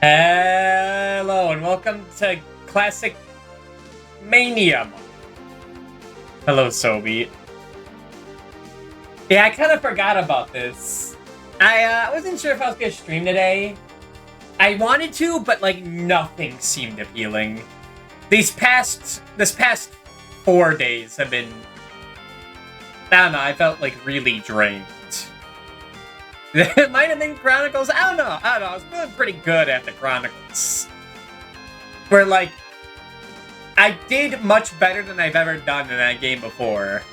Hello and welcome to Classic Mania month. Hello, Sobi. Yeah, I kind of forgot about this. I wasn't sure if I was gonna stream today. I wanted to, but like nothing seemed appealing. This past 4 days have been, I don't know, I felt like really drained. It might have been Chronicles. I don't know. I was feeling pretty good after Chronicles. Where, like, I did much better than I've ever done in that game before.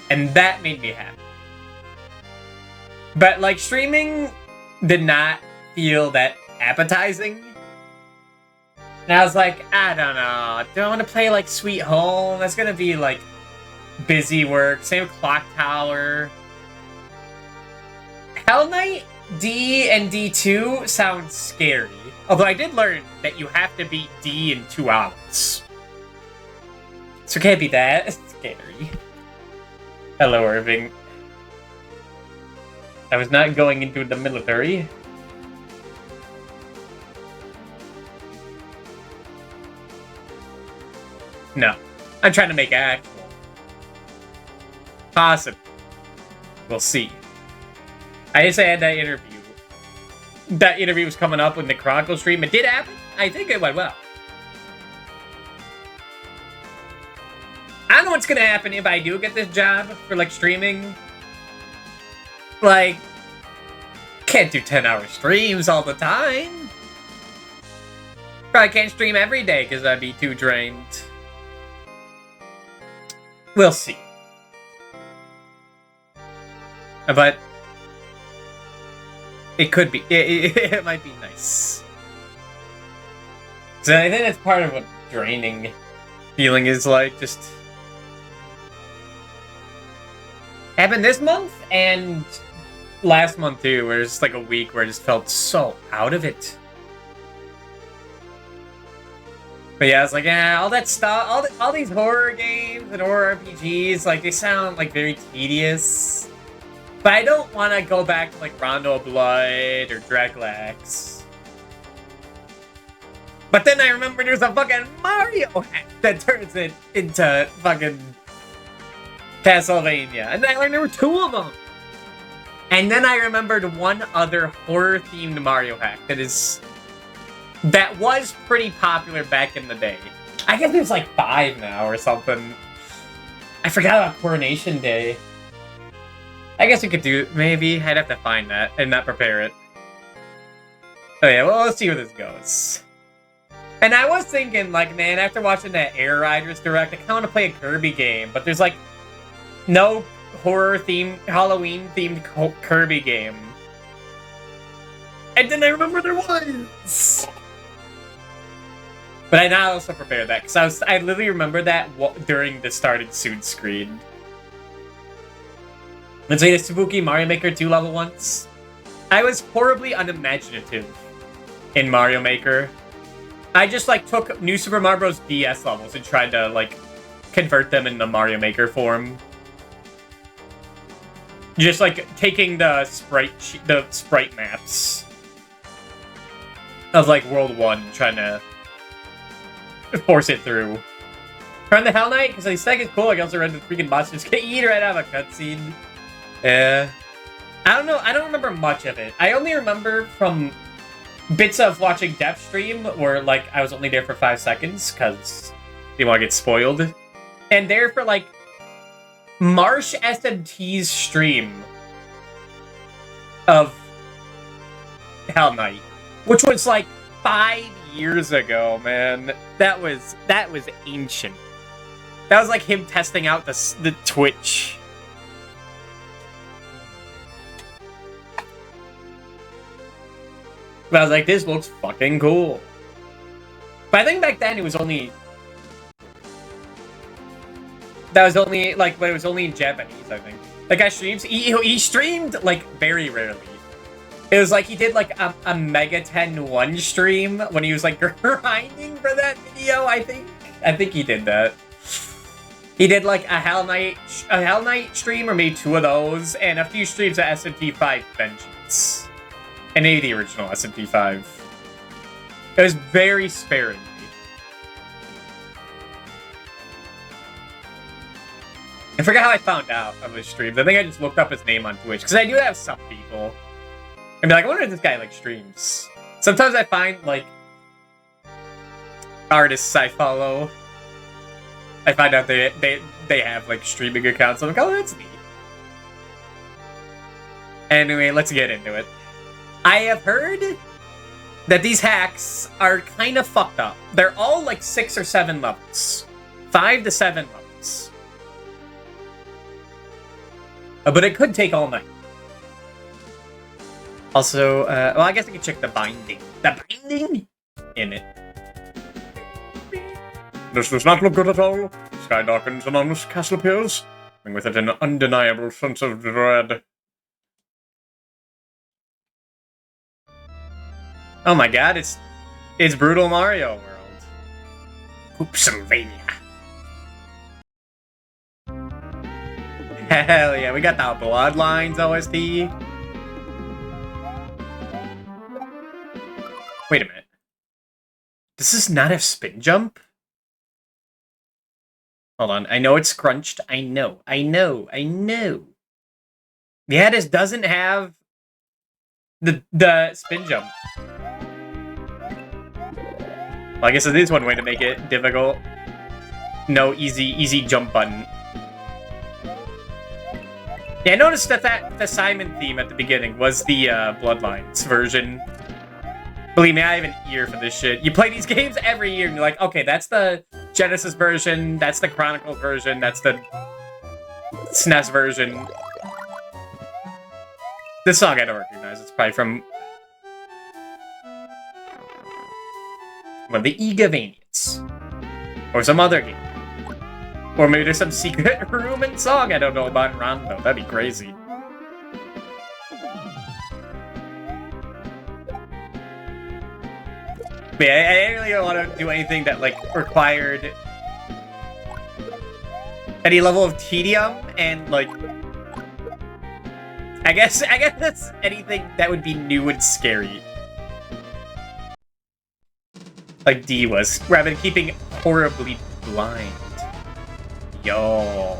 And that made me happy. But, like, streaming did not feel that appetizing. And I was like, I don't know. Do I want to play, like, Sweet Home? That's gonna be, like, busy work. Same with Clock Tower. Hell Knight D and D2 sounds scary. Although I did learn that you have to beat D in 2 hours. So it can't be that scary. Hello, Irving. I was not going into the military. No. I'm trying to make actual. Possible. We'll see. I just had that interview. That interview was coming up with the Chronicle stream. It did happen. I think it went well. I don't know what's gonna happen if I do get this job for, like, streaming. Like, can't do 10-hour streams all the time. Probably can't stream every day because I'd be too drained. We'll see. But it could be. It might be nice. So I think that's part of what draining feeling is like. Just happened this month and last month too, where it's like a week where I just felt so out of it. But yeah, I was like, yeah, all that stuff, all these horror games and horror RPGs, like, they sound like very tedious. But I don't want to go back to, like, Rondo of Blood or Draglax. But then I remember there's a fucking Mario hack that turns it into fucking Castlevania. And I learned there were 2 of them. And then I remembered one other horror-themed Mario hack that was pretty popular back in the day. I guess there's like 5 now or something. I forgot about Coronation Day. I guess we could do, maybe. I'd have to find that and not prepare it. Oh yeah, well, let's see where this goes. And I was thinking, like, man, after watching that Air Riders Direct, I kind of want to play a Kirby game, but there's, like, no horror-themed, Halloween-themed Kirby game. And then I remember there was! But I now also prepared that, because I literally remember that during the Started Soon screen. Let's say the Spooky Mario Maker 2 level once. I was horribly unimaginative in Mario Maker. I just, like, took New Super Mario Bros. DS levels and tried to, like, convert them into Mario Maker form. Just, like, taking the sprite maps of, like, World 1, trying to force it through. Run the Hell Knight, because I think it's cool. I can also run the freaking monsters. Get eat right out of a cutscene. Yeah. I don't know. I don't remember much of it. I only remember from bits of watching Depth stream where, like, I was only there for 5 seconds because you want to get spoiled. And there for, like, Marsh SMT's stream of Hell Knight, which was, like, 5 years ago, man. That was ancient. That was, like, him testing out the Twitch. But I was like, this looks fucking cool. But I think back then it was only... That was only, like, but it was only in Japanese, I think. That guy streams... He streamed, like, very rarely. It was like he did, like, a Mega 10-1 stream when he was, like, grinding for that video, I think. I think he did that. He did, like, a Hell Knight stream, or maybe 2 of those, and a few streams of SMT5 Vengeance. And maybe the original SMT5. It was very sparingly. I forgot how I found out of his streams. I think I just looked up his name on Twitch, because I do have some people. I'd be like, I wonder if this guy, like, streams. Sometimes I find, like, artists I follow, I find out they have, like, streaming accounts. I'm like, oh, that's neat. Anyway, let's get into it. I have heard that these hacks are kind of fucked up. They're all, like, 6 or 7 levels. 5 to 7 levels. But it could take all night. Also, well, I guess I can check the binding. The binding? In it. This does not look good at all. Sky darkens and ominous castle appears, bringing with it an undeniable sense of dread. Oh my god, it's Brutal Mario World. Hoopsylvania. Hell yeah, we got the Bloodlines OST. Wait a minute. Does this not have spin jump? Hold on, I know it's crunched. I know. Yeah, this doesn't have the spin jump. Well, I guess it is one way to make it difficult. No easy jump button. Yeah, I noticed that the Simon theme at the beginning was the Bloodlines version. Believe me, I have an ear for this shit. You play these games every year and you're like, okay, that's the Genesis version, that's the Chronicles version, that's the SNES version. This song I don't recognize. It's probably from one of the Egavanians. Or some other game. Or maybe there's some secret room and song I don't know about in Rondo. That'd be crazy. But yeah, I really don't want to do anything that, like, required any level of tedium, and, like, I guess that's anything that would be new and scary. Like D was, rather than keeping horribly blind. Yo.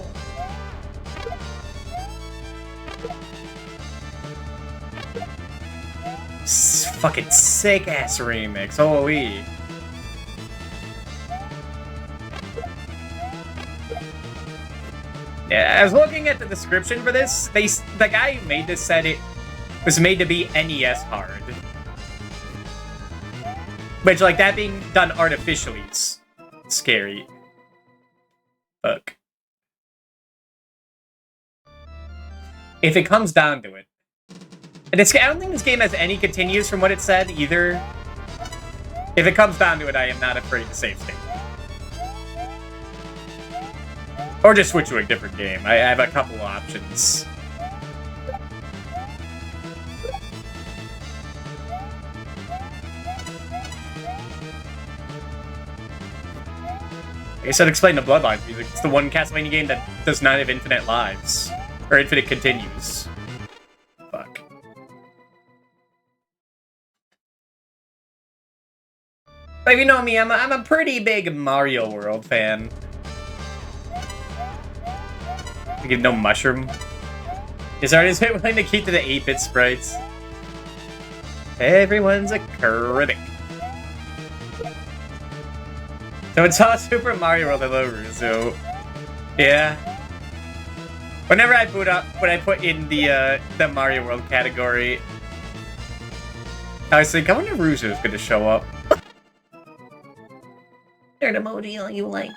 Fucking sick ass remix. Holy. Yeah, I was looking at the description for this. The guy who made this said it was made to be NES hard. Which, like, that being done artificially is scary. Fuck. If it comes down to it. And I don't think this game has any continues from what it said, either. If it comes down to it, I am not afraid to save state. Or just switch to a different game. I have a couple of options. I said explain the Bloodlines music. It's the one Castlevania game that does not have infinite lives. Or infinite continues. Fuck. But if you know me, I'm a pretty big Mario World fan. You get no mushroom. Is artist willing to keep to the 8-bit sprites? Everyone's a critic. So it's all Super Mario World. I love Russo. Yeah. Whenever I boot up, when I put in the Mario World category, I was thinking, I wonder if Russo is going to show up. Third emoji you like.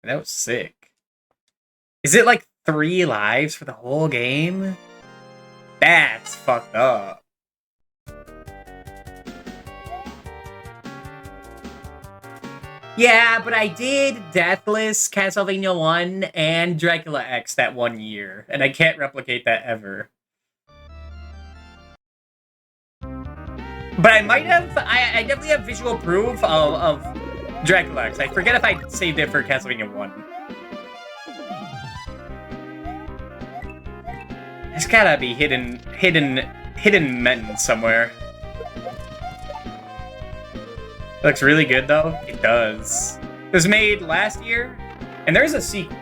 That was sick. Is it like 3 lives for the whole game? That's fucked up. Yeah, but I did Deathless, Castlevania 1, and Dracula X that one year, and I can't replicate that ever. But I might have, I definitely have visual proof of Dracula X. I forget if I saved it for Castlevania 1. There's gotta be hidden men somewhere. It looks really good, though. It does. It was made last year, and there's a sequel.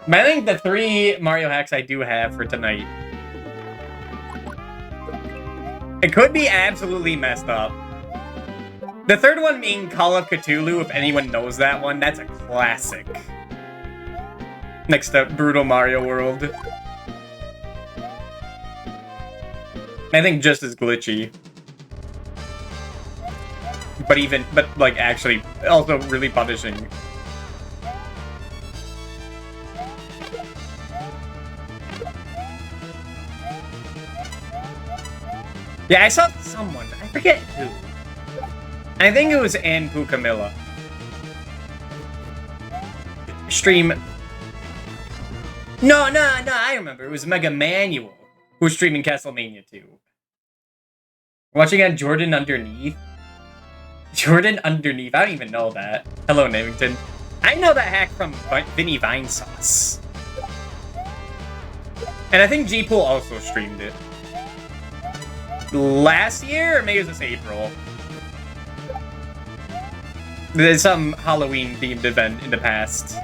But I think the 3 Mario hacks I do have for tonight, it could be absolutely messed up. The third one being Call of Cthulhu, if anyone knows that one, that's a classic. Next to Brutal Mario World. I think just as glitchy. But like actually, also really punishing. Yeah, I saw someone, I forget who. I think it was Ann Pucamilla. Stream. No, I remember. It was Mega Manual who was streaming Castlevania 2. Watching on Jordan Underneath. Jordan Underneath. I don't even know that. Hello, Namington. I know that hack from Vinny Vinesauce. And I think G-Pool also streamed it. Last year? Or maybe it was this April. There's some Halloween-themed event in the past.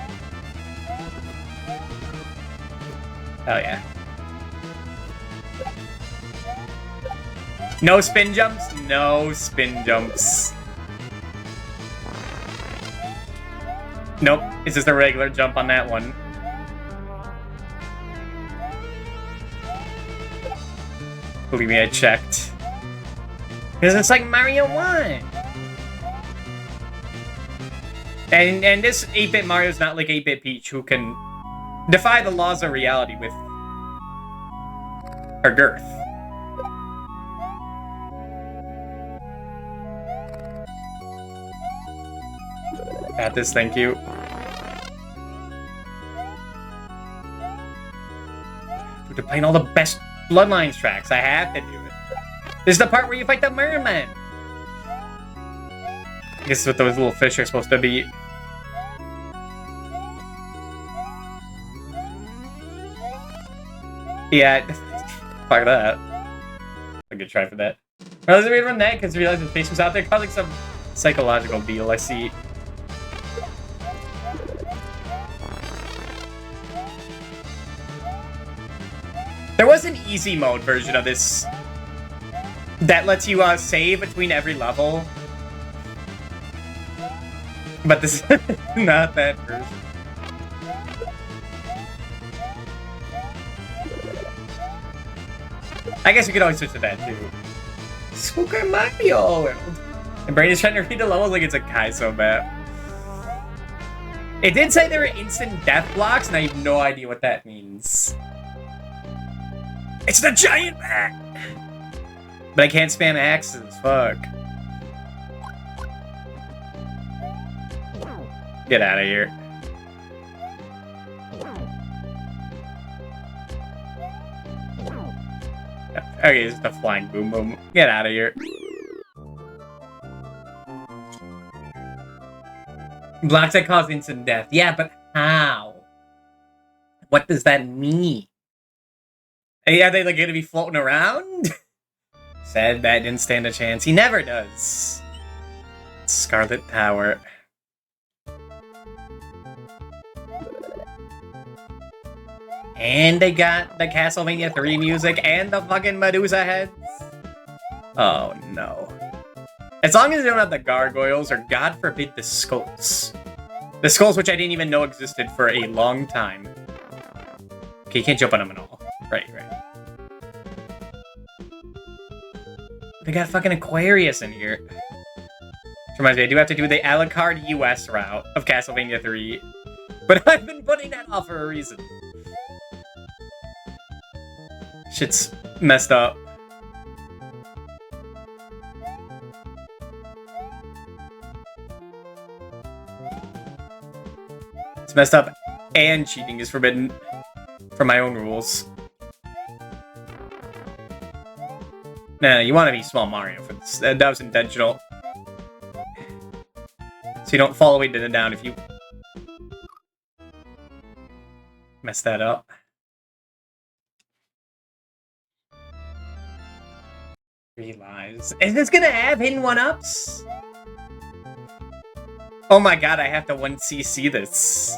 Oh, yeah. No spin jumps? No spin jumps. Nope, it's just a regular jump on that one. Believe me, I checked. Because it's like Mario 1. And this 8-bit Mario's not like 8-bit Peach, who can defy the laws of reality with her girth. Got this, thank you. We're playing all the best Bloodlines tracks. I have to do it. This is the part where you fight the merman. This is what those little fish are supposed to be. Yeah, fuck that. A good try for that. Or let's read from that because realized his face was out there causing some psychological deal. I see. There was an easy mode version of this that lets you save between every level. But this is not that version. I guess we could always switch to that too. Super Mario World. And Brain is trying to read the levels like it's a Kaizo map. It did say there were instant death blocks, and I have no idea what that means. It's the giant bat! But I can't spam axes, fuck. Get out of here. Okay, it's the flying boom boom. Get out of here. Blocks that cause instant death. Yeah, but how? What does that mean? Are they like gonna be floating around? Said that didn't stand a chance. He never does. Scarlet Tower. And they got the Castlevania 3 music and the fucking Medusa heads. Oh no. As long as they don't have the gargoyles, or God forbid the skulls. The skulls which I didn't even know existed for a long time. Okay, you can't jump on them at all. Right. They got fucking Aquarius in here. Which reminds me, I do have to do the Alucard US route of Castlevania 3. But I've been putting that off for a reason. Shit's messed up. It's messed up, and cheating is forbidden for my own rules. Nah, you want to be Small Mario for this. That was intentional. So you don't fall away to the down if you mess that up. 3 lives. Is this gonna have hidden 1-ups? Oh my god, I have to 1cc this.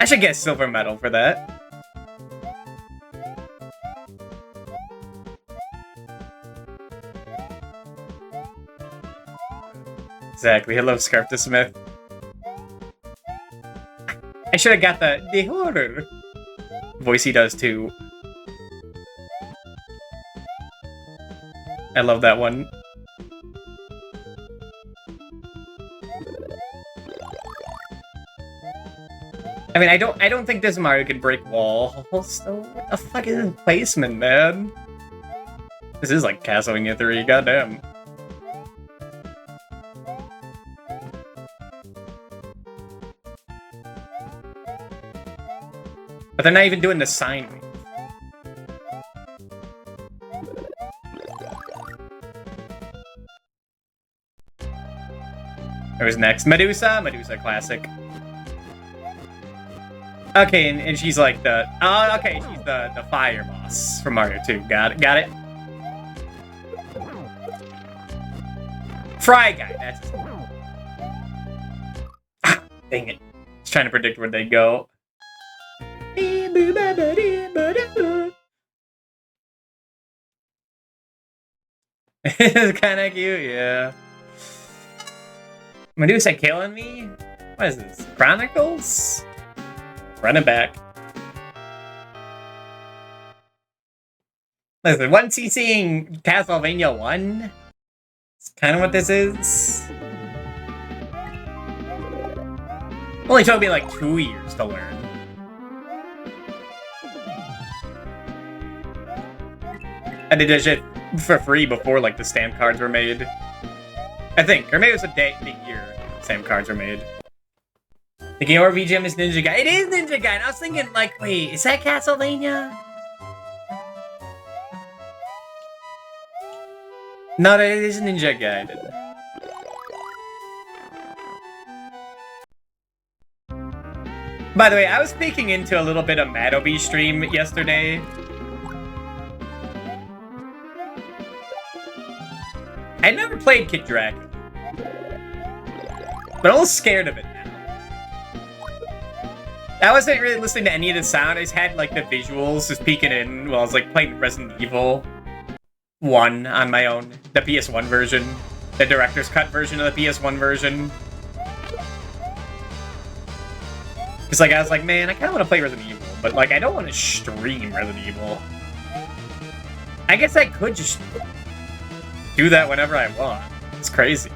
I should get silver medal for that. Exactly. Hello, Scarf the Smith. I should have got the horror voice he does too. I love that one. I mean, I don't think this Mario can break walls. So what the fuck is his placement, man? This is like Castlevania 3, goddamn. But they're not even doing the sine wave. Who's next? Medusa? Medusa classic. Okay, and she's like the... Oh, okay, she's the fire boss from Mario 2. Got it, got it. Fry Guy, that's his name. Ah, dang it. Just trying to predict where they go. It's kind of cute, yeah. Medusa killing me? What is this? Chronicles? Running back. Listen, 1cc Castlevania 1? It's kind of what this is. Only took me like 2 years to learn. I did this shit for free before like the stamp cards were made. I think, or maybe it was the year stamp cards were made. The Game Over VGM is Ninja Gaiden. It is Ninja Gaiden. I was thinking, like, wait, is that Castlevania? No, it is Ninja Gaiden. By the way, I was peeking into a little bit of Madobe's stream yesterday. I never played Kid Dracula, but I'm a little scared of it now. I wasn't really listening to any of the sound. I just had like the visuals just peeking in while I was like playing Resident Evil 1 on my own, the PS1 version, the director's cut version of the PS1 version. Because like I was like, man, I kind of want to play Resident Evil, but like I don't want to stream Resident Evil. I guess I could just do that whenever I want. It's crazy.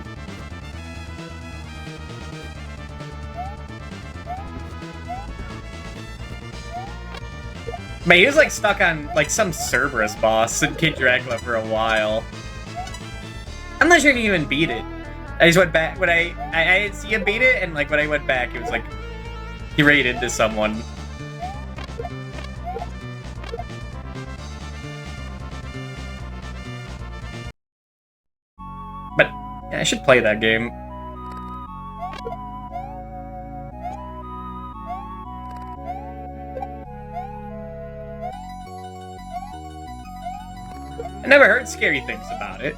Man, he was like stuck on like some Cerberus boss in Kid Dracula for a while. I'm not sure he even beat it. I just went back when I didn't see him beat it, and like when I went back, it was like he raided into someone. But yeah, I should play that game. I never heard scary things about it.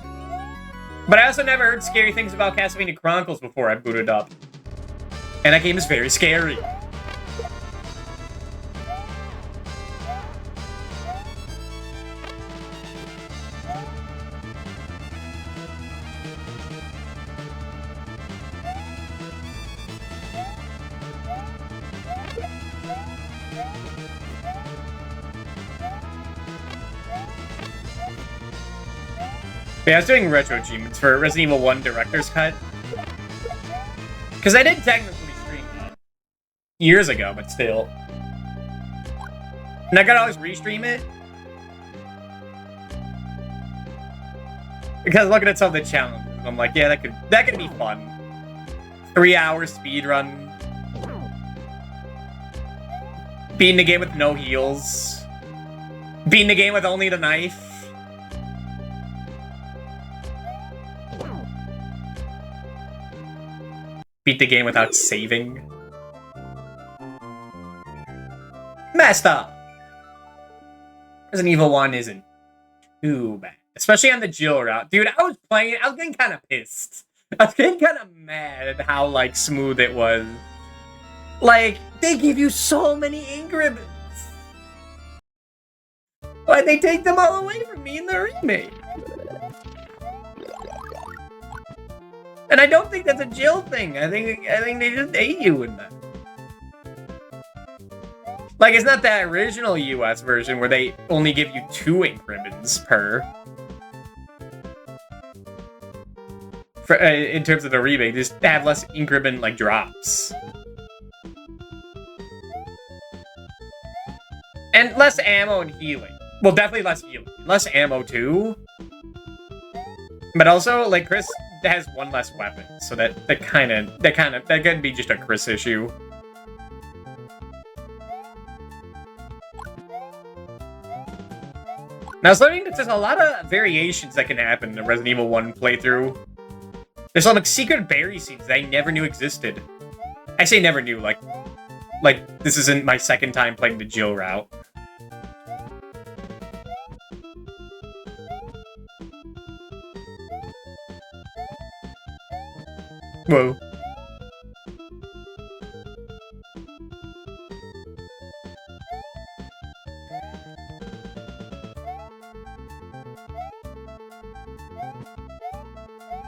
But I also never heard scary things about Castlevania Chronicles before I booted up. And that game is very scary. Yeah, I was doing retro achievements for Resident Evil 1 Director's Cut. Because I did technically stream that years ago, but still. And I gotta always restream it. Because looking at some of the challenges, I'm like, yeah, that could be fun. 3 hours speedrun. Beating the game with no heals. Beating the game with only the knife. Beat the game without saving. Messed up! Resident Evil 1 isn't too bad. Especially on the Jill route. Dude, I was playing it, I was getting kind of pissed. I was getting kind of mad at how, like, smooth it was. Like, they give you so many ink ribbons. Why'd they take them all away from me in the remake? And I don't think that's a Jill thing. I think they just ate you in that. Like, it's not that original US version where they only give you 2 ink ribbons per. In terms of the remake, just have less ink ribbon, like, drops. And less ammo and healing. Well, definitely less healing. Less ammo, too. But also, like, Chris has 1 less weapon, so that could be just a Chris issue. Now, I was learning that there's a lot of variations that can happen in a Resident Evil 1 playthrough. There's some, like, secret berry seeds that I never knew existed. I say never knew, like, this isn't my second time playing the Jill route. Whoa.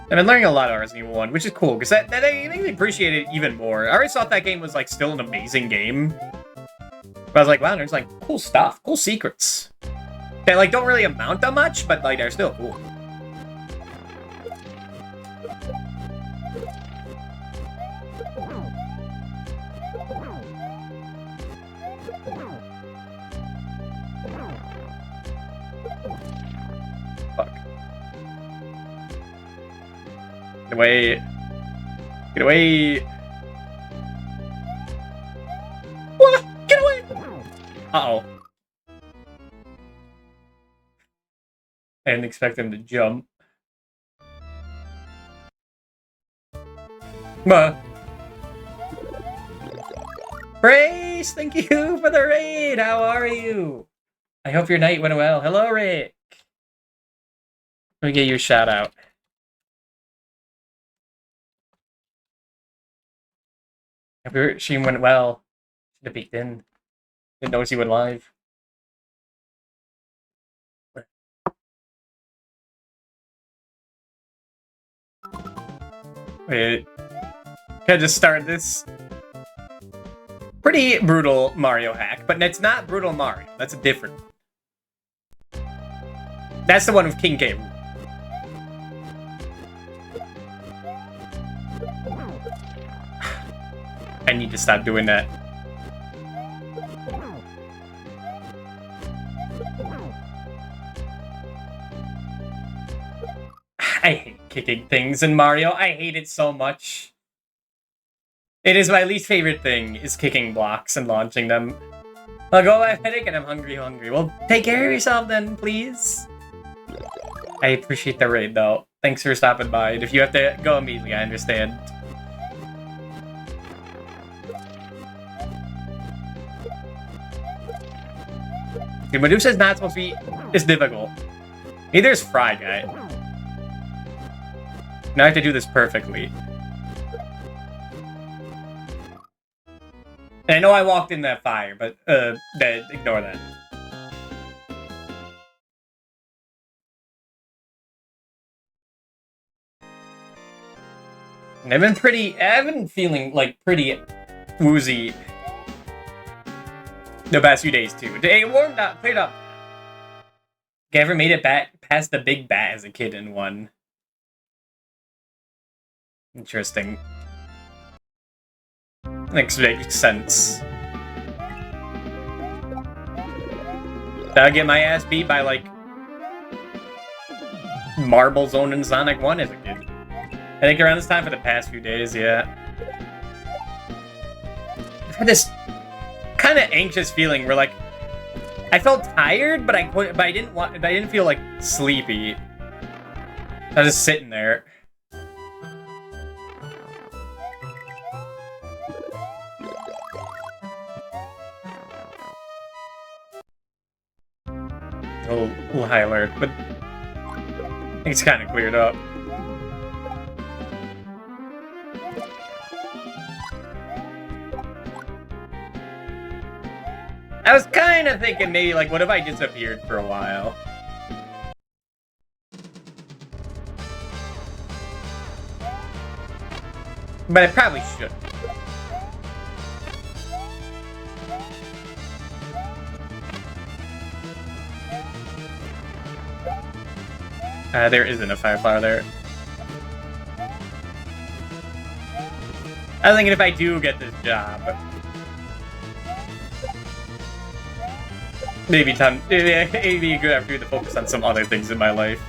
I've been learning a lot of Resident Evil 1, which is cool, because that makes me appreciate it even more. I always thought that game was, like, still an amazing game. But I was like, wow, there's, like, cool stuff, cool secrets. That, like, don't really amount to much, but, like, they're still cool. Fuck. Get away. Get away. What? Get away! Uh-oh. I didn't expect him to jump. Brace, thank you for the raid. How are you? I hope your night went well. Hello, Rick. Let me get you a shout out. Hope your stream went well. Should have peeked in. Didn't notice you went live. Wait. Can I just start this? Pretty brutal Mario hack, but it's not Brutal Mario. That's a different one. That's the one with King K. I need to stop doing that. I hate kicking things in Mario. I hate it so much. It is my least favorite thing, is kicking blocks and launching them. I'll go, I have a headache and I'm hungry. Well, take care of yourself then, please. I appreciate the raid, though. Thanks for stopping by. And if you have to go immediately, I understand. Dude, Medusa's not supposed to be... It's difficult. Neither is Fry Guy. Now I have to do this perfectly. And I know I walked in that fire, but, ignore that. And I've been feeling, like, pretty woozy the past few days, too. It warmed up, cleared up. I ever made it back past the big bat as a kid in one. Interesting. Makes sense. Did I get my ass beat by, like, Marble Zone and Sonic 1 as a kid? I think around this time for the past few days, yeah. I've had this kind of anxious feeling where, like, I felt tired, but I didn't feel, like, sleepy. I was just sitting there. A little high alert, but It's kind of cleared up. I was kind of thinking maybe, like, what if I disappeared for a while? But I probably should. There isn't a fire flower there. I was thinking if I do get this job, maybe it'd be a good opportunity to focus on some other things in my life.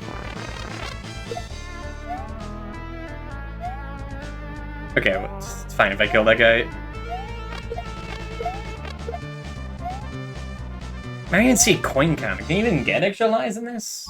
Okay, well, it's fine if I kill that guy. I didn't even see a coin count. Can you even get extra lives in this?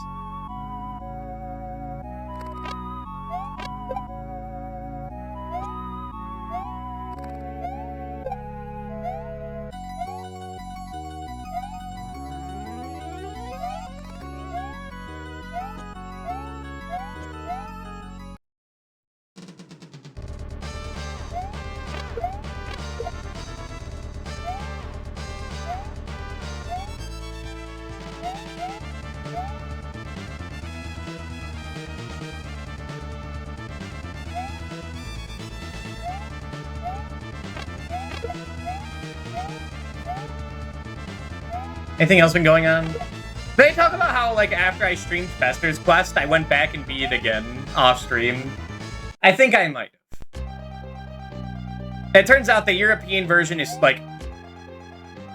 Anything else been going on? Did I talk about how, like, after I streamed Fester's Quest, I went back and beat it again off-stream? I think I might have. It turns out the European version is, like,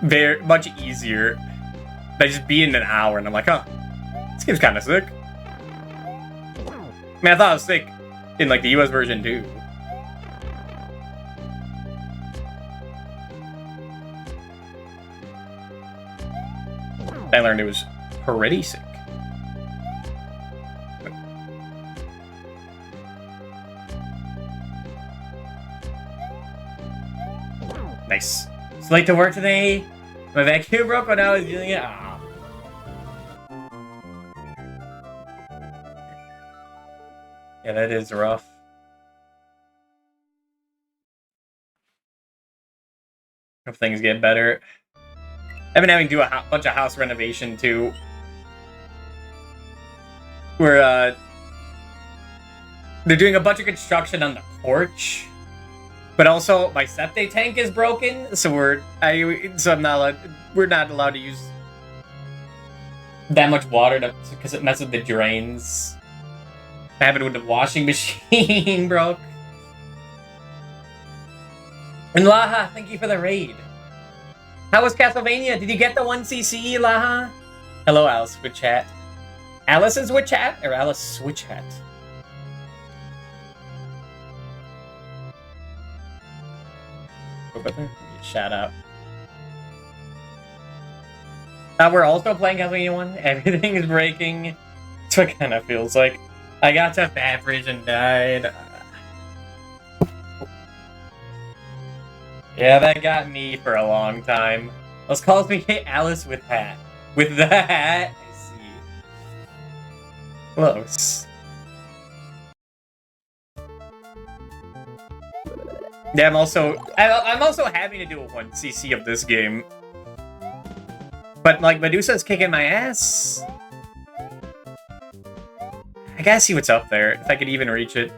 very much easier. I just beat it in an hour, and I'm like, huh, this game's kind of sick. I mean, I thought it was sick in, like, the US version, too. I learned it was pretty sick. Nice. It's late to work today. My vacuum broke when I was using it. Ah. Yeah, that is rough. Hope things get better. I've been having to do a bunch of house renovation too. Where they're doing a bunch of construction on the porch, but also my septic tank is broken, so we're not allowed to use that much water because it messes with the drains. What happened with the washing machine broke. And Laha, thank you for the raid. How was Castlevania? Did you get the 1cc, Laha? Hello, Alice with chat. Alice is with chat or Alice Switch Hat? Shout out. We're also playing Castlevania 1. Everything is breaking. That's what it kind of feels like. I got to Faffridge and died. Yeah, that got me for a long time. Let's call me Alice with hat. With the hat? I see. Close. Yeah, I'm also happy to do a 1cc of this game. But, like, Medusa's kicking my ass. I gotta see what's up there, if I could even reach it.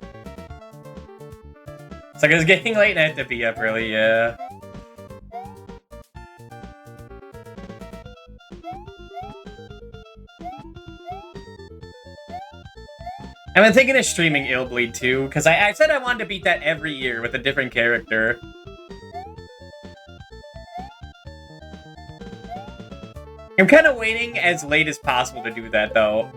It's like it's getting late and I have to be up early, yeah. I've been thinking of streaming Illbleed too, because I said I wanted to beat that every year with a different character. I'm kind of waiting as late as possible to do that, though.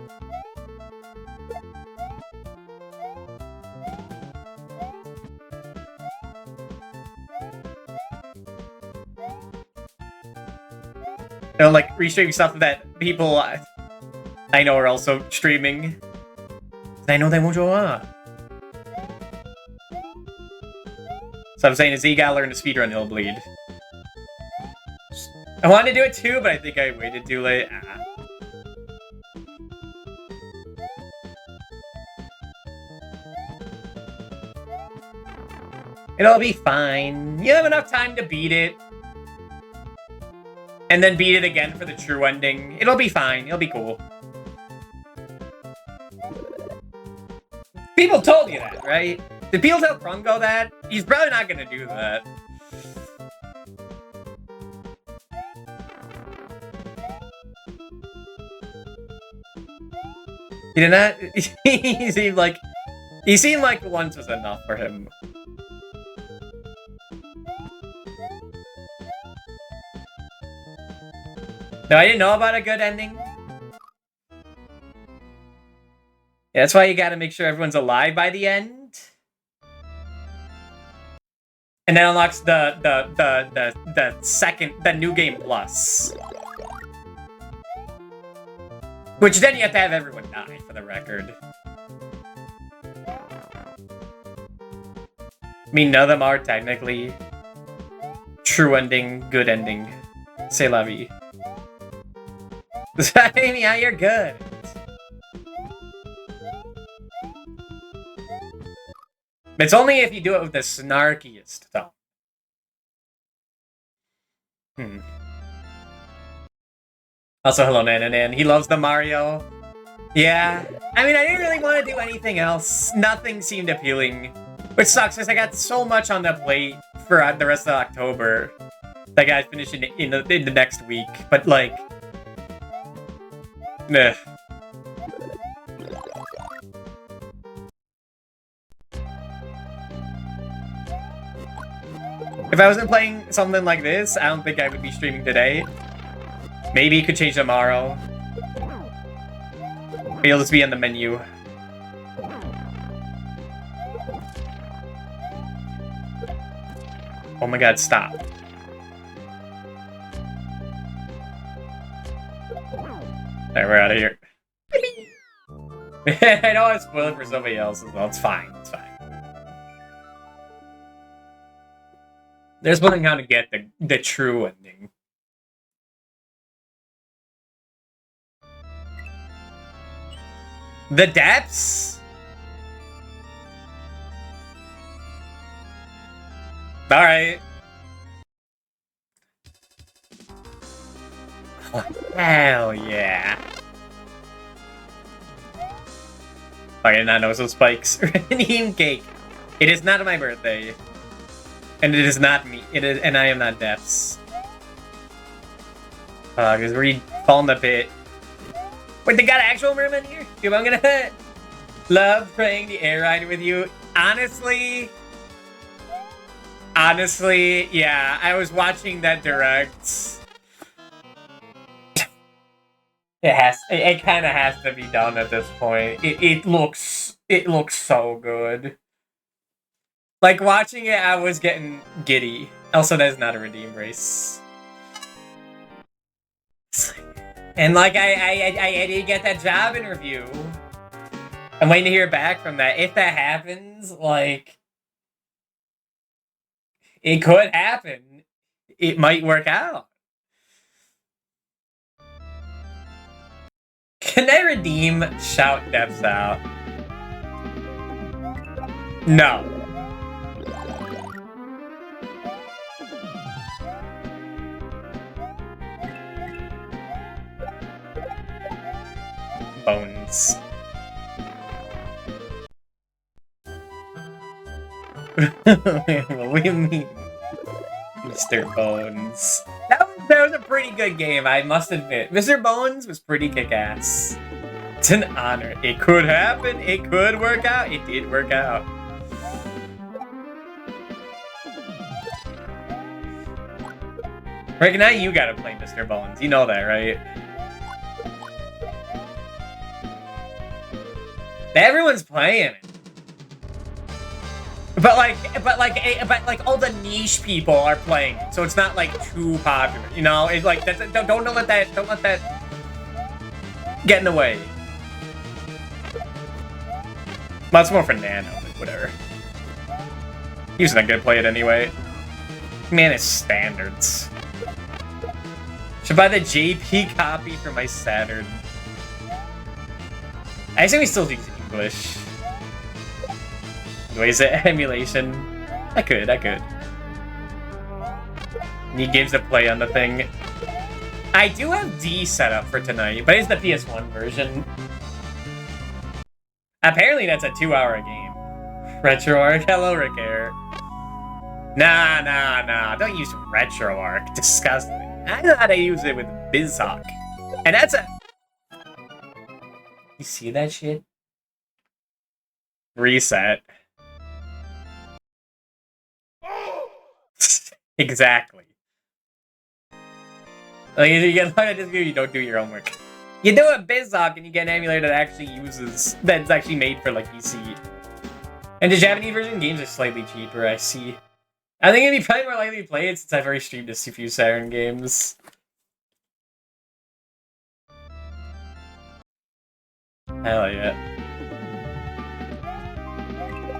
You know, like, restreaming stuff that people I know are also streaming. I know they won't show up. So I'm saying is you gotta learn to speedrun Illbleed. I wanted to do it too, but I think I waited too late. It'll be fine. You have enough time to beat it. And then beat it again for the true ending. It'll be fine. It'll be cool. People told you that, right? Did people tell Krungo that? He's probably not gonna do that. He did not. He seemed like once was enough for him. No, I didn't know about a good ending. Yeah, that's why you gotta make sure everyone's alive by the end. And that unlocks the new game plus. Which then you have to have everyone die, for the record. I mean, none of them are technically true ending, good ending. C'est la vie. Yeah, you're good. It's only if you do it with the snarkiest tone. Also, hello, Nananan. He loves the Mario. Yeah. I mean, I didn't really want to do anything else. Nothing seemed appealing. Which sucks, because I got so much on the plate for the rest of October. That I finish in the next week. But, like... Meh. If I wasn't playing something like this, I don't think I would be streaming today. Maybe it could change tomorrow. Maybe it'll just be in the menu. Oh my god, stop. Alright, we're out of here. I don't want to spoil it for somebody else as well. It's fine, it's fine. There's one how to get the true ending. The depths? Alright. Oh, hell yeah. I did not know some spikes. Redeem cake. It is not my birthday. And it is not me. It is, and I am not Depths. Because we're falling the pit. Wait, they got an actual merman here? Dude, I'm gonna love playing the air ride with you. Honestly, yeah, I was watching that direct. It kind of has to be done at this point. It looks so good. Like, watching it, I was getting giddy. Also, that's not a redeem race. And, like, I did get that job interview. I'm waiting to hear back from that. If that happens, like... It could happen. It might work out. Can I redeem Shout Depths out? No. Bones. What do you mean? Mr. Bones. That was a pretty good game, I must admit. Mr. Bones was pretty kick-ass. It's an honor. It could happen. It could work out. It did work out. Right now, you gotta play Mr. Bones. You know that, right? Everyone's playing it. But like all the niche people are playing it, so it's not like too popular, you know. It's like don't let that get in the way. That's more for Nano, but whatever. He's not gonna play it anyway. Man, it's standards. Should buy the JP copy for my Saturn. I assume he still speaks English. Wait, is it emulation? I could. Need games to play on the thing. I do have D set up for tonight, but it's the PS1 version. Apparently that's a 2-hour game. RetroArch, hello Rick Air. Nah. Don't use RetroArch. Disgusting. I know how to use it with BizHawk. And that's a... You see that shit? Reset. Exactly. Like, you get like this video, you don't do your homework. You do a BizHawk and you get an emulator that actually uses... That's actually made for, like, PC. And the Japanese version games are slightly cheaper, I see. I think it'd be probably more likely to play it since I've already streamed a few Saturn games. Hell yeah.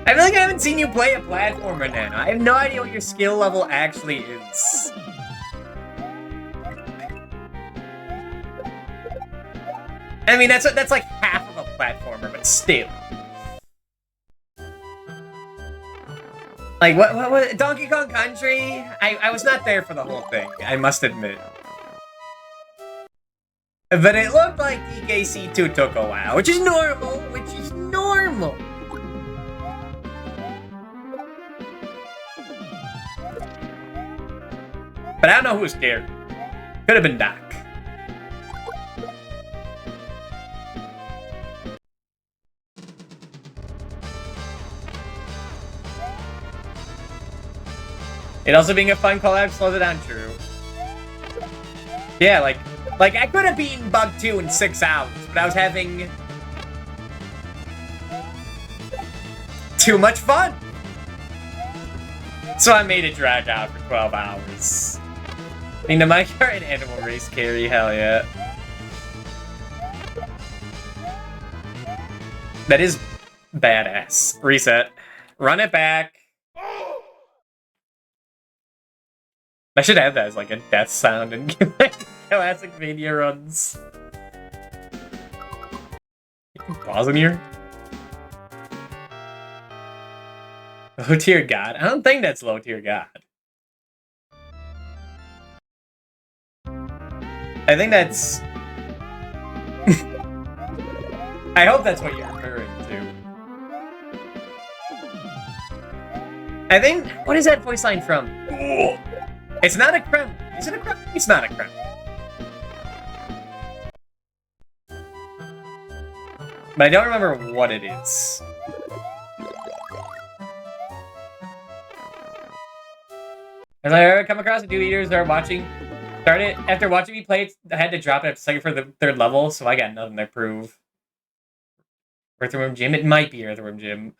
I feel like I haven't seen you play a platformer, Nano. I have no idea what your skill level actually is. I mean, that's like half of a platformer, but still. Like, what Donkey Kong Country? I was not there for the whole thing, I must admit. But it looked like DKC2 took a while, which is normal, But I don't know who was scared. Could have been Doc. It also being a fun collab slows it down, true. Yeah, like I could have beaten Bug 2 in 6 hours, but I was having too much fun. So I made it drag out for 12 hours. I mean, the minecart and animal race carry, hell yeah. That is badass. Reset. Run it back. I should add that as like a death sound in classic Mania runs. You can pause in here. Low tier god? I don't think that's low tier god. I think that's... I hope that's what you're referring to. I think... What is that voice line from? It's not a Kremlin. Is it a Kremlin? It's not a Kremlin. But I don't remember what it is. As I ever come across a dude eaters that are watching... Started after watching me play it, I had to drop it at second for the 3rd level, so I got nothing to prove. Earthworm Jim? It might be Earthworm Jim.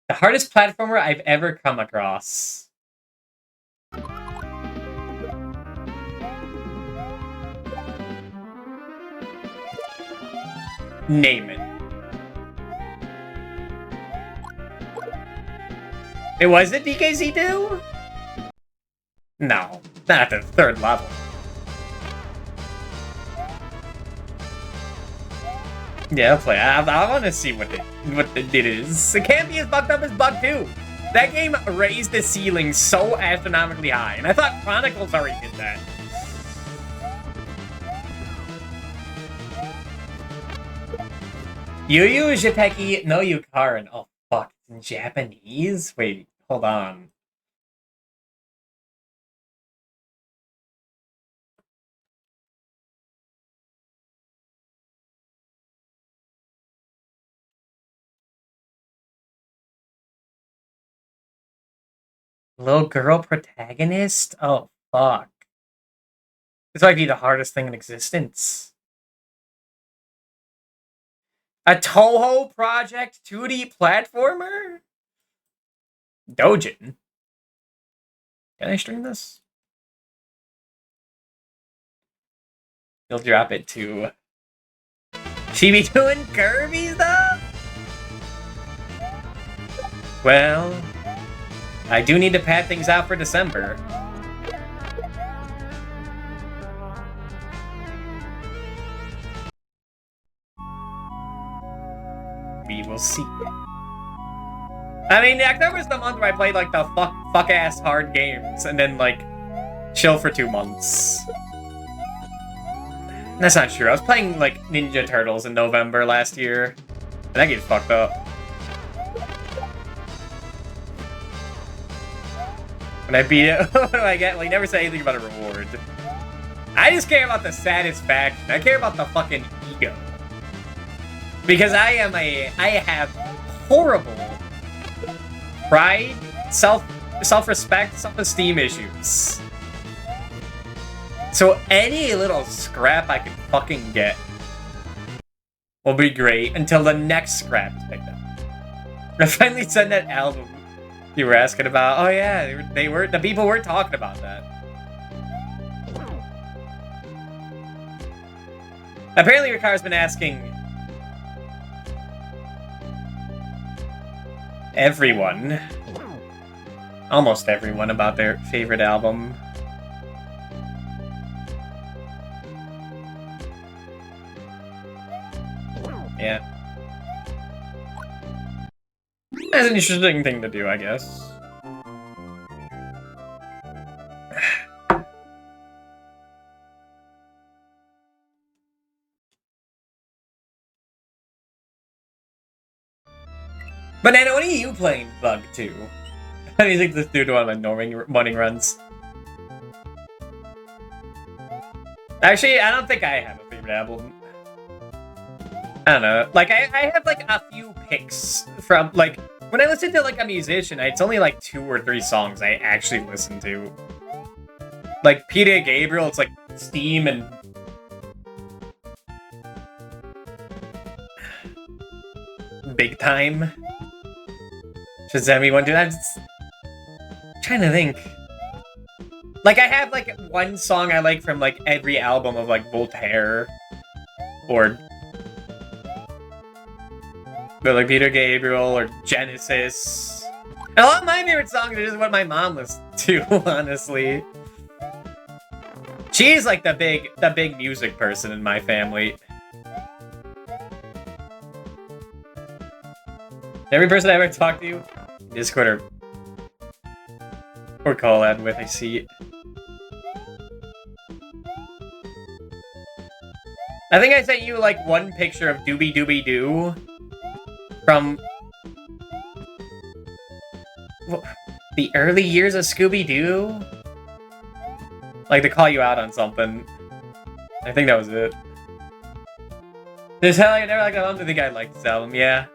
The hardest platformer I've ever come across. Name it. It was it DKC2? No, not at the 3rd level. Yeah, I'll play. I want to see what it is. It can't be as bugged up as Bug 2. That game raised the ceiling so astronomically high, and I thought Chronicles already did that. Yu Jiteki no Yukarin. Oh fuck, it's in Japanese? Wait, hold on. Little girl protagonist? Oh, fuck. This might be the hardest thing in existence. A Toho Project 2D platformer? Dojin. Can I stream this? You'll drop it to... She be doing Kirby stuff? Well... I do need to pad things out for December. We will see. I mean, October's the month where I play, like, the fuck-ass hard games, and then, like, chill for 2 months. That's not true. I was playing, like, Ninja Turtles in November last year, and that game's fucked up. When I beat it, what do I get? Well, you never say anything about a reward. I just care about the satisfaction. I care about the fucking ego. Because I have horrible pride, self-respect, self-esteem issues. So any little scrap I can fucking get will be great until the next scrap is picked up. I finally sent that album you were asking about. Oh yeah, the people were talking about that. Apparently Ricardo's been asking everyone, almost everyone, about their favorite album. Yeah. That's an interesting thing to do, I guess. But then, what are you playing, Bug 2? How do you think this dude one of my morning runs? Actually, I don't think I have a favorite album. I don't know. Like, I have, like, a few picks from, like, when I listen to, like, a musician, it's only, like, 2 or 3 songs I actually listen to. Like, Peter Gabriel, it's, like, Steam and... Big Time. Shazam one, dude. I'm just trying to think. Like, I have, like, one song I like from, like, every album of, like, Voltaire. Or like, Peter Gabriel or Genesis. And a lot of my favorite songs are just what my mom listens to, honestly. She's, like, the big music person in my family. Every person I ever talk to, Discord or call out with, I see. I think I sent you, like, one picture of Doobie Doobie Doo from the early years of Scooby-Doo? Like, to call you out on something. I think that was it. Just hell, I never liked that album. I think I liked this album, yeah.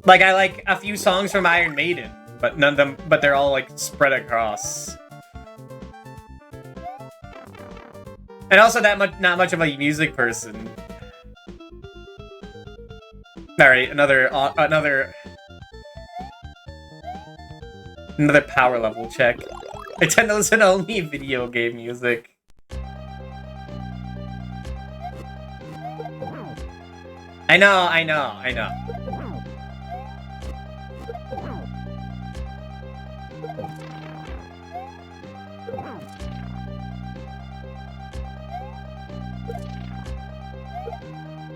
Like, I like a few songs from Iron Maiden, but none of them, but they're all, like, spread across. And also not much of a music person. Alright, another power level check. I tend to listen to only video game music. I know.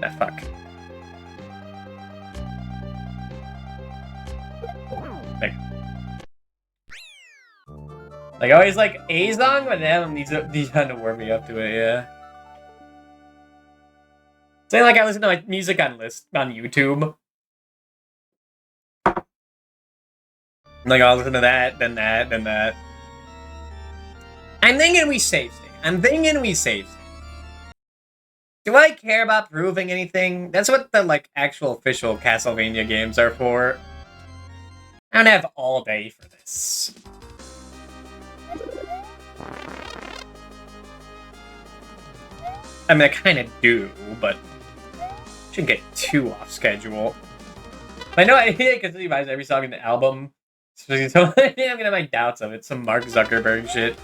Ah, fuck. Like, I always like a song, but damn, these kind of warm me up to it, yeah. Say like I listen to my music on YouTube. Like, I'll listen to that, then that, then that. I'm thinking we save state. Do I care about proving anything? That's what the, like, actual official Castlevania games are for. I don't have all day for this. I mean, I kind of do, but shouldn't get too off schedule. I know I can see buys every song in the album, so I'm gonna have my doubts of it. Some Mark Zuckerberg shit.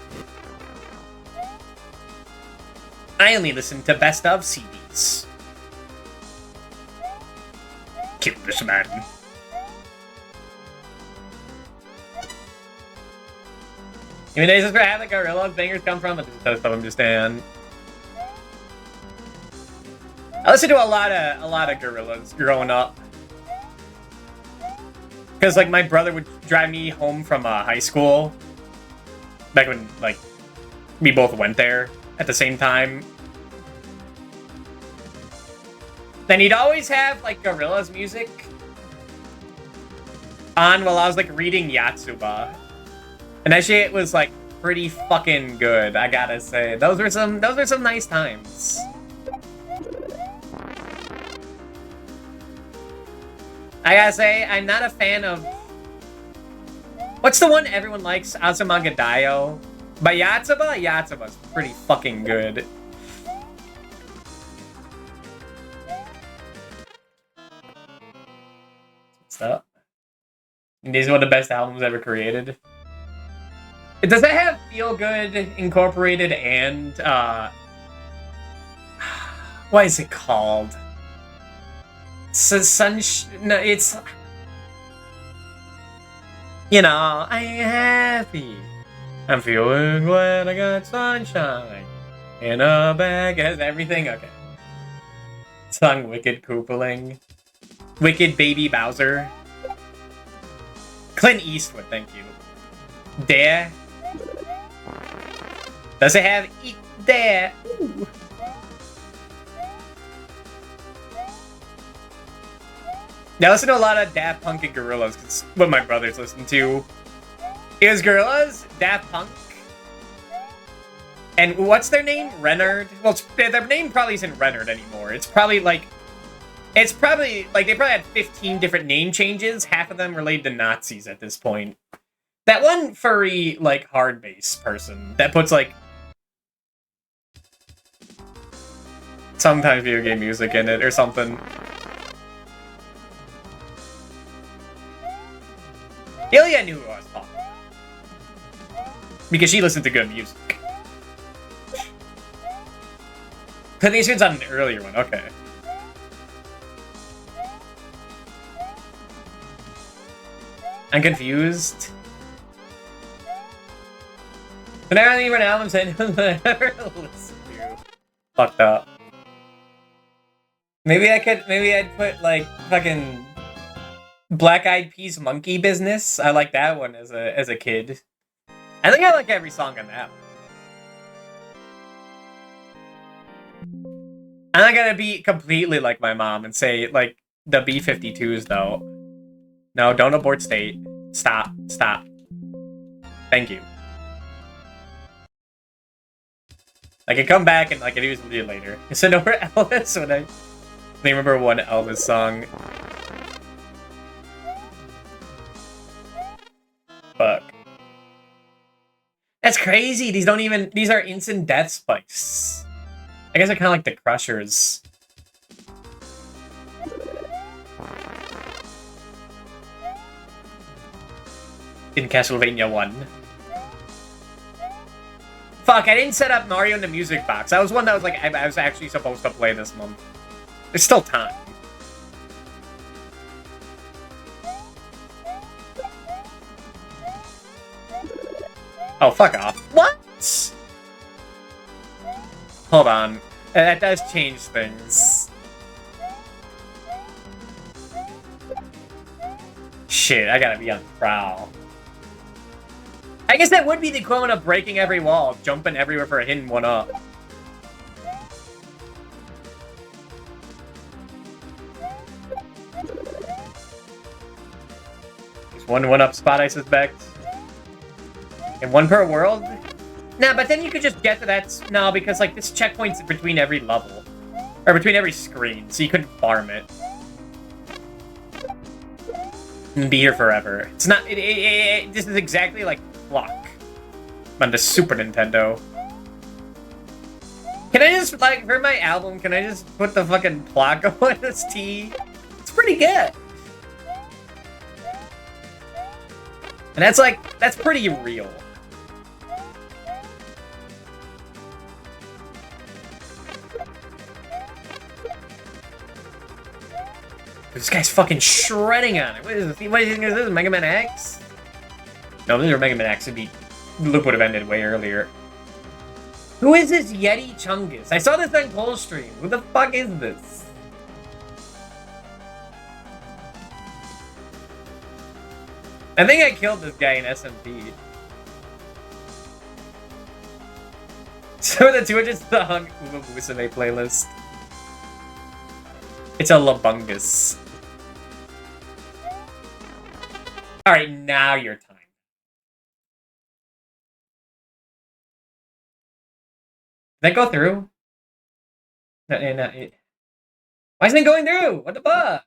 I only listen to best of CDs. Kill this man. I mean, this is where the gorilla bangers come from, but this is stuff I'm just saying. I listened to a lot of gorillas growing up. Because, like, my brother would drive me home from high school. Back when, like, we both went there at the same time. Then he'd always have, like, Gorillaz music on while I was, like, reading Yatsuba. And that shit was, like, pretty fucking good, I gotta say. Those were some nice times. I gotta say, I'm not a fan of... What's the one everyone likes? Azumagadayo? By Yatsuba? Yatsuba's pretty fucking good. What's up? These are one of the best albums ever created. Does that have Feel Good incorporated and, what is it called? No, it's... You know, I'm happy. I'm feeling glad I got sunshine in a bag. It has everything? Okay. Song Wicked Koopaling. Wicked Baby Bowser. Clint Eastwood, thank you. There. Does it have Eat There? Ooh. Now, I listen to a lot of Daft Punk and Gorillaz, because what my brothers listen to. It was Gorillaz, Daft Punk, and what's their name? Renard? Well, their name probably isn't Renard anymore. It's probably like they probably had 15 different name changes, half of them related to Nazis at this point. That one furry, like, hard bass person that puts, like, sometimes video game music in it or something. Ilya knew who I was talking about. Because she listened to good music. Clint Eastwood's on an earlier one, okay. I'm confused. But I don't even albums I never listen to. Fucked up. Maybe I'd put, like, fucking Black Eyed Peas Monkey Business. I like that one as a kid. I think I like every song on that one. I'm not gonna be completely like my mom and say, like, the B-52s, though. No, don't abort state. Stop. Stop. Thank you. I can come back and, like, use it later. So no more Elvis when I remember one Elvis song. Fuck. That's crazy. These are instant death spikes. I guess I kind of like the Crushers. In Castlevania 1. Fuck, I didn't set up Mario in the music box. That was one that was like, I was actually supposed to play this month. There's still time. Oh, fuck off. What? Hold on. That does change things. Shit, I gotta be on the prowl. I guess that would be the equivalent of breaking every wall, jumping everywhere for a hidden one-up. There's one-up spot, I suspect. And one per world? Nah, but then you could just get to that... No, because, like, this checkpoint's between every level. Or between every screen, so you couldn't farm it. And be here forever. It's not... This is exactly like Clock on the Super Nintendo. Can I just, like, for my album, can I just put the fucking Clock on this T? It's pretty good. And that's, like, that's pretty real. This guy's fucking shredding on it. What is this? What do you think this is? Mega Man X? No, this is Mega Man X. The loop would have ended way earlier. Who is this Yeti Chungus? I saw this on Coldstream. Who the fuck is this? I think I killed this guy in SMP. So the 200 song Uma Musume playlist. It's a labungus. Alright, now your time. Did that go through? No, why isn't it going through? What the fuck?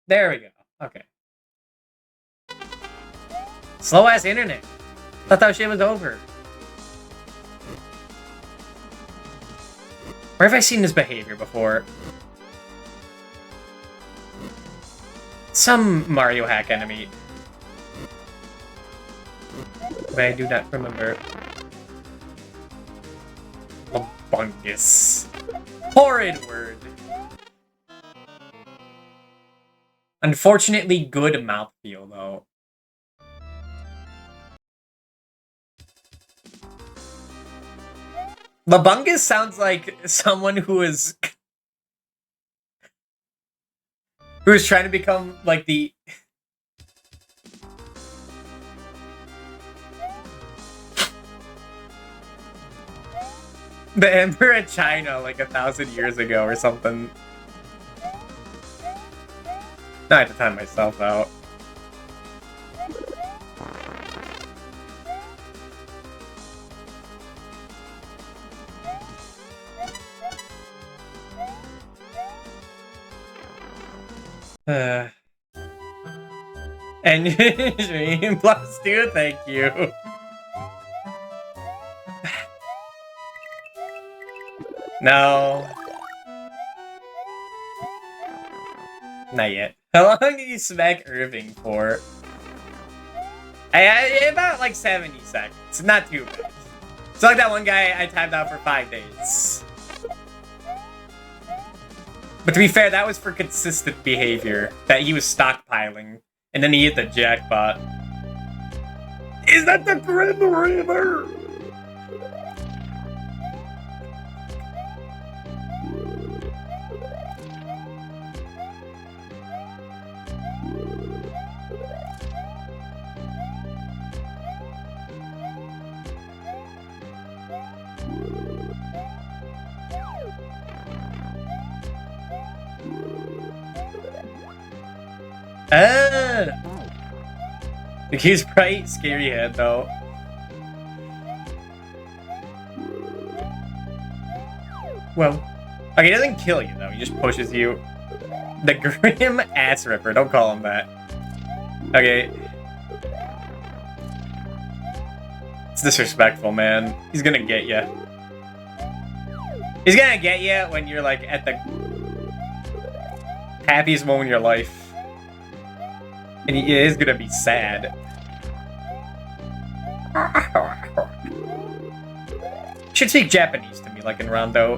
There we go. Okay. Slow ass internet. Thought that shit was over. Where have I seen this behavior before? Some Mario hack enemy. But I do not remember. Labungus. Horrid word. Unfortunately, good mouthfeel, though. Labungus sounds like someone who is trying to become like the emperor of China like 1,000 years ago or something. Now I have to time myself out. And Dream +2, thank you. No. Not yet. How long did you smack Irving for? About like 70 seconds. Not too bad. So like that one guy I timed out for 5 days. But to be fair, that was for consistent behavior. That he was stockpiling. And then he hit the jackpot. Is that the Grim Reaper? He's bright, scary head though. Well, okay, he doesn't kill you though. He just pushes you. The Grim Ass Ripper. Don't call him that. Okay. It's disrespectful, man. He's gonna get you. He's gonna get you when you're like at the happiest moment in your life. And he is gonna be sad. Should speak Japanese to me, like in Rondo.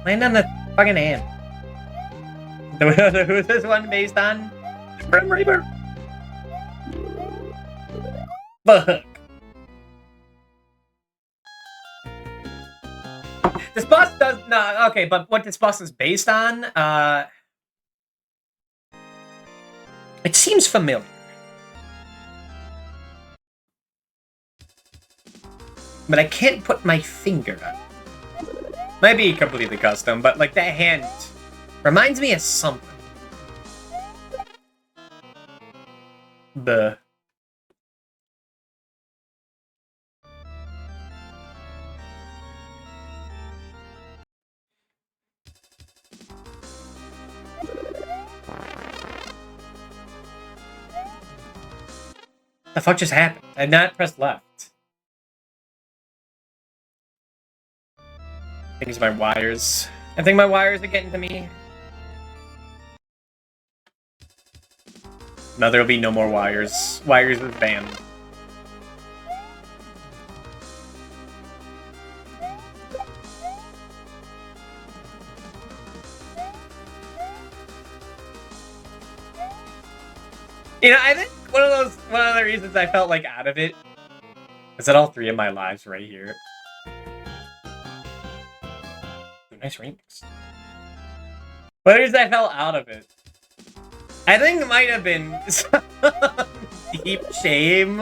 Land on the fucking hand. Who's this one based on? Grim Reaper. Fuck. This boss does no okay, but what this boss is based on, it seems familiar. But I can't put my finger on it. Might be completely custom, but like that hand reminds me of something. The fuck just happened? I had not pressed left. I think it's my wires. I think my wires are getting to me. No, there'll be no more wires. Wires is banned. You know, I think one of the reasons I felt like out of it is that all 3 of my lives right here. nice remix. But at least I fell out of it. I think it might have been some deep shame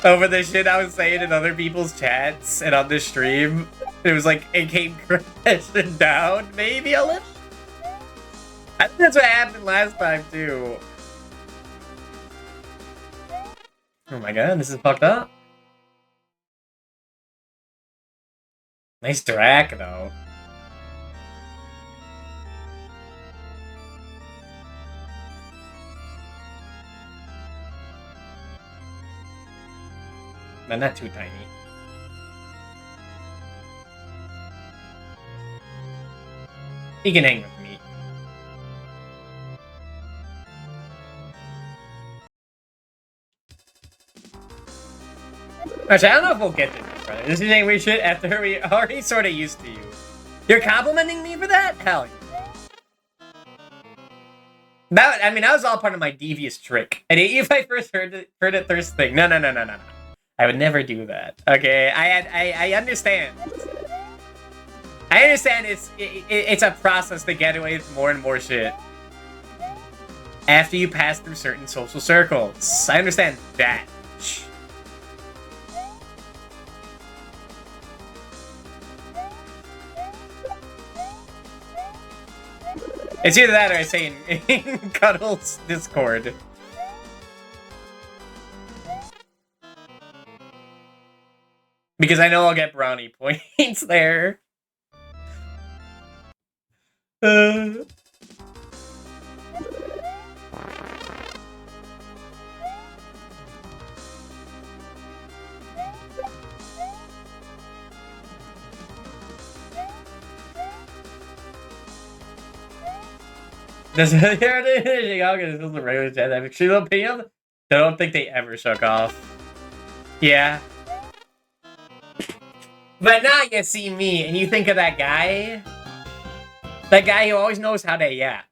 over the shit I was saying in other people's chats and on the stream. It was like, it came crashing down, maybe a little? I think that's what happened last time, too. Oh my god, this is fucked up. Nice Drac, though. But not too tiny. He can hang with me. Actually, I don't know if we'll get to this, brother. This is saying we should after we already sort of used to you. You're complimenting me for that? Hell yeah. That was all part of my devious trick. And if I first heard it first thing. No. I would never do that. Okay, I understand. I understand it's a process to get away with more and more shit. After you pass through certain social circles. I understand that. It's either that or I say in Cuddles Discord. Because I know I'll get brownie points there. This is the regular chat. I'm extremely opinion. I don't think they ever shook off. Yeah. But now you see me and you think of that guy. That guy who always knows how to yap.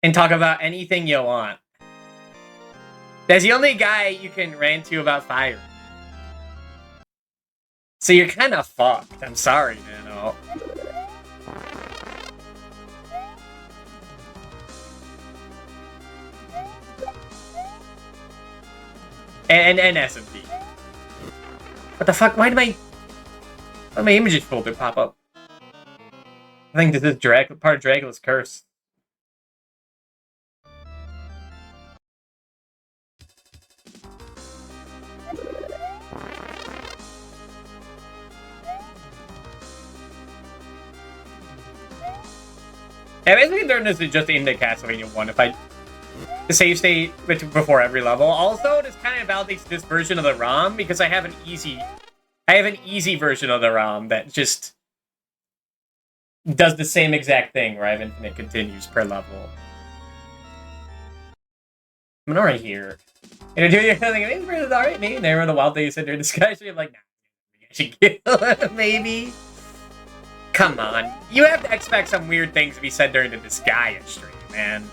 And talk about anything you want. That's the only guy you can rant to about fire. So you're kind of fucked. I'm sorry, man. And SMP. What the fuck? Why did my images folder pop up? I think this is part of Dracula's curse. I basically learned this just into Castlevania 1. If I save state before every level. Also, this kind of validates this version of the ROM because I have an easy version of the ROM that just does the same exact thing where I have infinite continues per level. I'm already here. And you're thinking, maybe it's alright, maybe they were the wild things in there. This guy should be like, nah, I should kill him, maybe. Come on. You have to expect some weird things to be said during the Disgaea stream, man.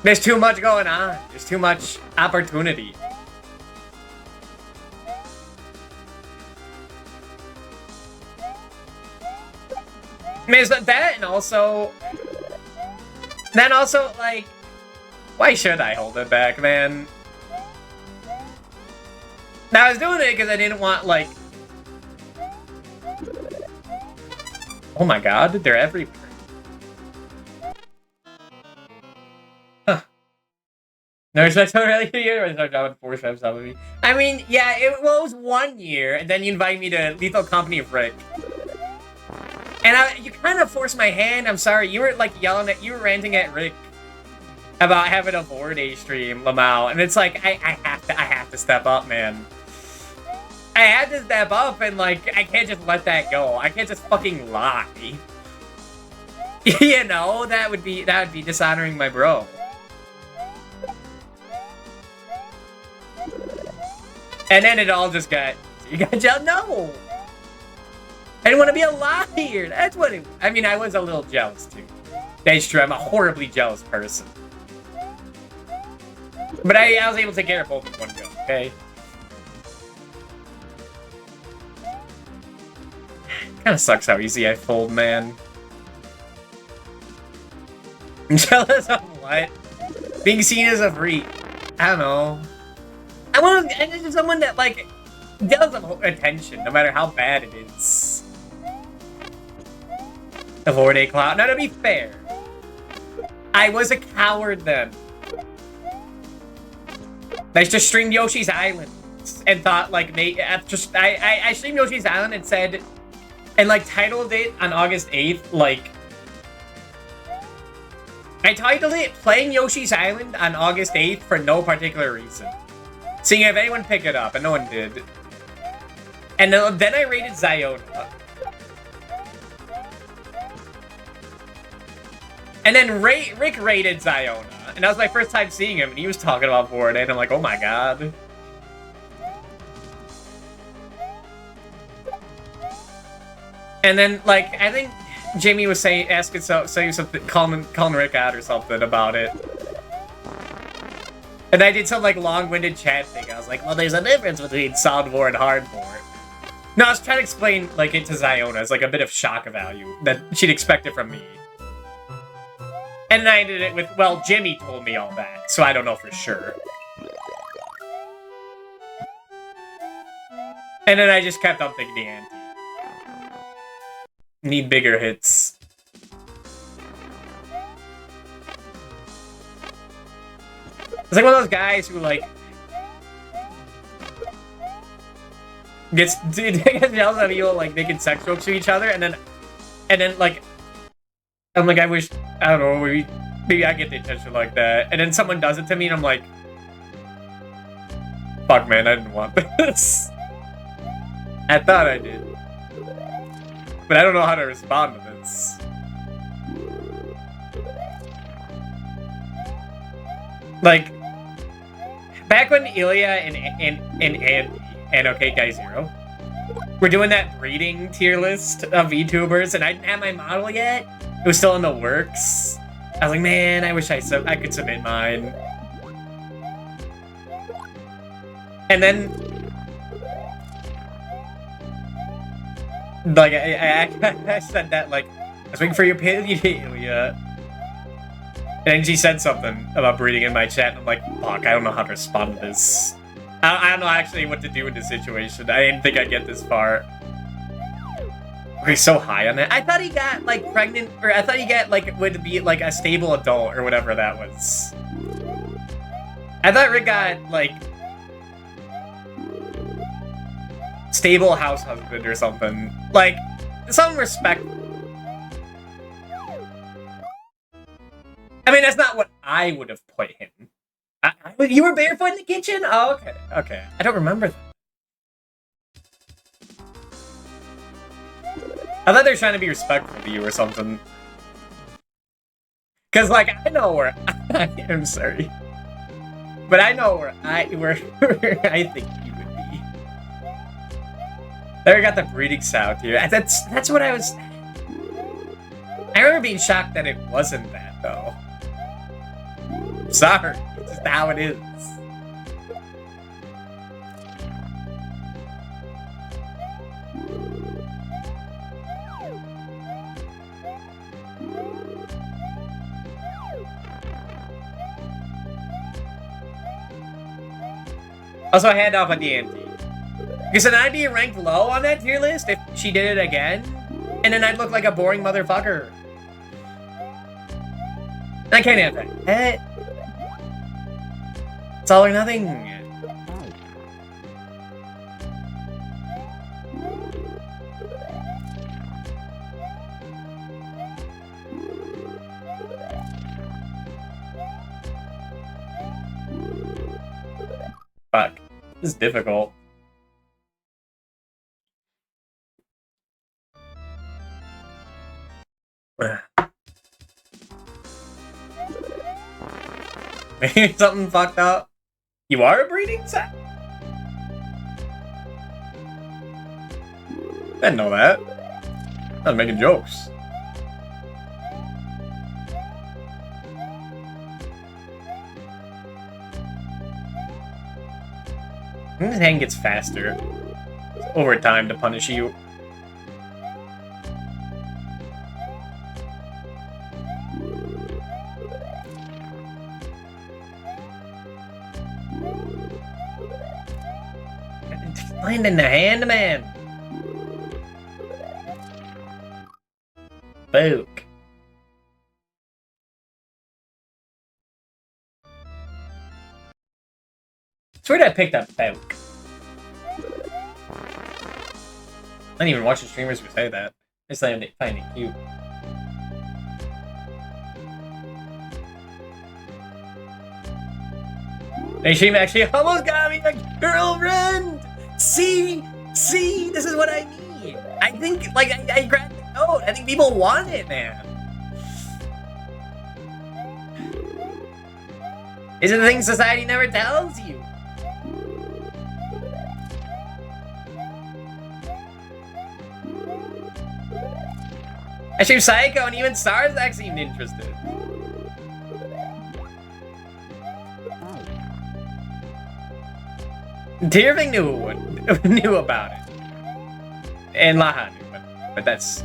There's too much going on. There's too much opportunity. I mean, that and also... Then also, like... Why should I hold it back, man? Now, I was doing it because I didn't want, like... Oh my god, they're everywhere. Huh. No respect for really here, or start dropping 4 steps off of me. I mean, yeah, it was 1 year, and then you invited me to Lethal Company of Rick. And you kind of forced my hand. I'm sorry, you were like you were ranting at Rick about having a 4-day stream, Lamau, and it's like I have to step up, man. I had to step up, and like I can't just let that go. I can't just fucking lie. You know, that would be dishonoring my bro. And then it all just got you got jealous. No. I didn't want to be a liar. That's what it... I mean, I was a little jealous, too. That's true. I'm a horribly jealous person. But I was able to take care of both in one go, okay? Kind of sucks how easy I fold, man. Jealous of what? Being seen as a freak. I don't know. I want to someone that, like, deserves attention, no matter how bad it is. Avoid a cloud. Now, to be fair, I was a coward then. I just streamed Yoshi's Island and thought, like, I streamed Yoshi's Island and said, and, like, titled it on August 8th, like, I titled it Playing Yoshi's Island on August 8th for no particular reason. Seeing if anyone picked it up, and no one did. And then I rated Ziona. And then Rick rated Ziona. And that was my first time seeing him, and he was talking about Fortnite, and I'm like, oh my god. And then, like, I think Jamie was saying something, calling Rick out or something about it. And I did some, like, long-winded chat thing. I was like, well, there's a difference between soundboard and hardboard. No, I was trying to explain, like, it to Ziona as, like, a bit of shock value that she'd expect it from me. And then I ended it with, well, Jimmy told me all that, so I don't know for sure. And then I just kept on thinking the ante. Need bigger hits. It's like one of those guys who, like, gets yells at people, like, making sex jokes to each other, and then, like, I'm like, I wish, I don't know, maybe I get the attention like that. And then someone does it to me, and I'm like, fuck, man, I didn't want this. I thought I did. But I don't know how to respond to this. Like, back when Ilya and Andy and OK Guy Zero were doing that breeding tier list of VTubers, and I didn't have my model yet. It was still in the works. I was like, man, I wish I could submit mine. And then, like, I said that, like, I was waiting for your opinion, Ilya. And then she said something about breeding in my chat, and I'm like, fuck, I don't know how to respond to this. I don't know actually what to do in this situation. I didn't think I'd get this far. He's so high on it. I thought he got, like, pregnant, or I thought he got, like, would be, like, a stable adult, or whatever that was. I thought Rick got, like, stable house husband or something. Like, some respect. I mean, that's not what I would have put him. You were barefoot in the kitchen? Oh, okay. Okay. I don't remember that. I thought they were trying to be respectful to you or something. Cause, like, I know where I'm sorry, but I know where I think you would be. There, we got the breeding sound here. That's what I was. I remember being shocked that it wasn't that though. Sorry, it's just how it is. Also, I hand off on the ante. Because then I'd be ranked low on that tier list if she did it again. And then I'd look like a boring motherfucker. And I can't have that. It's all or nothing. Fuck. This is difficult. Maybe something fucked up. You are a breeding set? I didn't know that. I was making jokes. This hand gets faster over time to punish you. Finding the hand, man. Book. It's weird I picked up Book. I didn't even watch the streamers who say that. I just find it cute. Hey, she actually almost got me a girlfriend! See? See? This is what I mean! I think, like, I grabbed the note. I think people want it, man. These are the things society never tells you. I streamed Psycho and even Starzak seemed interested. Tierving knew about it. And Laha knew, but that's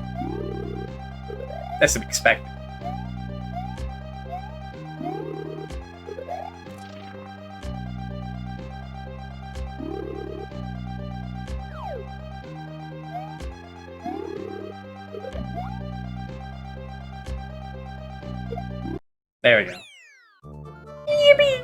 to be expected. There we go. Yippee!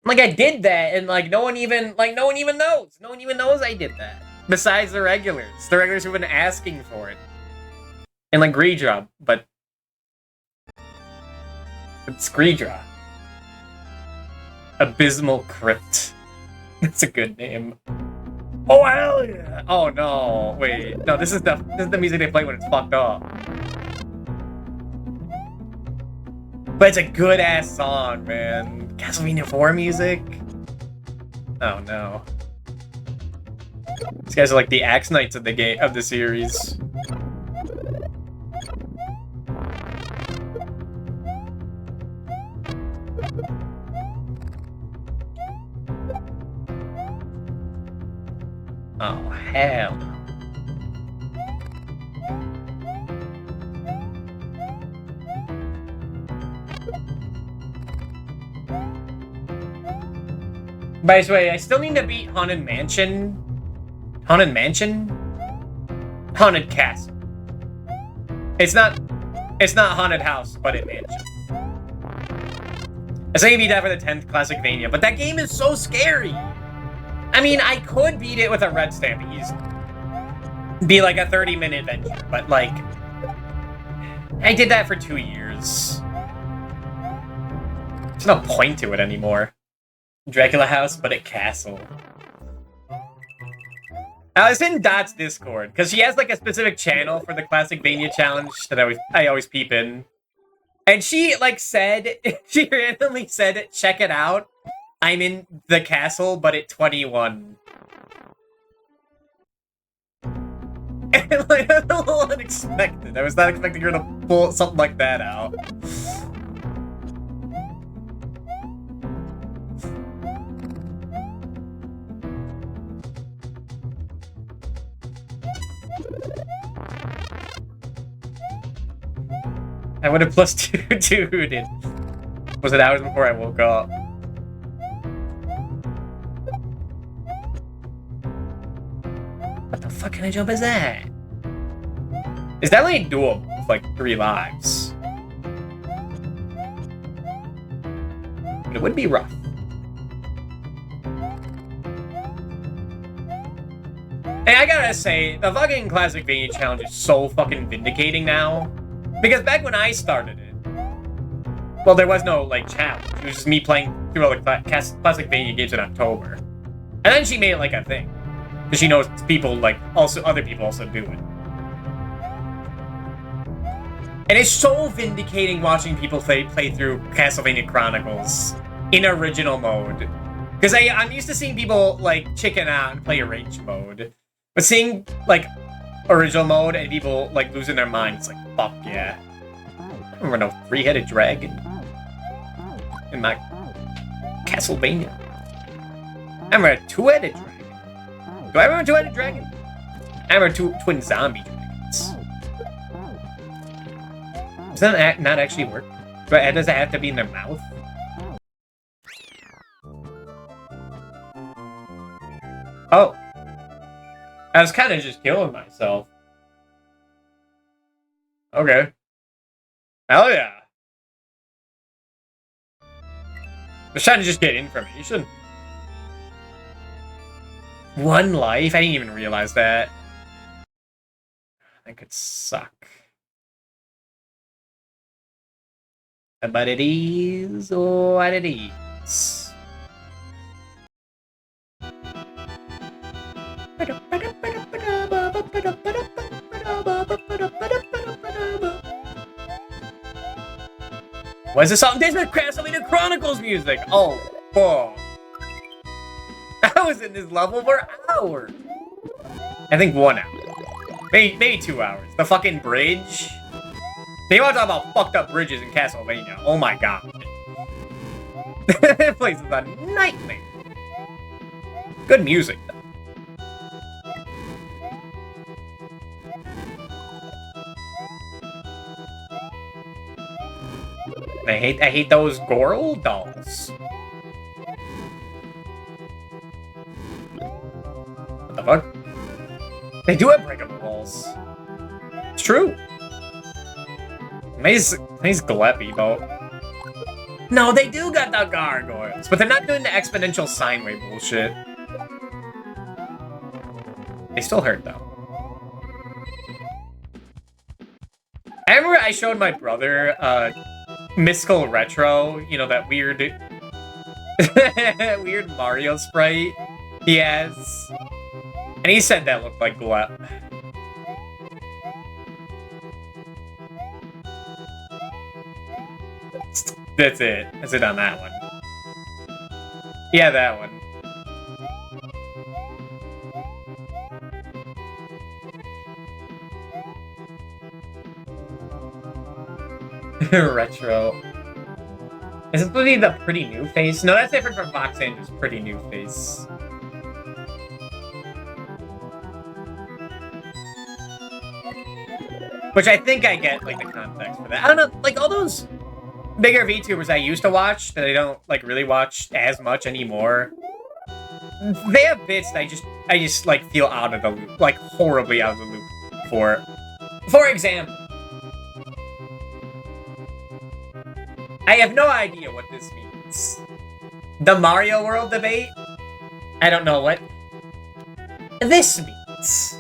Like, I did that, and like no one even knows. No one even knows I did that. Besides the regulars who've been asking for it, and like Greedra, but it's Greedra. Abysmal Crypt. That's a good name. Oh hell yeah! Oh no! Wait, no. This is the music they play when it's fucked up. But it's a good ass song, man. Castlevania 4 music? Oh no. These guys are like the Axe Knights of the series. Oh hell. By the way, I still need to beat Haunted Mansion. Haunted Mansion? Haunted Castle. It's not Haunted House, but it Mansion. I say beat that for the 10th Classicvania, but that game is so scary. I mean, I could beat it with a red stamp easily. Be like a 30-minute adventure, but like, I did that for 2 years. There's no point to it anymore. Dracula House, but at Castle. I was in Dot's Discord, because she has like a specific channel for the Classicvania challenge that I always peep in. And she like said, she randomly said, check it out. I'm in the castle, but at 21. And like, that's a little unexpected. I was not expecting her to pull something like that out. I would have plus 2, dude. It was it hours before I woke up. What the fuck kind of jump is that? It's definitely doable with like 3 lives. But it would be rough. And I gotta say, the fucking Classicvania challenge is so fucking vindicating now. Because back when I started it, well, there was no, like, challenge. It was just me playing through all the Classicvania games in October. And then she made it, like, a thing. Because she knows people, like, other people also do it. And it's so vindicating watching people play through Castlevania Chronicles in original mode. Because I'm used to seeing people, like, chicken out and play arranged mode. But seeing, like, original mode and people, like, losing their minds, like, fuck yeah. I remember no 3-headed dragon in my Castlevania. I remember a 2-headed dragon. Do I remember 2-headed dragon? I remember 2 twin zombie dragons. Does that not actually work? But does it have to be in their mouth? Oh. I was kind of just killing myself. Okay. Hell yeah. I was trying to just get information. One life? I didn't even realize that. That could suck. But it is what it is. What's the song? There's the Castlevania Chronicles music! Oh, fuck. I was in this level for hours. I think 1 hour. Maybe 2 hours. The fucking bridge. They want to talk about fucked up bridges in Castlevania. Oh my god. That place is a nightmare. Good music, though. I hate those Goral dolls. What the fuck? They do have breakable walls. It's true. He's Gleppy, though. No, they do got the gargoyles, but they're not doing the exponential sine wave bullshit. They still hurt, though. I remember I showed my brother, Mystical Retro, you know, that weird... weird Mario sprite he has. And he said that looked like Glepp. That's it. That's it on that one. Yeah, that one. Retro. Is it supposed to be the pretty new face? No, that's different from Fox Angel's pretty new face. Which I think I get, like, the context for that. I don't know, like, all those bigger VTubers I used to watch that I don't, like, really watch as much anymore, they have bits that I just, like, feel out of the loop. Like, horribly out of the loop for. For example, I have no idea what this means. The Mario World debate? I don't know what this means.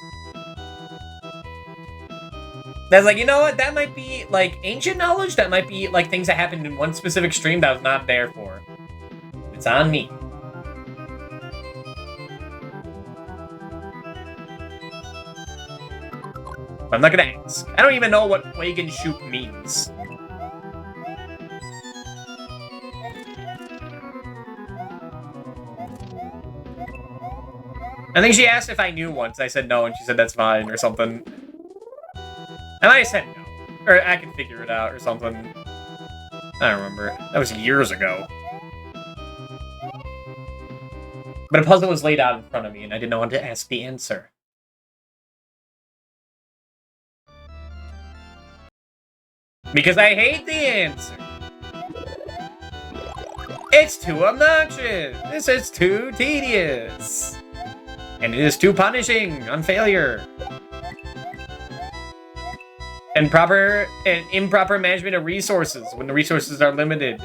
That's like, you know what? That might be, like, ancient knowledge. That might be, like, things that happened in one specific stream that I was not there for. It's on me. I'm not gonna ask. I don't even know what Plague and Shoot means. I think she asked if I knew once. I said no, and she said that's fine, or something. And I said no. Or I can figure it out, or something. I don't remember. That was years ago. But a puzzle was laid out in front of me, and I didn't want to ask the answer. Because I hate the answer. It's too obnoxious. This is too tedious. And it is too punishing on failure. And improper management of resources when the resources are limited.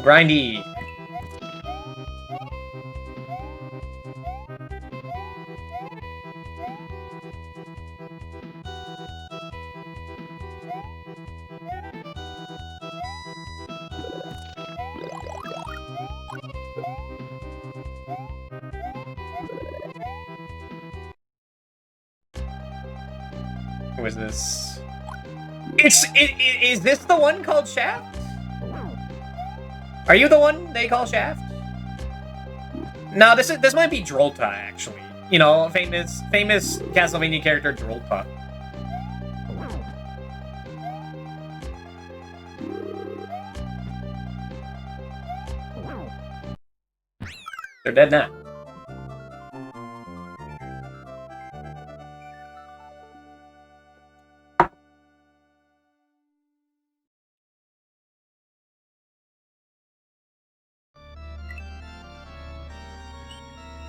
Grindy. Who is this? Is this the one called Shaft? Are you the one they call Shaft? No, this might be Drolta, actually. You know, famous Castlevania character Drolta. They're dead now.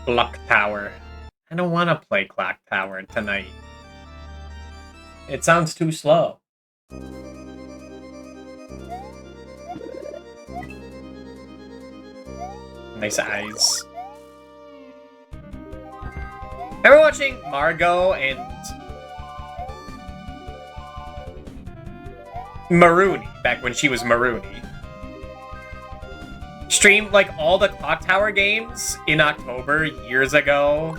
Clock Tower. I don't want to play Clock Tower tonight. It sounds too slow. Nice eyes. Remember watching Margot and Marooney back when she was Marooney? Streamed like all the Clock Tower games in October years ago.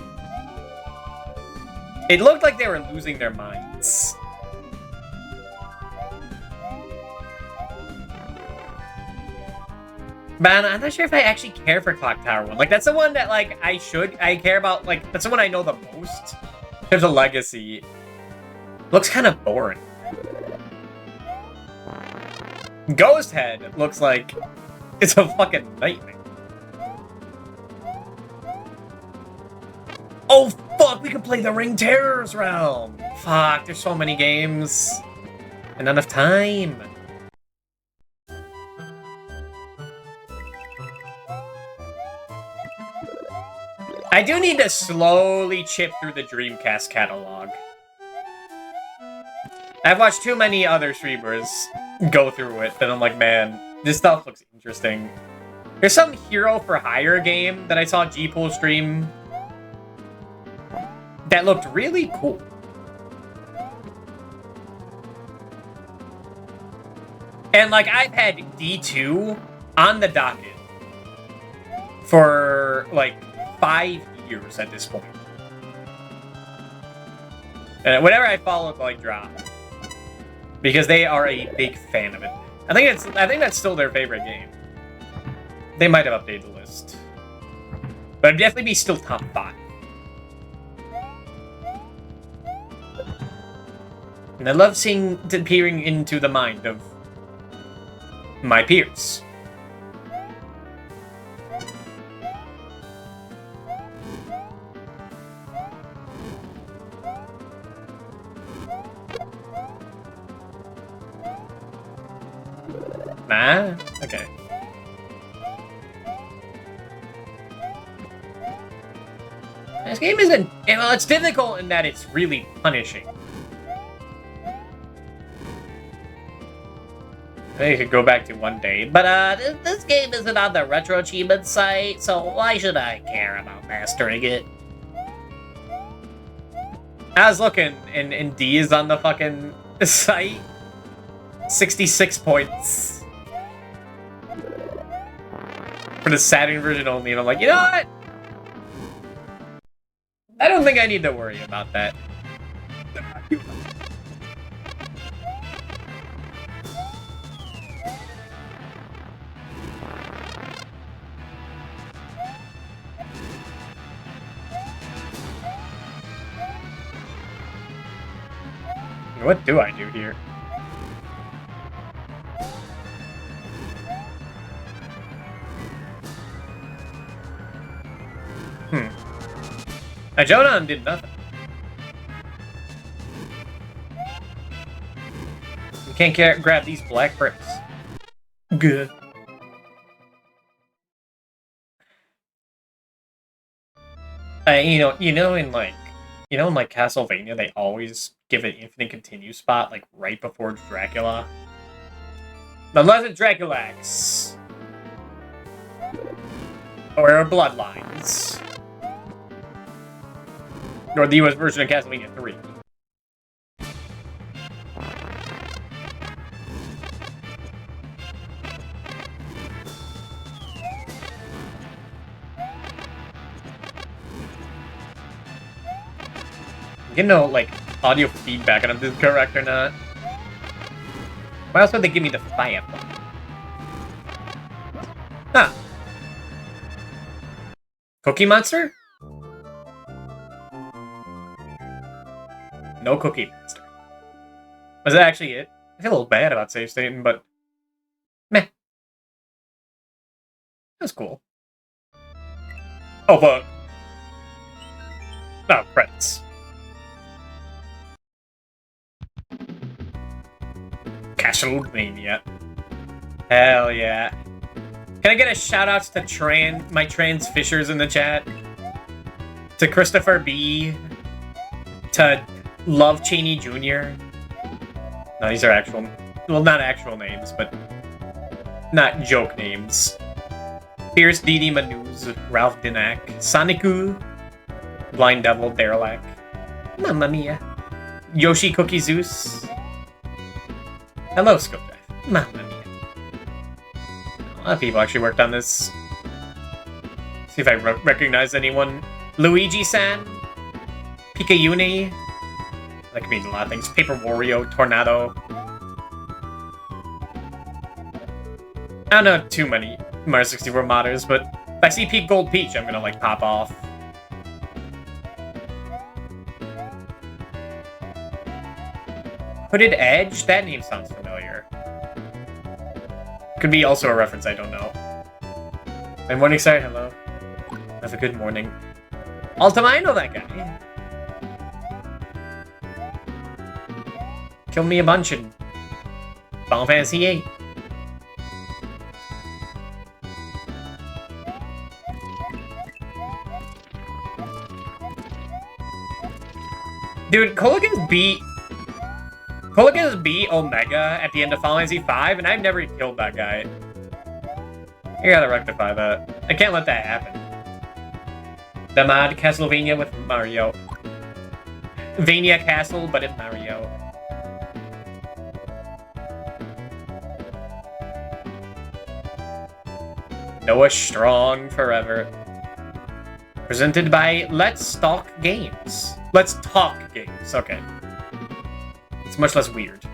It looked like they were losing their minds. Man, I'm not sure if I actually care for Clock Tower 1. Like, that's the one that, like, I care about, like, that's the one I know the most. There's a legacy. Looks kind of boring. Ghost Head looks like it's a fucking nightmare. Oh, fuck, we could play the Ring Terrors realm. Fuck, there's so many games. And not enough time. I do need to slowly chip through the Dreamcast catalog. I've watched too many other streamers go through it that I'm like, man, this stuff looks interesting. There's some Hero for Hire game that I saw G-Pool stream that looked really cool. And, like, I've had D2 on the docket for, like, 5 years at this point. And whenever I follow it, like, drop. Because they are a big fan of it. I think that's still their favorite game. They might have updated the list. But it'd definitely be still top 5. And I love peering into the mind of my peers. Ah, okay. This game isn't... Well, it's difficult in that it's really punishing. I could go back to one day, but this game isn't on the Retro Achievement site, so why should I care about mastering it? I was looking, and D is on the fucking site. 66 points. For the Saturn version only, and I'm like, you know what? I don't think I need to worry about that. What do I do here? Jonan did nothing. You can't grab these black bricks. Good. In Castlevania, they always give an infinite continue spot, like, right before Dracula. Unless it's Dracula X. Or Bloodlines. Or the US version of Castlevania 3. You know, like, audio feedback, I don't know if this is correct or not. Why else would they give me the fire? Huh. Cookie Monster? No Cookie Monster. Was that actually it? I feel a little bad about save stating, but meh. That's cool. Oh, but oh, credits. Castlevania. Hell yeah. Can I get a shout out to my trans fishers in the chat? To Christopher B. To Love Cheney Jr. No, these are actual... Well, not actual names, but... Not joke names. Pierce Didi Manuz, Ralph Dinac, Soniku, Blind Devil, Derelic, Mamma Mia, Yoshi Cookie Zeus. Hello, Scope Drive. Mamma Mia. A lot of people actually worked on this. See if I recognize anyone. Luigi-san, Pikayune. That could mean a lot of things. Paper Wario, Tornado. I don't know too many Mario 64 modders, but if I see Peak Gold Peach, I'm gonna, like, pop off. Hooded Edge? That name sounds familiar. Could be also a reference, I don't know. My morning star, hello. Have a good morning. Ultima, I know that guy. Killed me a bunch in Final Fantasy VIII. Dude, Kolaghan's beat Omega at the end of Final Fantasy V, and I've never killed that guy. You gotta rectify that. I can't let that happen. The mod Castlevania with Mario. Vania Castle, but in Mario. Noah Strong forever. Presented by Let's Talk Games. Let's Talk Games, okay. It's much less weird.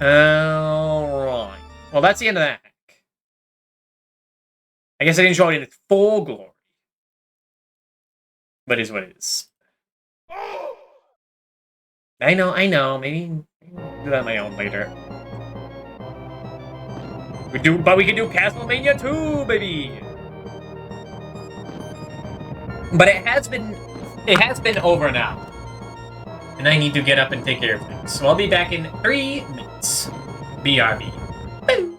Alright. Well, that's the end of that hack. I guess I didn't show it in its full glory. But it is what it is. I know. Maybe I'll do that on my own later. But we can do Castlevania 2, baby! But it has been over now. And I need to get up and take care of things. So I'll be back in 3 minutes. BRB. Boom.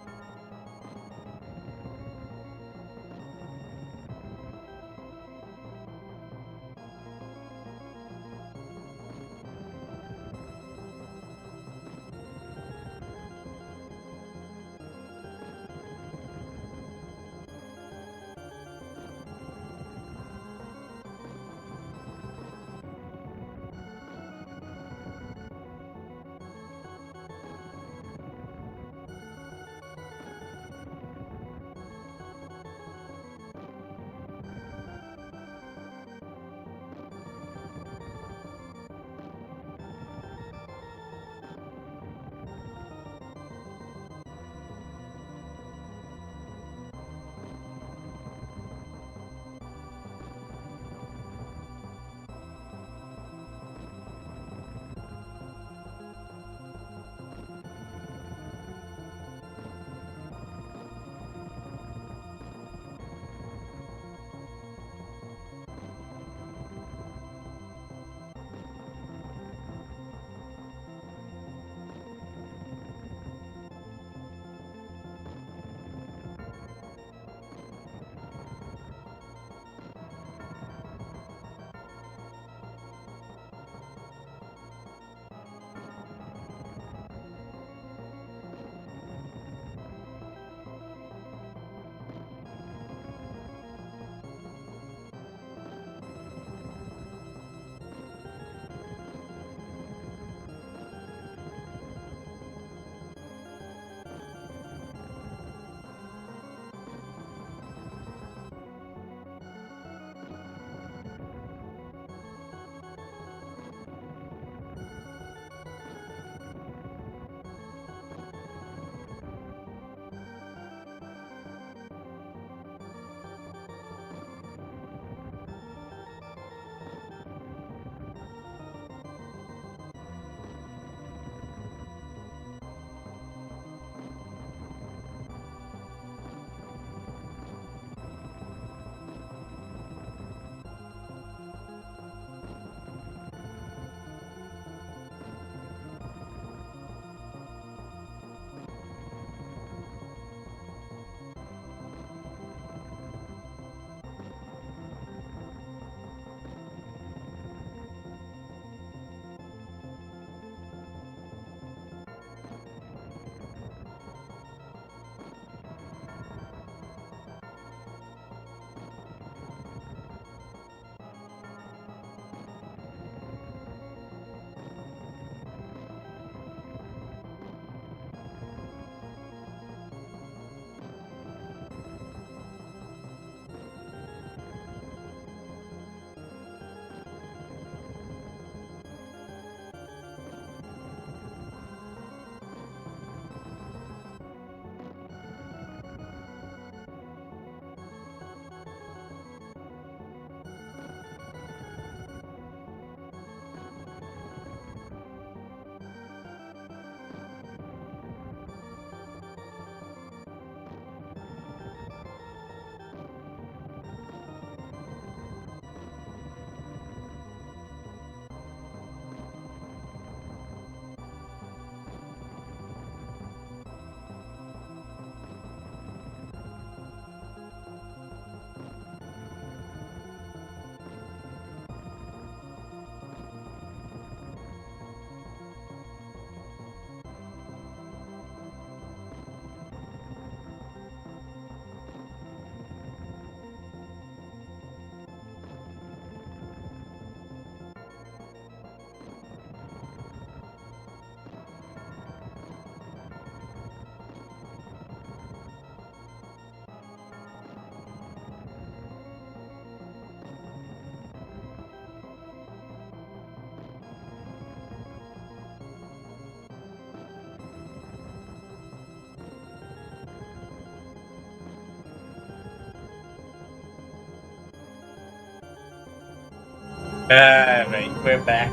Alright, we're back.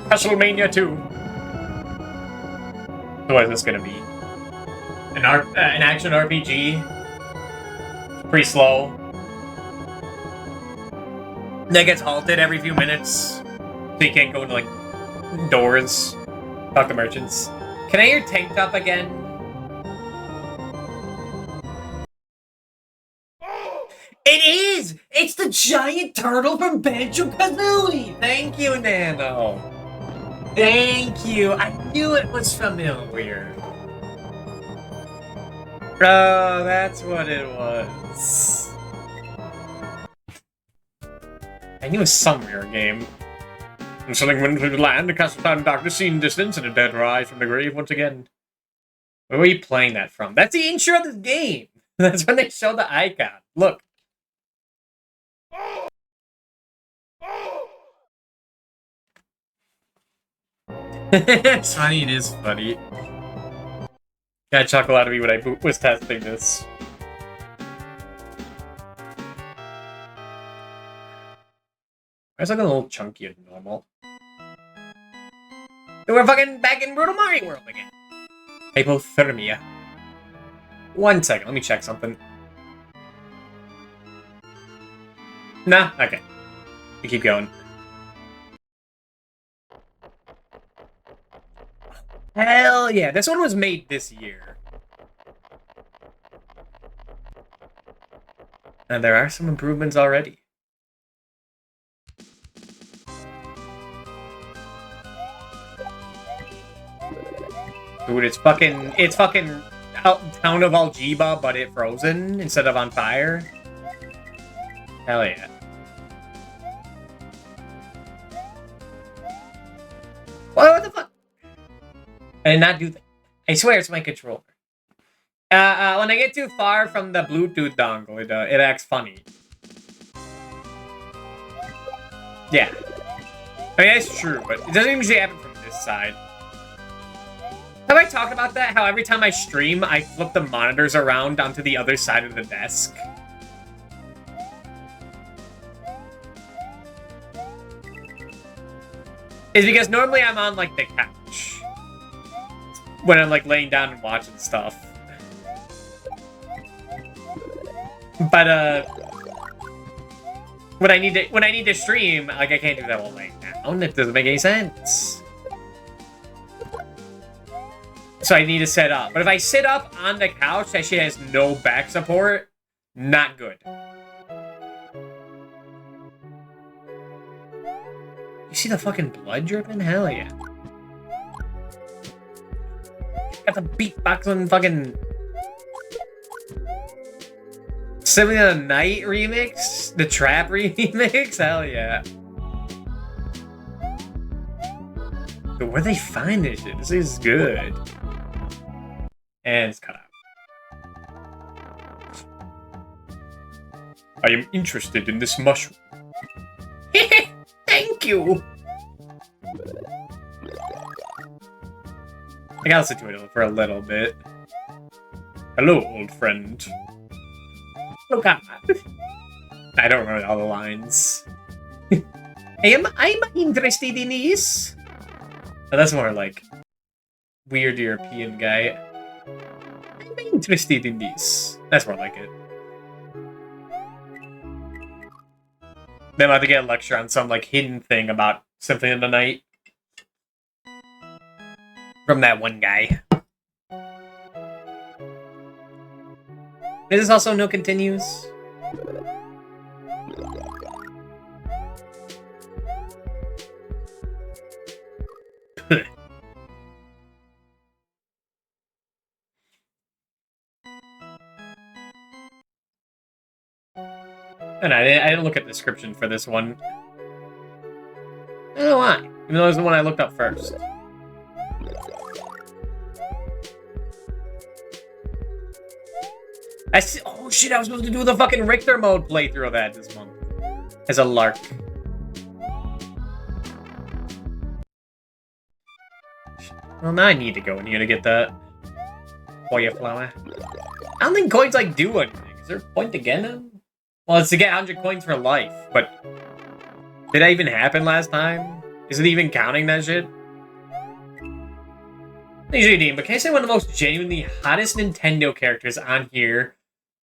WrestleMania 2. So what is this gonna be? An action RPG? Pretty slow. That gets halted every few minutes. So you can't go into, like, doors. Talk to merchants. Can I hear Tank Top again? It is! It's the giant turtle from Banjo-Kazooie! Thank you, Nano! Thank you! I knew it was familiar. Oh, that's what it was. I knew it was some rare game. And something went into the land, a cast of darkness seen distance, and a dead rise from the grave once again. Where were you playing that from? That's the intro of this game! That's when they show the icon. Look. It's funny, it is funny. Got chuckle out of me when I was testing this. It's like a little chunkier than normal. We're fucking back in Brutal Mario World again. Hypothermia. 1 second, let me check something. Nah, okay. We keep going. Hell yeah, this one was made this year. And there are some improvements already. Dude, it's fucking Town of Aljiba, but it frozen instead of on fire. Hell yeah. What the fuck? I did not do that. I swear it's my controller. When I get too far from the Bluetooth dongle, it acts funny. Yeah. I mean, that's true, but it doesn't usually happen from this side. Have I talked about that? How every time I stream, I flip the monitors around onto the other side of the desk? It's because normally I'm on, like, the couch. When I'm, like, laying down and watching stuff. But, when I need to stream, like, I can't do that while laying down. It doesn't make any sense. So I need to sit up. But if I sit up on the couch, that shit has no back support. Not good. You see the fucking blood dripping? Hell yeah. Got the beatboxing fucking Symphony of the Night remix? The Trap remix? Hell yeah. But where they find this shit? This is good. And it's cut out. I am interested in this mushroom. Thank you! I gotta listen to it for a little bit. Hello, old friend. Oh god. I don't remember all the lines. I'm interested in this. Oh, that's more like weird European guy. I'm interested in this. That's more like it. Then I have to get a lecture on some like hidden thing about Symphony of the Night. From that one guy. Is this also no continues? And I didn't look at the description for this one. I don't know why. Even though it was the one I looked up first. Oh shit, I was supposed to do the fucking Richter mode playthrough of that this month. As a lark. Well, now I need to go in here to get that Hoya flower. I don't think coins, like, do anything. Is there a point to get them? Well, it's to get 100 coins for life, but Did that even happen last time? Is it even counting that shit? Thanks, JD, but can I say one of the most genuinely hottest Nintendo characters on here,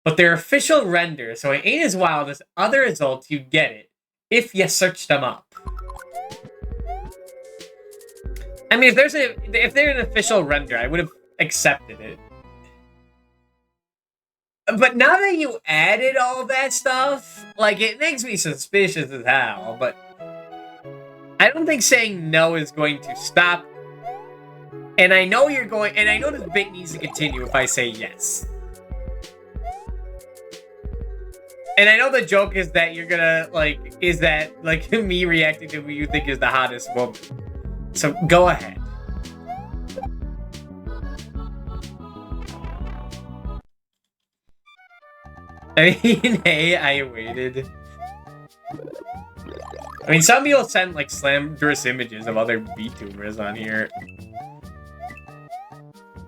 but their official render, so it ain't as wild as other results, you get it, if you search them up. I mean, if they're an official render, I would have accepted it. But now that you added all that stuff, like, it makes me suspicious as hell, but I don't think saying no is going to stop. And I know you're going, and I know this bit needs to continue if I say yes. And I know the joke is that you're gonna, like, is that, like, me reacting to who you think is the hottest woman. So, go ahead. I mean, hey, I waited. I mean, some people send, like, slanderous images of other VTubers on here.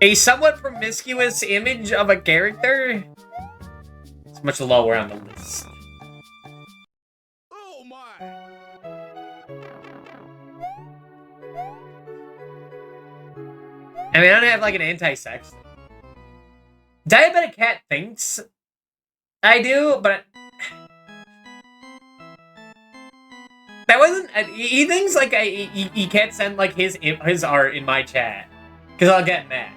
A somewhat promiscuous image of a character? It's much lower on the list. Oh my! I mean, I don't have, like, an anti-sex thing. Diabetic Cat thinks I do, but that wasn't. He thinks like he can't send like his art in my chat because I'll get mad.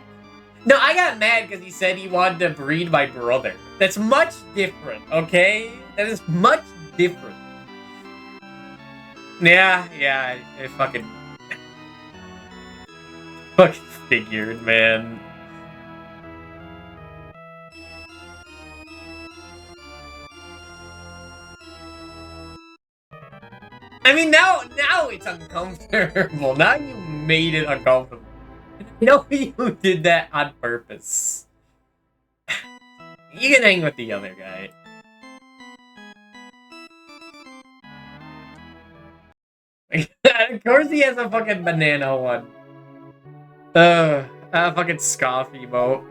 No, I got mad because he said he wanted to breed my brother. That's much different, okay? That is much different. Yeah, I fucking figured, man. I mean, now it's uncomfortable. Now you made it uncomfortable. You know you did that on purpose. You can hang with the other guy. Of course he has a fucking banana one. A fucking scoff emote.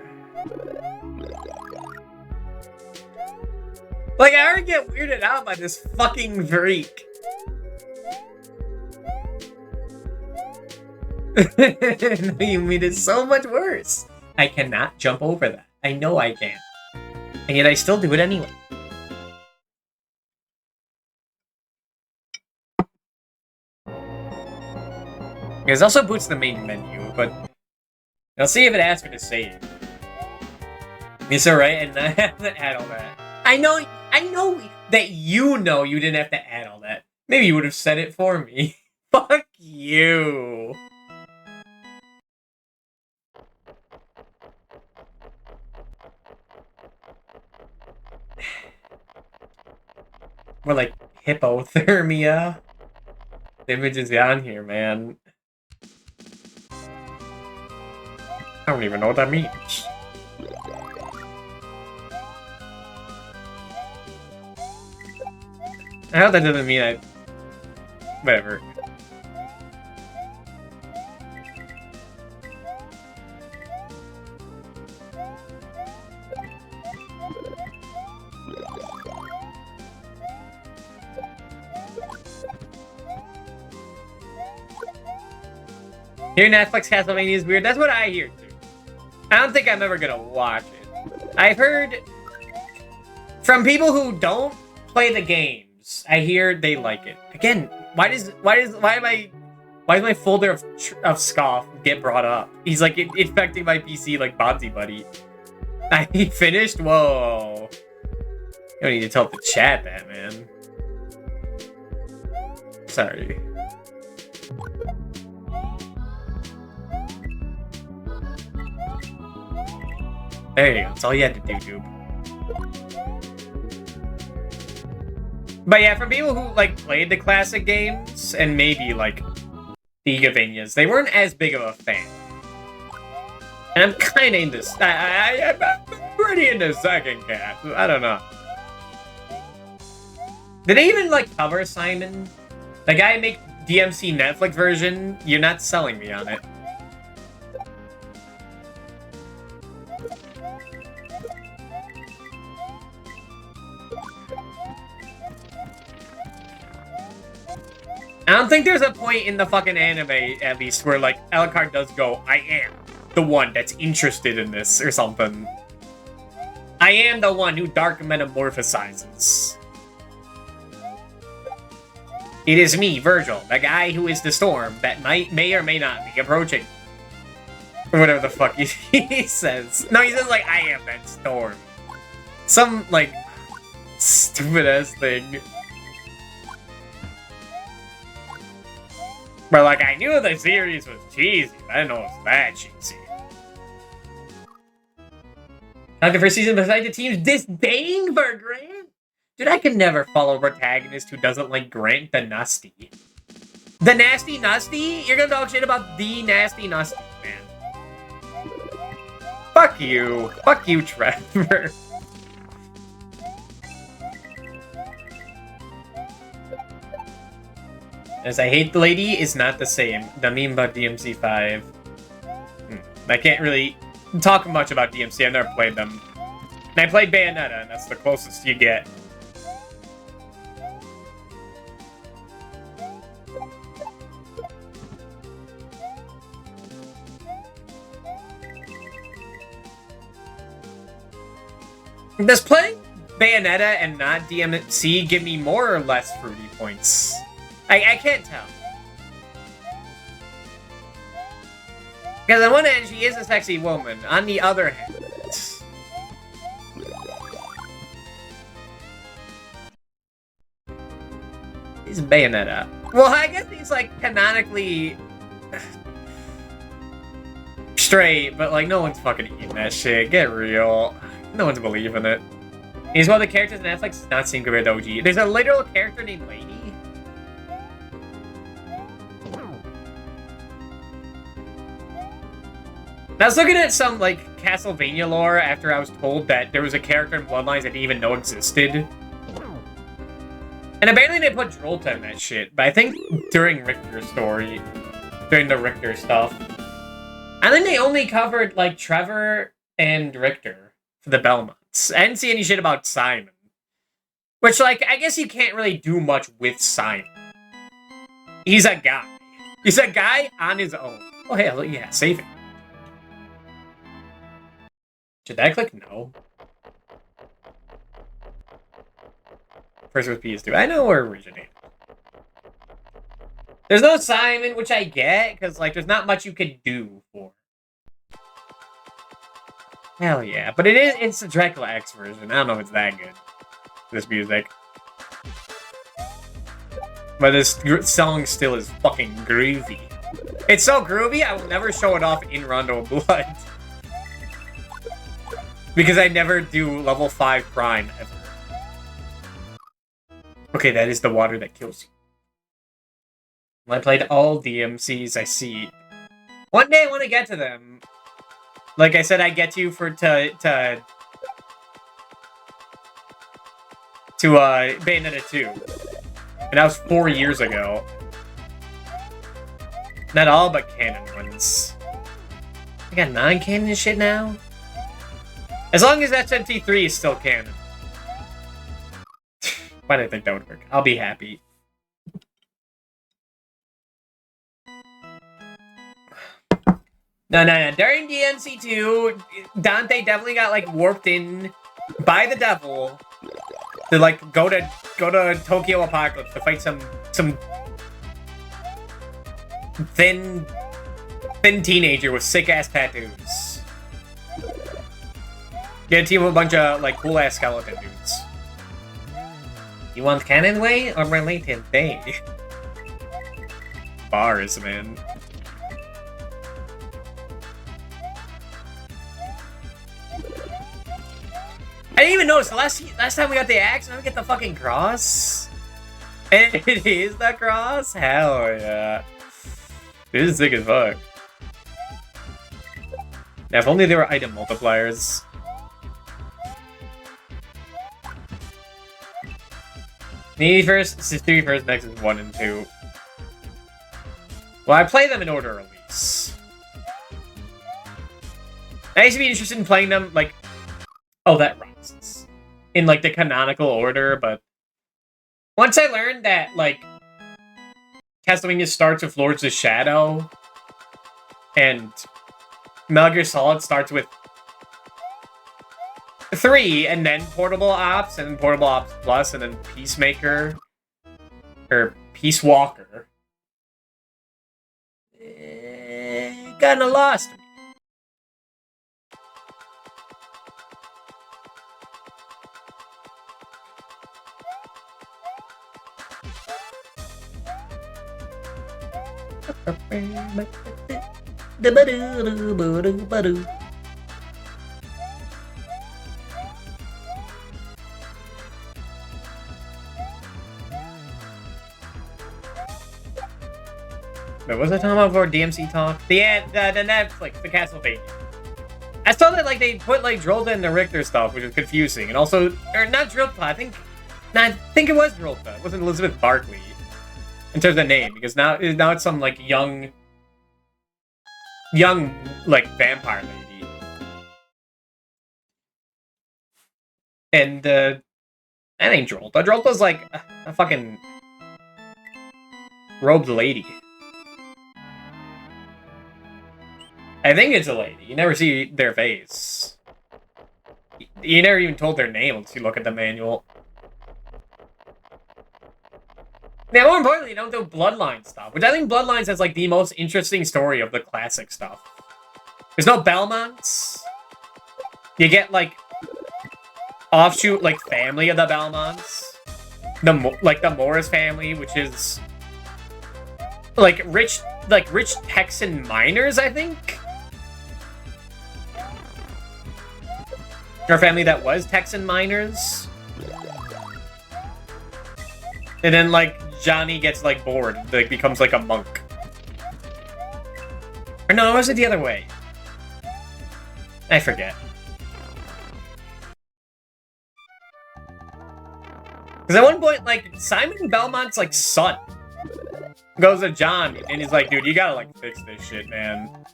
Like, I already get weirded out by this fucking freak. You made it so much worse. I cannot jump over that. I know I can. And yet I still do it anyway. It also boots the main menu, but I'll see if it asks me to save. It's alright, and I have to add all that. I know that you know you didn't have to add all that. Maybe you would have said it for me. Fuck you. More like hypothermia. The image is on here, man. I don't even know what that means. I hope that doesn't mean I... Whatever. Hearing Netflix Castlevania is weird. That's what I hear, too. I don't think I'm ever gonna watch it. I've heard from people who don't play the games. I hear they like it. Again, why does my folder of scoff get brought up? He's like infecting my PC like Bonzi Buddy. I finished? Whoa. You don't need to tell the chat that, man. Sorry. There you go. That's all you had to do, dude. But yeah, for people who like played the classic games and maybe like the Gavanias, they weren't as big of a fan. And I'm kind of into. I'm pretty into Second Cat. I don't know. Did they even like cover Simon? The guy make DMC Netflix version. You're not selling me on it. I don't think there's a point in the fucking anime, at least, where, like, Alucard does go, I am the one that's interested in this, or something. I am the one who dark metamorphosizes. It is me, Virgil, the guy who is the storm that may or may not be approaching. Or whatever the fuck he says. No, he says, like, I am that storm. Some, like, stupid-ass thing. But, like, I knew the series was cheesy. I didn't know it was that cheesy. Like the first season, besides the team's disdain for Grant? Dude, I can never follow a protagonist who doesn't like Grant the Nasty. The Nasty Nusty? You're gonna talk shit about the Nasty Nusty, man. Fuck you. Fuck you, Trevor. As I hate the lady is not the same. The meme about DMC5. I can't really talk much about DMC. I've never played them. And I played Bayonetta, and that's the closest you get. Does playing Bayonetta and not DMC give me more or less fruity points? I can't tell. Because on one hand, she is a sexy woman. On the other hand... He's Bayonetta. Well, I guess he's, like, canonically... straight, but, like, no one's fucking eating that shit. Get real. No one's believing it. He's one of the characters in Netflix does not seem compared to OG. There's a literal character named Lady. I was looking at some, like, Castlevania lore after I was told that there was a character in Bloodlines I didn't even know existed. And apparently they put Drolta in that shit, but I think during Richter's story, during the Richter stuff. And then they only covered, like, Trevor and Richter for the Belmonts. I didn't see any shit about Simon. Which, like, I guess you can't really do much with Simon. He's a guy. He's a guy on his own. Oh, hell, yeah, save it. Should I click no? First with PS2. I know where it originated. There's no Simon, which I get, because, like, there's not much you can do for. Hell yeah. But it's the Dracula X version. I don't know if it's that good. This music. But this song still is fucking groovy. It's so groovy, I will never show it off in Rondo of Blood. Because I never do level 5 Prime, ever. Okay, that is the water that kills you. Well, I played all DMCs, I see. One day I want to get to them. Like I said, I get to Bayonetta 2. And that was 4 years ago. Not all, but canon ones. I got non-canon shit now? As long as SMT3 is still canon. Why did I think that would work? I'll be happy. No. During DMC2, Dante definitely got, like, warped in by the devil to, like, go to Tokyo Apocalypse to fight some thin teenager with sick-ass tattoos. Get a team of a bunch of, like, cool-ass skeleton dudes. You want canon way or related day? Bars, man. I didn't even notice the last time we got the axe, now we get the fucking cross. And it is the cross? Hell yeah. This is sick as fuck. Now, if only there were item multipliers. Me first, 3 first, next is 1 and 2. Well, I play them in order, at least. I used to be interested in playing them, like... Oh, that rocks. In, like, the canonical order, but... Once I learned that, like... Castlevania starts with Lords of Shadow, and Metal Gear Solid starts with 3, and then Portable Ops, and then Portable Ops Plus, and then Peacemaker, or Peace Walker. Kinda lost me. Wait, was I talking about before DMC talk? The Netflix, the Castlevania. I saw that like they put like Drolta in the Richter stuff, which is confusing, and also, or not Drolta. I think it was Drolta. It wasn't Elizabeth Barkley in terms of name, because now it's some like young like vampire lady, and that ain't Drolta. Drolta's like a fucking robed lady. I think it's a lady. You never see their face. You never even told their name unless you look at the manual. Now, more importantly, you don't do Bloodline stuff, which I think Bloodlines has like the most interesting story of the classic stuff. There's no Belmonts. You get like offshoot like family of the Belmonts, the Morris family, which is like rich Texan miners, I think. Our family that was Texan miners. And then, like, Johnny gets, like, bored. Like, becomes, like, a monk. Or no, was it the other way? I forget. Because at one point, like, Simon Belmont's, like, son goes to John, and he's like, dude, you gotta, like, fix this shit, man.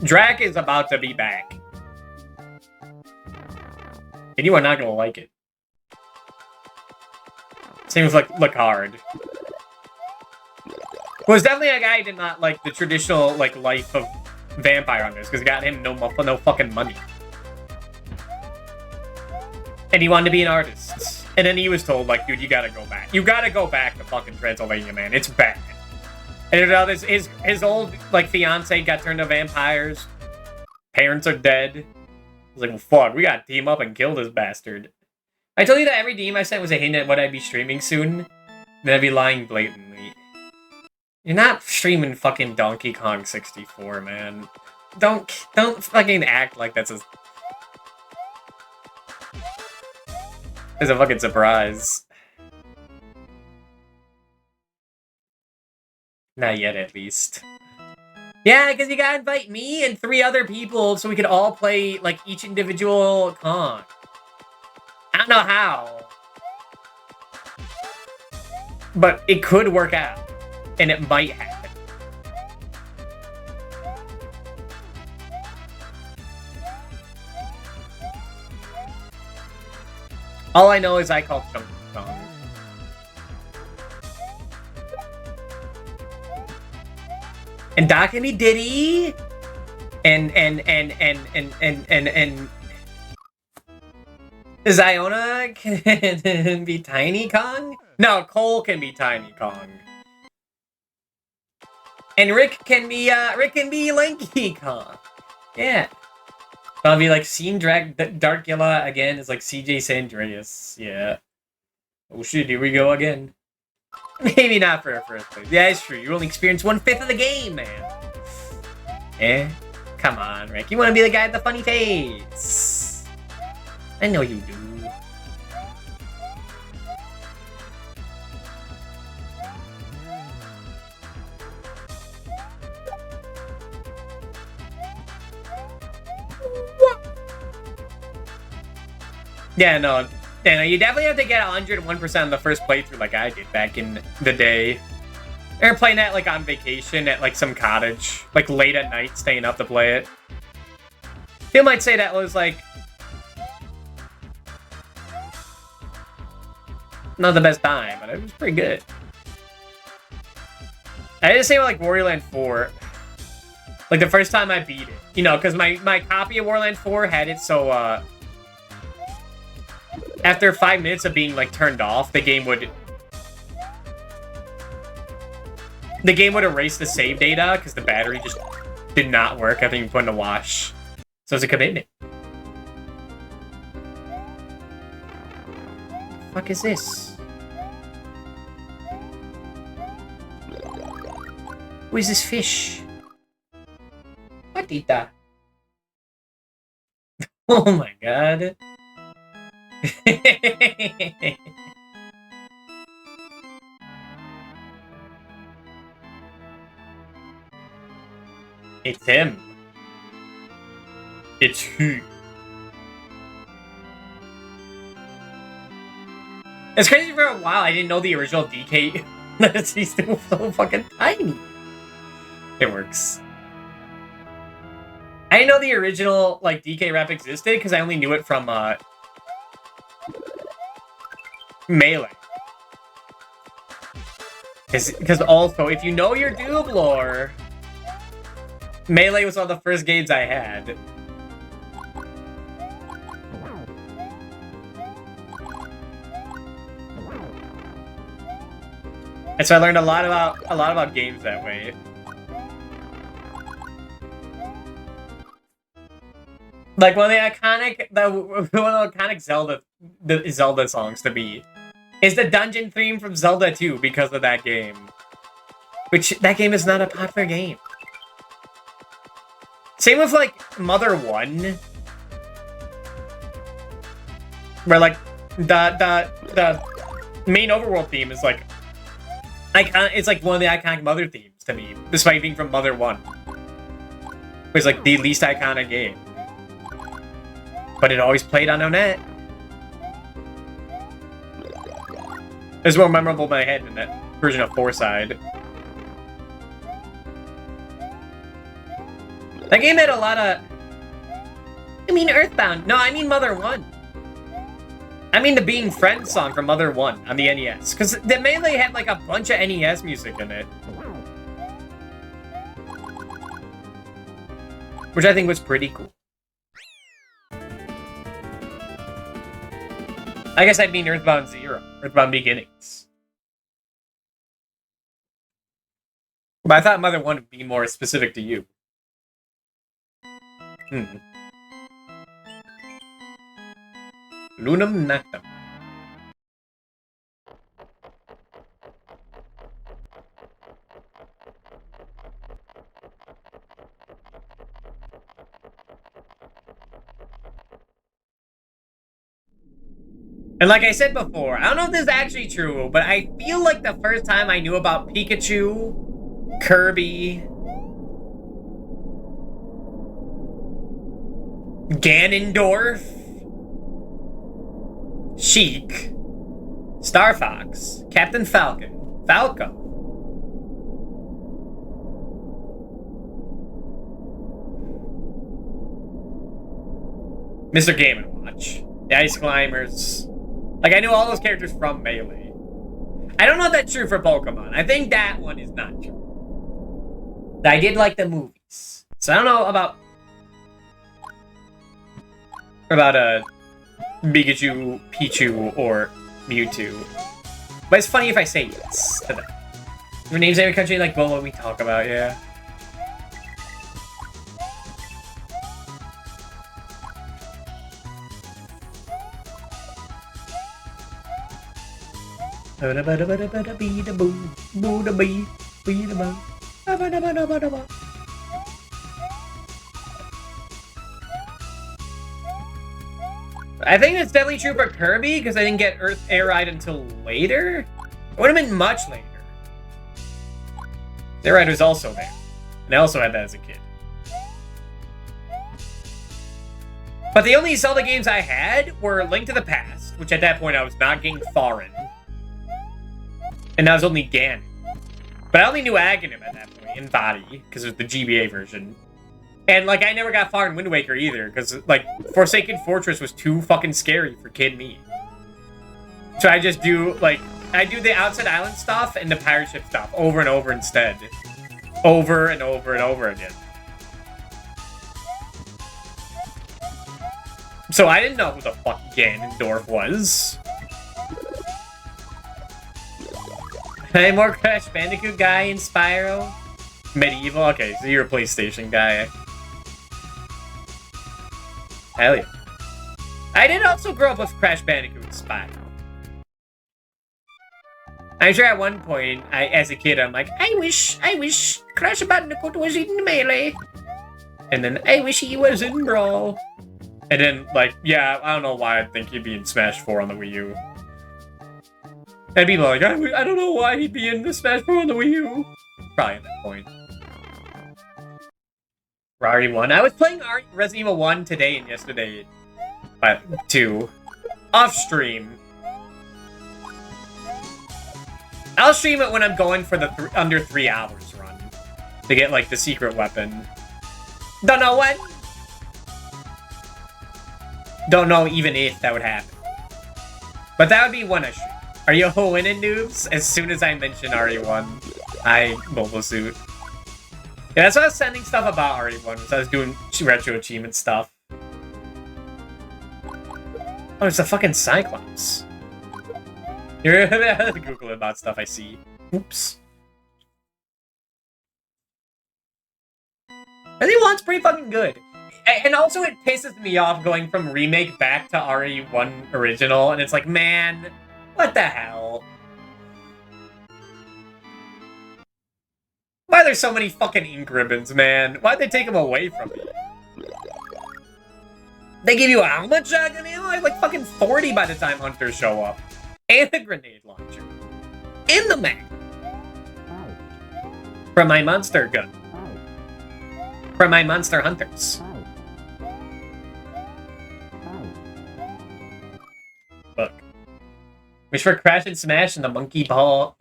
Drac is about to be back. And you are not gonna like it. Same with, like, Lacard. Who was definitely a guy who did not like the traditional, like, life of vampire hunters, because it got him no fucking money. And he wanted to be an artist. And then he was told, like, dude, you gotta go back. You gotta go back to fucking Transylvania, man. It's bad. And his old, like, fiance got turned to vampires. Parents are dead. I was like, well, fuck, we gotta team up and kill this bastard. I told you that every DM I sent was a hint at what I'd be streaming soon. Then I'd be lying blatantly. You're not streaming fucking Donkey Kong 64, man. Don't fucking act like that's a fucking surprise. Not yet, at least. Yeah, because you gotta invite me and 3 other people so we could all play, like, each individual Kong. I don't know how. But it could work out. And it might happen. All I know is I call Chunky Kong. And Doc can be Diddy. And Ziona can be Tiny Kong? No, Cole can be Tiny Kong. And Rick can be Lanky Kong. Yeah. I'll be like, seeing Darkula again is like CJ Sandreas. Yeah. Oh shit, here we go again. Maybe not for a first place. Yeah, it's true. You only experience 1/5 of the game, man. Eh? Come on, Rick. You want to be the guy with the funny face. I know you do. Yeah, no, you definitely have to get 101% on the first playthrough like I did back in the day. Or playing that, like, on vacation at, like, some cottage. Like, late at night, staying up to play it. You might say that was, like, not the best time, but it was pretty good. I had the same with, like, Wario Land 4. Like, the first time I beat it. You know, because my copy of Wario Land 4 had it so, after 5 minutes of being, like, turned off, the game would erase the save data, because the battery just did not work after you put in a wash. So it's a commitment. What the fuck is this? Who is this fish? What is that? Oh my god. It's him. It's who. It's crazy for a while. I didn't know the original DK. He's still so fucking tiny. It works. I didn't know the original like DK rap existed because I only knew it from Melee. Because also, if you know your Doob lore, Melee was one of the first games I had. And so I learned a lot about games that way. Like one of the iconic Zelda songs to me is the dungeon theme from Zelda 2 because of that game. Which that game is not a popular game. Same with like Mother 1. Where like the main overworld theme is like it's like one of the iconic Mother themes to me, despite being from Mother 1. It's like the least iconic game. But it always played on Onet. It's more memorable in my head than that version of Foreside. That game had a lot of... I mean Earthbound. No, I mean Mother 1. I mean the Being Friends song from Mother 1 on the NES. Because the Melee had like a bunch of NES music in it. Which I think was pretty cool. I guess I'd mean Earthbound 0. Earthbound Beginnings. But I thought Mother 1 would be more specific to you. Lunam Nactam. And like I said before, I don't know if this is actually true, but I feel like the first time I knew about Pikachu, Kirby, Ganondorf, Sheik, Star Fox, Captain Falcon, Falco, Mr. Game & Watch, the Ice Climbers. Like, I knew all those characters from Melee. I don't know if that's true for Pokemon. I think that one is not true. I did like the movies. So I don't know about Pikachu, Pichu, or Mewtwo. But it's funny if I say yes to them. Their names every country like well what we talk about, yeah. I think it's definitely true for Kirby, because I didn't get Earth Air Ride until later. It would have been much later. Air Ride was also there. And I also had that as a kid. But the only Zelda games I had were Link to the Past, which at that point I was not getting foreign. And that was only Ganon. But I only knew Aghanim at that point, in Body, because it was the GBA version. And, like, I never got far in Wind Waker either, because, like, Forsaken Fortress was too fucking scary for kid me. So I just do, like, I do the Outside Island stuff and the pirate ship stuff over and over instead. Over and over and over again. So I didn't know who the fuck Ganondorf was. Hey, more Crash Bandicoot guy in Spyro? Medieval? Okay, so you're a PlayStation guy. Hell yeah. I did also grow up with Crash Bandicoot and Spyro. I'm sure at one point, as a kid, I'm like, I wish Crash Bandicoot was in Melee. And then, I wish he was in Brawl. And then, like, yeah, I don't know why I think he'd be in Smash 4 on the Wii U. And people are like, I don't know why he'd be in the Smash 4 on the Wii U. Probably at that point. RE1. I was playing Resident Evil 1 today and yesterday. 2. Off stream. I'll stream it when I'm going for the under 3 hours run. To get, like, the secret weapon. Don't know when. Don't know even if that would happen. But that would be one I stream. Are you winning, noobs? As soon as I mention RE1, I mobile suit. Yeah, that's why I was sending stuff about RE1, because I was doing retro achievement stuff. Oh, it's a fucking Cyclops. You're Google about stuff I see. Oops. RE1's pretty fucking good. And also it pisses me off going from remake back to RE1 original, and it's like, man, what the hell? Why are there so many fucking ink ribbons, man? Why'd they take them away from me? They give you how much shotgun ammo? I have like fucking 40 by the time hunters show up. And a grenade launcher. In the mag. From my monster gun. From my monster hunters. Look. Wish for Crash and Smash and the monkey paw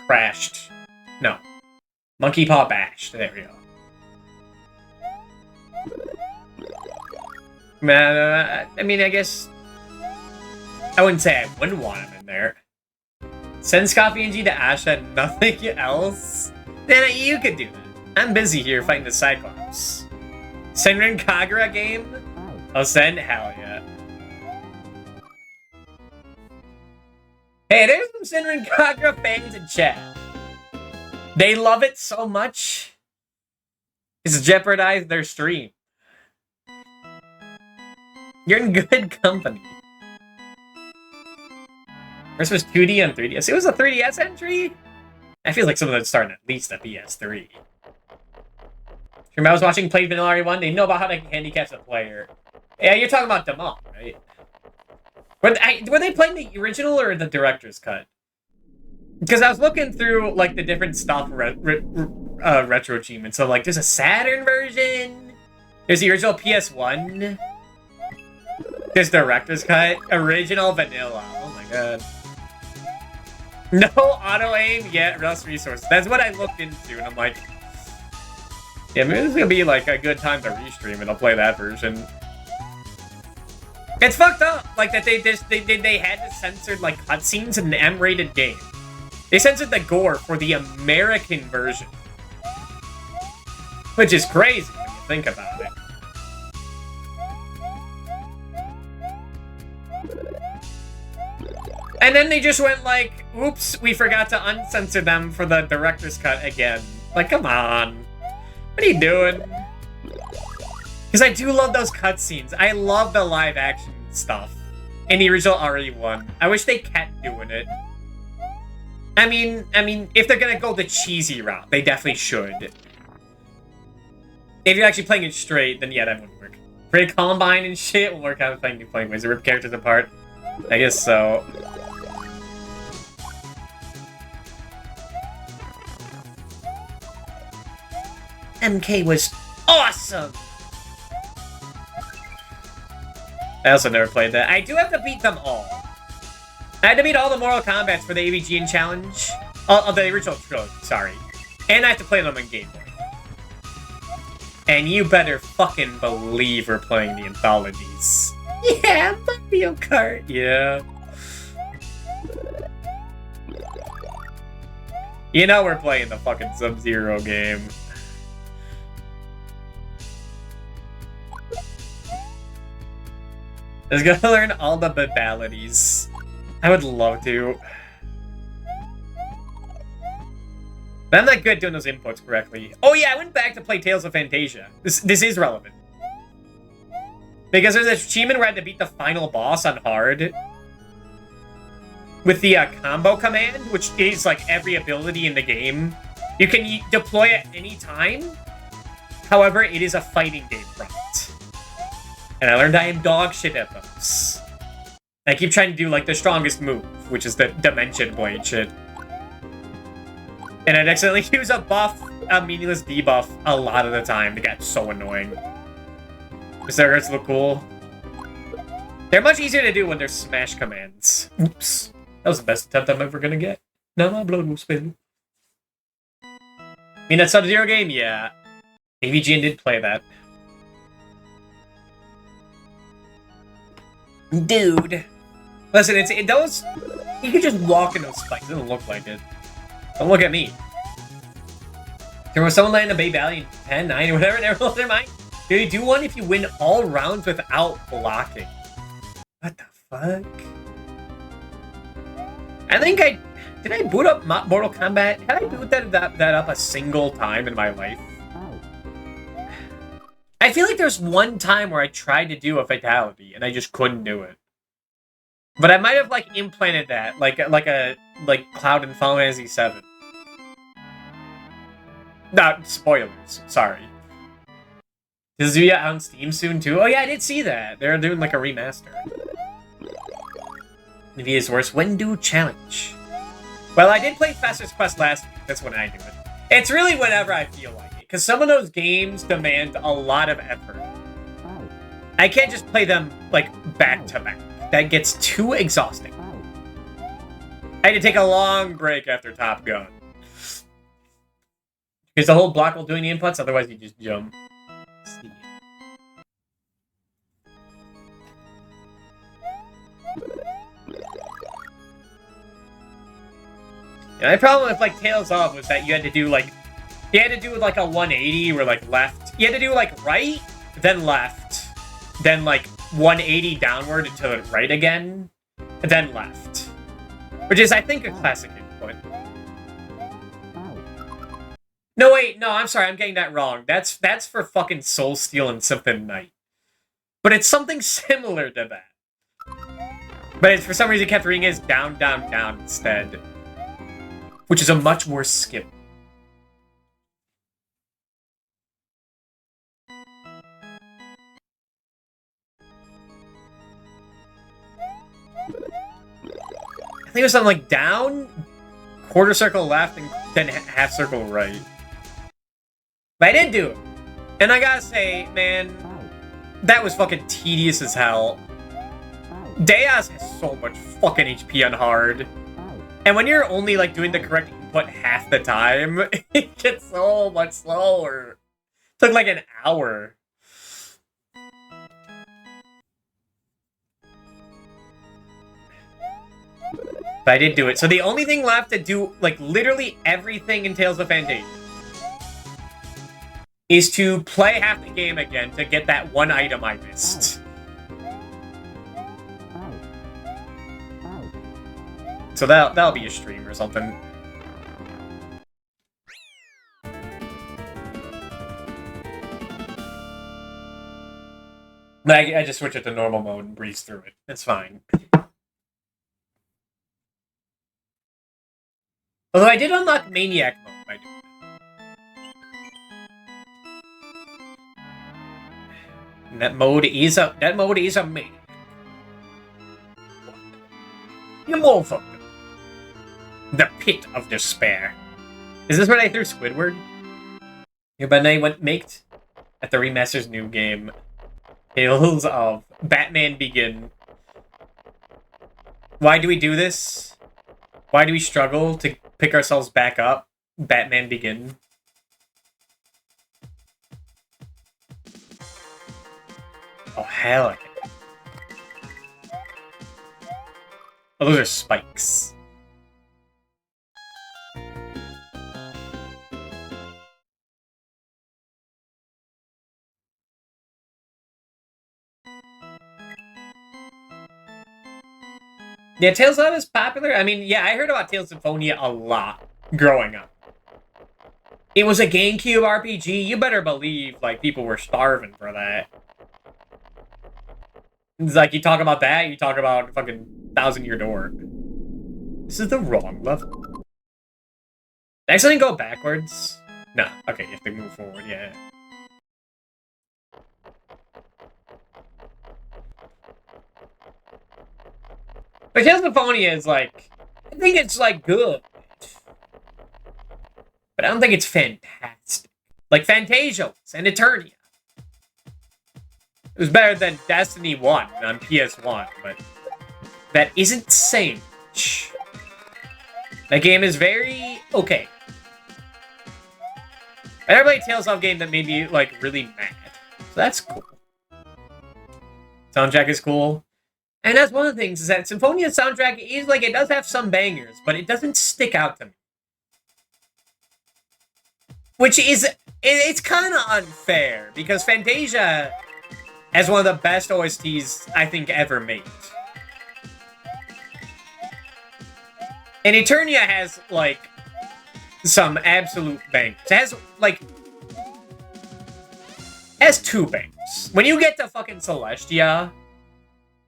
crashed. No. Monkey paw bashed. There we go. I mean, I guess I wouldn't say I wouldn't want him in there. Send Scott PNG to Asha and nothing else? Then you could do that. I'm busy here fighting the Cyclops. Senran Kagura game? I'll send? Hell yeah. Hey, there's some Senran Kagura fans in chat. They love it so much, it's jeopardized their stream. You're in good company. First was 2D on 3DS. It was a 3DS entry? I feel like some of them starting at least a PS3. Remember I was watching Play Vanilla RE1? They know about how to handicap the player. Yeah, you're talking about Damal, right? Were they playing the original or the director's cut? Because I was looking through, like, the different stuff retro achievements. So, like, there's a Saturn version. There's the original PS1. There's director's cut. Original vanilla. Oh my god. No auto-aim yet, Rust resources. That's what I looked into, and I'm like... Yeah, maybe this is gonna be, like, a good time to restream, and I'll play that version. It's fucked up! Like, that they had to censor, like, cutscenes in an M-rated game. They censored the gore for the American version. Which is crazy when you think about it. And then they just went like, oops, we forgot to uncensor them for the director's cut again. Like, come on. What are you doing? Because I do love those cutscenes. I love the live action stuff in the original RE1. I wish they kept doing it. I mean, if they're gonna go the cheesy route, they definitely should. If you're actually playing it straight, then yeah, that wouldn't work. For Columbine and shit, will work out playing new playing ways to rip characters apart. I guess so. MK was awesome! I also never played that. I do have to beat them all. I had to beat all the Mortal Kombats for the AVGN challenge. Of the original trilogy, sorry. And I have to play them on Game Boy. And you better fucking believe we're playing the anthologies. Yeah, Mario Kart, yeah. You know we're playing the fucking Sub-Zero game. Just gotta learn all the babalities. I would love to. But I'm not good at doing those inputs correctly. Oh yeah, I went back to play Tales of Fantasia. This is relevant. Because there's this achievement where I had to beat the final boss on hard. With the combo command, which is like every ability in the game. You can deploy at any time. However, it is a fighting game prompt. And I learned I am dog shit at those. I keep trying to do like the strongest move, which is the Dimension Blade shit. And I'd accidentally use a buff, a meaningless debuff, a lot of the time. It got so annoying. Does that hurts look cool? They're much easier to do when they're smash commands. Oops. That was the best attempt I'm ever gonna get. Now my blood will spill. I mean, that Sub-Zero game? Yeah. AVGN did play that. Dude. Listen, those... You can just walk in those spikes. It doesn't look like it. Don't look at me. There was someone landing a Bay Valley in 10, 9, or whatever, never lost their mind. Do you do one if you win all rounds without blocking? What the fuck? I think did I boot up Mortal Kombat? Had I boot that up a single time in my life? I feel like there's one time where I tried to do a fatality and I just couldn't do it. But I might have like implanted that, like Cloud in Final Fantasy VII. Not spoilers. Sorry. Is Zuya out on Steam soon too? Oh yeah, I did see that. They're doing like a remaster. Via's worst when do challenge. Well, I did play Faster's Quest last week. That's when I do it. It's really whenever I feel like it, because some of those games demand a lot of effort. I can't just play them like back to back. That gets too exhausting. I had to take a long break after Top Gun. Because the whole block while doing the inputs, otherwise you just jump. And my problem with like Tales of was that you had to do like a 180 where like left. You had to do like right, then left, then like 180 downward until right again, and then left. Which is, I think, a classic input. No, wait, no, I'm sorry, I'm getting that wrong. That's for fucking Soul Steel and Symphony Night. But it's something similar to that. But for some reason it kept reading as down, down, down instead. Which is a much worse skip. I think it was something like down, quarter circle left, and then half circle right. But I did do it. And I gotta say, man, that was fucking tedious as hell. Deus has so much fucking HP on hard. And when you're only like doing the correct input half the time, it gets so much slower. It took like an hour. But I did do it. So the only thing left to do, like, literally everything in Tales of Fantasia is to play half the game again to get that one item I missed. So that'll be a stream or something. I just switch it to normal mode and breeze through it. It's fine. Although I did unlock Maniac mode by doing that. That mode is a maniac. You motherfucker. The Pit of Despair. Is this when I threw Squidward? Yeah, but I went maked at the remaster's new game. Tales of Batman Begin. Why do we do this? Why do we struggle to pick ourselves back up? Batman Begin. Oh, hell yeah. Oh, those are spikes. Yeah, Tales of is popular. I mean, yeah, I heard about Tales of Symphonia a lot growing up. It was a GameCube RPG. You better believe, like, people were starving for that. It's like, you talk about that, you talk about fucking Thousand Year Door. This is the wrong level. Actually, go backwards. No, okay, you have to move forward, yeah. But Tales of Symphonia is, like, I think it's, like, good. But I don't think it's fantastic. Like Fantasia was, and Eternia. It was better than Destiny 1 on PS1, but that isn't saying much. That game is very okay. I never played a Tales of game that made me, like, really mad. So that's cool. Soundtrack is cool. And that's one of the things, is that Symphonia's soundtrack is, like, it does have some bangers, but it doesn't stick out to me. Which is, it's kind of unfair, because Fantasia has one of the best OSTs, I think, ever made. And Eternia has, like, some absolute bangers. It has, like, two bangers. When you get to fucking Celestia,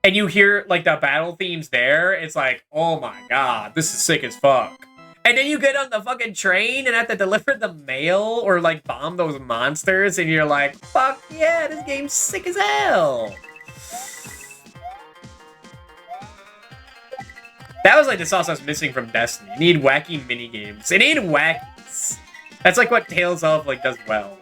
and you hear, like, the battle themes there, it's like, oh my god, this is sick as fuck. And then you get on the fucking train and have to deliver the mail or, like, bomb those monsters, and you're like, fuck yeah, this game's sick as hell. That was, like, the sauce I was missing from Destiny. You need wacky minigames. It need wackies. That's, like, what Tales of, like, does well.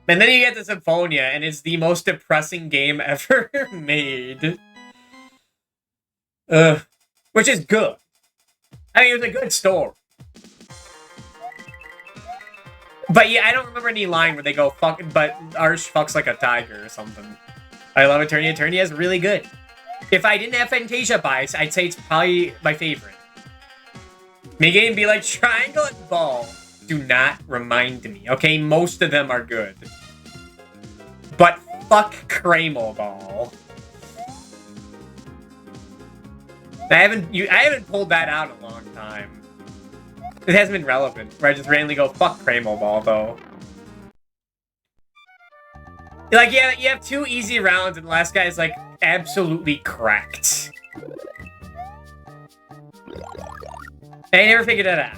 And then you get to Symphonia, and it's the most depressing game ever made. Which is good. I mean, it was a good story. But yeah, I don't remember any line where they go, fuck, but Arsh fucks like a tiger or something. I love Eternia. Eternia is really good. If I didn't have Fantasia bias, I'd say it's probably my favorite. Minigame be like triangle and ball. Do not remind me, okay? Most of them are good. But fuck Cramel Ball. I haven't pulled that out in a long time. It hasn't been relevant, where I just randomly go, fuck Cramel Ball, though. Like, yeah, you have 2 easy rounds, and the last guy is, like, absolutely cracked. And I never figured that out.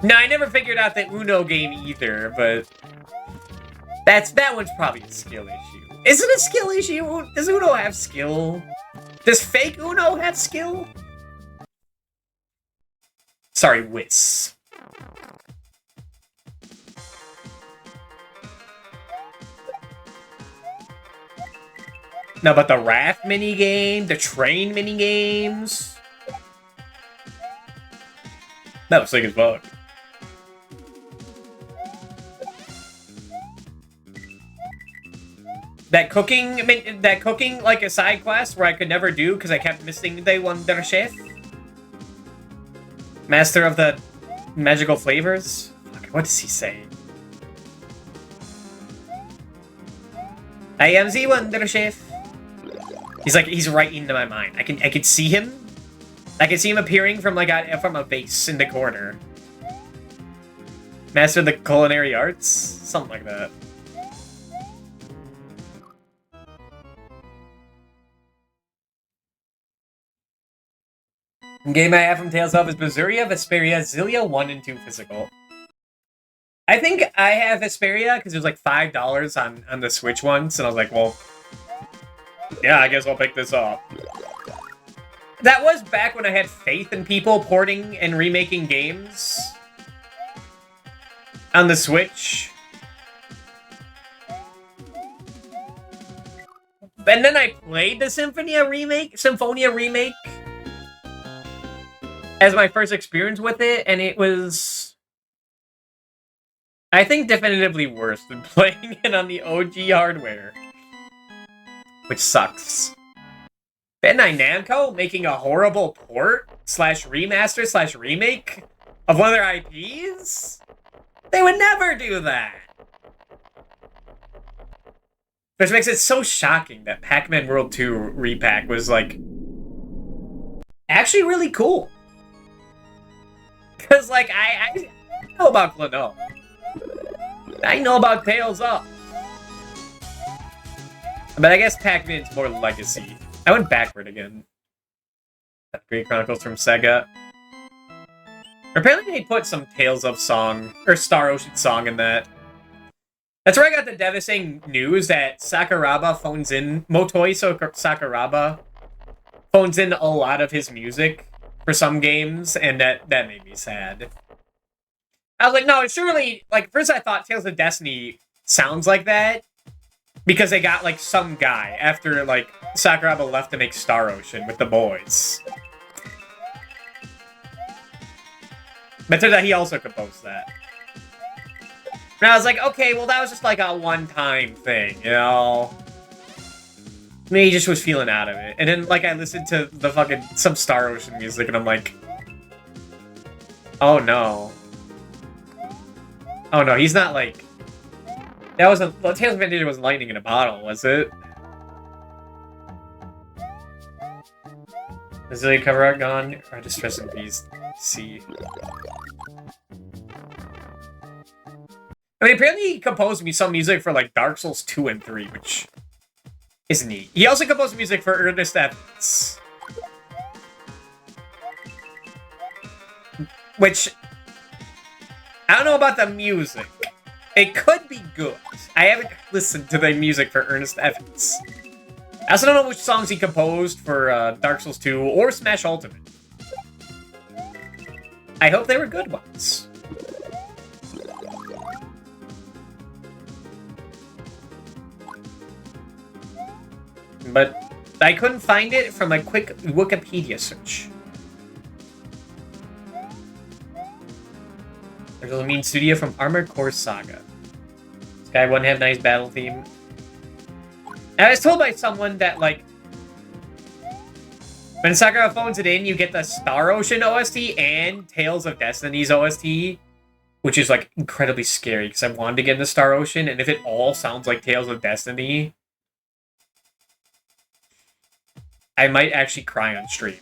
No, I never figured out the Uno game either, but... that one's probably a skill issue. Is it a skill issue? Does Uno have skill? Does fake Uno have skill? Sorry, Whis. No, but the raft minigame, the train minigames. That was sick as fuck. That cooking, like, a side quest where I could never do because I kept missing the one their chef. Master of the magical flavors? Okay, what does he say? I am the Wonder Chef. He's like, he's right into my mind. I can see him. I can see him appearing from, like, from a vase in the corner. Master of the culinary arts? Something like that. Game I have from Tales of is Berseria, Vesperia, Zillia 1 and 2 physical. I think I have Vesperia because it was like $5 on the Switch once, and I was like, well, yeah, I guess I'll pick this up. That was back when I had faith in people porting and remaking games on the Switch. And then I played the Symphonia remake as my first experience with it, and it was, I think, definitively worse than playing it on the OG hardware. Which sucks. Bandai Namco making a horrible port / remaster / remake of one of their IPs? They would never do that! Which makes it so shocking that Pac-Man World 2 repack was, like, actually really cool. Because, like, I know about Glenelg. I know about Tails Up. But I guess Pac-Man's more legacy. I went backward again. Great Chronicles from Sega. Apparently they put some Tales of song, or Star Ocean song in that. That's where I got the devastating news that Sakuraba phones in, Motoi Sakuraba phones in a lot of his music for some games, and that made me sad. I was like, no, surely, like, first I thought Tales of Destiny sounds like that, because they got, like, some guy after, like, Sakuraba left to make Star Ocean with the boys. But it turns out he also composed that. And I was like, okay, well, that was just like a one-time thing, you know? Maybe he just was feeling out of it. And then, like, I listened to the fucking, some Star Ocean music, and I'm like, oh no. Oh no, he's not like... That wasn't... Well, Tales of Fantasia wasn't lightning in a bottle, was it? Is the cover art gone? Or just rest in peace? See. I mean, apparently he composed me some music for, like, Dark Souls 2 and 3, which is neat. He also composed music for Ernest Evans. Which, I don't know about the music. It could be good. I haven't listened to the music for Ernest Evans. I also don't know which songs he composed for Dark Souls 2 or Smash Ultimate. I hope they were good ones. But I couldn't find it from a quick Wikipedia search. There's a mean studio from Armored Core Saga. This guy wouldn't have nice battle theme. And I was told by someone that, like, when Sakura phones it in, you get the Star Ocean OST and Tales of Destiny's OST, which is, like, incredibly scary, because I wanted to get in the Star Ocean, and if it all sounds like Tales of Destiny, I might actually cry on stream.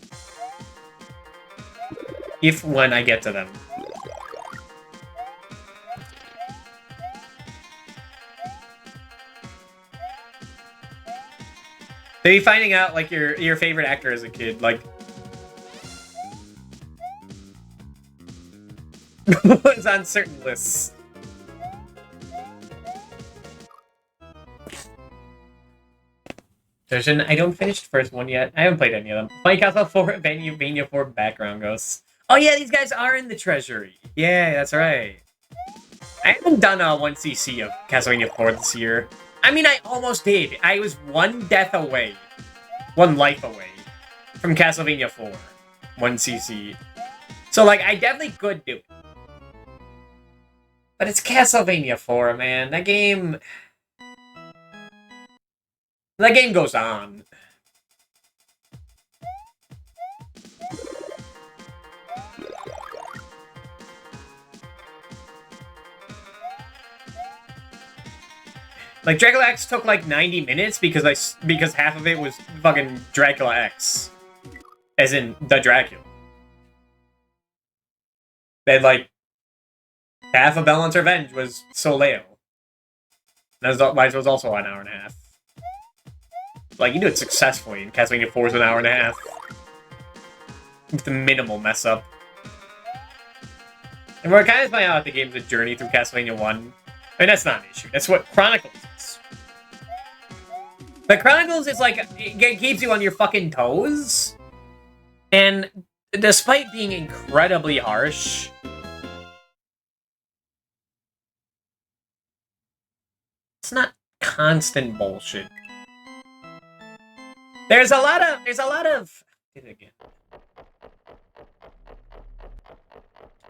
When I get to them. Maybe finding out, like, your favorite actor as a kid, like... was on certain lists. I don't finish the first one yet. I haven't played any of them. Funny Castle 4, Vania 4 background ghosts. Oh yeah, these guys are in the treasury. Yeah, that's right. I haven't done a 1cc of Castlevania 4 this year. I mean, I almost did. I was one death away. One life away. From Castlevania 4. 1cc. So, like, I definitely could do it. But it's Castlevania 4, man. That game goes on. Like, Dracula X took like 90 minutes because half of it was fucking Dracula X. As in, the Dracula. And, like, half of Belmont's Revenge was Soleo. That was also an hour and a half. Like, you do it successfully, and Castlevania 4 is an hour and a half. With the minimal mess up. And we're kind of finding out the game's a journey through Castlevania 1. I mean, that's not an issue. That's what Chronicles is. But Chronicles is like, it keeps you on your fucking toes. And despite being incredibly harsh, it's not constant bullshit. There's a lot of did it again.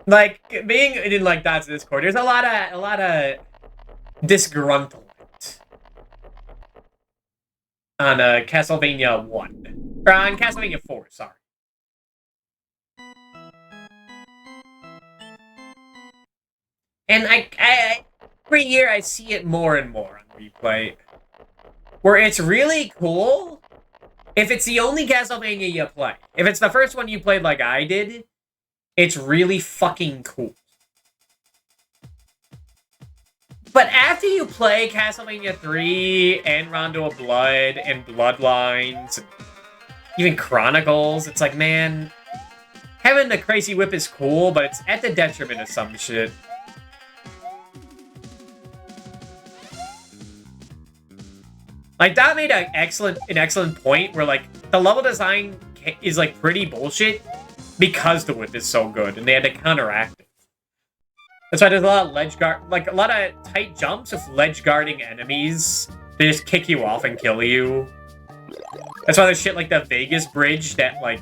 Like, being in, like, Dots Discord, there's a lot of disgruntlement on Castlevania 1. Or on Castlevania 4, sorry. And I every year I see it more and more on replay. where it's really cool if it's the only Castlevania you play. If it's the first one you played like I did, it's really fucking cool. But after you play Castlevania 3 and Rondo of Blood and Bloodlines, and even Chronicles, it's like, man, having the Crazy Whip is cool, but it's at the detriment of some shit. Like, that made an excellent point where, like, the level design is, like, pretty bullshit because the whip is so good, and they had to counteract it. That's why there's a lot of ledge guard, like, a lot of tight jumps with ledge guarding enemies. They just kick you off and kill you. That's why there's shit like the Vegas Bridge that, like,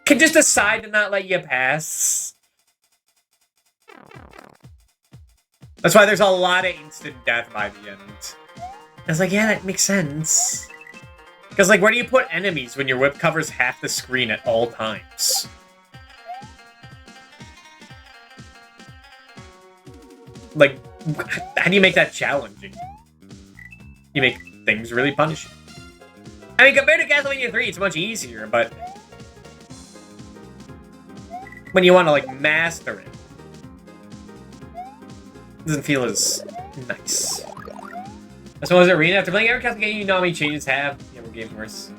can just decide to not let you pass. That's why there's a lot of instant death by the end. I was like, yeah, that makes sense. Because, like, where do you put enemies when your whip covers half the screen at all times? Like, how do you make that challenging? You make things really punishing. I mean, compared to Castlevania 3, it's much easier, but when you want to, like, master it, doesn't feel as nice. As well as Arena, after playing every Castlevania game, you know how many changes have. Yeah, what game's worse?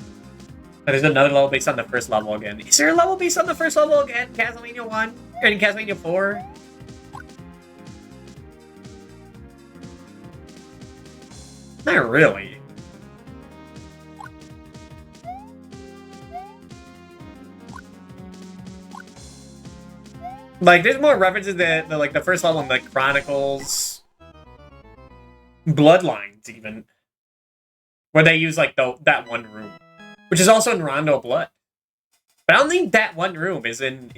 But there's another level based on the first level again. Is there a level based on the first level again? Castlevania 1? Or in Castlevania 4? Not really. Like, there's more references to like the first level in the Chronicles, Bloodlines even, where they use like that one room, which is also in Rondo Blood. But I don't think that one room is in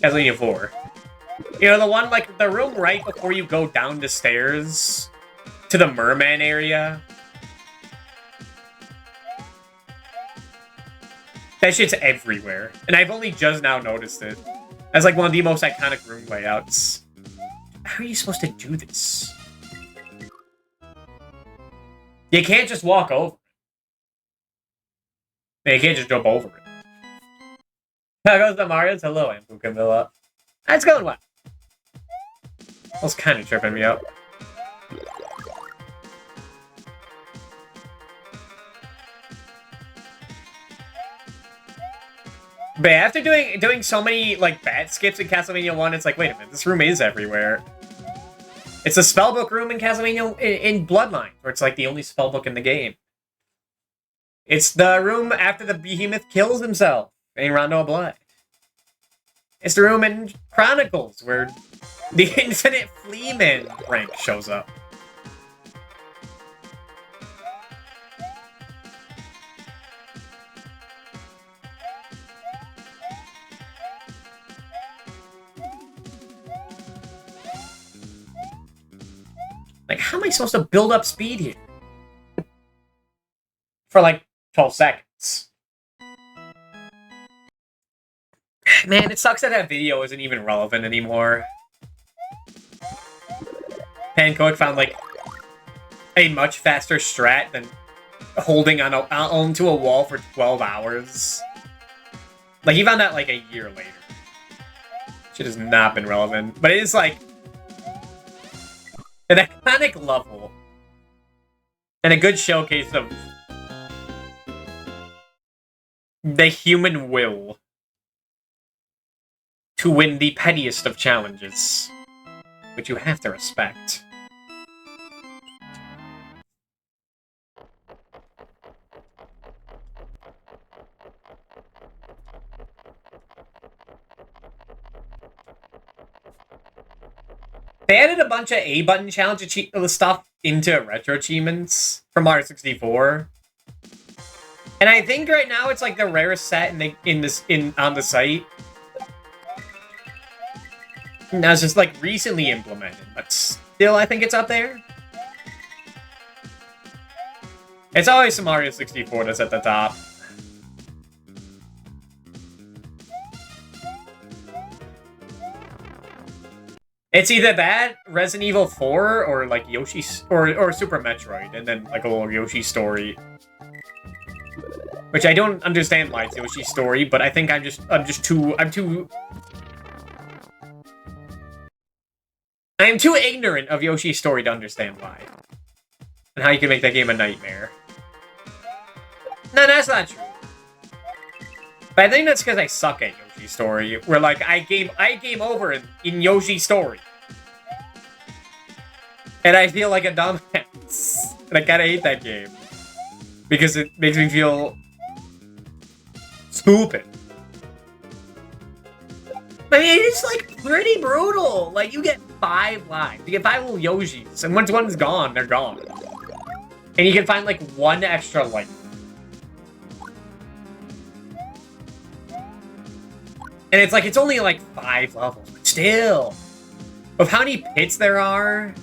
Castlevania 4. You know, the one like the room right before you go down the stairs to the Merman area. That shit's everywhere, and I've only just now noticed it. As like one of the most iconic room layouts. How are you supposed to do this? You can't just walk over it. You can't just jump over it. How goes the Mario's? Hello, Ampu Camilla. That's going well. That's kind of tripping me up. But after doing so many, like, bat skips in Castlevania 1, it's like, wait a minute, this room is everywhere. It's a spellbook room in Castlevania, in Bloodline, where it's, like, the only spellbook in the game. It's the room after the behemoth kills himself in Rondo of Blood. It's the room in Chronicles, where the Infinite Fleaman rank shows up. Like, how am I supposed to build up speed here? For, like, 12 seconds. Man, it sucks that video isn't even relevant anymore. Pancoke found, like, a much faster strat than holding onto a wall for 12 hours. Like, he found that, like, a year later. Shit has not been relevant. But it is, like, an iconic level. And a good showcase of the human will to win the pettiest of challenges, which you have to respect. They added a bunch of A-button challenge stuff into retro achievements from Mario 64. And I think right now it's like the rarest set on the site. Now it's just like recently implemented, but still I think it's up there. It's always some Mario 64 that's at the top. It's either that, Resident Evil 4, or like Yoshi's or Super Metroid, and then like a little Yoshi story. Which I don't understand why it's Yoshi's story, but I think I'm too ignorant of Yoshi's story to understand why. And how you can make that game a nightmare. No, that's not true. But I think that's because I suck at Yoshi's story. Where like I game over in Yoshi's story. And I feel like a dumbass. And I kinda hate that game. Because it makes me feel stupid. I mean, it's like pretty brutal. Like you get 5 lives. You get 5 little Yoshis. And once one's gone, they're gone. And you can find like 1 extra life. And it's like, it's only like 5 levels, but still. With how many pits there are,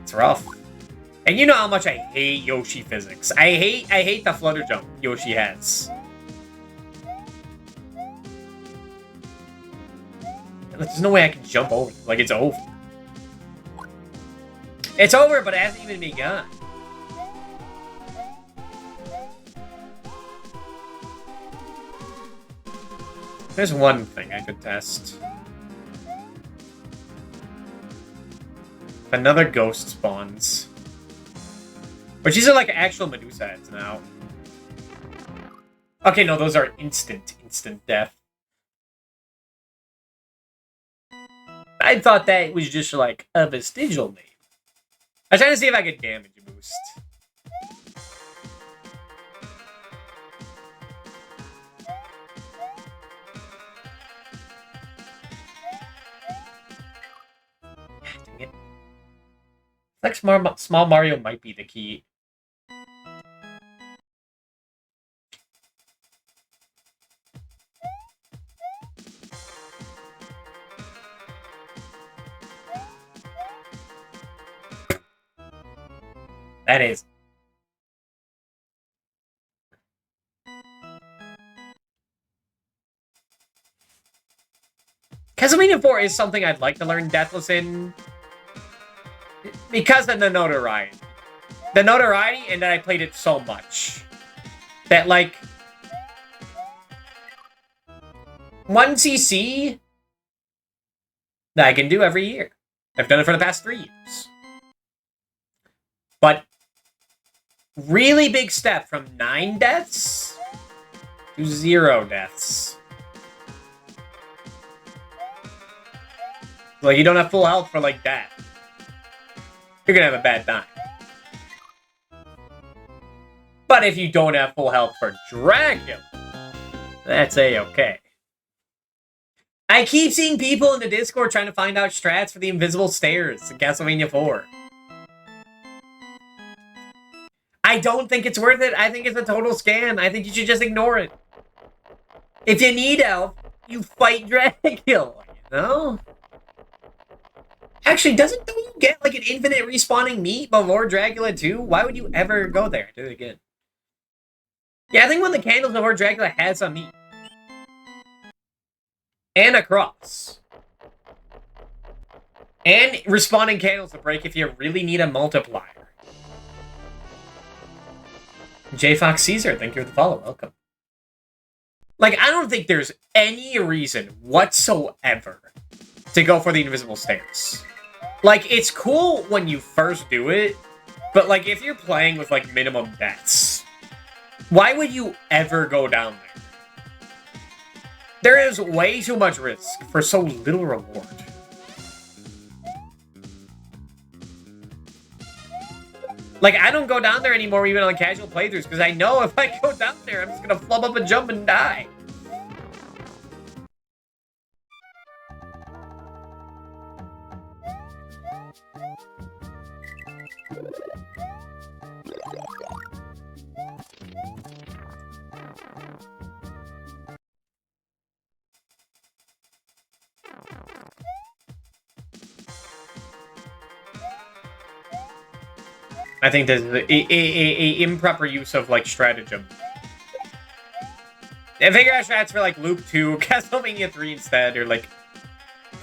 it's rough. And you know how much I hate Yoshi physics. I hate the flutter jump Yoshi has. There's no way I can jump over it. Like, it's over. It's over, but it hasn't even begun. There's one thing I could test. If another ghost spawns. But these are like actual Medusa heads now. Okay, no, those are instant death. I thought that was just like a vestigial name. I was trying to see if I could damage boost. Dang it. Like small Mario might be the key. That is. Castlevania 4 is something I'd like to learn Deathless in. Because of the notoriety. The notoriety, and that I played it so much. That, like... 1cc... that I can do every year. I've done it for the past 3 years. But... really big step from 9 deaths to 0 deaths. Like, you don't have full health for, like, that. You're gonna have a bad time. But if you don't have full health for Dracula, that's A-okay. I keep seeing people in the Discord trying to find out strats for the invisible stairs in Castlevania 4. I don't think it's worth it. I think it's a total scam. I think you should just ignore it. If you need help, you fight Dracula, you know? Actually, don't you get, like, an infinite respawning meat before Dracula 2? Why would you ever go there? Do it again. Yeah, I think one of the candles before Dracula has some meat. And a cross. And respawning candles to break if you really need a multiplier. J. Fox Caesar, thank you for the follow. Welcome. Like, I don't think there's any reason whatsoever to go for the invisible stairs. Like, it's cool when you first do it, but, like, if you're playing with, like, minimum deaths, why would you ever go down there? There is way too much risk for so little reward. Like, I don't go down there anymore even on casual playthroughs, because I know if I go down there, I'm just gonna flub up and jump and die. I think there's a improper use of, like, stratagem. And figure out strats for, like, Loop 2, Castlevania 3 instead, or, like,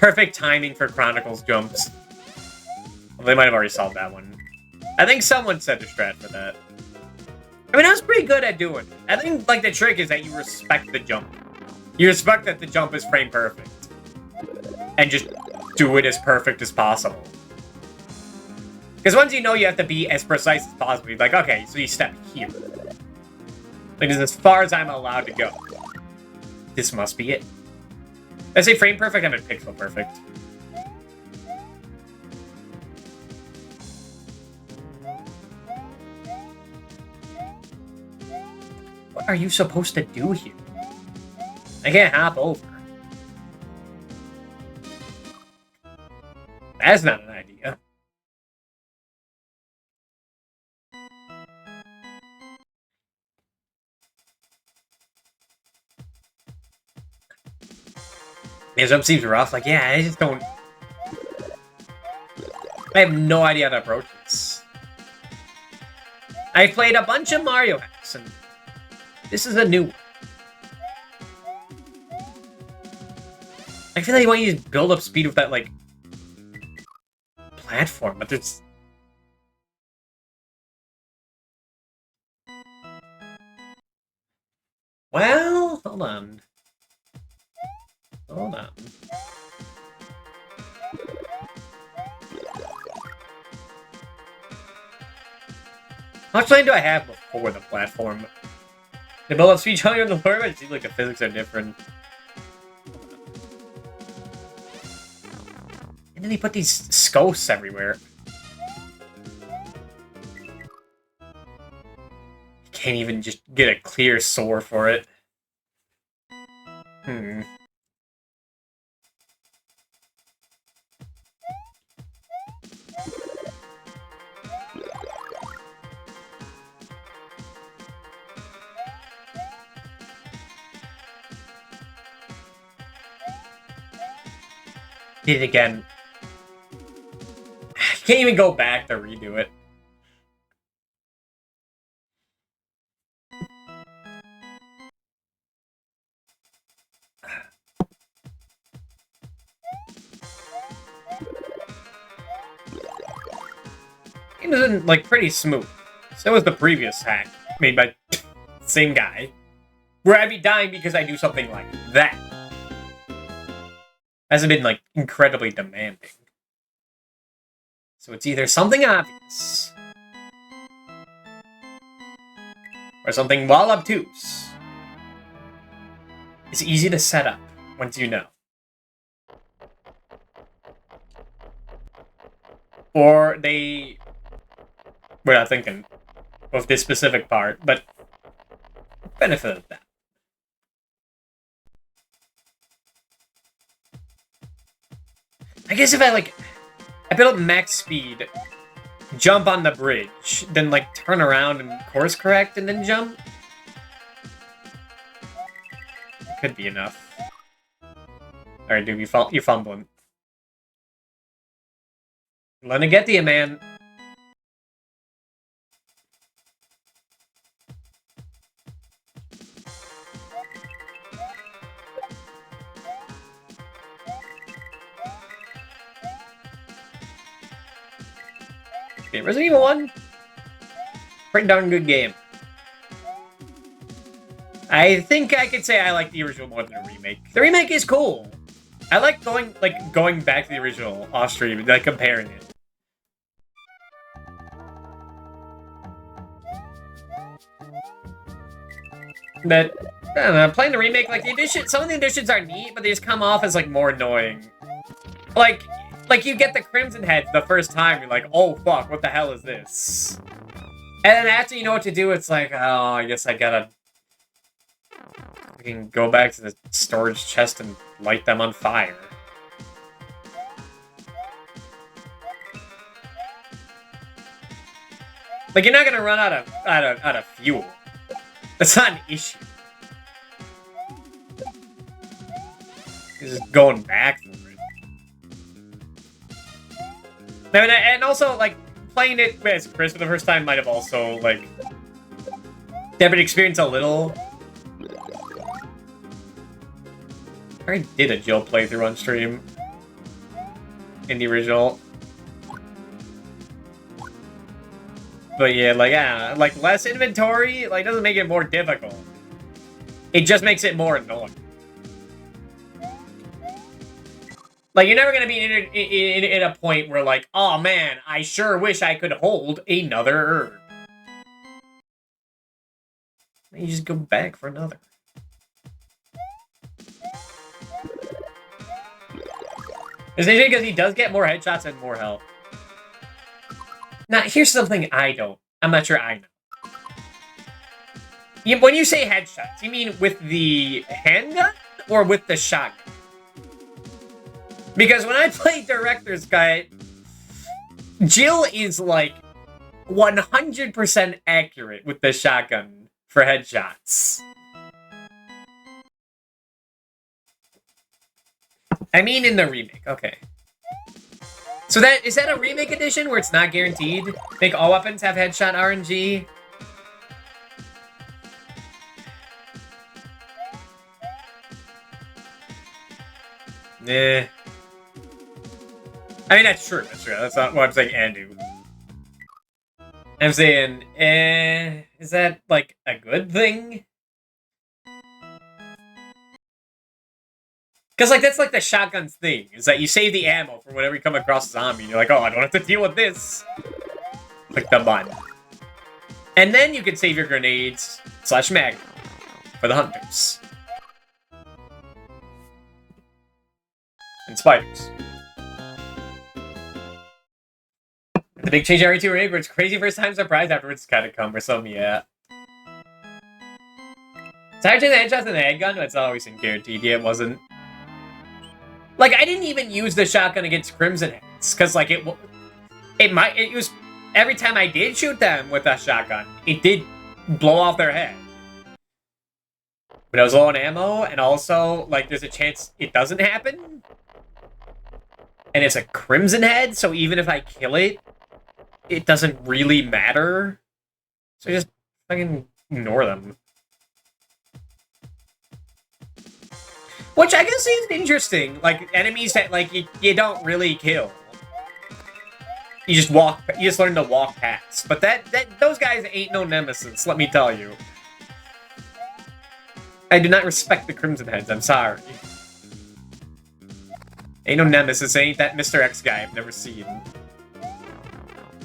Perfect timing for Chronicles jumps. Well, they might have already solved that one. I think someone said the strat for that. I mean, I was pretty good at doing it. I think, like, the trick is that you respect the jump. You respect that the jump is frame perfect. And just do it as perfect as possible. Because once you know you have to be as precise as possible, you're like, okay, so you step here. Like, this is as far as I'm allowed to go. This must be it. I say frame perfect, I meant pixel perfect. What are you supposed to do here? I can't hop over. That's not an idea. His jump seems rough. Like, yeah, I just don't... I have no idea how to approach this. I played a bunch of Mario hacks, and this is a new one. I feel like you want to use build-up speed with that, like, platform, but there's... Well, hold on. Hold on. How much time do I have before the platform? The build-up speed higher in the lower, but it seems like the physics are different. And then he put these skulls everywhere. You can't even just get a clear sore for it. Did it again. Can't even go back to redo it. It was like pretty smooth. So was the previous hack made by the same guy, where I'd be dying because I do something like that. Hasn't been like incredibly demanding. So it's either something obvious or something well obtuse. It's easy to set up once you know. Or they... We're not thinking of this specific part, but benefit of that. I guess if I build up max speed, jump on the bridge, then like turn around and course correct and then jump. Could be enough. Alright, dude, you're fumbling. Let me get to you, man. Okay, Resident Evil 1, pretty darn good game. I think I could say I like the original more than the remake. The remake is cool. I like going back to the original off stream, like comparing it. But I don't know, playing the remake, like the addition, some of the additions are neat, but they just come off as like more annoying. Like you get the Crimson Heads the first time, you're like, oh fuck, what the hell is this? And then after you know what to do, it's like, oh, I guess I gotta... I can go back to the storage chest and light them on fire. Like, you're not gonna run out of fuel. That's not an issue. You're just going back for it. And also, like, playing it as Chris for the first time might have also, like, dampened experience a little. I already did a Jill playthrough on stream. in the original. But yeah, like, yeah, like less inventory, like, doesn't make it more difficult. It just makes it more annoying. Like, you're never gonna be in a point where, like, oh man, I sure wish I could hold another herb. You just go back for another. It's interesting because he does get more headshots and more health. Now, here's something I'm not sure I know. When you say headshots, you mean with the handgun or with the shotgun? Because when I play Director's Cut, Jill is like 100% accurate with the shotgun for headshots. I mean in the remake, okay. So is that a remake edition where it's not guaranteed? Make all weapons have headshot RNG? Nah. I mean, that's true. That's not what I'm saying and do. I'm saying, is that, like, a good thing? Because, like, that's, like, the shotgun's thing. Is that you save the ammo for whenever you come across a zombie. And you're like, oh, I don't have to deal with this. Like the bun. And then you can save your grenades / mag for the hunters. And spiders. The big change every 2 remake where it's crazy first time surprise afterwards is kind of cumbersome, yeah. So actually the headshots and the handgun, it's always been guaranteed. Yeah, it wasn't. Like, I didn't even use the shotgun against Crimson Heads, because, like, it was, every time I did shoot them with a shotgun, it did blow off their head. But I was low on ammo, and also, like, there's a chance it doesn't happen. And it's a Crimson Head, so even if I kill it, it doesn't really matter. So I just fucking ignore them. Which I guess is interesting. Like, enemies that, like, you don't really kill. You just learn to walk past. But those guys ain't no nemesis, let me tell you. I do not respect the Crimson Heads, I'm sorry. Ain't no nemesis, ain't that Mr. X guy I've never seen.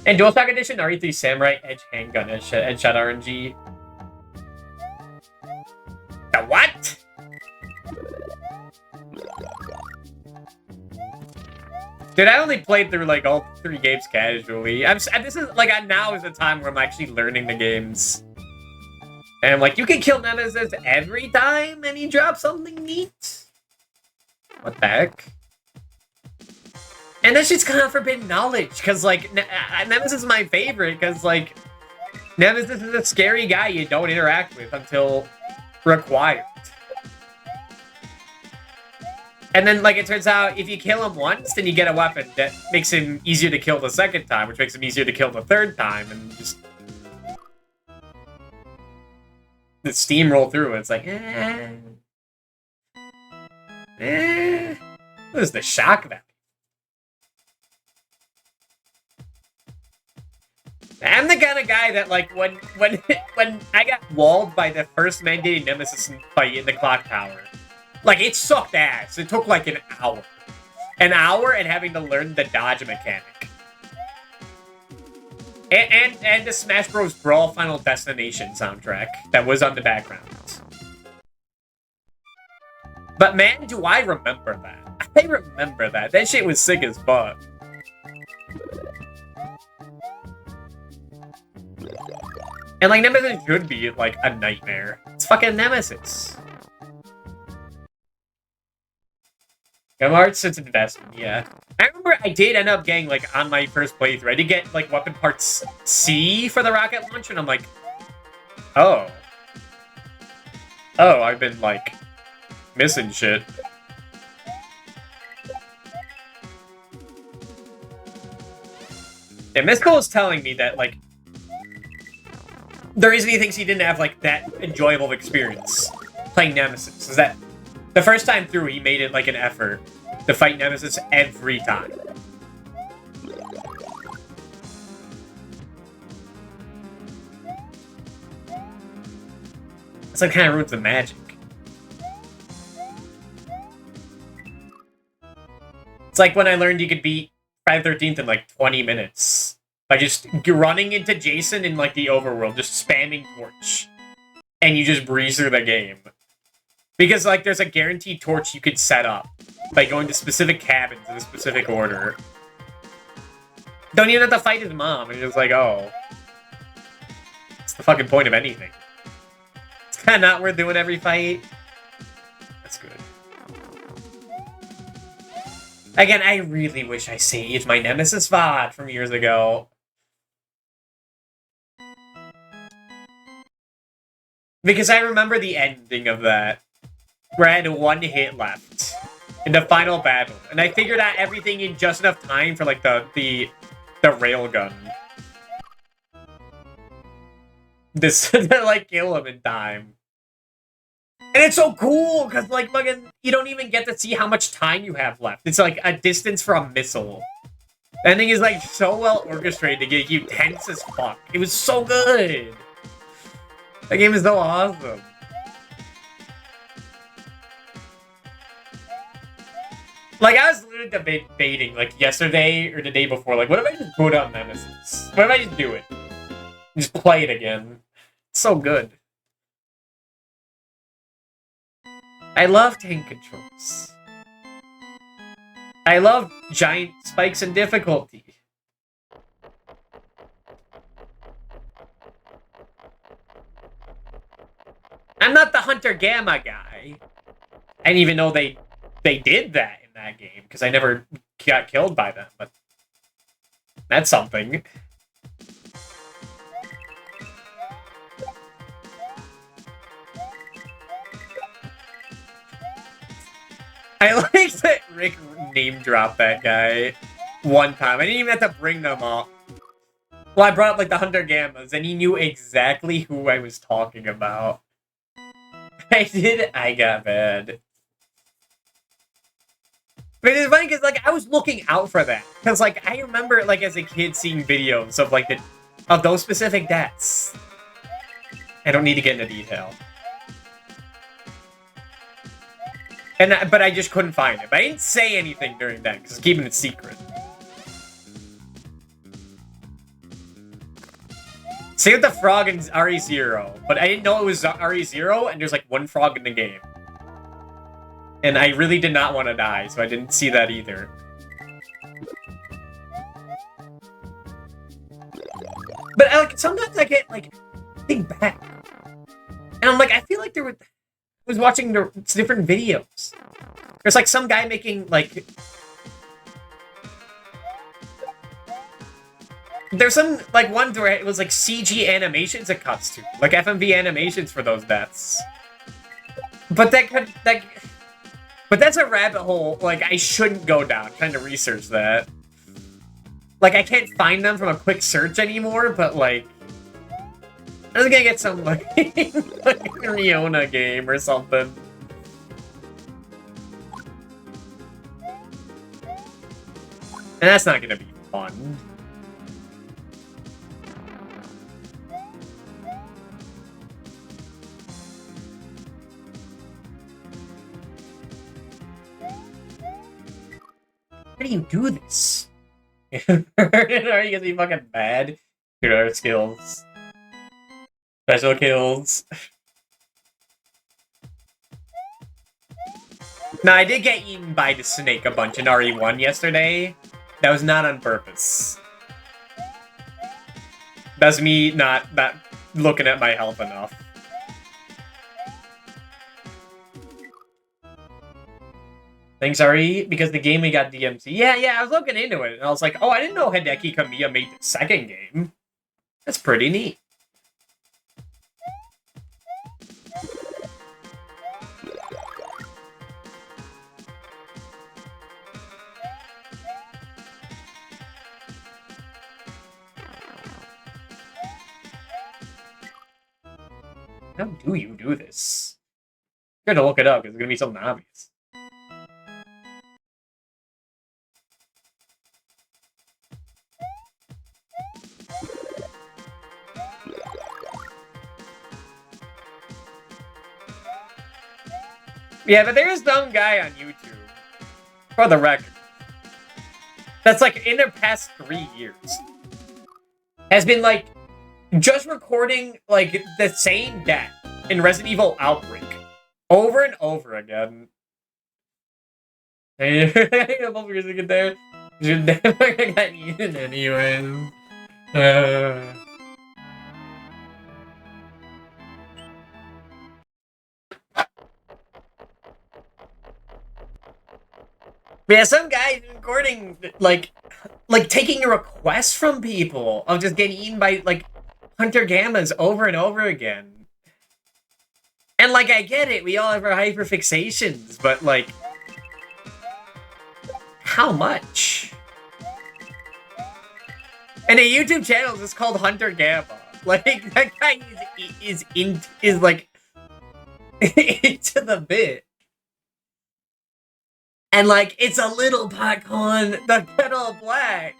And DualShock Edition, RE3 Samurai Edge Handgun, Headshot RNG. The what? Dude, I only played through, like, all 3 games casually. This is, like, now is the time where I'm actually learning the games. And I'm like, you can kill Nemesis every time and he drops something neat? What the heck? And that's just kind of forbidden knowledge, because, like, Nemesis is my favorite, because, like, Nemesis is a scary guy you don't interact with until required. And then, like, it turns out, if you kill him once, then you get a weapon that makes him easier to kill the second time, which makes him easier to kill the third time, and just... the steamroll through, and it's like, What is the shock value? I'm the kind of guy that, like, when I got walled by the first mandated Nemesis fight in the clock tower, like, it sucked ass. It took, like, an hour. An hour and having to learn the dodge mechanic. And the Smash Bros. Brawl Final Destination soundtrack that was on the background. But man, do I remember that. I remember that. That shit was sick as fuck. And, like, Nemesis should be, like, a nightmare. It's fucking Nemesis. Gun arts, it's investment, yeah. I remember I did end up getting, like, on my first playthrough, I did get, like, weapon parts C for the rocket launcher, and I'm like, oh. Oh, I've been, like, missing shit. Yeah, Mystical is telling me that, like, the reason he thinks he didn't have, like, that enjoyable of experience playing Nemesis is that the first time through, he made it, like, an effort to fight Nemesis every time. It's like kind of ruins the magic. It's like when I learned you could beat Friday the 13th in like 20 minutes by just running into Jason in like the overworld, just spamming torch, and you just breeze through the game. Because like there's a guaranteed torch you could set up by going to specific cabins in a specific order. Don't even have to fight his mom, and it's like, oh, it's the fucking point of anything. It's kind of not worth doing every fight. That's good. Again, I really wish I saved my Nemesis VOD from years ago. Because I remember the ending of that, where I had one hit left in the final battle, and I figured out everything in just enough time for like the railgun. This to like kill him in time. And it's so cool, because, like, fucking, you don't even get to see how much time you have left. It's, like, a distance for a missile. The ending is, like, so well orchestrated to get you tense as fuck. It was so good! That game is so awesome. Like, I was literally debating, like, yesterday or the day before, like, what if I just put on Nemesis? What if I just do it? Just play it again. It's so good. I love tank controls. I love giant spikes in difficulty. I'm not the Hunter Gamma guy. I didn't even know they did that in that game, because I never got killed by them, but that's something. I like that Rick name-dropped that guy one time. I didn't even have to bring them up. Well, I brought up, like, the Hunter Gammas, and he knew exactly who I was talking about. I got bad. But it's funny, because, like, I was looking out for that. Because, like, I remember, like, as a kid seeing videos of, like, of those specific deaths. I don't need to get into detail. But I just couldn't find it. But I didn't say anything during that, because I was keeping it secret. Same with the frog in RE0, but I didn't know it was RE0, and there's like one frog in the game. And I really did not want to die, so I didn't see that either. But like sometimes I get like think back, and I'm like, I feel like I was watching different videos. There's like some guy making like. There's some, like, ones where it was, like, CG animations it cuts to. Like, FMV animations for those deaths. But but that's a rabbit hole, like, I shouldn't go down trying to research that. Like, I can't find them from a quick search anymore, but, like... I was gonna get some, like, like Riona game or something. And that's not gonna be fun. How do you do this? Are you gonna be fucking bad? Here are skills. Special kills. Now, I did get eaten by the snake a bunch in RE1 yesterday. That was not on purpose. That's me not looking at my health enough. Thanks, RE, because the game we got DMC. Yeah, I was looking into it, and I was like, oh, I didn't know Hideki Kamiya made the second game. That's pretty neat. How do you do this? I'm gonna look it up, because it's gonna be something obvious. Yeah, but there is some guy on YouTube, for the record, that's like in the past 3 years has been like just recording like the same death in Resident Evil Outbreak over and over again. Hey, there. You're never gonna get eaten anyways. Yeah, some guy recording like taking a request from people of just getting eaten by like hunter gammas over and over again. And like I get it, we all have our hyperfixations, but like how much? And a YouTube channel is called Hunter Gamma. Like that guy is like into the bit. And like it's a little Pac-Man, the kettle black.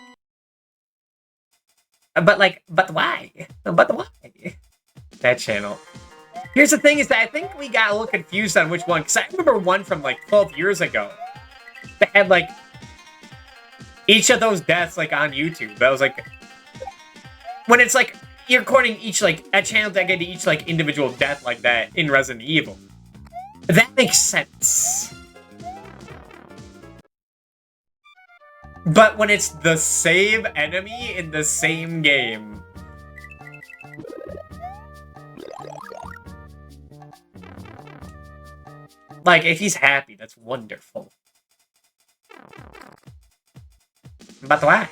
But why? But why? That channel. Here's the thing is that I think we got a little confused on which one, because I remember one from like 12 years ago that had like each of those deaths like on YouTube. That was like when it's like you're recording each like a channel dedicated to each like individual death like that in Resident Evil. That makes sense. But when it's the same enemy in the same game. Like, if he's happy, that's wonderful. But why?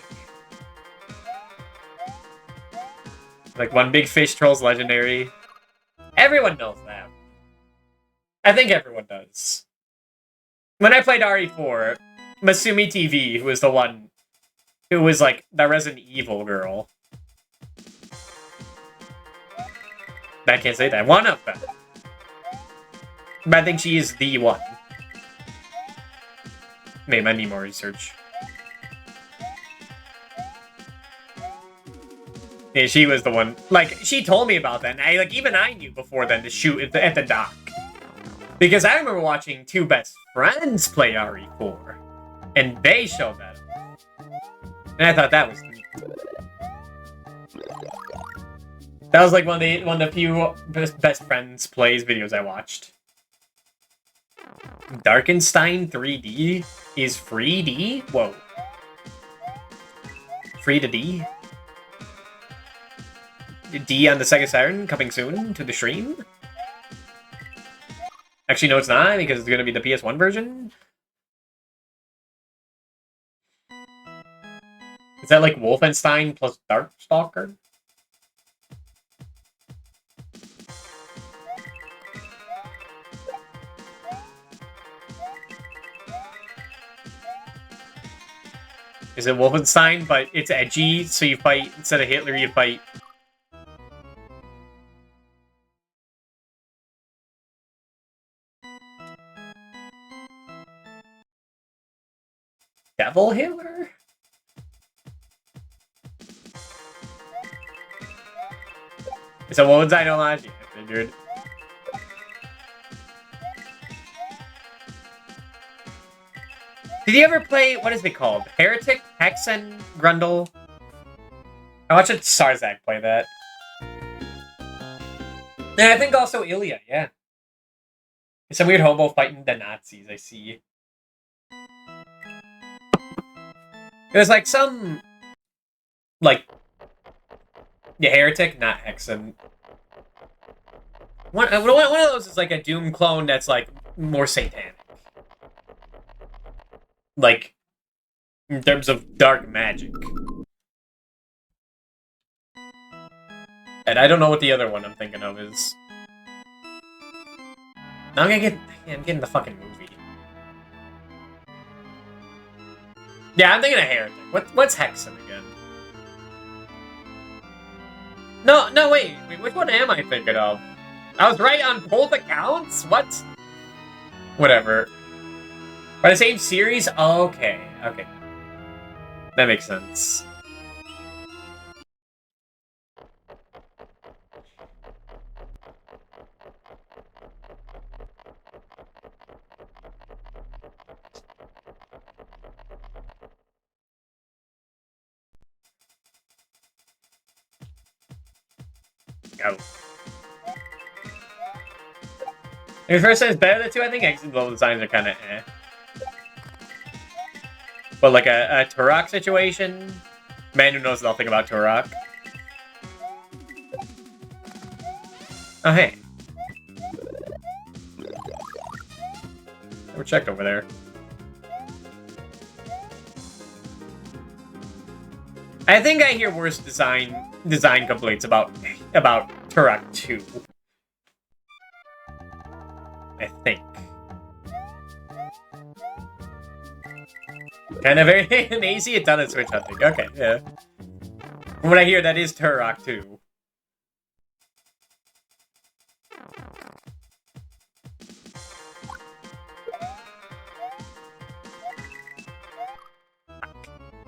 Like, one big fish troll's legendary. Everyone knows that. I think everyone does. When I played RE4, Masumi TV, who was the one who was, like, the Resident Evil girl. I can't say that. One of them. But I think she is the one. Maybe I need more research. Yeah, she was the one. Like, she told me about that, and even I knew before then to shoot at the dock. Because I remember watching two best friends play RE4, and they showed that. And I thought that was neat. That was like one of the few best friends plays videos I watched. Darkenstein 3D is free D? Whoa. Free to D? D on the Sega Saturn coming soon to the stream? Actually, no, it's not, because it's going to be the PS1 version. Is that like Wolfenstein plus Darkstalker? Is it Wolfenstein, but it's edgy, so you fight, instead of Hitler, you fight... Devil Hitler? It's a Wolfenstein ideology, I figured. Did you ever play, what is it called? Heretic? Hexen? Grundle? I watched Sarzak play that. And I think also Ilya, yeah. It's a weird hobo fighting the Nazis, I see. It was like some... Like... Yeah, Heretic, not Hexen. One of those is like a Doom clone that's like more satanic. Like, in terms of dark magic. And I don't know what the other one I'm thinking of is. Now I'm getting the fucking movie. Yeah, I'm thinking of Heretic. What's Hexen again? No, wait, which one am I thinking of? I was right on both accounts? What? Whatever. By the same series? Okay. That makes sense. go. Your first set is better than 2, I think. Exit level designs are kind of eh. But like a Turok situation, man who knows nothing about Turok. Oh, hey. Never checked over there. I think I hear worse design complaints about Turok 2. I think. Kind of very amazing. It's done at Switch Hunting. Okay, yeah. From what I hear, that is Turok 2.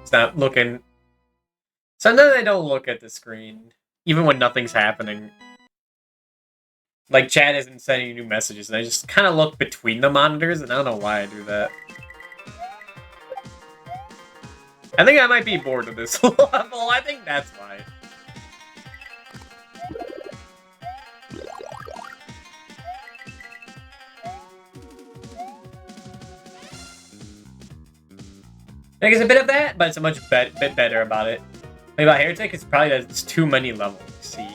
It's not looking... Sometimes I don't look at the screen, even when nothing's happening. Like, chat isn't sending new messages, and I just kind of look between the monitors, and I don't know why I do that. I think I might be bored of this level. I think that's why. There's a bit of that, but it's a much bit better about it. Like about Heretic, it's probably that it's too many levels. See.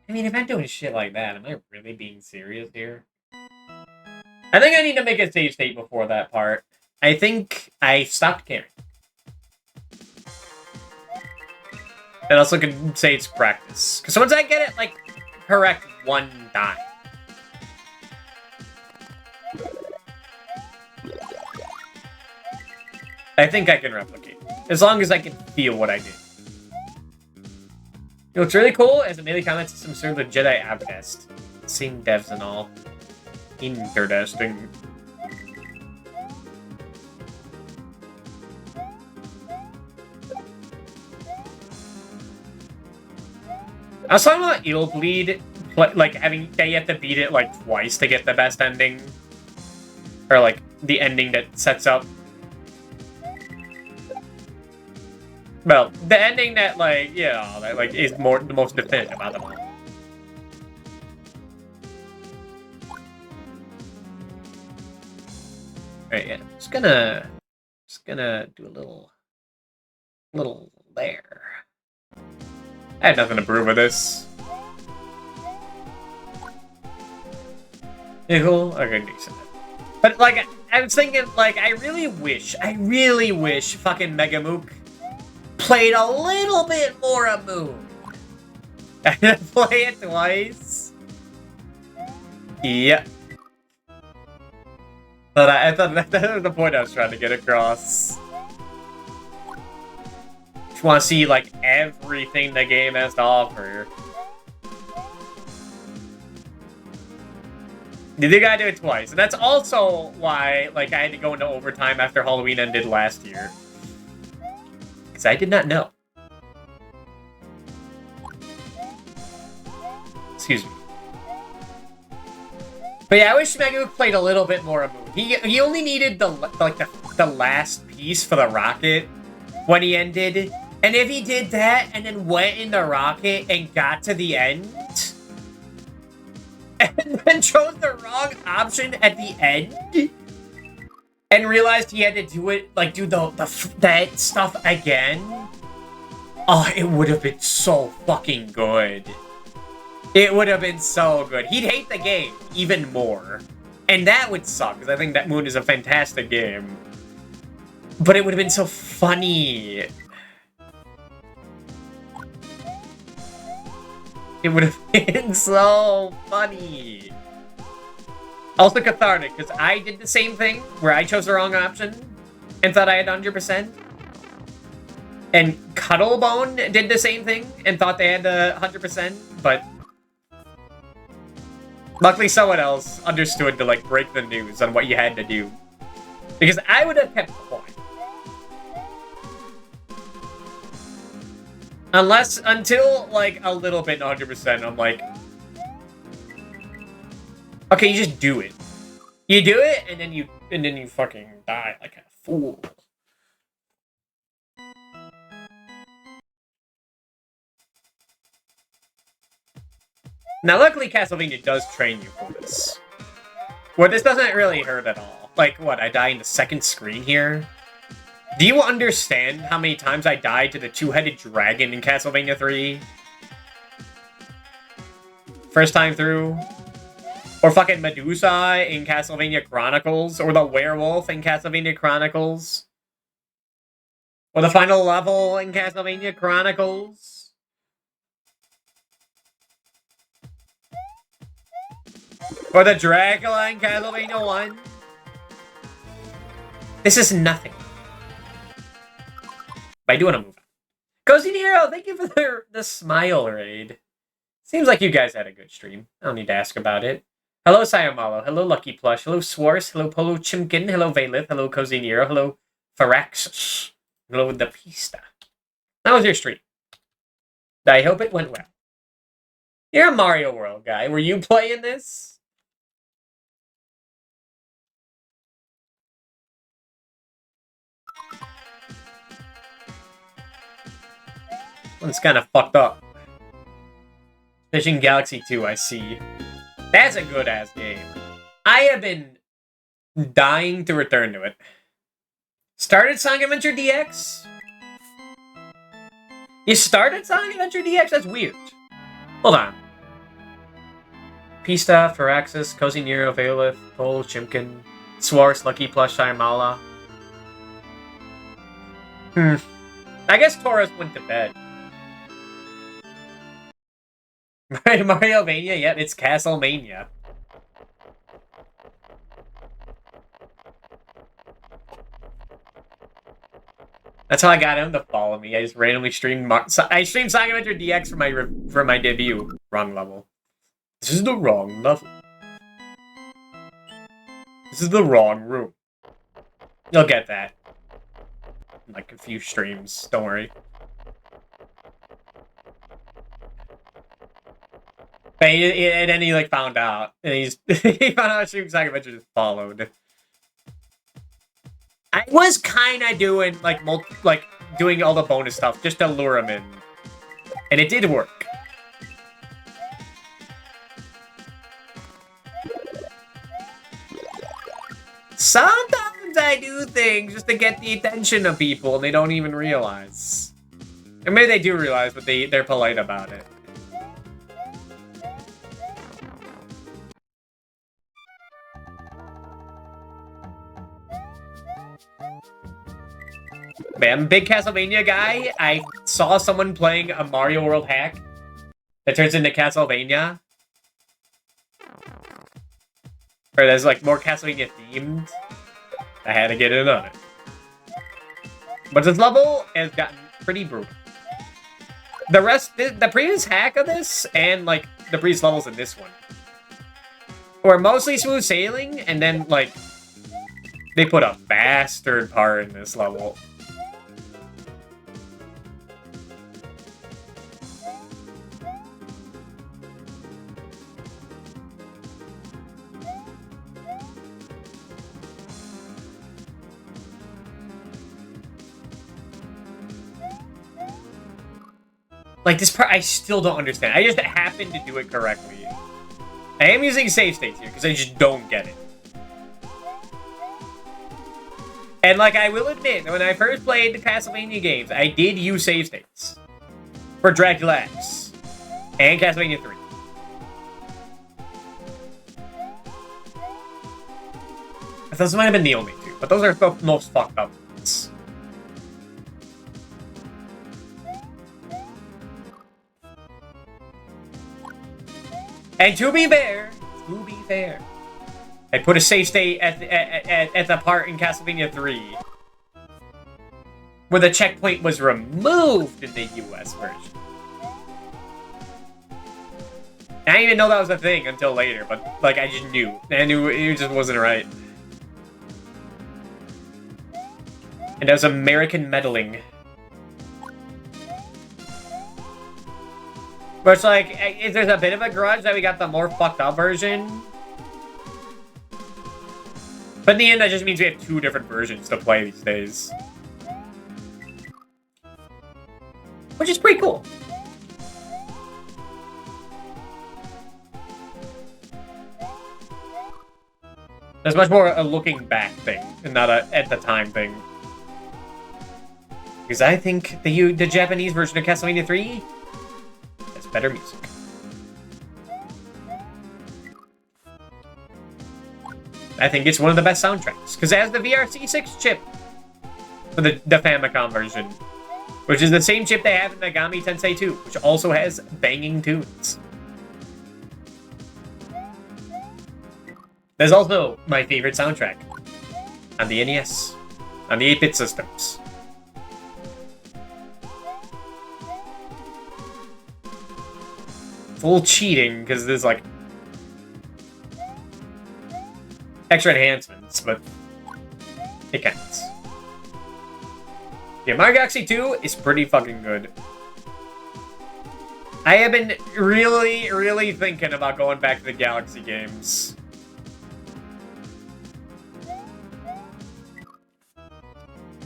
I mean, if I'm doing shit like that, am I really being serious here? I think I need to make a save state before that part. I think I stopped caring. And also can say it's practice. Because once I get it, like, correct one time. I think I can replicate. As long as I can feel what I did. It looks really cool as a melee combat system served with Jedi Outcast. Same devs and all. Interesting. I was talking about Eel Bleed, like having that you have to beat it like twice to get the best ending. Or like the ending that sets up. Well, the ending that like, yeah, that like is the most definitive out of them all. Right, yeah. Just gonna do a little there. I had nothing to prove with this. Yeah, cool. Okay, decent. But like, I was thinking, like, I really wish fucking Megamook played a little bit more of Moon. I had to play it twice. Yep. But I thought that was the point I was trying to get across. Just want to see, like, everything the game has to offer. You think I do it twice. And that's also why, like, I had to go into overtime after Halloween ended last year. Because I did not know. Excuse me. But yeah, I wish Megamook played a little bit more of Moon. He only needed the last piece for the rocket when he ended. And if he did that and then went in the rocket and got to the end and then chose the wrong option at the end and realized he had to do it, like do that stuff again, oh, it would have been so fucking good. It would have been so good. He'd hate the game even more. And that would suck, because I think that Moon is a fantastic game. But it would have been so funny. It would have been so funny. Also cathartic, because I did the same thing, where I chose the wrong option, and thought I had 100%. And Cuttlebone did the same thing, and thought they had 100%, but luckily someone else understood to, like, break the news on what you had to do. Because I would have kept quiet. Until, like, a little bit 100%, I'm like, okay, you just do it. You do it, and then you and then you fucking die like a fool. Now, luckily, Castlevania does train you for this. Where this doesn't really hurt at all. Like, what, I die in the second screen here? Do you understand how many times I died to the two-headed dragon in Castlevania 3? First time through? Or fucking Medusa in Castlevania Chronicles? Or the werewolf in Castlevania Chronicles? Or the final level in Castlevania Chronicles? Or the Dracula in Castlevania 1? This is nothing. But I do want to move on. Cozy Nero, thank you for the smile raid. Seems like you guys had a good stream. I don't need to ask about it. Hello, Sayamalo. Hello, Lucky Plush. Hello, Swarce. Hello, Polo Chimkin. Hello, Valith. Hello, Cozy Nero. Hello, Faraxus. Hello, The Pista. How was your stream? I hope it went well. You're a Mario World guy. Were you playing this? It's kind of fucked up. Fishing Galaxy 2, I see. That's a good-ass game. I have been dying to return to it. Started Sonic Adventure DX? You started Sonic Adventure DX? That's weird. Hold on. Pista, Firaxis, Cozy Nero, Valith, Pole, Chimkin, Swarce, Lucky Plush, Sayamala. I guess Taurus went to bed. Mario Mania? Yep, it's Castlemania. That's how I got him to follow me. I just randomly streamed. I streamed Sonic Adventure DX for my debut. Wrong level. This is the wrong level. This is the wrong room. You'll get that. In like a few streams. Don't worry. And then he like found out, and he found out Stream Sonic Adventure just followed. I was kind of doing like doing all the bonus stuff just to lure him in, and it did work. Sometimes I do things just to get the attention of people, and they don't even realize. Or maybe they do realize, but they're polite about it. Man, I'm a big Castlevania guy. I saw someone playing a Mario World hack that turns into Castlevania. Or that's like more Castlevania themed. I had to get in on it. But this level has gotten pretty brutal. The rest, the previous hack of this, and like the previous levels in this one, were mostly smooth sailing, and then like they put a bastard part in this level. Like, this part, I still don't understand. I just happened to do it correctly. I am using save states here, because I just don't get it. And, like, I will admit, when I first played the Castlevania games, I did use save states. For Dracula X. And Castlevania 3. Those might have been the only two, but those are the most fucked up ones. And to be fair, I put a save state at the part in Castlevania 3 where the checkpoint was removed in the US version. I didn't even know that was a thing until later, but like I just knew. I knew it just wasn't right. And that was American meddling. But it's like, if there's a bit of a grudge that we got the more fucked up version. But in the end, that just means we have 2 different versions to play these days. Which is pretty cool. There's much more a looking back thing, and not a at the time thing. Because I think the Japanese version of Castlevania 3 has better music. I think it's one of the best soundtracks, because it has the VRC6 chip for the Famicom version, which is the same chip they have in Megami Tensei 2, which also has banging tunes. There's also my favorite soundtrack on the NES, on the 8-bit systems. Full cheating, because there's like extra enhancements, but it counts. Yeah, Mario Galaxy 2 is pretty fucking good. I have been really thinking about going back to the Galaxy games.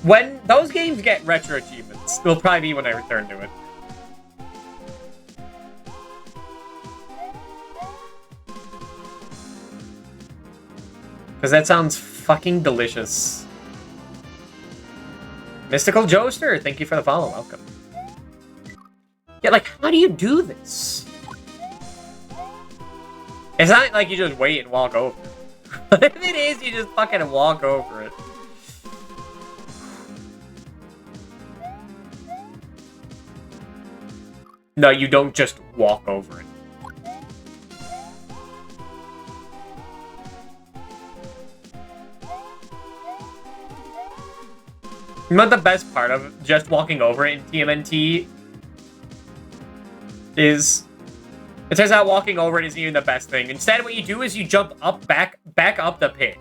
When those games get retro achievements, it'll probably be when I return to it. Because that sounds fucking delicious. Mystical Joester, thank you for the follow. Welcome. Yeah, like, how do you do this? It's not like you just wait and walk over it. If it is, you just fucking walk over it. No, you don't just walk over it. You know what the best part of just walking over it in TMNT is? It turns out walking over it isn't even the best thing. Instead, what you do is you jump up, back up the pit.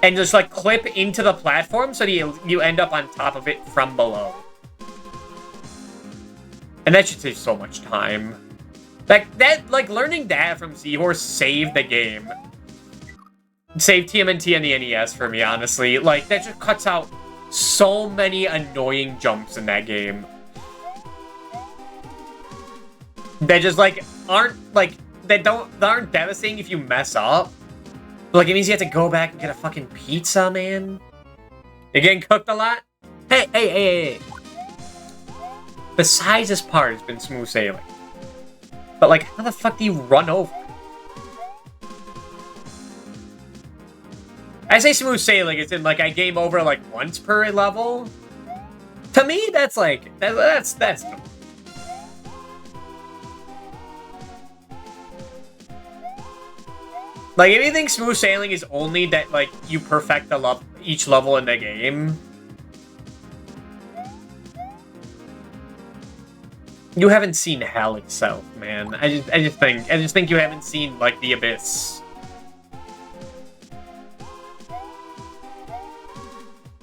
And just, like, clip into the platform so that you end up on top of it from below. And that should save so much time. Like, learning that from Seahorse saved the game. Saved TMNT and the NES for me, honestly. Like, that just cuts out so many annoying jumps in that game. That just, like, aren't devastating if you mess up. Like, it means you have to go back and get a fucking pizza, man. You're getting cooked a lot? Hey. Besides this part, it's been smooth sailing. But, like, how the fuck do you run over? I say smooth sailing, it's in, like, I game over, like, once per level. To me, that's, like, that's no. Like, if you think smooth sailing is only that, like, you perfect each level in the game, you haven't seen hell itself, man. I just think you haven't seen, like, the abyss.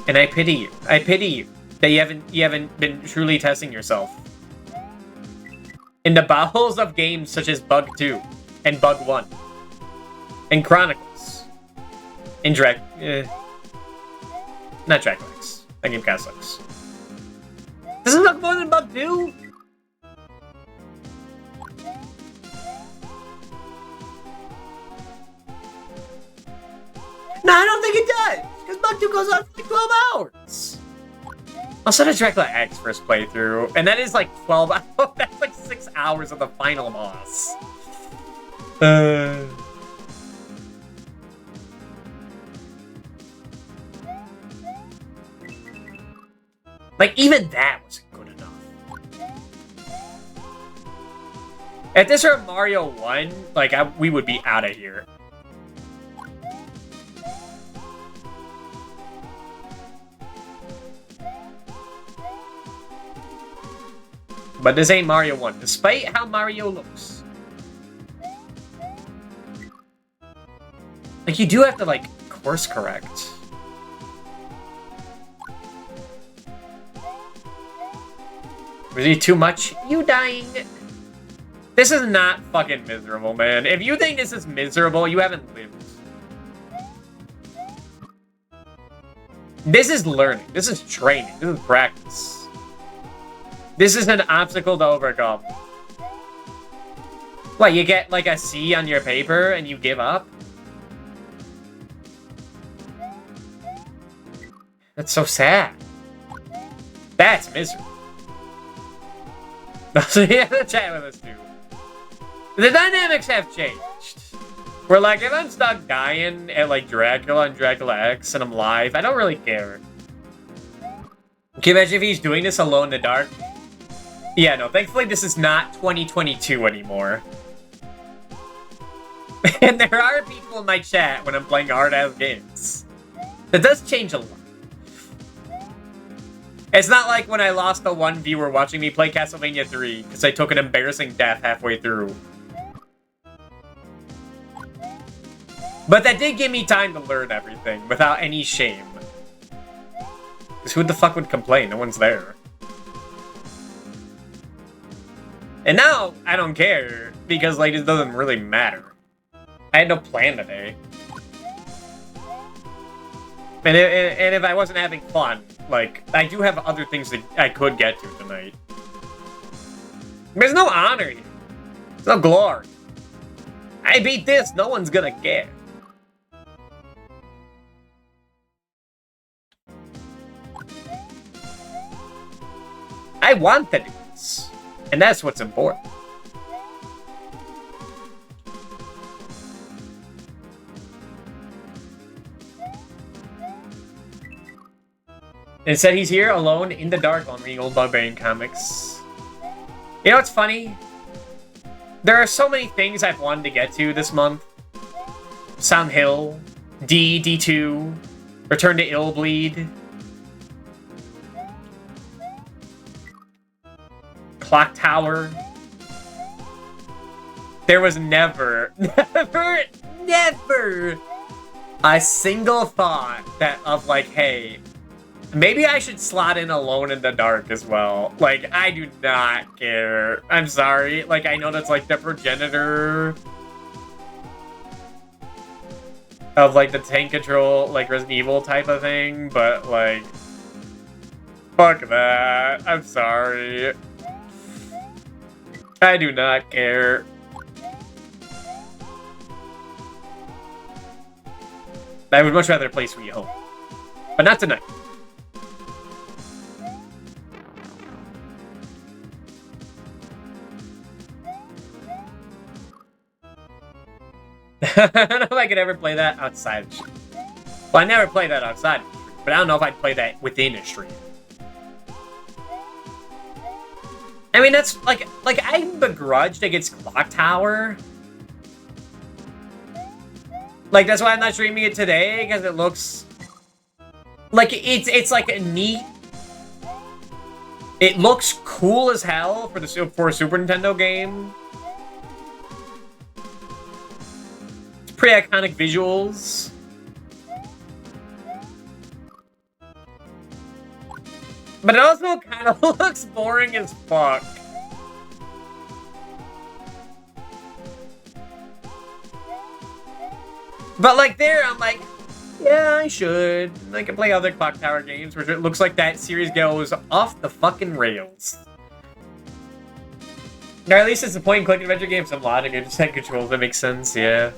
And I pity you. I pity you that you haven't been truly testing yourself. In the bowels of games such as Bug 2 and Bug 1. And Chronicles. In not Draculax. That game kinda sucks. Does it look more than Bug 2? No, I don't think it does! Because Bug 2 goes on for like 12 hours! I'll set a Draculax first playthrough, and that is like 12 hours. That's like 6 hours of the final boss. Like, even that wasn't good enough. If this were Mario 1, like, we would be out of here. But this ain't Mario 1, despite how Mario looks. Like, you do have to, like, course correct. Was he too much? You dying? This is not fucking miserable, man. If you think this is miserable, you haven't lived. This is learning. This is training. This is practice. This is an obstacle to overcome. What, you get like a C on your paper and you give up? That's so sad. That's miserable. So you have to chat with us too. The dynamics have changed. Where like, if I'm stuck dying at like Dracula and Dracula X and I'm live, I don't really care. Can you imagine if he's doing this alone in the dark? Yeah, no, thankfully this is not 2022 anymore. And there are people in my chat when I'm playing hard-ass games. That does change a lot. It's not like when I lost the one viewer watching me play Castlevania 3 because I took an embarrassing death halfway through. But that did give me time to learn everything without any shame. Because who the fuck would complain? No one's there. And now, I don't care, because like, it doesn't really matter. I had no plan today. And if I wasn't having fun, like, I do have other things that I could get to tonight. There's no honor here. There's no glory. I beat this, no one's gonna care. I want to do this. And that's what's important. It said he's here alone in the dark on reading old Barbarian comics. You know what's funny? There are so many things I've wanted to get to this month. Sound Hill, D2, Return to Illbleed, Clock Tower. There was never a single thought that of like, hey, maybe I should slot in Alone in the Dark as well. Like, I do not care. I'm sorry. Like, I know that's like the progenitor of like the tank control, like Resident Evil type of thing, but like, fuck that. I'm sorry. I do not care. I would much rather play Sweet Home. But not tonight. I don't know if I could ever play that outside of the stream. Well, I never play that outside of the stream, but I don't know if I'd play that within a stream. I mean, that's like I'm begrudged against Clock Tower. Like, that's why I'm not streaming it today, because it looks like it's like a neat. It looks cool as hell for a Super Nintendo game. It's pretty iconic visuals. But it also kind of looks boring as fuck. But like there, I'm like, yeah, I should. I can play other Clock Tower games where it looks like that series goes off the fucking rails. Or at least it's a point-and-click adventure game, some logic, it just had controls that makes sense, yeah.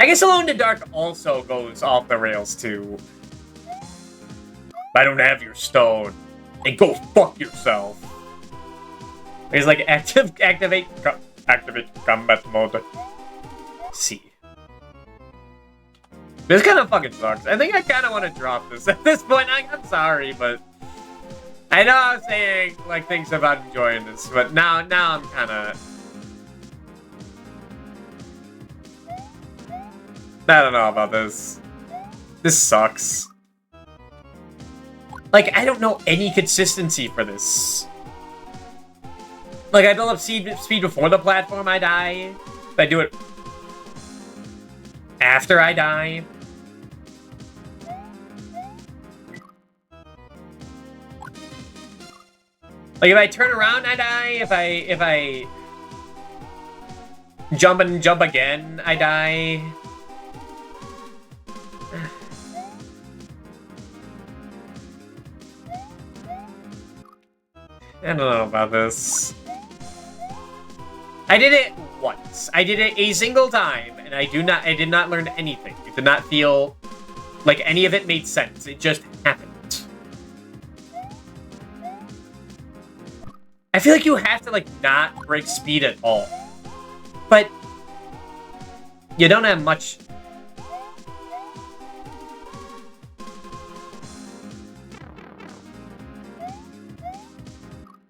I guess Alone in the Dark also goes off the rails, too. I don't have your stone. And go fuck yourself. He's like, activate combat mode. C. This kind of fucking sucks. I think I kind of want to drop this at this point. I'm sorry, but I know I was saying like things about enjoying this, but now I'm kind of. I don't know about this. This sucks. Like, I don't know any consistency for this. Like, I build up speed before the platform I die. I do it after I die. Like, if I turn around, I die. If I jump and jump again, I die. I don't know about this. I did it once. I did it a single time, and I did not learn anything. It did not feel like any of it made sense. It just happened. I feel like you have to, like, not break speed at all. But you don't have much.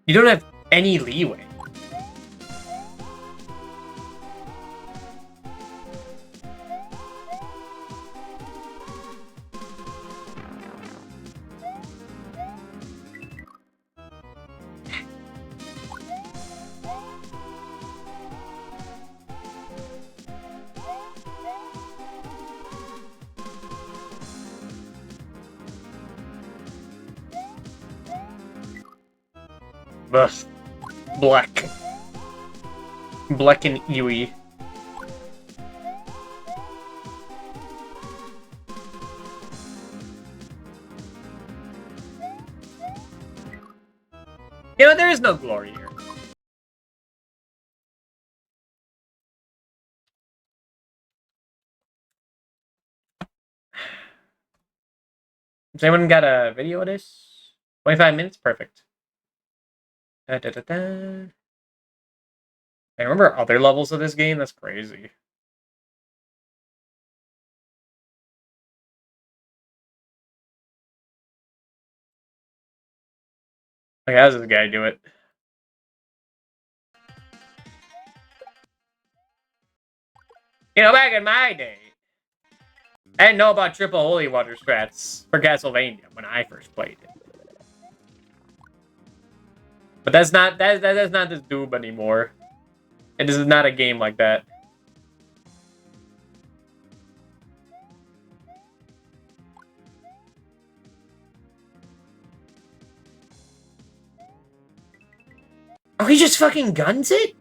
You don't have any leeway. Ugh. Black. Black and Ewy. You know, there is no glory here. Has anyone got a video of this? 25 minutes? Perfect. Da, da, da, da. I remember other levels of this game? That's crazy. Like, how does this guy do it? You know, back in my day, I didn't know about triple holy water strats for Castlevania when I first played it. But that's not that's not this Doob anymore. And this is not a game like that. Oh, he just fucking guns it?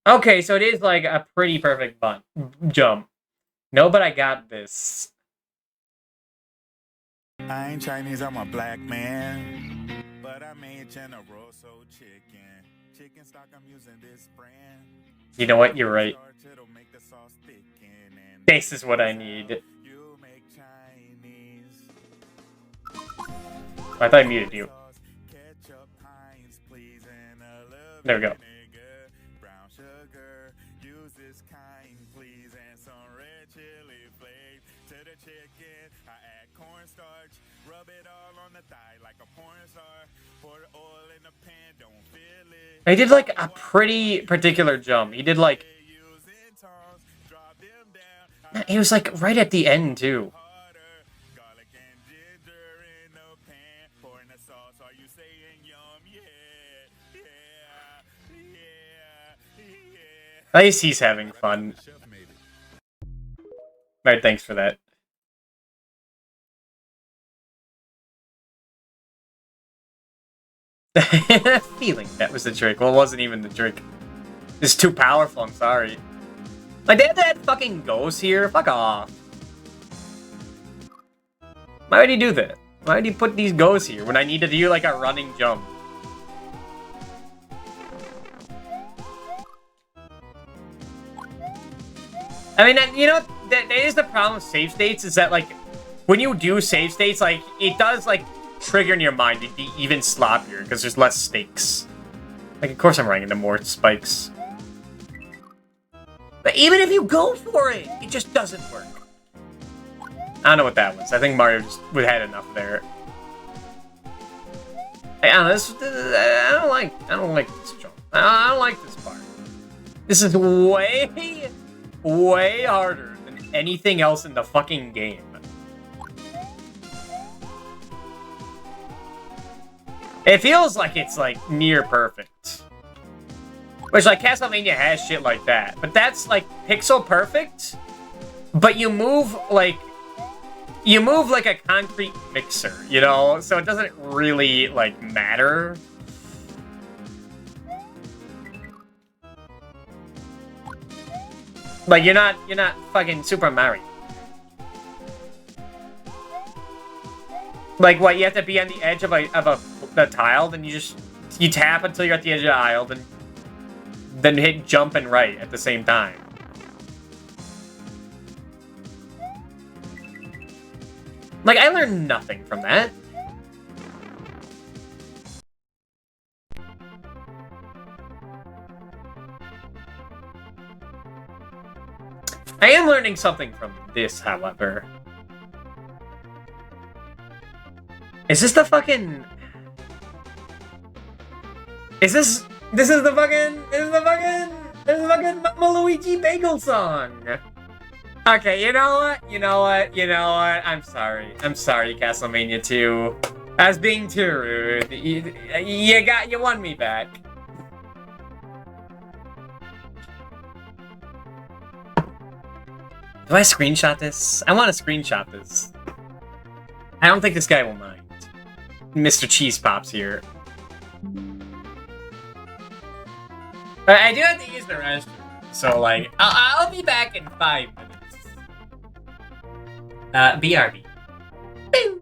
Okay, so it is like a pretty perfect jump. No, but I got this. I ain't Chinese, I'm a black man. But I made General so chicken. Chicken stock, I'm using this brand. You know what? You're right. This is what I need. I thought I muted you. There we go. He did like a pretty particular jump. He did like... He was like right at the end too. At least he's having fun. Alright, thanks for that. Feeling that was the trick. Well, it wasn't even the trick. It's too powerful, I'm sorry. Like, they had that fucking ghost here? Fuck off. Why would he do that? Why would he put these ghosts here when I need to do, like, a running jump? I mean, you know, that is the problem with save states, is that, like, when you do save states, like, it does, like, trigger in your mind to be even sloppier, because there's less stakes. Like, of course I'm running into more spikes. But even if you go for it, it just doesn't work. I don't know what that was. I think Mario just had enough there. I don't know, I don't like this jump. I don't like this part. This is way, way harder than anything else in the fucking game. It feels like it's, like, near perfect. Which, like, Castlevania has shit like that. But that's, like, pixel perfect. But you move, like, you move like a concrete mixer, you know, so it doesn't really like matter. Like you're not fucking Super Mario. Like what? You have to be on the edge of a tile, then you tap until you're at the edge of the aisle, then hit jump and right at the same time. Like I learned nothing from that. I am learning something from this, however. Is this the fucking... This is the fucking Mama Luigi Bagel song! Okay, you know what? I'm sorry, Castlevania 2. I was being too rude. You won me back. Do I screenshot this? I want to screenshot this. I don't think this guy will mind. Mr. Cheese Pops here. But I do have to use the restroom, so like, I'll be back in 5 minutes. BRB. Bing!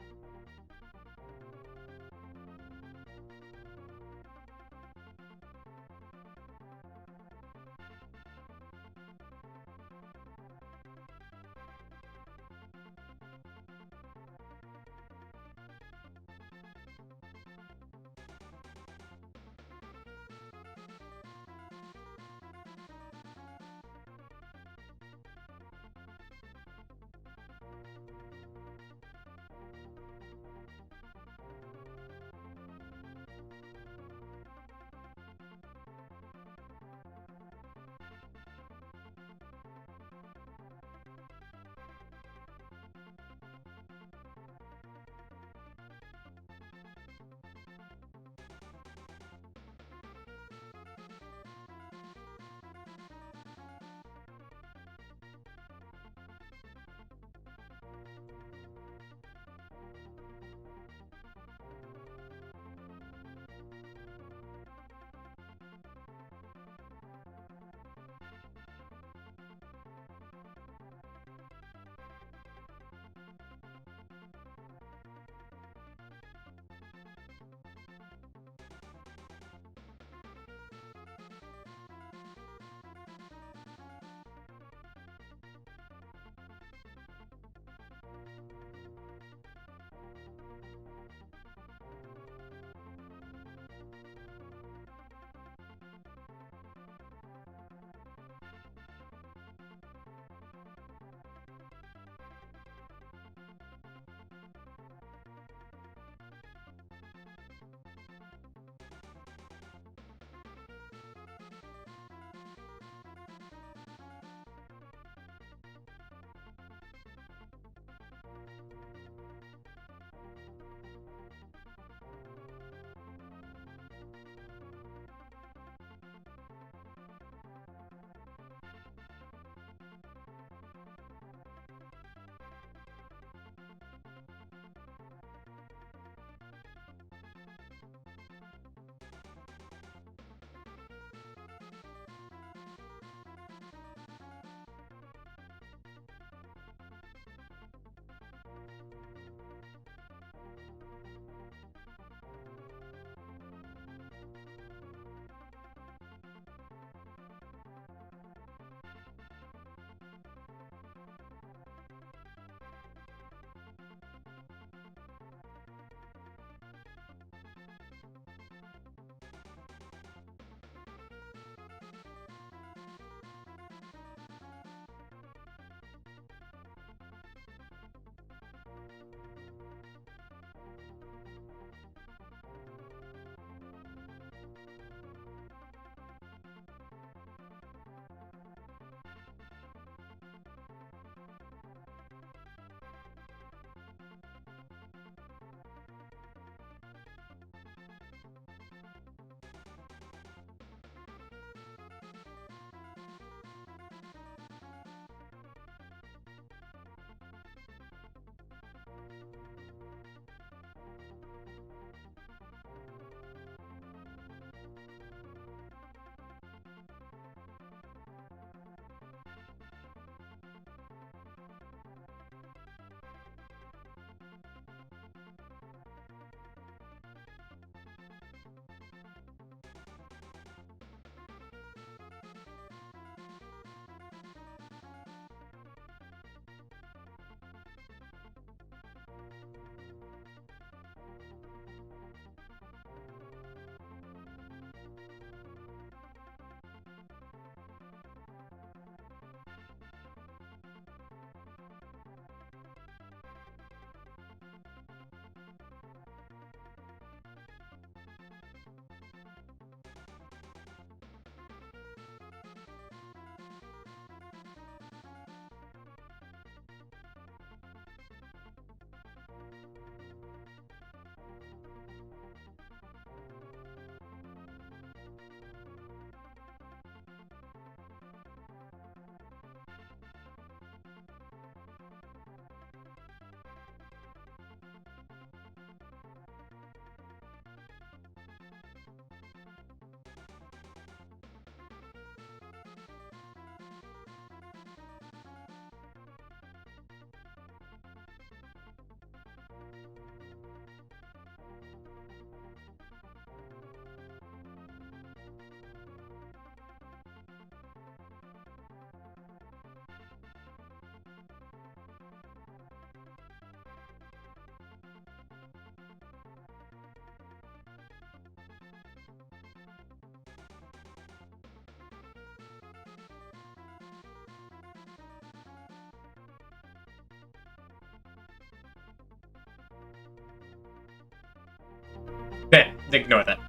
ignore that.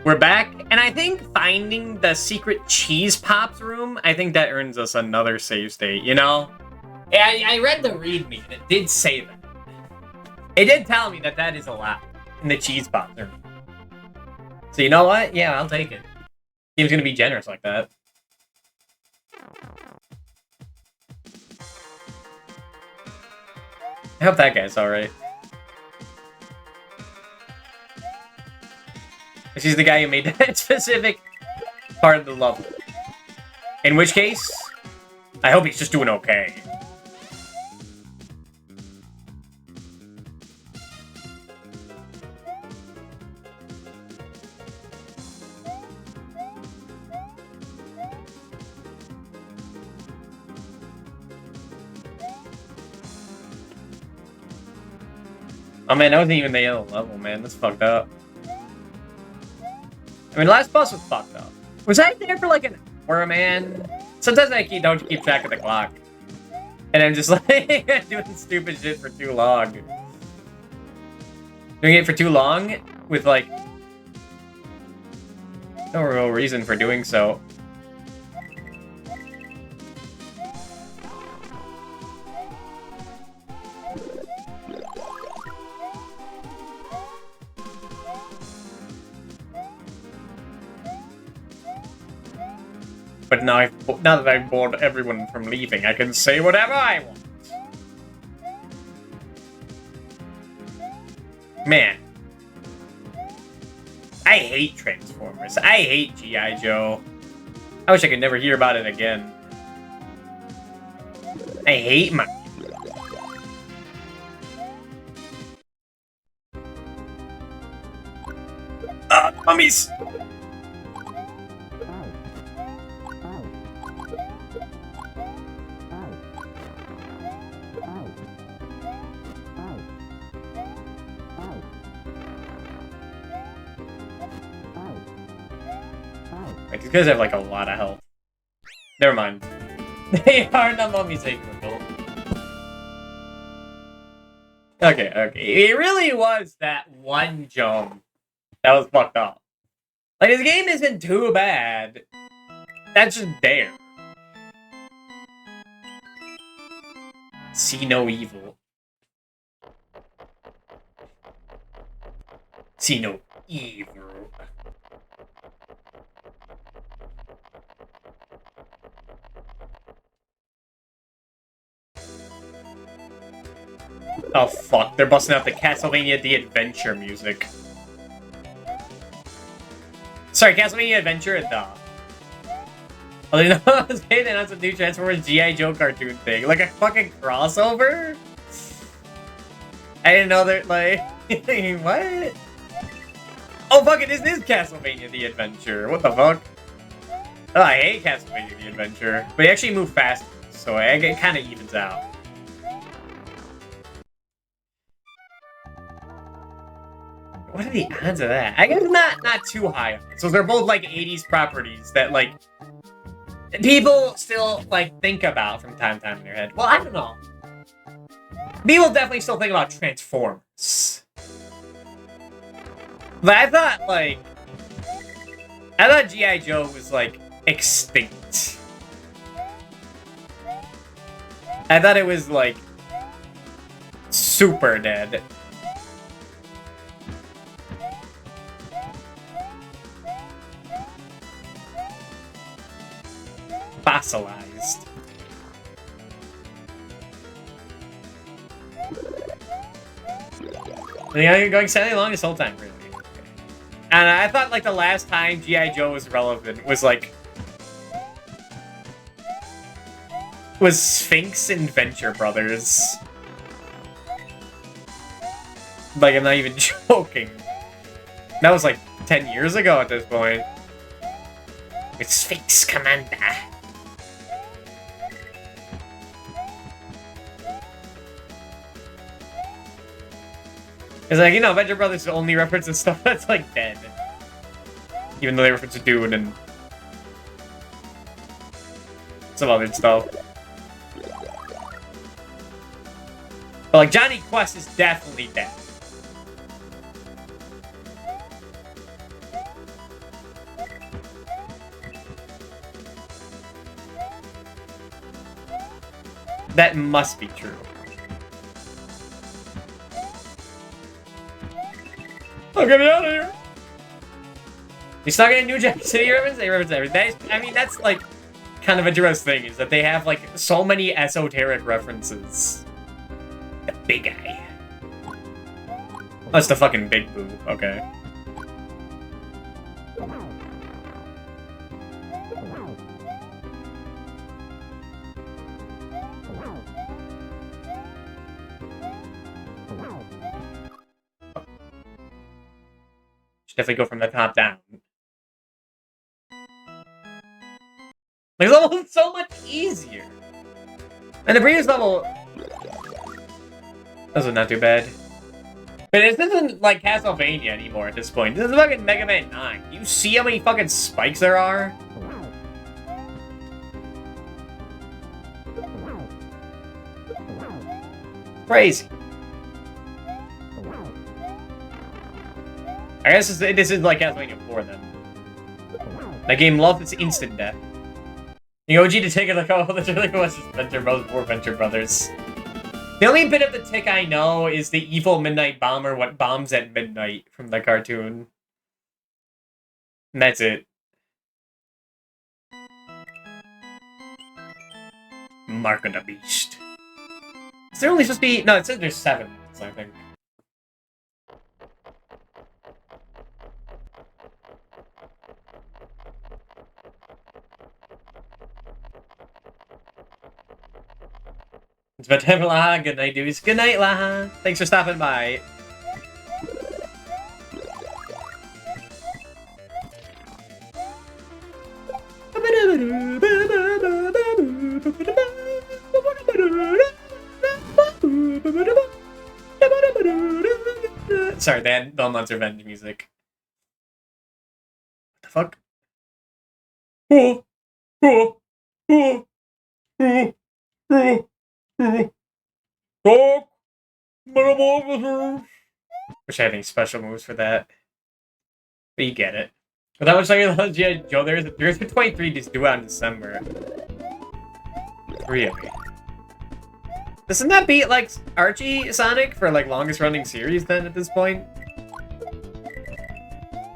We're back, and I think finding the secret cheese pops room, I think that earns us another save state, you know? Yeah, I read the readme, and it did say that. It did tell me that that is allowed in the cheese pops room. So you know what? Yeah, I'll take it. Game's gonna be generous like that. I hope that guy's alright. He's the guy who made that specific part of the level. In which case, I hope he's just doing okay. Oh man, that wasn't even the yellow level, man. That's fucked up. I mean, last boss was fucked up. Was I there for like an hour, man? Sometimes I don't keep track of the clock. And I'm just like, doing stupid shit for too long. Doing it for too long with like no real reason for doing so. But now that I've bored everyone from leaving, I can say whatever I want. Man. I hate Transformers. I hate G.I. Joe. I wish I could never hear about it again. I hate my... mummies! These guys have like a lot of health. Never mind. They are not mummies capable. Okay. It really was that one jump that was fucked up. Like, this game isn't too bad. That's just there. See no evil. See no evil. Oh fuck, they're busting out the Castlevania The Adventure music. Sorry, Castlevania Adventure and Oh, they announced a new Transformers G.I. Joe cartoon thing. Like a fucking crossover? I didn't know that, like... what? Oh fuck it, this is Castlevania The Adventure. What the fuck? Oh, I hate Castlevania The Adventure. But they actually move faster, so it kind of evens out. What are the odds of that? I guess not too high. So they're both like 80s properties that like people still like think about from time to time in their head. Well, I don't know. People definitely still think about Transformers. But I thought G.I. Joe was like extinct. I thought it was like super dead. Fossilized. Yeah, going steadily along this whole time, really. And I thought like the last time G.I. Joe was relevant was like Sphinx and Venture Brothers. Like, I'm not even joking. That was like 10 years ago at this point. With Sphinx Commander. It's like, you know, Venture Brothers only references stuff that's like dead. Even though they reference a dude and some other stuff. But like, Johnny Quest is definitely dead. That must be true. Oh, get me out of here! You stuck in a New Jack City reference? They reference everything. I mean, that's like kind of a gross thing, is that they have like so many esoteric references. The big eye. Oh, that's the fucking big boo. Okay. Should definitely go from the top down. Like, this level is so much easier. And the previous level... This was not too bad. But this isn't like Castlevania anymore at this point. This is fucking Mega Man 9. You see how many fucking spikes there are? Crazy. I guess this is like Castlevania 4 then. That game loved its instant death. The OG to take it like, oh, this really was just Venture Brothers, or Venture Brothers. The only bit of the tick I know is the evil midnight bomber, what bombs at midnight from the cartoon. And that's it. Mark of the Beast. Is there only supposed to be... No, it says there's 7, I think. It's bedtime, Laha. Good night, dudes. Good night, Laha. Thanks for stopping by. Sorry, they had Belmont's Revenge music. What the fuck? Oh, oh, oh, oh, oh. Wish I had any special moves for that. But you get it. But that was like G.I. Joe. There's a 23 just due out in December. Really? Doesn't that beat like Archie Sonic for like longest running series then at this point?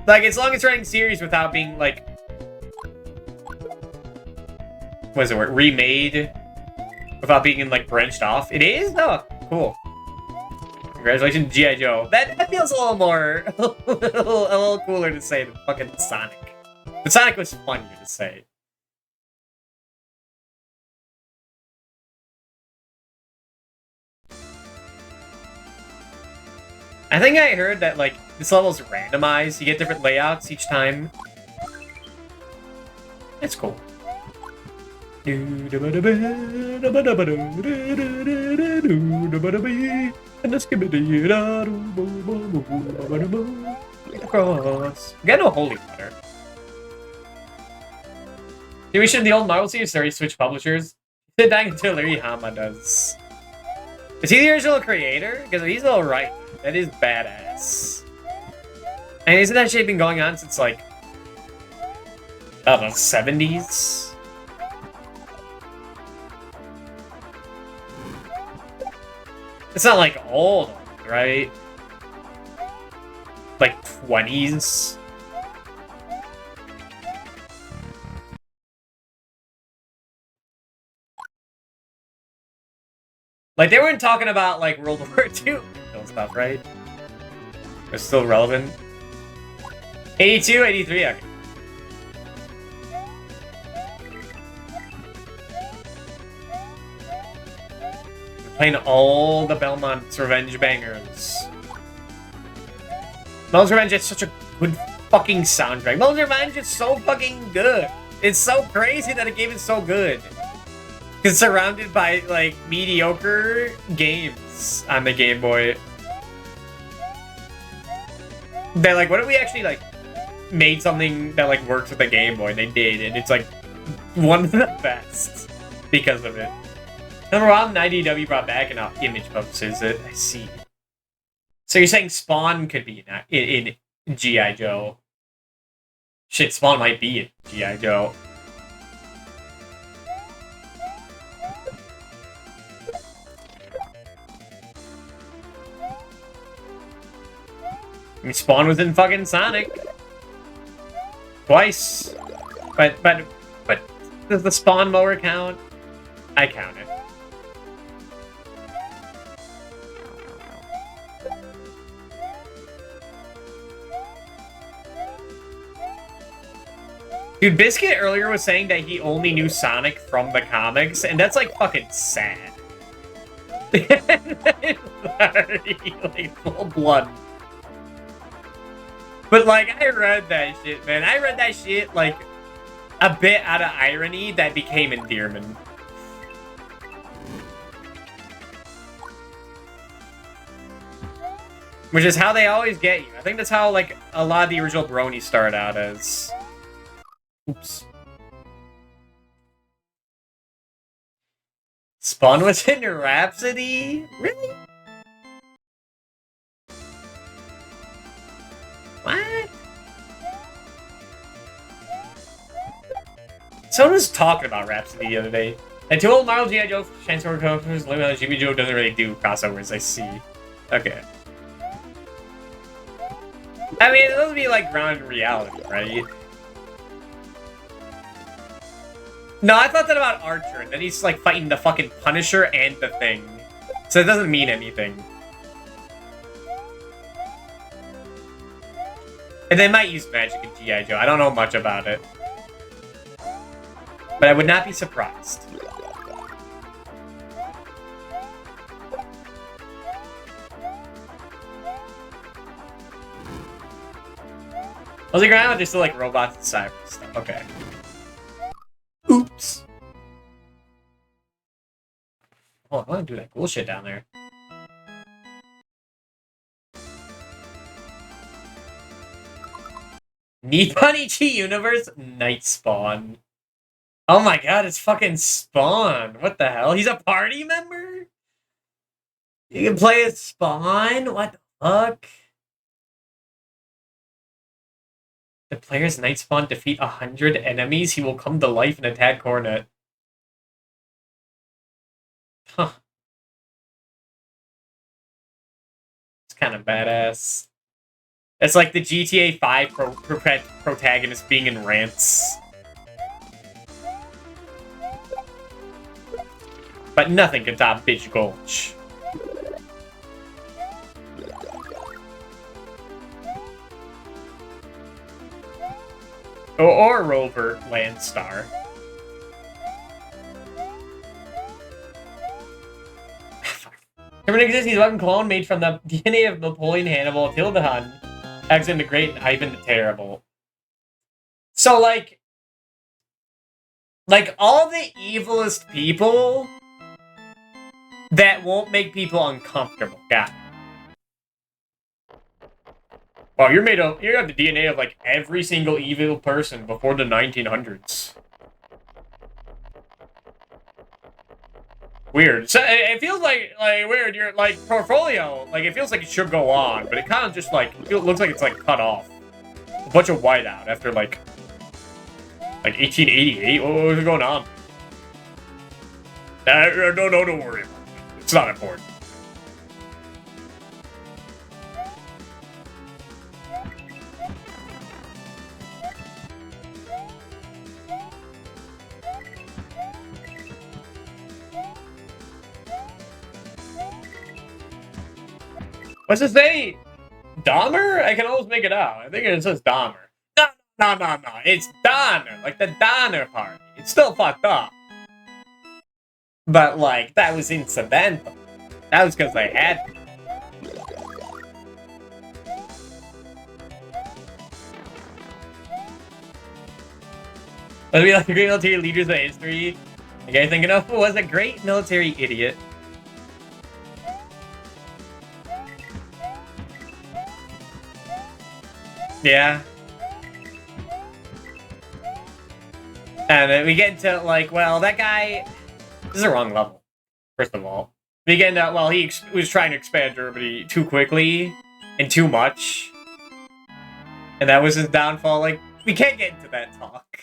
Like it's longest running series without being like, what is the word? Remade? Without being like branched off. It is? Oh, cool. Congratulations, G.I. Joe. That feels a little more, a little cooler to say than fucking Sonic. But Sonic was funnier to say. I think I heard that like this level's randomized. You get different layouts each time. It's cool. Across. We got no holy water. Maybe we should the old Marvel series already switch publishers. Back until Hama does. Is he the original creator? Because he's alright. That is badass. And isn't that shit been going on since like I don't know, 70s? It's not like old, right? Like 20s? Like they weren't talking about like World War II and stuff, right? It's still relevant. 82, 83, okay. Playing all the Belmont's Revenge bangers. Belmont's Revenge is such a good fucking soundtrack. Belmont's Revenge is so fucking good. It's so crazy that a game is so good. It's surrounded by, like, mediocre games on the Game Boy. They're like, what if we actually, like, made something that, like, works with the Game Boy? And they did, and it's, like, one of the best because of it. Number one, IDW brought back an image purposes. I see. So you're saying Spawn could be in G.I. Joe? Shit, Spawn might be in G.I. Joe. I mean, Spawn was in fucking Sonic. Twice. But does the Spawn mower count? I count it. Dude, Biscuit earlier was saying that he only knew Sonic from the comics, and that's like fucking sad. Like full blood. But like, I read that shit, man. I read that shit like a bit out of irony that became endearment. Which is how they always get you. I think that's how like a lot of the original bronies start out as. Oops. Spawn was in Rhapsody? Really? What? Someone was talking about Rhapsody the other day. And to old Marvel G.I. Joe transfer crossovers, Jimmy Joe doesn't really do crossovers, I see. Okay. I mean, those would be like grounded in reality, right? No, I thought that about Archer, that he's like fighting the fucking Punisher and the Thing. So it doesn't mean anything. And they might use magic in G.I. Joe. I don't know much about it. But I would not be surprised. Was it ground? Just like robots and cyber stuff. Okay. Oops. Oh, I want to do that cool shit down there. Nippon Ichi Universe Night Spawn. Oh my god, it's fucking Spawn. What the hell? He's a party member? You can play as Spawn? What the fuck? The player's Night Spawn defeat 100 enemies, he will come to life and attack Cornet. Huh. It's kind of badass. It's like the GTA 5 protagonist being in rants. But nothing can top Bitch Gulch. Or Rover Landstar. Terminator exists, he's a weapon clone made from the DNA of Napoleon Hannibal, Attila the Hun, Alexander the Great, and Ivan the Terrible. So, like all the evilest people that won't make people uncomfortable. Got it. Wow, you have the DNA of like every single evil person before the 1900s. Weird. So it feels like weird. Your like portfolio, like it feels like it should go on, but it kind of just like looks like it's like cut off. A bunch of whiteout after like 1888. What was going on? No, don't worry. It's not important. What's it say? Dahmer? I can always make it out. I think it says Dahmer. No. It's Donner. Like the Donner Party. It's still fucked up. But, like, that was incidental. That was because they had to. Let's be like the great military leaders of history. You guys thinking of who was a great military idiot? Yeah. And then we get into, like, well, that guy... This is the wrong level, first of all. We get into, well, he was trying to expand Germany too quickly and too much. And that was his downfall. Like, we can't get into that talk.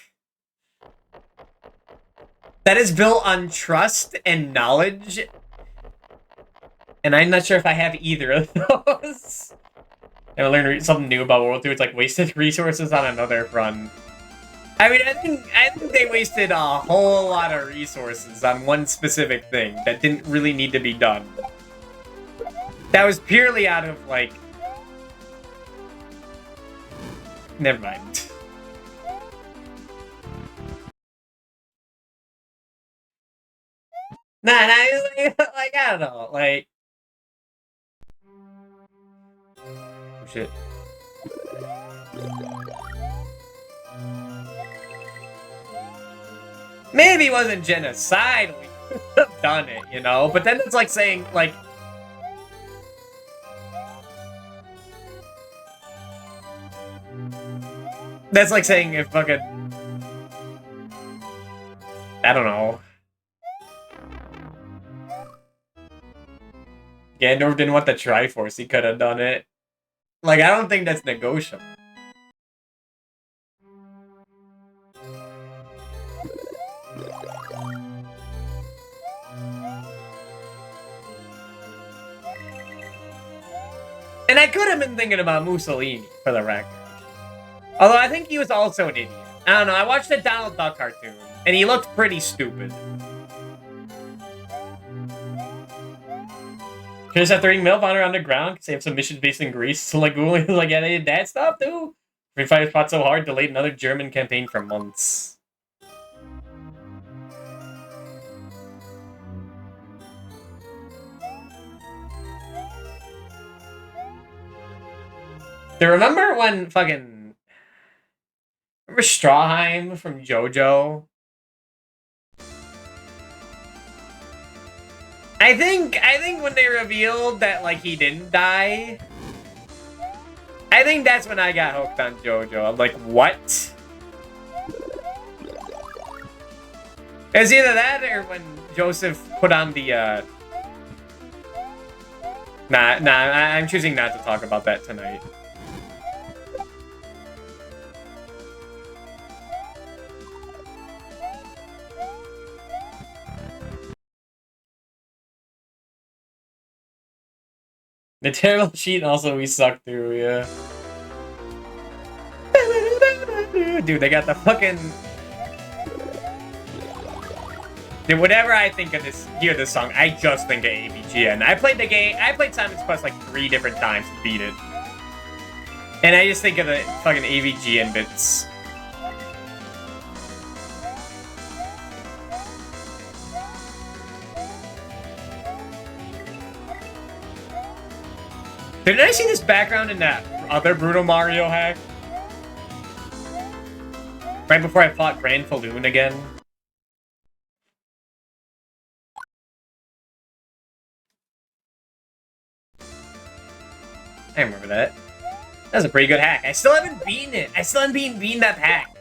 That is built on trust and knowledge. And I'm not sure if I have either of those. And I learned something new about World 2. It's like wasted resources on another front. I mean, I think they wasted a whole lot of resources on one specific thing that didn't really need to be done. That was purely out of, like... Never mind. Nah, like, I don't know, like... Oh, shit. Maybe it wasn't genocide, we could have done it, you know? But then it's like saying, like... That's like saying if fucking... I don't know. Gandalf didn't want the Triforce, he could have done it. Like, I don't think that's negotiable. And I could have been thinking about Mussolini, for the record. Although I think he was also an idiot. I don't know, I watched the Donald Duck cartoon, and he looked pretty stupid. Should just have to ring Milf on her underground, because they have some mission based in Greece. So, like, Google, like, yeah, they did that stuff, too? Free Fire fought so hard, delayed another German campaign for months. Do you remember when fucking... Remember Strawheim from JoJo? I think when they revealed that, like, he didn't die... I think that's when I got hooked on JoJo. I'm like, what? It was either that or when Joseph put on the, Nah, I'm choosing not to talk about that tonight. The terrible cheat, and also we suck too, yeah. Dude, they got the fucking... Dude, whenever I think of this, hear this song, I just think of AVGN. I played the game, I played Simon's Quest like 3 different times to beat it. And I just think of the fucking AVGN bits. Didn't I see this background in that other Brutal Mario hack? Right before I fought Grand Falloon again. I remember that. That was a pretty good hack. I still haven't beaten it. I still haven't beaten that hack.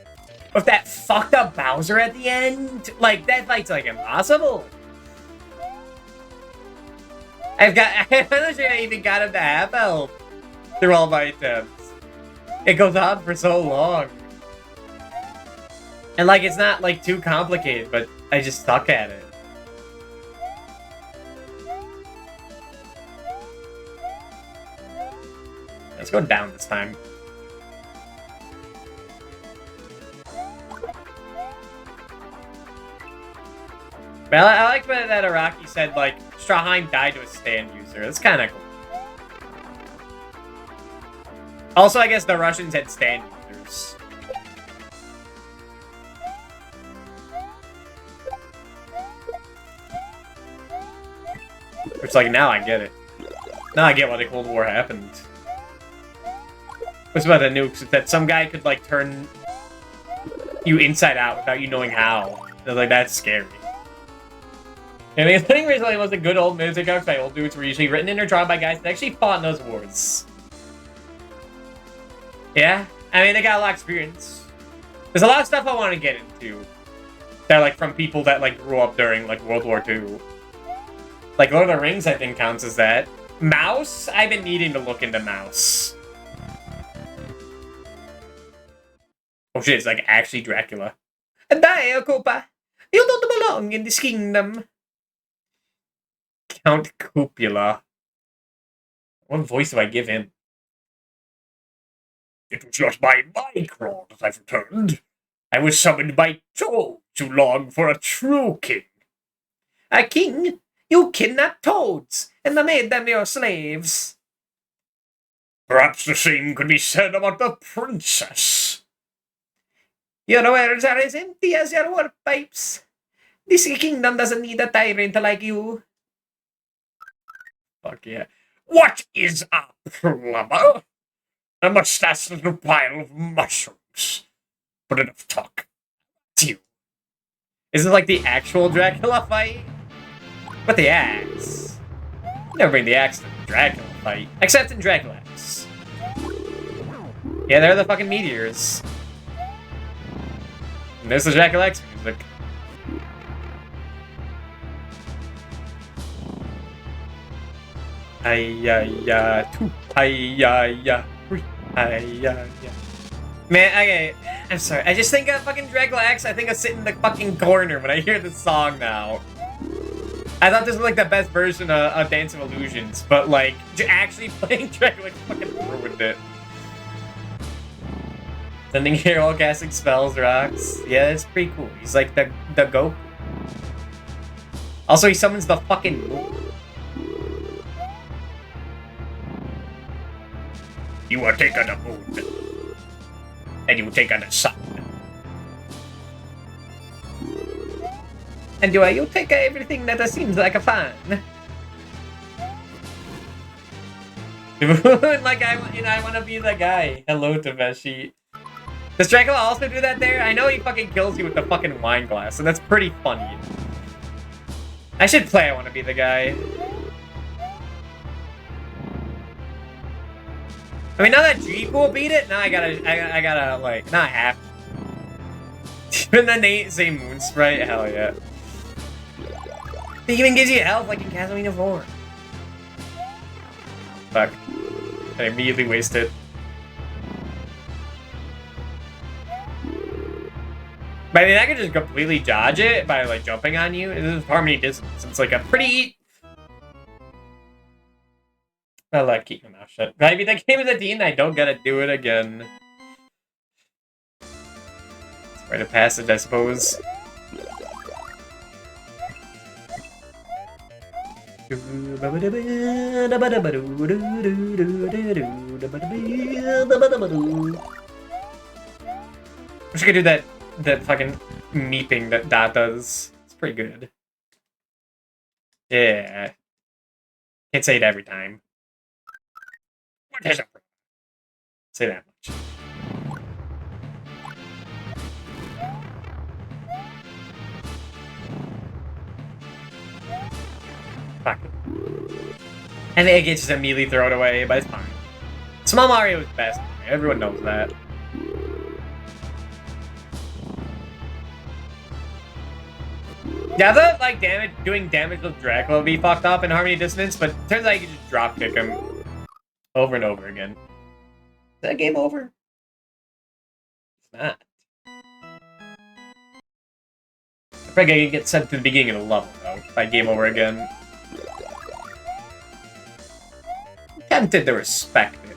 With that fucked up Bowser at the end. Like, that fight's like impossible. I'm not sure I even got him to half health through all my attempts. It goes on for so long. And like, it's not like too complicated, but I just suck at it. Let's go down this time. But I like that Araki said, like, Strawheim died to a stand user. That's kind of cool. Also, I guess the Russians had stand users. Which, like, now I get it. Now I get why the Cold War happened. What's about the nukes? It's that some guy could, like, turn you inside out without you knowing how. Like, that's scary. And the thing recently was the good old music arcs by old dudes were usually written in or drawn by guys that actually fought in those wars. Yeah? I mean, they got a lot of experience. There's a lot of stuff I want to get into. That, like, from people that, like, grew up during, like, World War II. Like, Lord of the Rings, I think, counts as that. Mouse? I've been needing to look into Mouse. Oh shit, it's like actually Dracula. Die, Copa! You don't belong in this kingdom! Count Copula. What voice do I give him? It was not my Minecraft that I've returned. I was summoned by Toad to long for a true king. A king? You kidnapped toads and made them your slaves. Perhaps the same could be said about the princess. Your words are as empty as your work pipes. This kingdom doesn't need a tyrant like you. Fuck yeah. What is a plumber? A mustache little pile of mushrooms. But enough talk. You. Is it like the actual Dracula fight? With the axe. Never bring the axe to the Dracula fight. Except in Dracula X. Yeah, they're the fucking meteors. And there's the Dracula X music. Hi-ya-ya, two, hi-ya-ya, three, hi-ya-ya. Man, okay, I'm sorry. I just think of fucking Dracula X. I think I sit in the fucking corner when I hear this song now. I thought this was like the best version of Dance of Illusions, but like, actually playing Dracula fucking ruined it. Sending hero casting spells rocks. Yeah, it's pretty cool. He's like the Goku. Also, he summons the fucking moon. You will take on the moon. And you will take on the sun. And you take everything that seems like a fun. Like I want to be the guy. Hello, Tameshi. Does Dracula also do that there? I know he fucking kills you with the fucking wine glass, and that's pretty funny. I should play I want to be the guy. I mean, now that G-Pool beat it, now I gotta, like, now I have to. Even the same Moon Sprite, hell yeah. He even gives you health like in Castlevania 4. Fuck. I immediately wasted. But I mean, I could just completely dodge it by, like, jumping on you. This is Harmony Dissonance. It's like a pretty... I like keeping my mouth shut. But I mean, that game is a Dean, I don't gotta do it again. It's rite of passage, I suppose. I'm just gonna do that fucking meeping that Dot does. It's pretty good. Yeah. Can't say it every time. What is it? Say that much. Fuck it. And it gets just immediately thrown away, but it's fine. Small Mario is best. Everyone knows that. Yeah, I thought like doing damage with Dracula would be fucked up in Harmony Dissonance, but turns out you can just drop kick him over and over again. Is that game over? It's not. I think I can get sent to the beginning of the level though, by game over again. I'm tempted to respect it.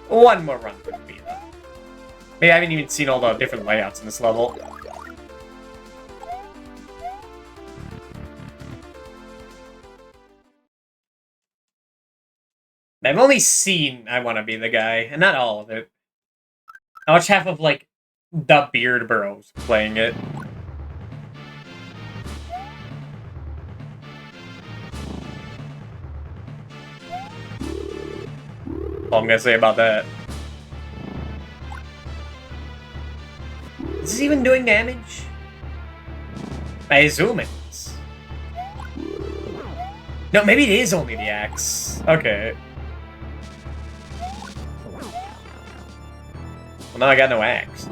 One more run would be though. Maybe I haven't even seen all the different layouts in this level. I've only seen I Want to Be the Guy, and not all of it. I watched half of, like, the Beard Burrows playing it. All I'm gonna say about that. Is this even doing damage? I assume it is. No, maybe it is only the axe. Okay. Well, now I got no axe.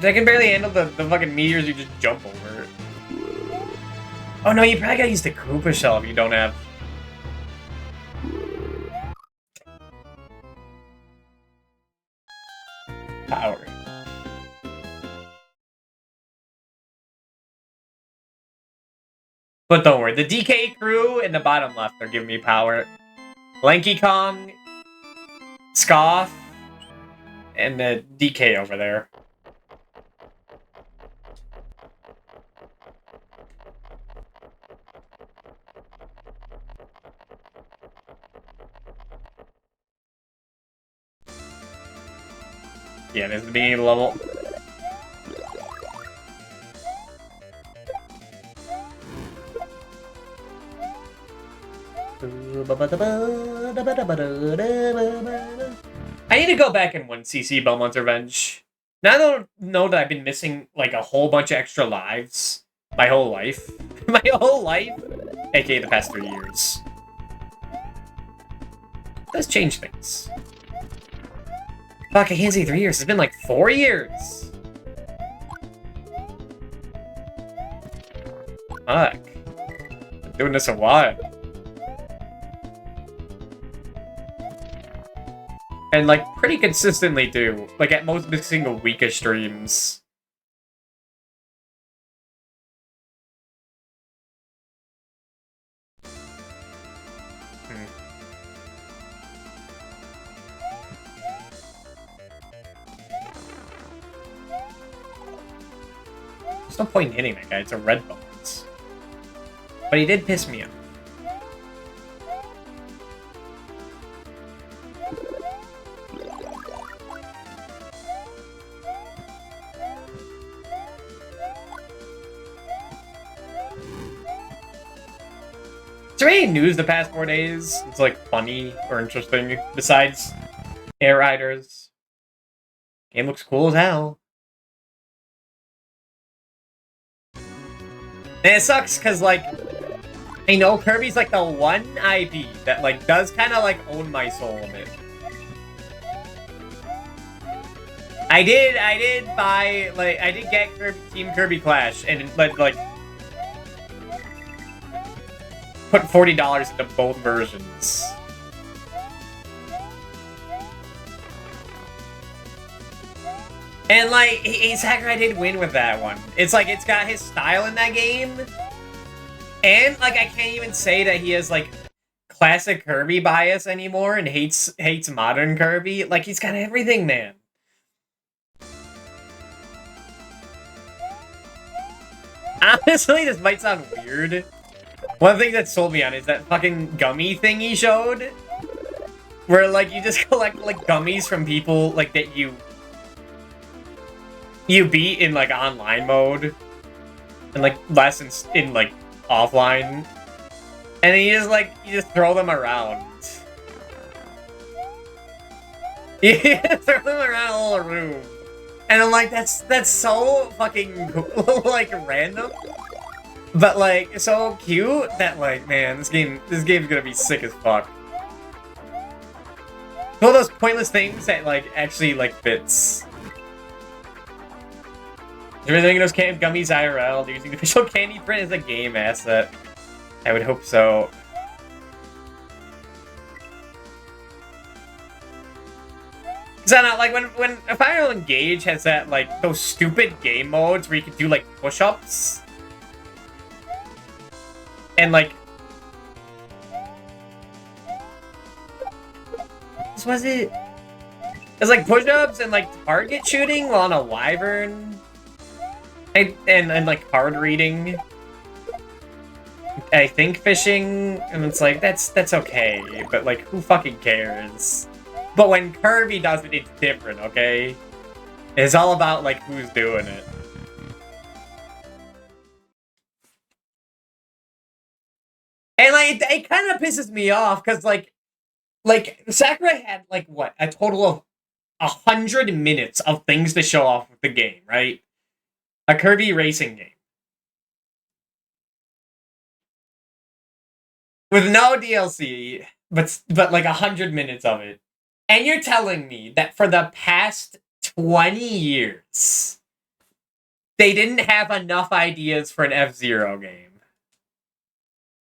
I can barely handle the fucking meteors you just jump over. Oh no, you probably gotta use the Koopa Shell if you don't have... power. But don't worry, the DK crew in the bottom left are giving me power. Lanky Kong, Scoff, and the DK over there. Yeah, this is the beginning of the level. I need to go back and win CC Belmont's Revenge. Now I don't know that I've been missing like a whole bunch of extra lives my whole life. My whole life? AKA the past 3 years. It does change things. Fuck, I can't say 3 years. It's been like 4 years. Fuck. Been doing this a while. And like pretty consistently too. Like at most missing a week of streams. There's no point in hitting that guy, it's a red bones. But he did piss me off. Is there any news the past 4 days? It's like funny or interesting besides Air Riders. Game looks cool as hell. And it sucks because, like, I know Kirby's, like, the one IP that, like, does kind of, like, own my soul a bit. I did buy, like, I did get Team Kirby Clash, and, like, put $40 into both versions. And, like, Sakurai did win with that one. It's like, it's got his style in that game. And, like, I can't even say that he has, like, classic Kirby bias anymore and hates modern Kirby. Like, he's got everything, man. Honestly, this might sound weird. One thing that sold me on is that fucking gummy thing he showed. Where, like, you just collect, like, gummies from people, like, that you beat in, like, online mode. And, like, lessons in, like, offline. And then you just throw them around. You throw them around a little room. And I'm like, that's so fucking cool, like, random. But, like, so cute that, like, man, this game's gonna be sick as fuck. One of those pointless things that, like, actually, like, fits. Everything those gummies IRL, do you think the official candy print is a game asset? I would hope so. Cause I don't know, like when Fire Engage has that, like, those stupid game modes where you can do, like, push-ups. And, like, what was it? It's like push-ups and, like, target shooting while on a wyvern. And like, card reading. I think fishing. And it's like, that's okay. But, like, who fucking cares? But when Kirby does it, it's different, okay? It's all about, like, who's doing it. And, like, it kind of pisses me off, because, like, Sakurai had, like, what? A total of 100 minutes of things to show off with the game, right? A Kirby racing game. With no DLC, but like 100 minutes of it. And you're telling me that for the past 20 years, they didn't have enough ideas for an F-Zero game.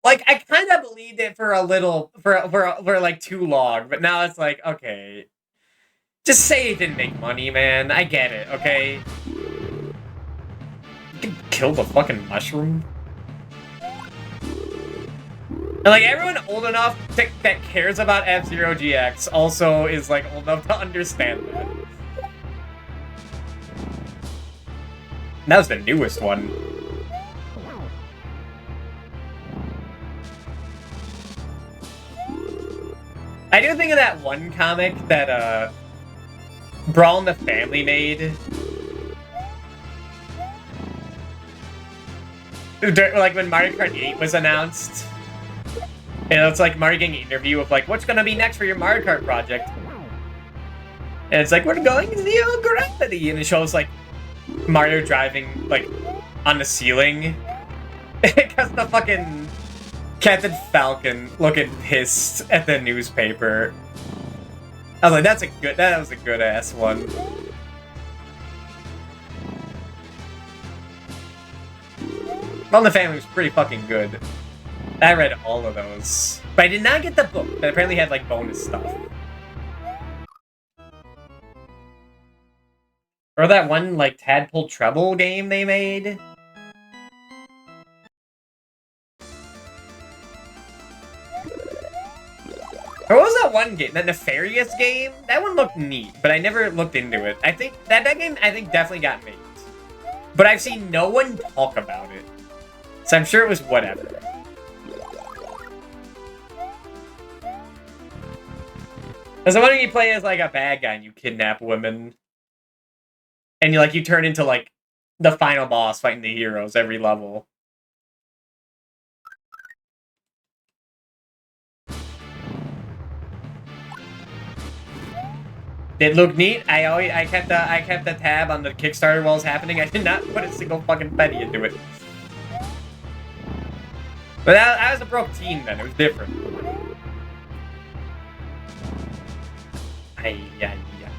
Like, I kind of believed it for a little, for like too long, but now it's like, okay. Just say it didn't make money, man. I get it, okay? You can kill the fucking mushroom? And like everyone old enough that cares about F-Zero GX also is like old enough to understand that. And that was the newest one. I do think of that one comic that Brawl and the Family made. Like when Mario Kart 8 was announced. And it's like Mario getting an interview of like, what's gonna be next for your Mario Kart project? And it's like, we're going zero gravity, and it shows like Mario driving like on the ceiling. Because the fucking Captain Falcon looking pissed at the newspaper. I was like, that was a good ass one. Well, the Family was pretty fucking good. I read all of those. But I did not get the book that apparently had like bonus stuff. Or that one like Tadpole Trouble game they made. Or what was that one game? That Nefarious game? That one looked neat, but I never looked into it. I think that game definitely got made. But I've seen no one talk about it. So I'm sure it was whatever. There's the one where you play as like a bad guy and you kidnap women. And you turn into like the final boss fighting the heroes every level. It looked neat. I kept a tab on the Kickstarter while it was happening. I did not put a single fucking penny into it. But I was a broke teen then. It was different. Hey-ya-ya.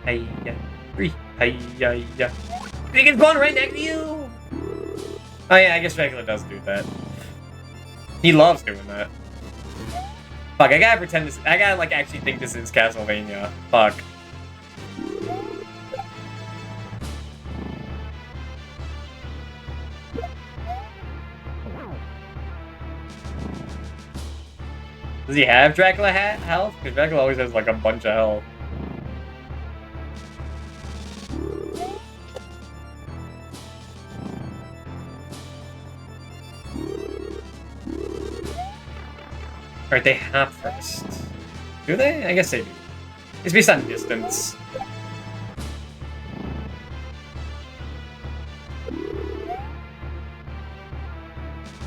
Hey-ya. Hey-ya-ya. Think it's going right next to you? Oh yeah, I guess Regular does do that. He loves doing that. Fuck, I gotta pretend this. I gotta, like, actually think this is Castlevania. Fuck. Does he have Dracula health? Because Dracula always has, like, a bunch of health. Or they hop first. Do they? I guess they do. It's based on distance.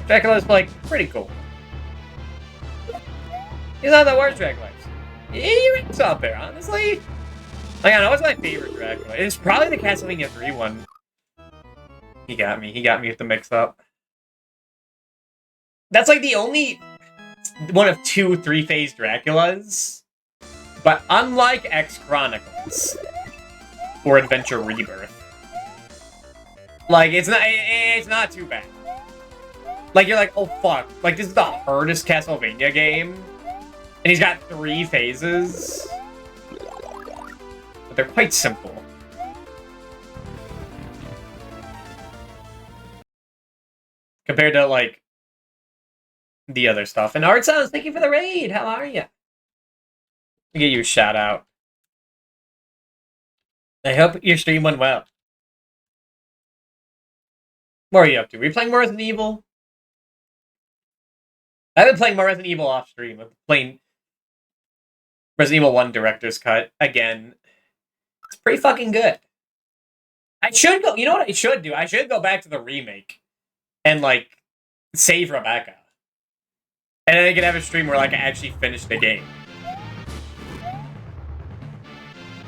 Dracula's like pretty cool. He's not the worst Dracula. He ranks out there, honestly. Like, I know what's my favorite Dracula. It's probably the Castlevania 3 one. He got me. He got me with the mix-up. That's like the only one of 2 3-phase Draculas. But unlike X Chronicles or Adventure Rebirth, like it's not too bad. Like you're like, oh fuck, like this is the hardest Castlevania game, and he's got 3 phases, but they're quite simple. Compared to like the other stuff. And Art Sounds, thank you for the raid. How are you? I'll give you a shout out. I hope your stream went well. What are you up to? Are you playing more Resident Evil? I've been playing more Resident Evil off stream. I'm playing Resident Evil 1 Director's Cut again. It's pretty fucking good. I should go. You know what I should do? I should go back to the remake and like save Rebecca. And then I can have a stream where like I actually finish the game.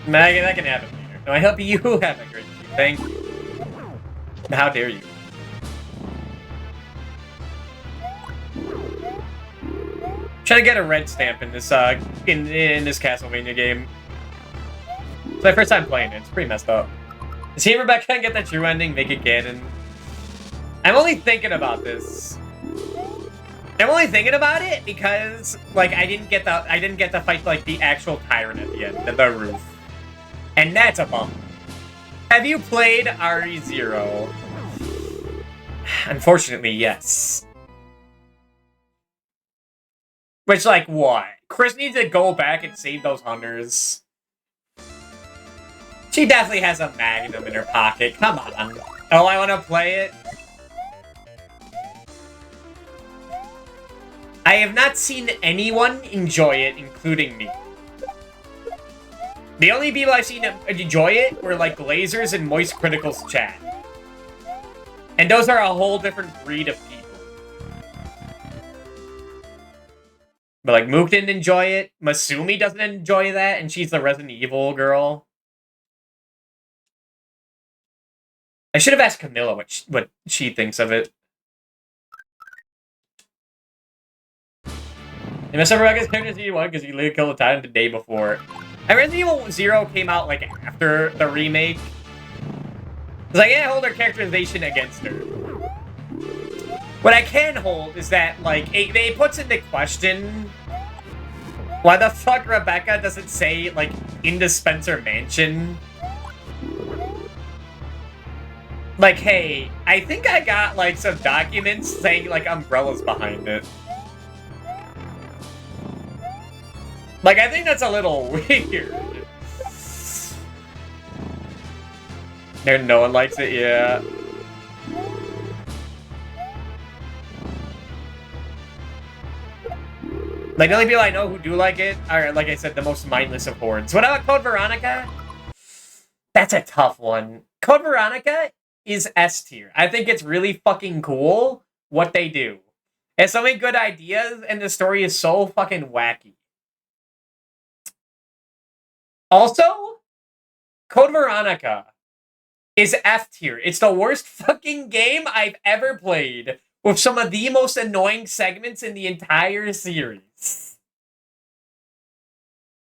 That can happen later. No, I hope you have a great stream. Thank you. How dare you? Trying to get a red stamp in this in this Castlevania game. It's my first time playing it. It's pretty messed up. See Rebecca and get the true ending, make it canon. I'm only thinking about this. I'm only thinking about it because like I didn't get to fight like the actual tyrant at the end, at the roof. And that's a bummer. Have you played RE0? Unfortunately, yes. Which, like, what? Chris needs to go back and save those hunters. She definitely has a Magnum in her pocket. Come on. Oh, I want to play it? I have not seen anyone enjoy it, including me. The only people I've seen enjoy it were, like, Glazers and Moist Critical's chat. And those are a whole different breed of people. But, like, Mook didn't enjoy it. Masumi doesn't enjoy that, and she's the Resident Evil girl. I should have asked Camilla what she thinks of it. And Mr. Rebecca's character is 1 because he literally killed the time the day before. And Resident Evil 0 came out, like, after the remake. Because I can't hold her characterization against her. What I can hold is that, like, it puts into question why the fuck Rebecca doesn't say, like, in the Spencer Mansion. Like, hey, I think I got, like, some documents saying, like, Umbrella's behind it. Like, I think that's a little weird. There, no one likes it, yeah. Like, the only people I know who do like it are, like I said, the most mindless of hordes. What about Code Veronica? That's a tough one. Code Veronica is S tier. I think it's really fucking cool what they do. It has so many good ideas, and the story is so fucking wacky. Also, Code Veronica is F tier. It's the worst fucking game I've ever played, with some of the most annoying segments in the entire series.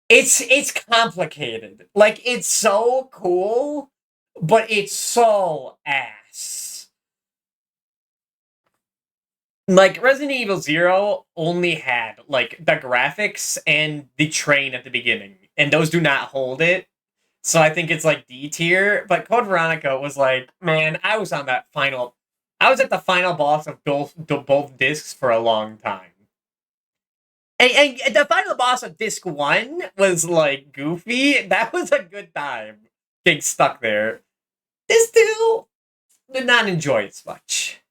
It's complicated. Like, it's so cool, but it's so ass. Like, Resident Evil 0 only had, like, the graphics and the train at the beginning, and those do not hold it. So I think it's, like, D tier. But Code Veronica was like, man, I was at the final boss of both discs for a long time. And the final boss of disc 1 was, like, goofy. That was a good time getting stuck there. This 2 did not enjoy it as much.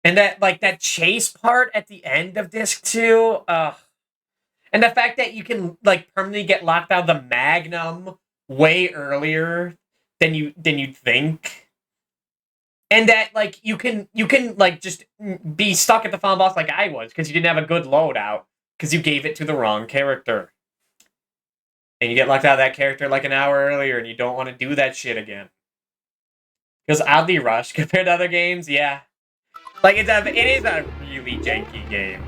And that chase part at the end of disc 2, and the fact that you can, like, permanently get locked out of the Magnum way earlier than you'd think. And that, like, you can like, just be stuck at the final boss like I was, because you didn't have a good loadout, because you gave it to the wrong character. And you get locked out of that character, like, an hour earlier, and you don't want to do that shit again. Because oddly rushed compared to other games, yeah. Like, it is a really janky game.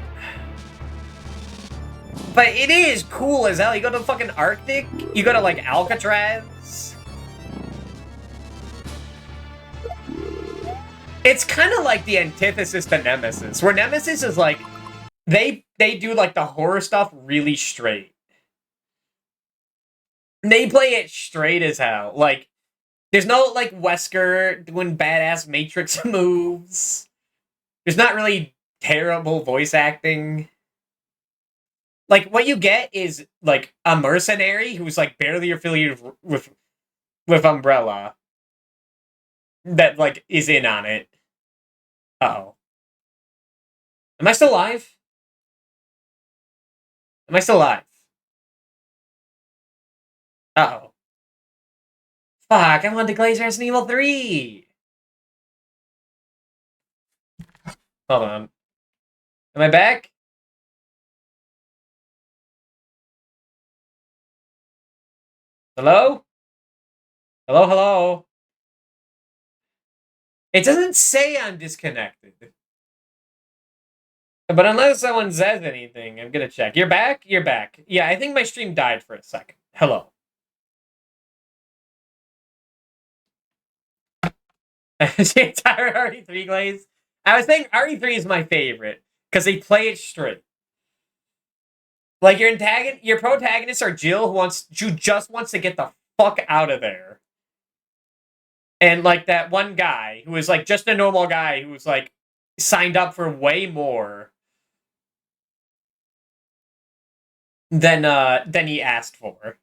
But it is cool as hell. You go to fucking Arctic, you go to, like, Alcatraz. It's kind of like the antithesis to Nemesis, where Nemesis is like, they do, like, the horror stuff really straight. They play it straight as hell. Like, there's no, like, Wesker doing badass Matrix moves. There's not really terrible voice acting. Like, what you get is, like, a mercenary who's, like, barely affiliated with Umbrella that, like, is in on it. Uh-oh. Am I still live? Am I still live? Uh-oh. Fuck, I wanted to glaze Resident Evil 3! Hold on. Am I back? Hello? Hello, hello? It doesn't say I'm disconnected. But unless someone says anything, I'm gonna check. You're back? You're back. Yeah, I think my stream died for a second. Hello. The entire RE3 glaze? I was saying RE3 is my favorite, because they play it straight. Like, your protagonists are Jill, who just wants to get the fuck out of there. And like that one guy who was like just a normal guy who was like signed up for way more than he asked for.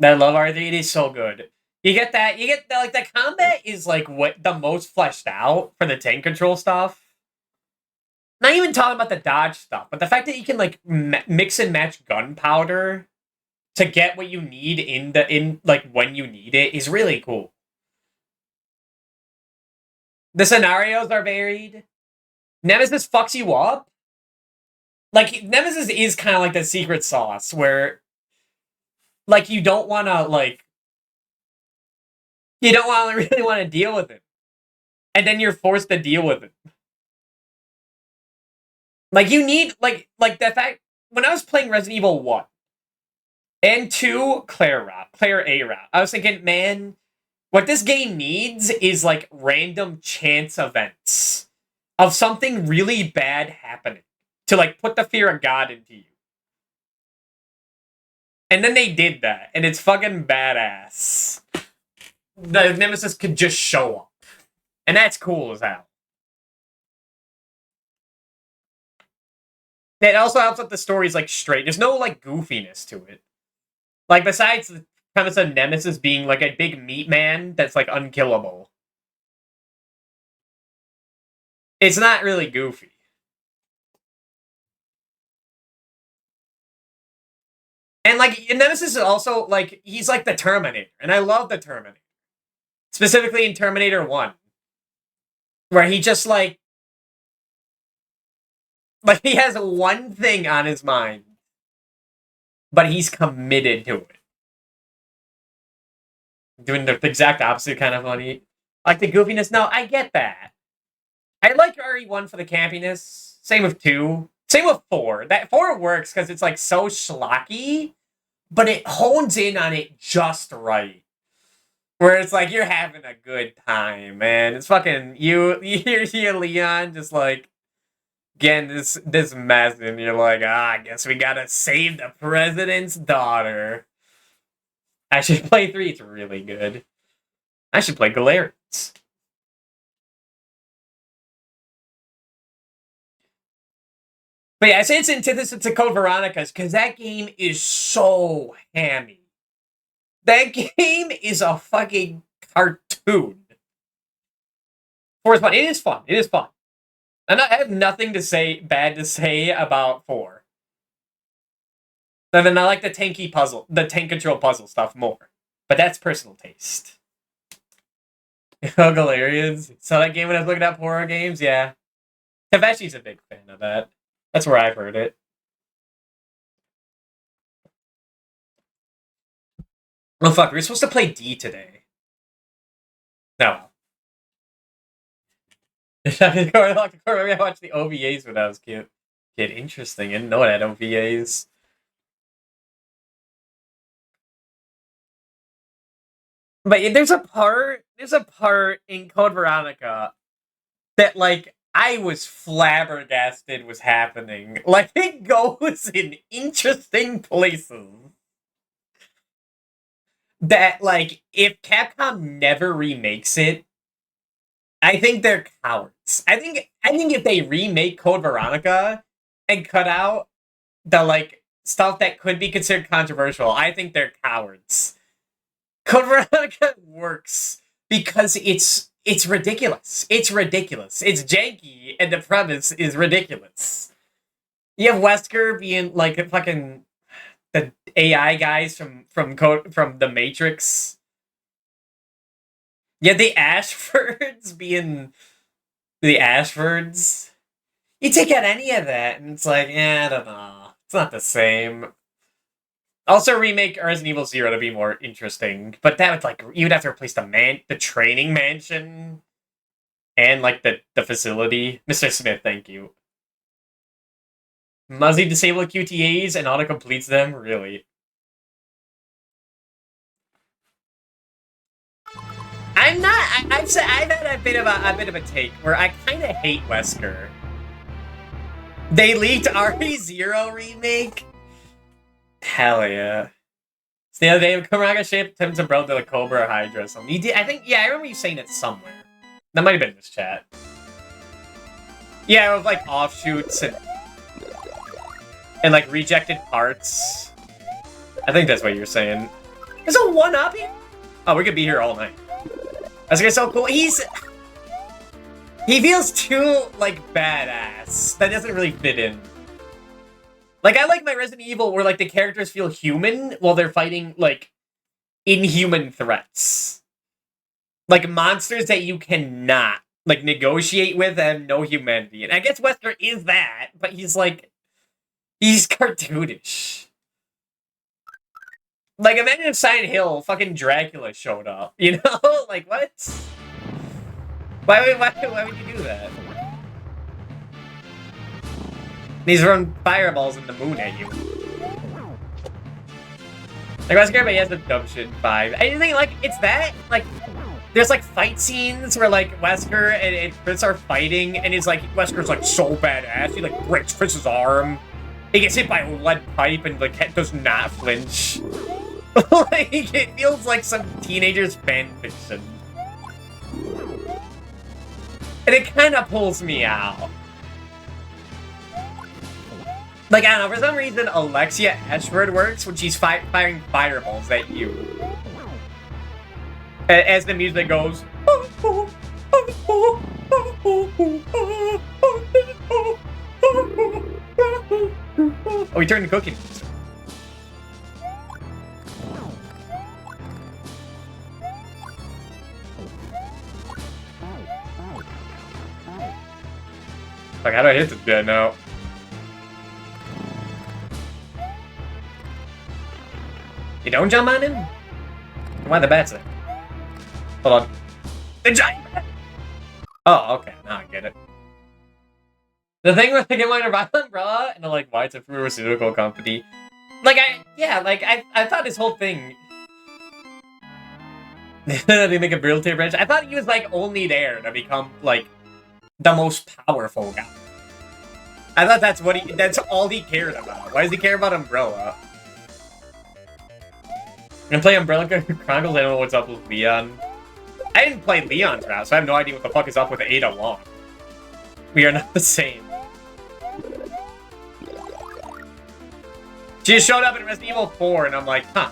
I love R3. It is so good. You get that. You get that. Like the combat is like what the most fleshed out for the tank control stuff. Not even talking about the dodge stuff, but the fact that you can like mix and match gunpowder to get what you need in like when you need it is really cool. The scenarios are varied. Nemesis fucks you up. Like Nemesis is kind of like the secret sauce where like you don't want to really want to deal with it. And then you're forced to deal with it. Like you need like the fact when I was playing Resident Evil 1 and 2 Claire A route, I was thinking, man, what this game needs is like random chance events of something really bad happening to like put the fear of God into you. And then they did that, and it's fucking badass. The Nemesis could just show up. And that's cool as hell. It also helps that the story's like straight. There's no like goofiness to it. Like besides the premise of Nemesis being like a big meat man that's like unkillable. It's not really goofy. And like Nemesis is also like he's like the Terminator, and I love the Terminator. Specifically in Terminator 1. Where he just like he has one thing on his mind. But he's committed to it. Doing the exact opposite kind of funny. Like the goofiness, no, I get that. I like RE1 for the campiness. Same with 2. Same with 4. That 4 works because it's like so schlocky, but it hones in on it just right. Where it's like you're having a good time, man. It's fucking you hear Leon just like getting this mess, and you're like, I guess we gotta save the president's daughter. I should play 3. It's really good. I should play Galarians. But yeah, I say it's antithesis to Code Veronica's because that game is so hammy. That game is a fucking cartoon. Four is fun. It is fun. It is fun. And I have nothing bad to say about 4. And then I like the tank control puzzle stuff more. But that's personal taste. Oh, Galarians. Saw that game when I was looking up horror games? Yeah. Taveshi's a big fan of that. That's where I've heard it. Oh fuck, we were supposed to play D today. No. I watched the OVAs when I was kid. Interesting. I didn't know it had OVAs. But there's a part in Code Veronica that like I was flabbergasted was happening. Like it goes in interesting places. That like if Capcom never remakes it, I think they're cowards. I think if they remake Code Veronica and cut out the like stuff that could be considered controversial, I think they're cowards. Code Veronica works because it's ridiculous. It's ridiculous. It's janky, and the premise is ridiculous. You have Wesker being like fucking the AI guys from the Matrix. Yeah, the Ashfords being the Ashfords. You take out any of that, and it's like, I don't know. It's not the same. Also, remake Resident Evil 0 to be more interesting, but that would like you'd have to replace the training mansion, and like the facility. Mr. Smith, thank you. Muzzy disable QTAs and auto completes them. Really? I'm not. I've had a bit of a take where I kind of hate Wesker. They leaked RE0 remake. Hell yeah. So the other day, Kamaraga shaped Tim's umbrella to the Cobra or Hydra or something. I think, yeah, I remember you saying it somewhere. That might have been in this chat. Yeah, with like offshoots and like rejected parts. I think that's what you're saying. There's a 1-up here? Oh, we could be here all night. That's gonna be so cool. He feels too, like, badass. That doesn't really fit in. Like, I like my Resident Evil where, like, the characters feel human while they're fighting, like, inhuman threats. Like, monsters that you cannot, like, negotiate with and have no humanity. And I guess Wesker is that, but he's, like, he's cartoonish. Like, imagine if Silent Hill fucking Dracula showed up, you know? Like, what? Why would you do that? He's throwing fireballs in the moon at you. Like, Wesker, but he has the dumb shit vibe. I think, like, it's that, like, there's, like, fight scenes where, like, Wesker and Chris are fighting, and it's like, Wesker's, like, so badass. He, like, breaks Chris's arm. He gets hit by a lead pipe and, like, does not flinch. Like, it feels like some teenager's fan fiction. And it kind of pulls me out. Like, I don't know, for some reason, Alexia Ashford works when she's firing fireballs at you. As the music goes... Oh, we turned to cooking. Like, how do I hit this guy now? You don't jump on him? Why the bat's there? Hold on. The giant bat! Oh, okay. Now I get it. The thing with the Get Miner by Umbrella, and they're like, why it's a pharmaceutical company? Like, I thought this whole thing... they make a brilliant branch. I thought he was, like, only there to become, like, the most powerful guy. I thought that's all he cared about. Why does he care about Umbrella? I'm gonna play Umbrella Chronicles, I don't know what's up with Leon. I didn't play Leon's route, so I have no idea what the fuck is up with Ada Wong. We are not the same. She just showed up in Resident Evil 4, and I'm like, huh.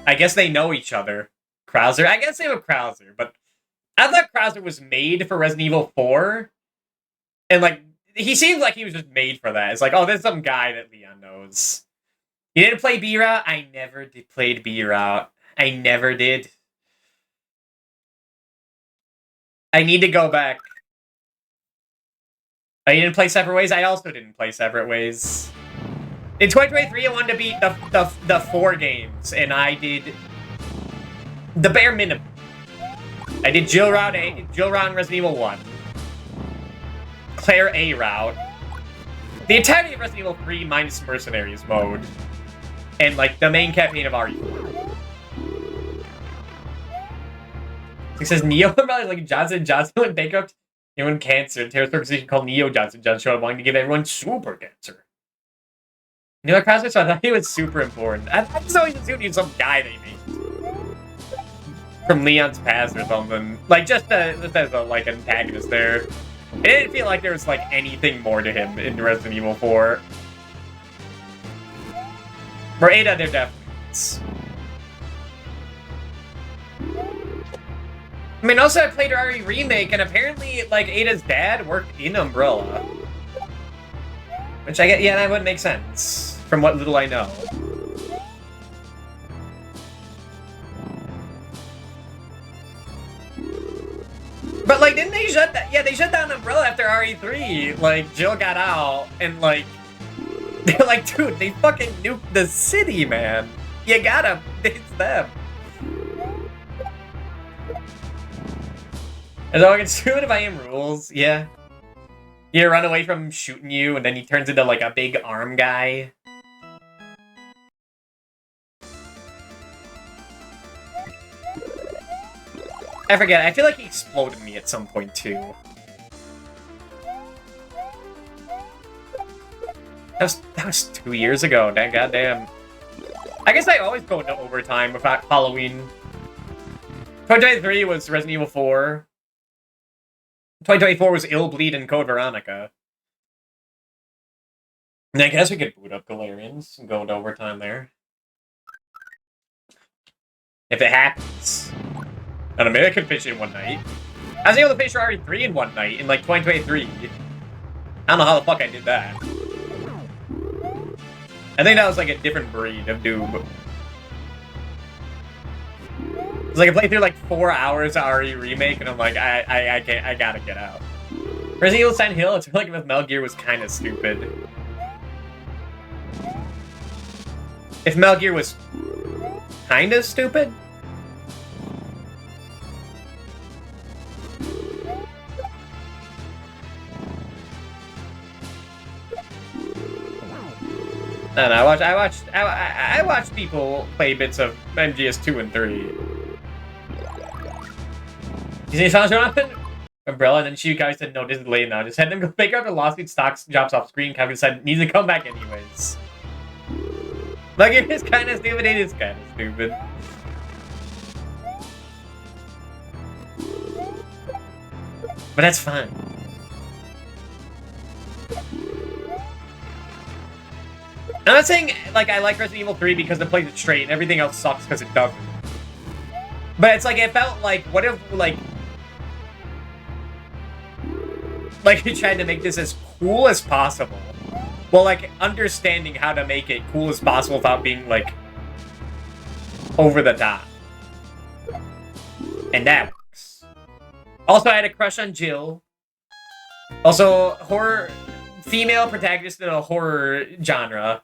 I guess they know each other. Krauser? I guess they were Krauser, but I thought Krauser was made for Resident Evil 4. And, like, he seemed like he was just made for that. It's like, oh, there's some guy that Leon knows. You didn't play B-Route? I never played B-Route. I never did. I need to go back. Oh, you didn't play Separate Ways? I also didn't play Separate Ways. In 2023, I wanted to beat the 4 games, and I did the bare minimum. I did Jill Route in Resident Evil 1. Claire A route. The entirety of Resident Evil 3 minus Mercenaries mode. And, like, the main campaign of RE4. It says Neo Umbrella, like Johnson went bankrupt. He went cancer. A terrorist organization called Neo Johnson showed up wanting to give everyone super cancer. You know what, Krauser? So I thought he was super important. I just always assumed he was some guy they made. From Leon's past or something. Like, just as a, like, antagonist there. It didn't feel like there was, like, anything more to him in Resident Evil 4. For Ada, there definitely is. I mean, also I played RE Remake, and apparently, like, Ada's dad worked in Umbrella. Which I get, yeah, that would make sense, from what little I know. But, like, didn't they shut that? Yeah, they shut down Umbrella after RE3. Like, Jill got out, and, like, they're like, dude, they fucking nuked the city, man. You gotta, it's them. And so I can sue it if I am rules, yeah. You run away from him shooting you, and then he turns into, like, a big arm guy. I forget, I feel like he exploded me at some point, too. That was 2 years ago, that goddamn. I guess I always go into overtime without Halloween. 2023 was Resident Evil 4. 2024 was Ill Bleed and Code Veronica. And I guess we could boot up Galarians and go into overtime there. If it happens. I don't know, maybe I could finish it in one night. I was able to finish RE3 in one night in like 2023. I don't know how the fuck I did that. I think that was like a different breed of Doom. It's like I played through like 4 hours of RE Remake and I'm like, I can't, I gotta get out. Resident Evil Silent Hill, it's like with Metal Gear was kind of stupid. If Metal Gear was kind of stupid? No, I watched people play bits of MGS 2 and 3. You see Sonic Jonathan? Umbrella, and then she guys said, no, this is late now. Just had them go pick up the lawsuit stocks jobs off screen. Kevin said, needs to come back anyways. Like, it is kind of stupid. It is kind of stupid. But that's fine. I'm not saying, like, I like Resident Evil 3 because it plays it straight and everything else sucks because it doesn't. But it's like, it felt like, what if, like, you tried to make this as cool as possible. Well, like, understanding how to make it cool as possible without being, like, over the top. And that works. Also, I had a crush on Jill. Also, horror... Female protagonist in a horror genre.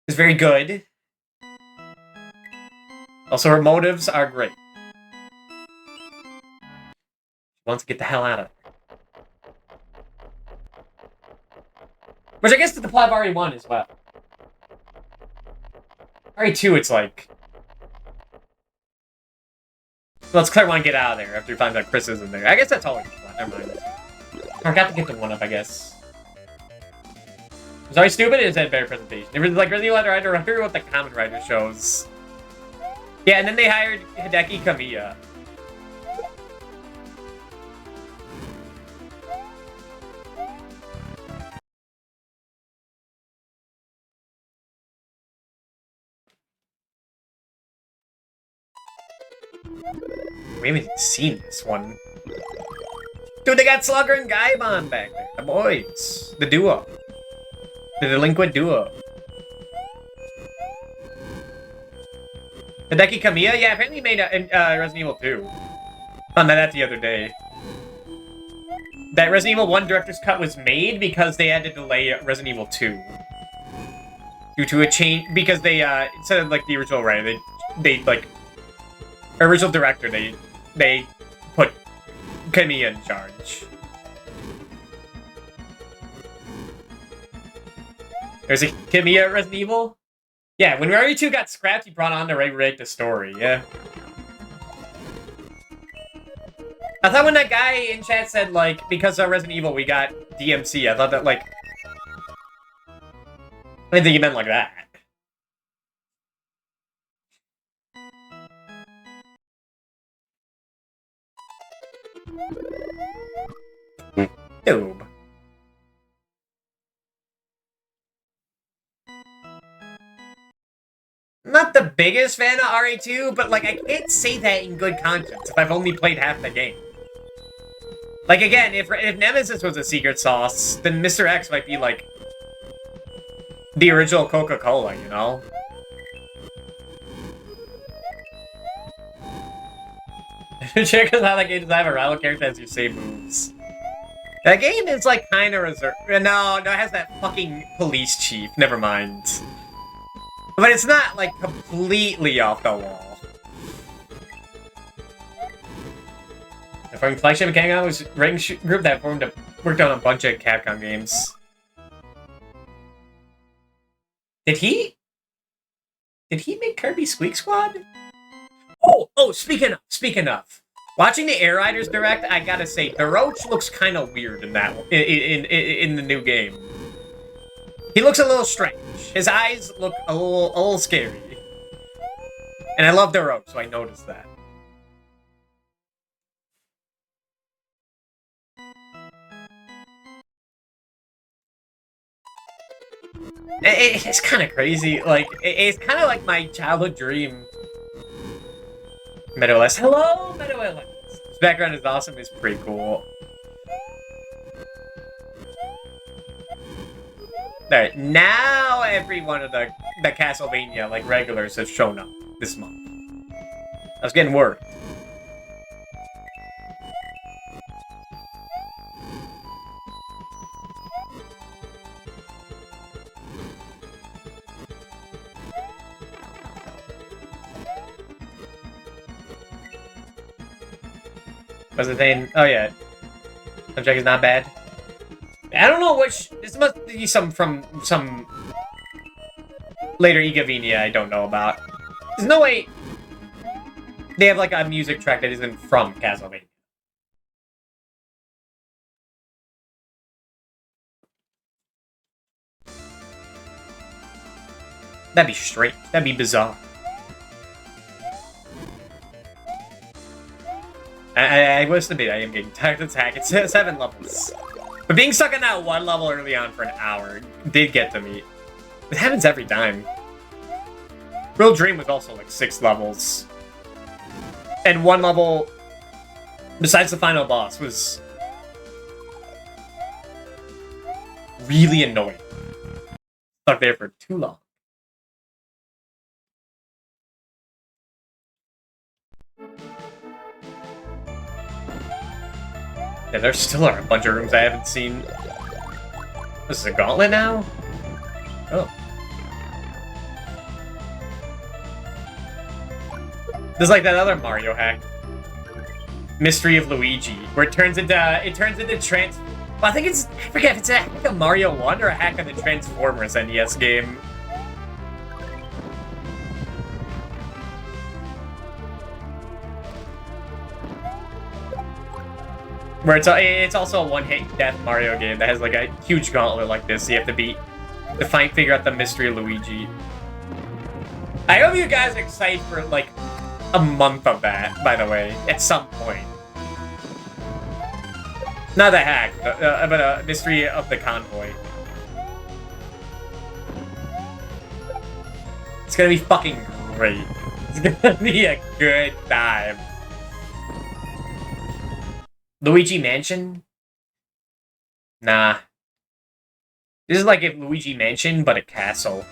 Is very good. Also, her motives are great. She wants to get the hell out of there. Which I guess is the plot of RE1 as well. RE2, it's like... Well, it's Claire want to get out of there after he finds out Chris isn't there. I guess that's always the plot. Never mind. I forgot to get the one up, I guess. Was always stupid, it had better presentation. It was like Resident Evil Writer, I figured what the Common Writer shows. Yeah, and then they hired Hideki Kamiya. We haven't even seen this one. Dude, they got Slugger and Gaimon back there. The boys. The duo. The delinquent duo. Hideki Kamiya? Yeah, apparently he made Resident Evil 2. Found that out the other day. That Resident Evil 1 director's cut was made because they had to delay Resident Evil 2. Due to a change, because they, instead of, like, the original writer, they like, original director, they put Kamiya in charge. There's a Kamiya at Resident Evil? Yeah, when RE2 got scrapped, he brought on to rewrite the story, yeah. I thought when that guy in chat said, like, because of Resident Evil we got DMC, I thought that, like... I didn't think he meant like that. Noob. Not the biggest fan of RE2, but, like, I can't say that in good conscience if I've only played half the game. Like, again, if Nemesis was a secret sauce, then Mr. X might be, like, the original Coca-Cola, you know? Check out how that game does have a rival character as you say moves. That game is, like, kind of reserved. No, it has that fucking police chief. Never mind. But it's not, like, completely off the wall. The from Flagship Kangan was a writing group that worked on a bunch of Capcom games. Did he make Kirby Squeak Squad? Oh, speaking of. Watching the Air Riders Direct, I gotta say, the Roach looks kind of weird in that in the new game. He looks a little strange. His eyes look a little scary. And I love the rope, so I noticed that. It's kind of crazy. Like, it's kind of like my childhood dream. Meadowless. Hello, Meadowless. His background is awesome. It's pretty cool. Alright, now every one of the Castlevania, like, regulars have shown up this month. I was getting worried. What's the thing? Oh, yeah. Subject is not bad. I don't know which... This must be some from some later Igavenia I don't know about. There's no way they have, like, a music track that isn't from Castlevania. That'd be strange. That'd be bizarre. I must admit, I am getting tired of attack. It's 7 levels. But being stuck in that 1 level early on for an hour did get to me. It happens every time. Real Dream was also like 6 levels. And 1 level, besides the final boss, was really annoying. Stuck there for too long. Yeah, there still are a bunch of rooms I haven't seen. This is a gauntlet now? Oh. This is like that other Mario hack. Mystery of Luigi, where it turns into well, I think it's, I forget if it's a hack of Mario 1 or a hack of the Transformers NES game. Where it's also a one-hit death Mario game that has like a huge gauntlet like this. So you have to figure out the mystery of Luigi. I hope you guys are excited for like a month of that, by the way, at some point. Not a hack, but a mystery of the convoy. It's gonna be fucking great. It's gonna be a good time. Luigi Mansion? Nah. This is like if Luigi Mansion, but a castle.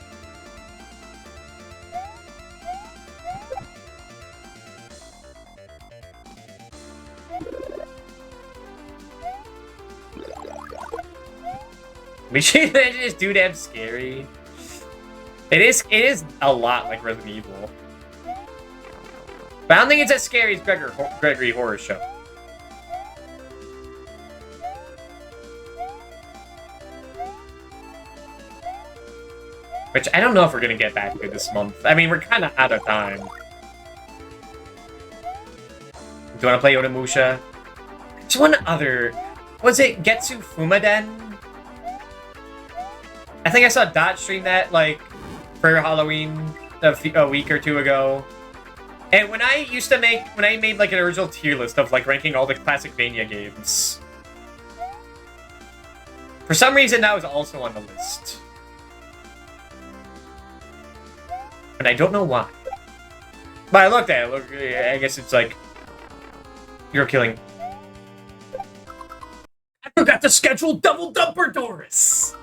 Luigi Mansion is too damn scary. It is a lot like Resident Evil. But I don't think it's as scary as Gregory Horror Show. Which I don't know if we're gonna get back to this month. I mean, we're kind of out of time. Do you want to play Onimusha? There's one other... Was it Getsu Fumaden? I think I saw Dot stream that, like, for Halloween a week or two ago. And when I made, like, an original tier list of, like, ranking all the classic Mania games, for some reason that was also on the list. And I don't know why. But I looked at it. I guess it's like... You're killing... I forgot to schedule Double Dumper Doris!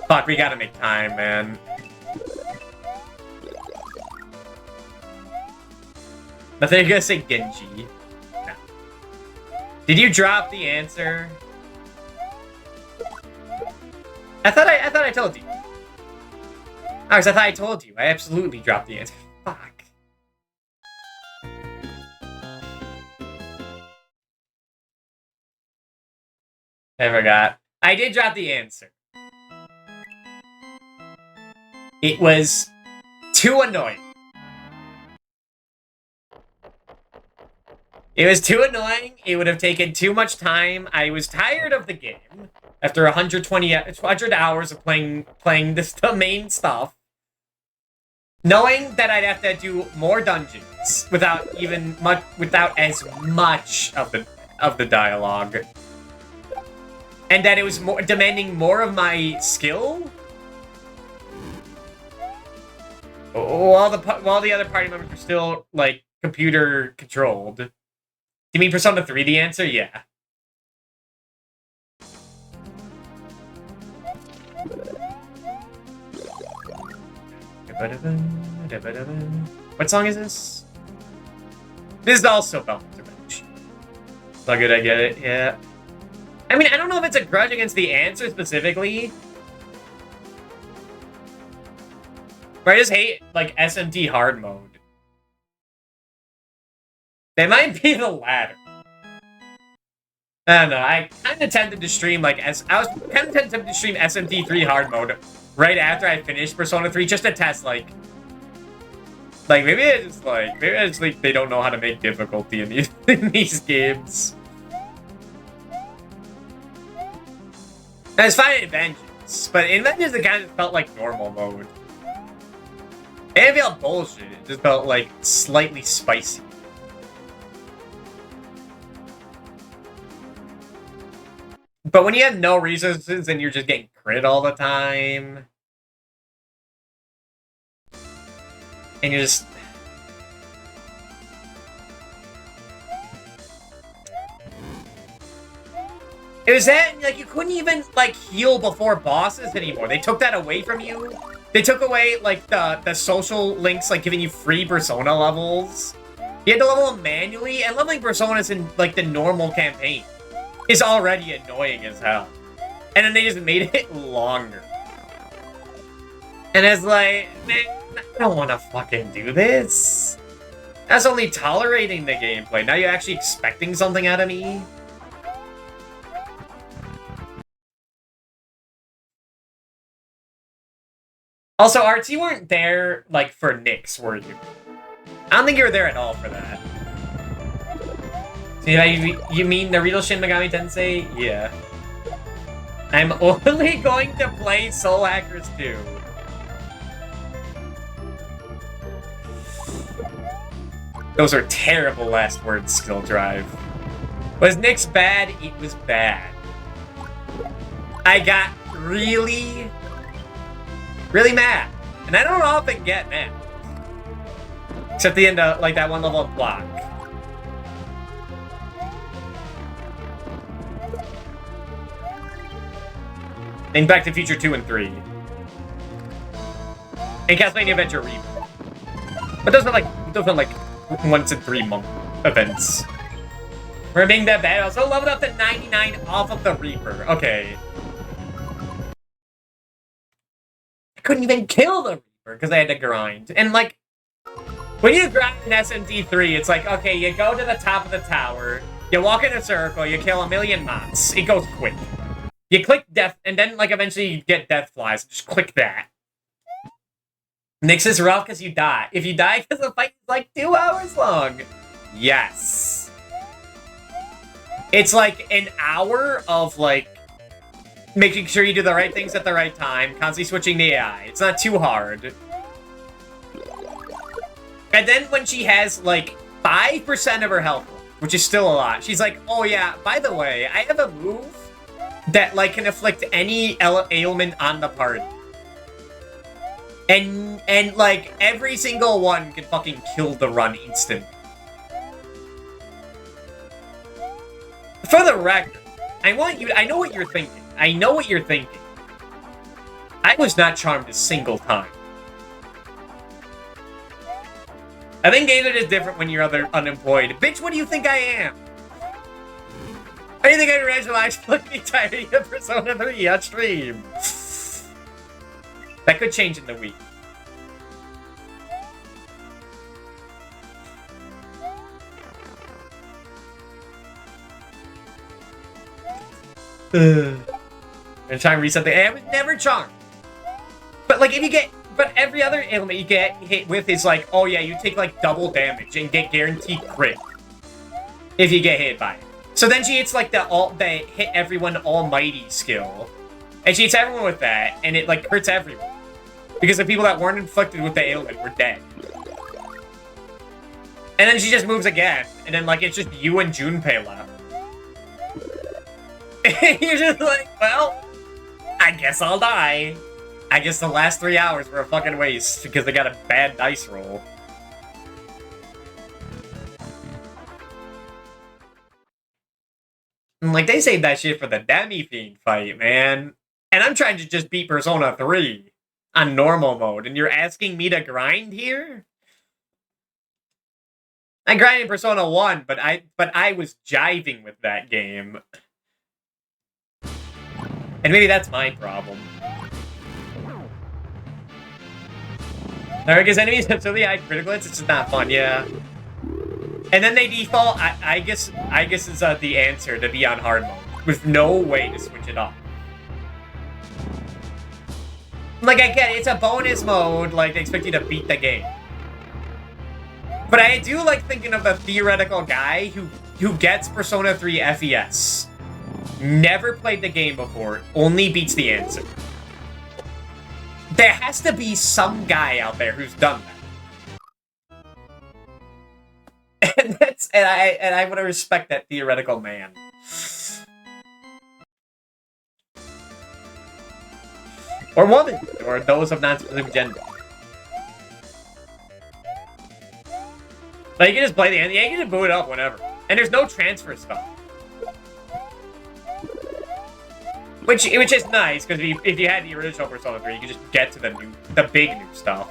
Fuck, we gotta make time, man. I think you're gonna say Genji. No. Did you drop the answer? I thought I told you. Alex, I thought I told you. I absolutely dropped the answer. Fuck. I forgot. I did drop the answer. It was too annoying. It was too annoying. It would have taken too much time. I was tired of the game. After 100 hours of playing the main stuff, knowing that I'd have to do more dungeons without as much of the dialogue, and that it was demanding more of my skill, while the other party members were still like computer controlled. You mean Persona 3 the answer? Yeah. What song is this? This is also Belmont Revenge. So good, I get it, yeah. I mean, I don't know if it's a grudge against the answer specifically. But I just hate, like, SMT hard mode. They might be the latter. I don't know, I kind of tempted to stream, like, I was kind of tempted to stream SMT3 hard mode right after I finished Persona 3, just to test, like, maybe I just think they don't know how to make difficulty in these games. And it's fine in Vengeance, but in Vengeance it kind of felt like normal mode. It didn't feel bullshit, it just felt, like, slightly spicy. But when you have no resources and you're just getting crit all the time, and you're just... It was that, like, you couldn't even, like, heal before bosses anymore. They took that away from you. They took away, like, the social links, like, giving you free Persona levels. You had to level them manually, and leveling Personas in, like, the normal campaign is already annoying as hell. And then they just made it longer. And it's like, man, I don't want to fucking do this. That's only tolerating the gameplay. Now you're actually expecting something out of me? Also, Arts, you weren't there, like, for Nyx, were you? I don't think you were there at all for that. So, yeah, you mean the real Shin Megami Tensei? Yeah. I'm only going to play Soul Hackers 2. Those are terrible last words, Skill Drive. Was Nyx bad? It was bad. I got really mad. And I don't often get mad. Except the end of, like, that one level of block. In Back to the Future 2 and 3. And Castlevania Adventure Reaper. But those are like once in 3 month events. For being that bad, I also leveled up to 99 off of the Reaper. Okay. I couldn't even kill the Reaper because I had to grind. And, like, when you grind in SMT3, it's like, okay, you go to the top of the tower, you walk in a circle, you kill a million mods. It goes quick. You click death, and then, like, eventually you get death flies. Just click that. Nyx is rough because you die. If you die because the fight is, like, 2 hours long. Yes. It's, like, an hour of, like, making sure you do the right things at the right time, constantly switching the AI. It's not too hard. And then when she has, like, 5% of her health, which is still a lot, she's like, oh yeah, by the way, I have a move that, like, can afflict any ailment on the party. And like, every single one can fucking kill the run instantly. For the record, I know what you're thinking. I know what you're thinking. I was not charmed a single time. I think games are just different when you're unemployed. Bitch, what do you think I am? I didn't think I'd rationalize the entirety of Persona 3 on stream. That could change in the week. I'm gonna try and reset the... I was never charmed. But, like, if you get... But every other ailment you get hit with is like, oh yeah, you take, like, double damage and get guaranteed crit if you get hit by it. So then she hits like the hit everyone almighty skill. And she hits everyone with that, and it like hurts everyone. Because the people that weren't inflicted with the ailment were dead. And then she just moves again, and then like it's just you and Junpei left. You're just like, well, I guess I'll die. I guess the last 3 hours were a fucking waste because they got a bad dice roll. And like, they saved that shit for the Demi-Fiend fight, man. And I'm trying to just beat Persona 3 on normal mode, and you're asking me to grind here? I grinded Persona 1, but I was jiving with that game. And maybe that's my problem. Alright, because enemies have so many high critical hits, it's just not fun, yeah. And then they default, I guess it's the answer to be on hard mode, with no way to switch it off. Like, I get it, it's a bonus mode, like, they expect you to beat the game. But I do like thinking of the theoretical guy who gets Persona 3 FES. Never played the game before, only beats the answer. There has to be some guy out there who's done that. And I want to respect that theoretical man. Or woman, or those of non-specific gender. Like, you can just play the end, you can just boot it up whenever. And there's no transfer stuff. Which is nice, because if you had the original Persona 3, you could just get to the big new stuff.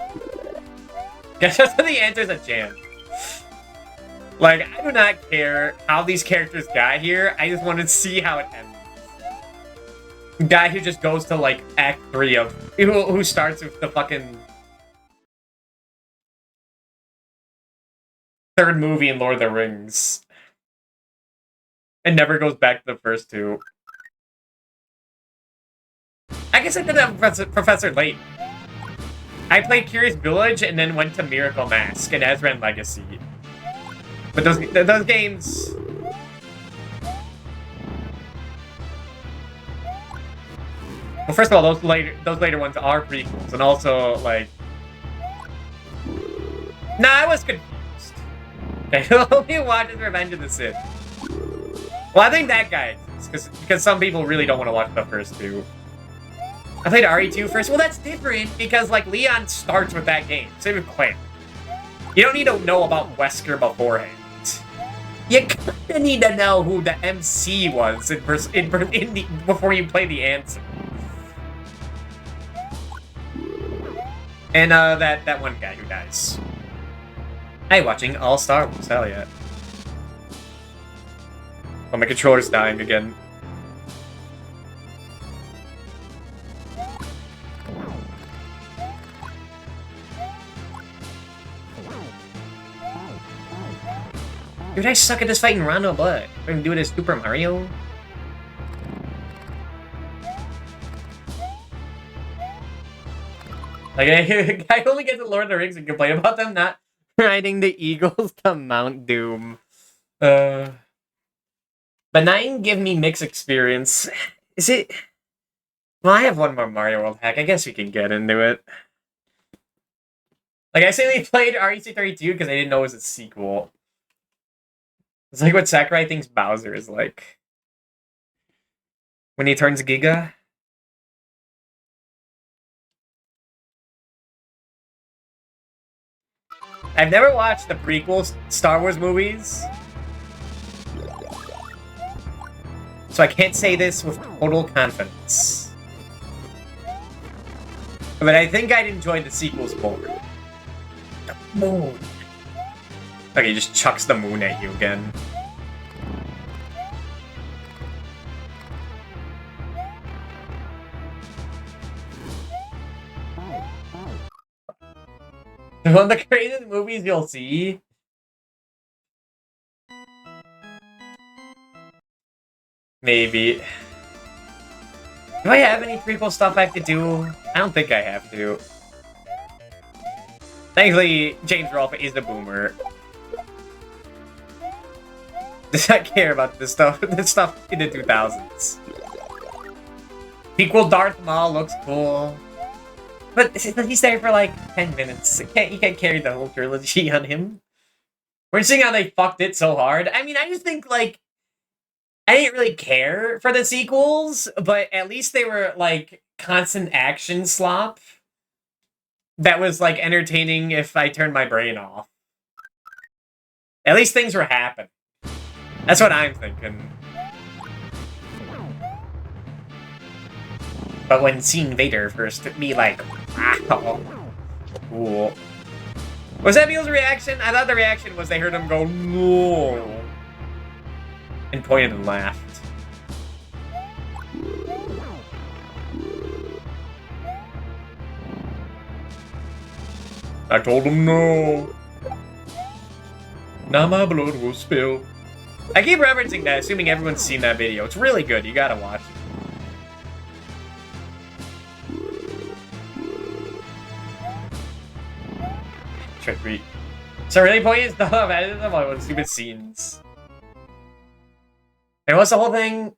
Guess that's what the answer is a jam. Like, I do not care how these characters got here, I just want to see how it ends. Guy who just goes to, like, Act 3 of... Who starts with the fucking... third movie in Lord of the Rings. And never goes back to the first two. I guess I did that with Professor Layton. I played Curious Village and then went to Miracle Mask and Ezran Legacy. But those games... Well, first of all, those later ones are prequels, and also, like... Nah, I was confused. I only watches Revenge of the Sith. Well, I think that guy exists, because some people really don't want to watch the first two. I played RE2 first. Well, that's different, because, like, Leon starts with that game. Same with Clan. You don't need to know about Wesker beforehand. You kinda need to know who the MC was before you play the answer. And, that one guy who dies. Hey, watching all Star Wars, hell yeah. Oh, my controller's dying again. Dude, I suck at this fighting Rondo Blood. We're gonna do it as Super Mario? Like, I only get to Lord of the Rings and complain about them not riding the Eagles to Mount Doom. Benign give me mixed experience. Is it... Well, I have one more Mario World hack. I guess we can get into it. Like, I say we played REC32 because I didn't know it was a sequel. It's like what Sakurai thinks Bowser is like. When he turns Giga. I've never watched the prequel Star Wars movies. So I can't say this with total confidence. But I think I'd enjoy the sequels more. The moon. Okay, he just chucks the moon at you again. One of the greatest movies you'll see. Maybe. Do I have any prequel stuff I have to do? I don't think I have to. Thankfully, James Rolfe is the boomer. Does not care about this stuff in the 2000s. Sequel Darth Maul looks cool. But he's there for like 10 minutes. You can't carry the whole trilogy on him. We're seeing how they fucked it so hard. I mean, I just think, like, I didn't really care for the sequels, but at least they were, like, constant action slop. That was, like, entertaining if I turned my brain off. At least things were happening. That's what I'm thinking. But when seeing Vader first, took me like, wow. Cool. Was that Beale's reaction? I thought the reaction was they heard him go, no. And pointed and laughed. I told him no. Now my blood will spill. I keep referencing that, assuming everyone's seen that video. It's really good. You gotta watch it. Trickery. So really pointing stuff. I don't know what stupid scenes. And what's the whole thing?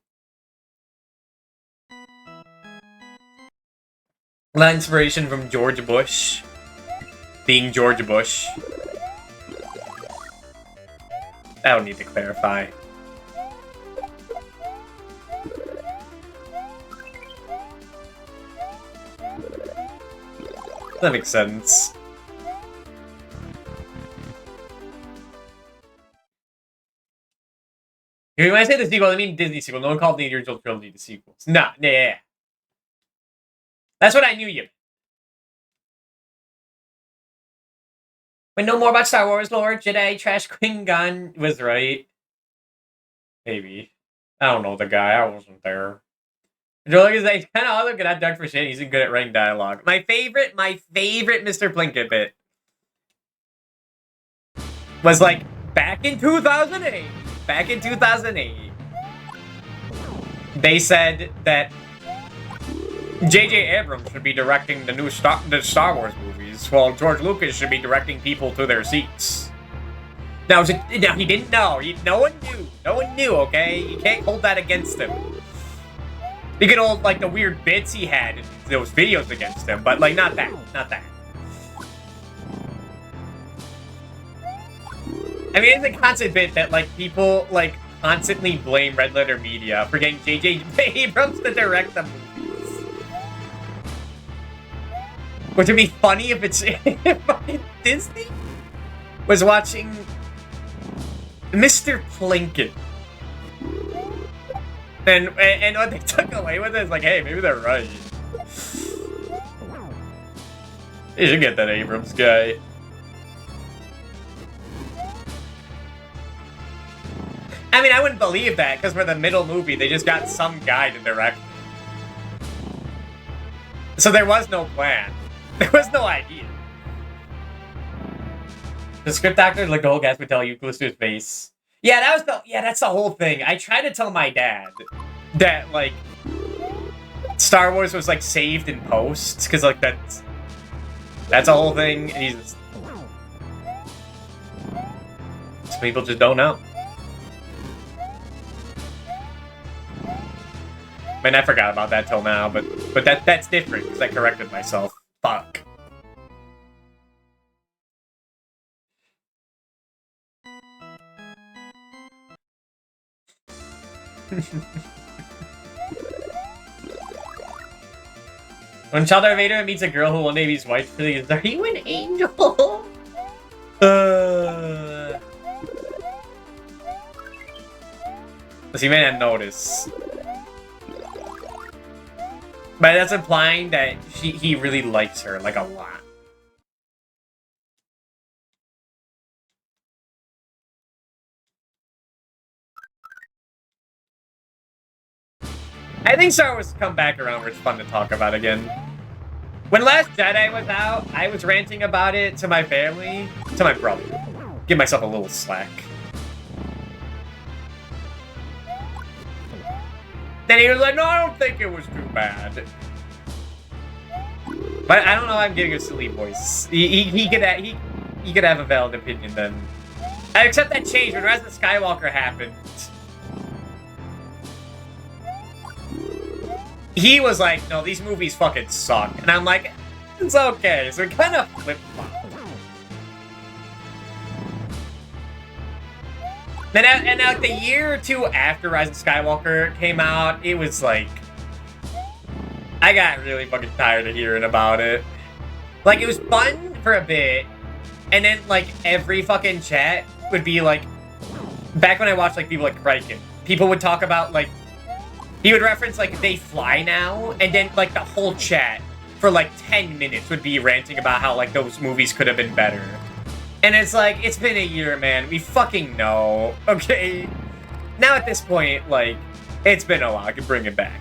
A lot of inspiration from George Bush. Being George Bush. I don't need to clarify. That makes sense. When I say the sequel, I mean Disney sequel. No one called the original trilogy the sequels. Nah, yeah. That's what I knew you. When no more about Star Wars lore, Jedi trash Queen Gun was right. Maybe. I don't know the guy. I wasn't there. Joe is like, kind of other good at Doug for shit. He's good at writing dialogue. My favorite Mr. Plinkett bit was like back in 2008. Back in 2008, they said that J.J. Abrams should be directing the new Star Wars movies, while George Lucas should be directing people to their seats. Now he didn't know. No one knew. No one knew. Okay, you can't hold that against him. You can hold like the weird bits he had in those videos against him, but like not that. Not that. I mean, it's a constant bit that, like, people, like, constantly blame Red Letter Media for getting J.J. Abrams to direct the movies. Which would be funny if it's if Disney was watching Mr. Plinkett. And what they took away with it is like, hey, maybe they're right. They should get that Abrams guy. I mean, I wouldn't believe that, because for the middle movie, they just got some guy to direct it. So there was no plan. There was no idea. The script actor, like the whole cast would tell you, close to his face. Yeah, that's the whole thing. I tried to tell my dad that, like, Star Wars was, like, saved in post, because, like, that's a whole thing, and he's... Some people just don't know. I mean, I forgot about that till now, but that's different, because I corrected myself. Fuck. When Child Darth Vader meets a girl who one day be his wife, please, are you an angel? He may not notice. But that's implying that he really likes her, like, a lot. I think Star Wars has come back around where it's fun to talk about again. When Last Jedi was out, I was ranting about it to my family, to my brother. Give myself a little slack. Then he was like, no, I don't think it was too bad. But I don't know, I'm getting a silly voice. He could have a valid opinion then. Except that changed when Rise of Skywalker happened. He was like, no, these movies fucking suck. And I'm like, it's okay. So we kind of flip-flop. And like the year or two after Rise of Skywalker came out, it was like, I got really fucking tired of hearing about it. Like, it was fun for a bit, and then, like, every fucking chat would be like, back when I watched, like, people like Criken, people would talk about, like, he would reference, like, They Fly Now, and then, like, the whole chat for, like, 10 minutes would be ranting about how, like, those movies could have been better. And it's like, it's been a year, man. We fucking know, okay? Now at this point, like, it's been a while. I can bring it back.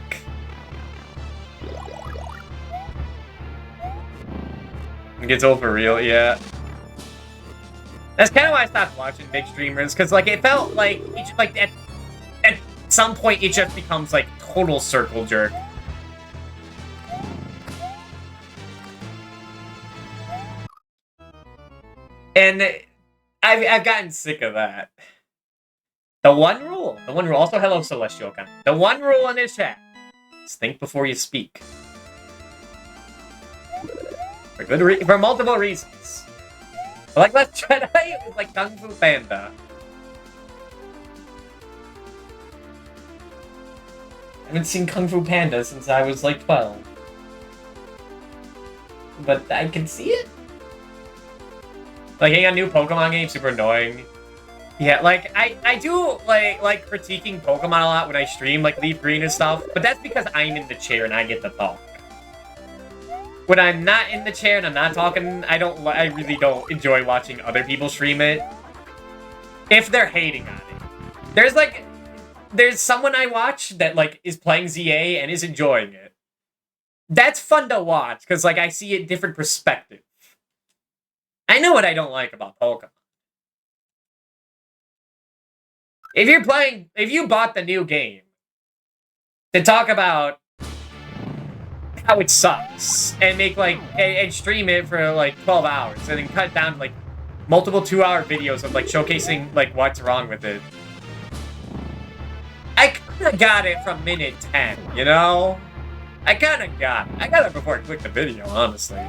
It gets old for real, yeah. That's kind of why I stopped watching big streamers, because, like, it felt like, at some point, it just becomes, like, total circle jerk. And I've gotten sick of that. The one rule. Also, hello, Celestial. The one rule in this chat is think before you speak. For multiple reasons. Like Let's Jedi, it was like Kung Fu Panda. I haven't seen Kung Fu Panda since I was like 12. But I can see it. Like, getting a new Pokemon game, super annoying. Yeah, like, I do, like critiquing Pokemon a lot when I stream, like, Leaf Green and stuff, but that's because I'm in the chair and I get to talk. When I'm not in the chair and I'm not talking, I really don't enjoy watching other people stream it. If they're hating on it. There's someone I watch that, like, is playing ZA and is enjoying it. That's fun to watch, because, like, I see a different perspective. I know what I don't like about Pokemon. If you bought the new game to talk about how it sucks and make and stream it for like 12 hours and then cut it down to like multiple 2-hour videos of like showcasing like what's wrong with it, I kind of got it from minute 10, you know? I kind of got it. I got it before I clicked the video, honestly.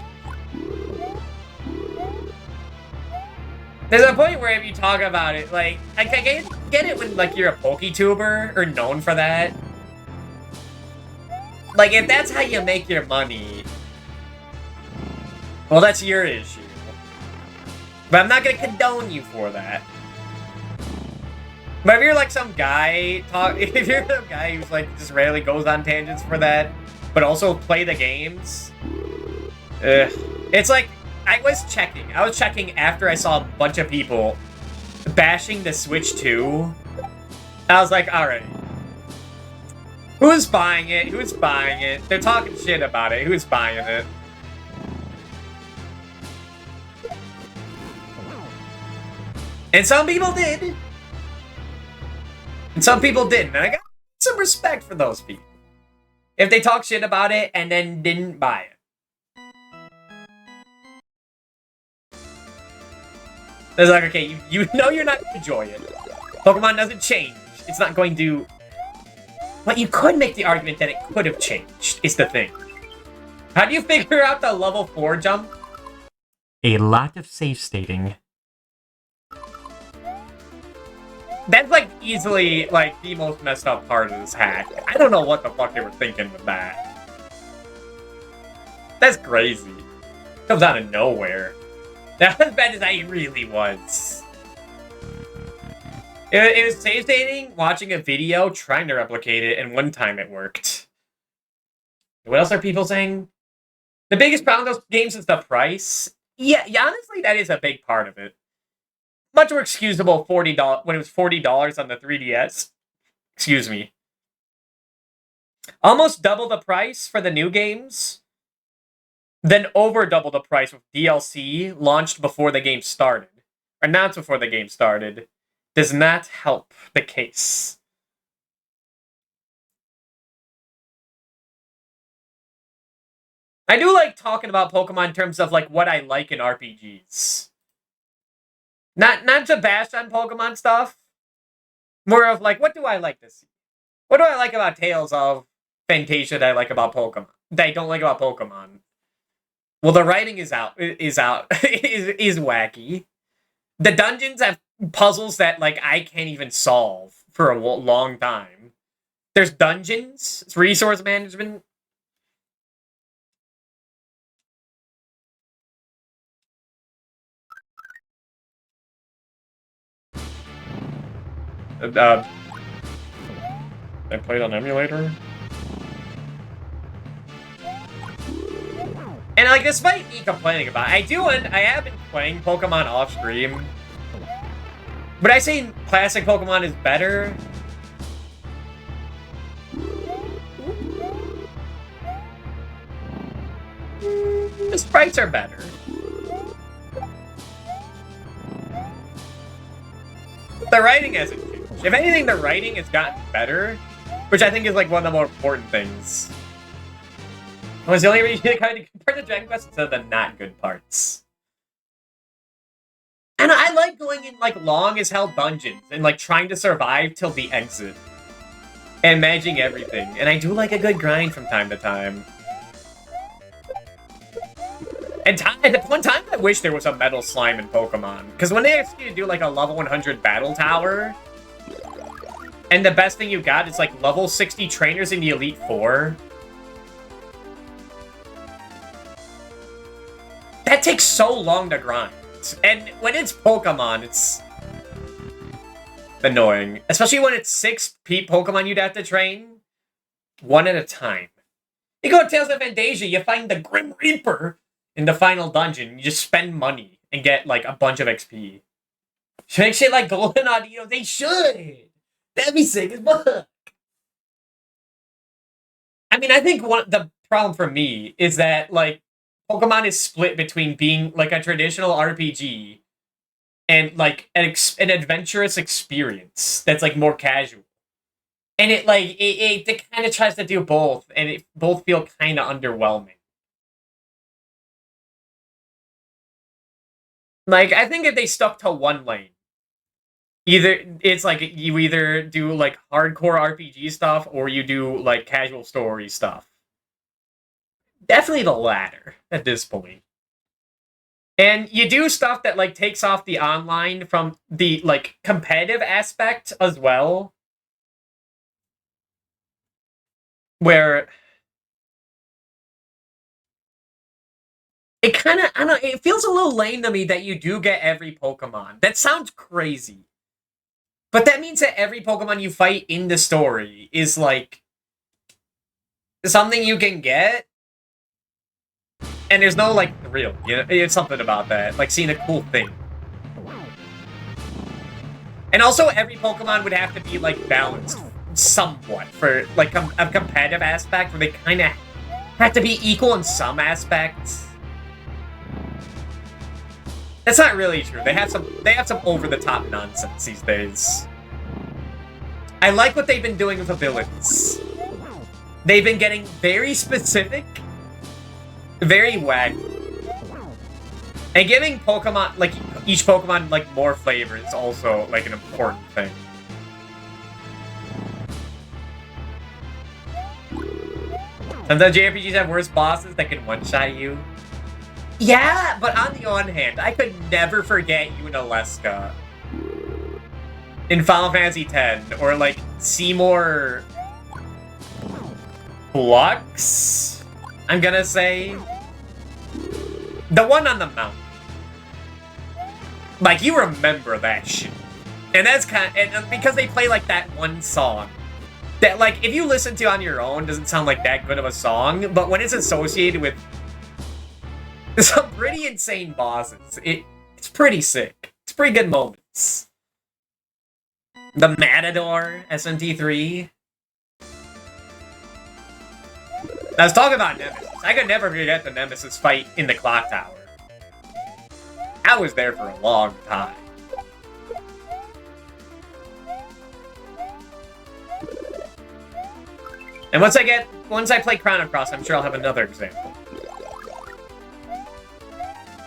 There's a point where if you talk about it, like, I get it when, like, you're a PokeTuber, or known for that. Like, if that's how you make your money, well, that's your issue. But I'm not gonna condone you for that. But if you're, like, some guy, if you're some guy who's, like, just rarely goes on tangents for that, but also play the games, it's like, I was checking after I saw a bunch of people bashing the Switch 2. I was like, alright. Who's buying it? Who's buying it? They're talking shit about it. Who's buying it? And some people did. And some people didn't. And I got some respect for those people. If they talk shit about it and then didn't buy it. It's like, okay, you know you're not going to enjoy it. Pokemon doesn't change. It's not going to... But you could make the argument that it could have changed, is the thing. How do you figure out the level 4 jump? A lot of safe stating. That's, like, easily, like, the most messed up part of this hack. I don't know what the fuck they were thinking with that. That's crazy. Comes out of nowhere. Not as bad as I really was. It was save stating, watching a video, trying to replicate it, and one time it worked. What else are people saying? The biggest problem with those games is the price. Yeah, honestly, that is a big part of it. Much more excusable $40 when it was $40 on the 3DS. Excuse me. Almost double the price for the new games. Then over double the price with DLC launched before the game started. Announced before the game started. Does not help the case. I do like talking about Pokemon in terms of like what I like in RPGs. Not to bash on Pokemon stuff. More of like, what do I like to see? What do I like about Tales of Fantasia that I like about Pokemon? That I don't like about Pokemon? Well, the writing is is wacky. The dungeons have puzzles that like I can't even solve for a long time. There's dungeons, it's resource management. I played on emulator. And like, despite me complaining about it, I have been playing Pokemon off stream. But I say classic Pokemon is better. The sprites are better. The writing hasn't changed. If anything, the writing has gotten better, which I think is like one of the more important things. It was the only reason you kind of compare the Dragon Quest to the not good parts. And I like going in like long as hell dungeons and like trying to survive till the exit. And managing everything. And I do like a good grind from time to time. And at one time, I wish there was a metal slime in Pokemon. Because when they ask you to do like a level 100 battle tower, and the best thing you got is like level 60 trainers in the Elite Four, that takes so long to grind. And when it's Pokemon, it's annoying. Especially when it's 6 Pokemon you'd have to train, one at a time. You go to Tales of Fantasia, you find the Grim Reaper in the final dungeon. You just spend money and get like a bunch of XP. Should make shit like Golden Audio? They should! That'd be sick as fuck! I mean, I think the problem for me is that, like, Pokemon is split between being, like, a traditional RPG and, like, an adventurous experience that's, like, more casual. And it, like, it kind of tries to do both, and it both feel kind of underwhelming. Like, I think if they stuck to one lane, it's like you either do like hardcore RPG stuff or you do like casual story stuff. Definitely the latter at this point. And you do stuff that like takes off the online from the like competitive aspect as well. Where it kind of, I don't know, it feels a little lame to me that you do get every Pokemon. That sounds crazy. But that means that every Pokemon you fight in the story is, like, something you can get. And there's no, like, thrill. You know? It's something about that. Like, seeing a cool thing. And also, every Pokemon would have to be, like, balanced somewhat for, like, a competitive aspect where they kind of have to be equal in some aspects. That's not really true. They have some over-the-top nonsense these days. I like what they've been doing with abilities. They've been getting very specific, very wacky. And giving Pokemon, like, each Pokemon, like, more flavor is also, like, an important thing. Sometimes JRPGs have worse bosses that can one-shot you. Yeah, but on the one hand, I could never forget Unalesca in Final Fantasy X, or like Seymour Flux, I'm gonna say. The one on the mountain. Like, you remember that shit. And that's kind of, and because they play like that one song that, like, if you listen to on your own, doesn't sound like that good of a song, but when it's associated with some pretty insane bosses, it's pretty sick. It's pretty good moments. The Matador, SMT3. I was talking about Nemesis. I could never forget the Nemesis fight in the clock tower. I was there for a long time. And once I play Chrono Cross, I'm sure I'll have another example.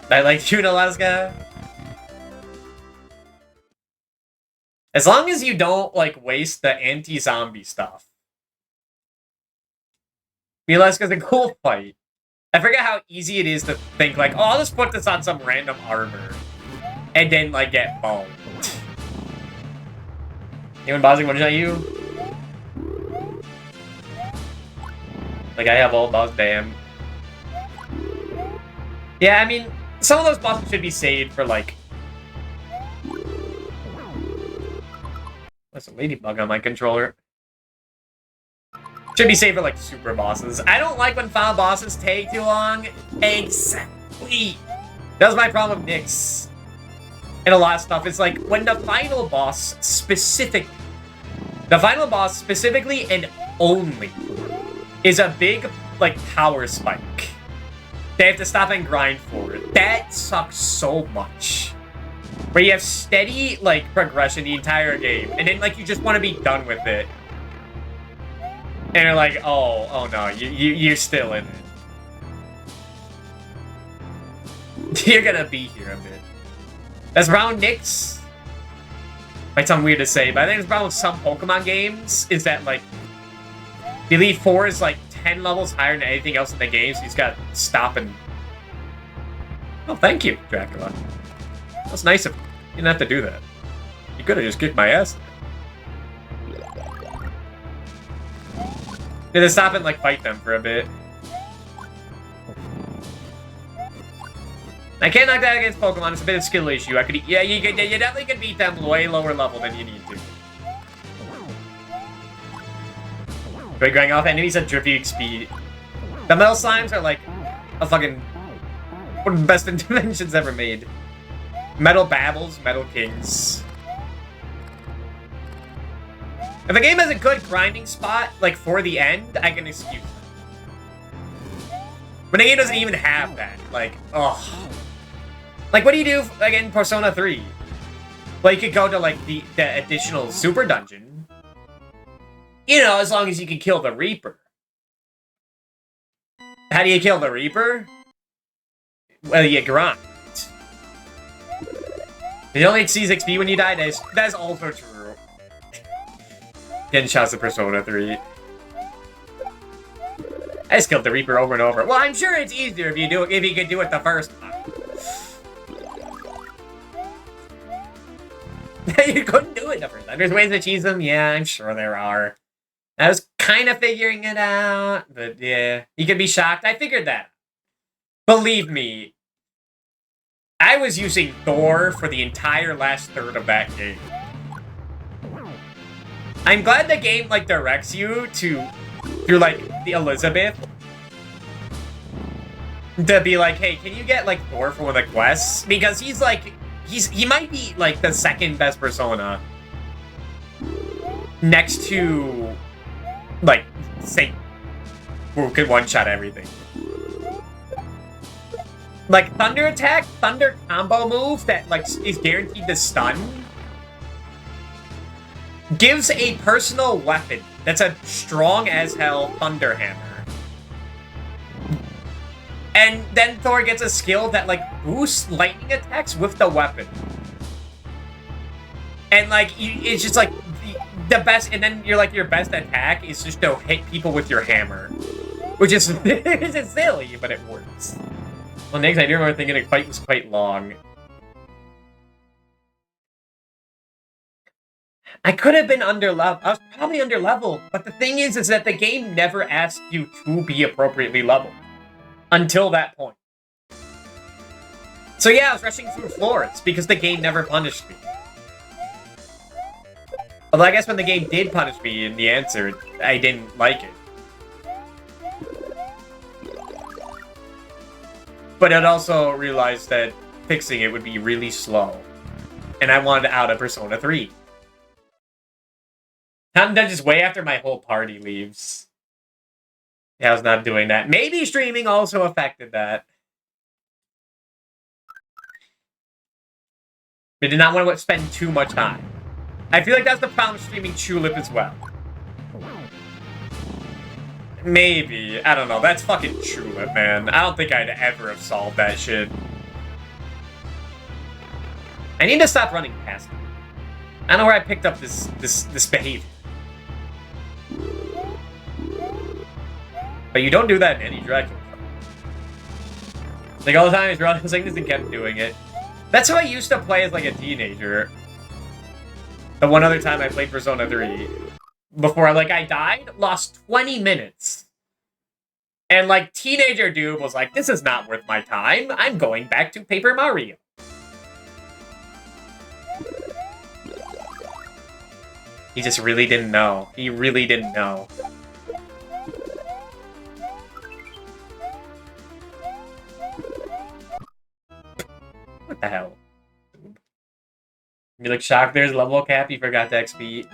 I like Unalesca. As long as you don't, like, waste the anti-zombie stuff. Realize because a cool fight. I forget how easy it is to think, like, oh, I'll just put this on some random armor. And then, like, get boned. Anyone bossing one shot you? Like, I have all boss, damn. Yeah, I mean, some of those bosses should be saved for, like... There's a ladybug on my controller. Should be saved for, like, super bosses. I don't like when final bosses take too long. Exactly. That was my problem with Nyx. And a lot of stuff. It's like, when the final boss specifically and only is a big, like, power spike. They have to stop and grind for it. That sucks so much. Where you have steady, like, progression the entire game. And then, like, you just want to be done with it. And you're like, oh no, you're still in it. You're gonna be here a bit. That's round Nyx. Might sound weird to say, but I think it's problem with some Pokemon games is that, like, the Elite Four is, like, 10 levels higher than anything else in the game, so you just gotta stop and... Oh, thank you, Dracula. That's nice of you. You didn't have to do that. You could've just kicked my ass. You had to stop and, like, fight them for a bit. I can't knock that against Pokemon. It's a bit of a skill issue. Yeah, you definitely could beat them way lower level than you need to. But going off enemies at Drippy speed. The metal slimes are like a fucking one of the best inventions ever made. Metal Babbles, Metal Kings. If a game has a good grinding spot, like, for the end, I can excuse it. But the game doesn't even have that. Like, ugh. Like, what do you do, like, in Persona 3? Well, you could go to, like, the additional super dungeon. You know, as long as you can kill the Reaper. How do you kill the Reaper? Well, you grind. You only exceed XP when you die. That's also true. Getting shots of Persona 3. I just killed the Reaper over and over. Well, I'm sure it's easier if you could do it the first time. You couldn't do it the first time. There's ways to cheese them? Yeah, I'm sure there are. I was kind of figuring it out, but yeah. You could be shocked. I figured that. Believe me. I was using Thor for the entire last third of that game. I'm glad the game, like, directs you through, like, the Elizabeth. To be like, hey, can you get, like, Thor for one of the quests? Because he's, like, he might be, like, the second best Persona. Next to, like, Satan. Who could one-shot everything. Like, Thunder Attack, Thunder combo move that, like, is guaranteed to stun. Gives a personal weapon that's a strong as hell Thunder Hammer. And then Thor gets a skill that, like, boosts lightning attacks with the weapon. And, like, it's just, like, the best, and then you're, like, your best attack is just to hit people with your hammer. Which is, it's silly, but it works. Well, next, I do remember thinking the fight was quite long. I could have been under-leveled. I was probably under-leveled. But the thing is that the game never asked you to be appropriately leveled. Until that point. So yeah, I was rushing through floors because the game never punished me. Although I guess when the game did punish me in the answer, I didn't like it. But I'd also realized that fixing it would be really slow. And I wanted out of Persona 3. I'm done just way after my whole party leaves. Yeah, I was not doing that. Maybe streaming also affected that. I did not want to spend too much time. I feel like that's the problem with streaming Tulip as well. Maybe. I don't know. That's fucking Tulip, man. I don't think I'd ever have solved that shit. I need to stop running past him. I don't know where I picked up this behavior. But you don't do that in any Dracula. Like, all the time, he's running things and kept doing it. That's how I used to play as, like, a teenager. The one other time I played Persona 3. Before, like, I died, lost 20 minutes. And, like, teenager dude was like, this is not worth my time. I'm going back to Paper Mario. He just really didn't know. He really didn't know. What the hell? You look shocked there's a level cap, you forgot to XP.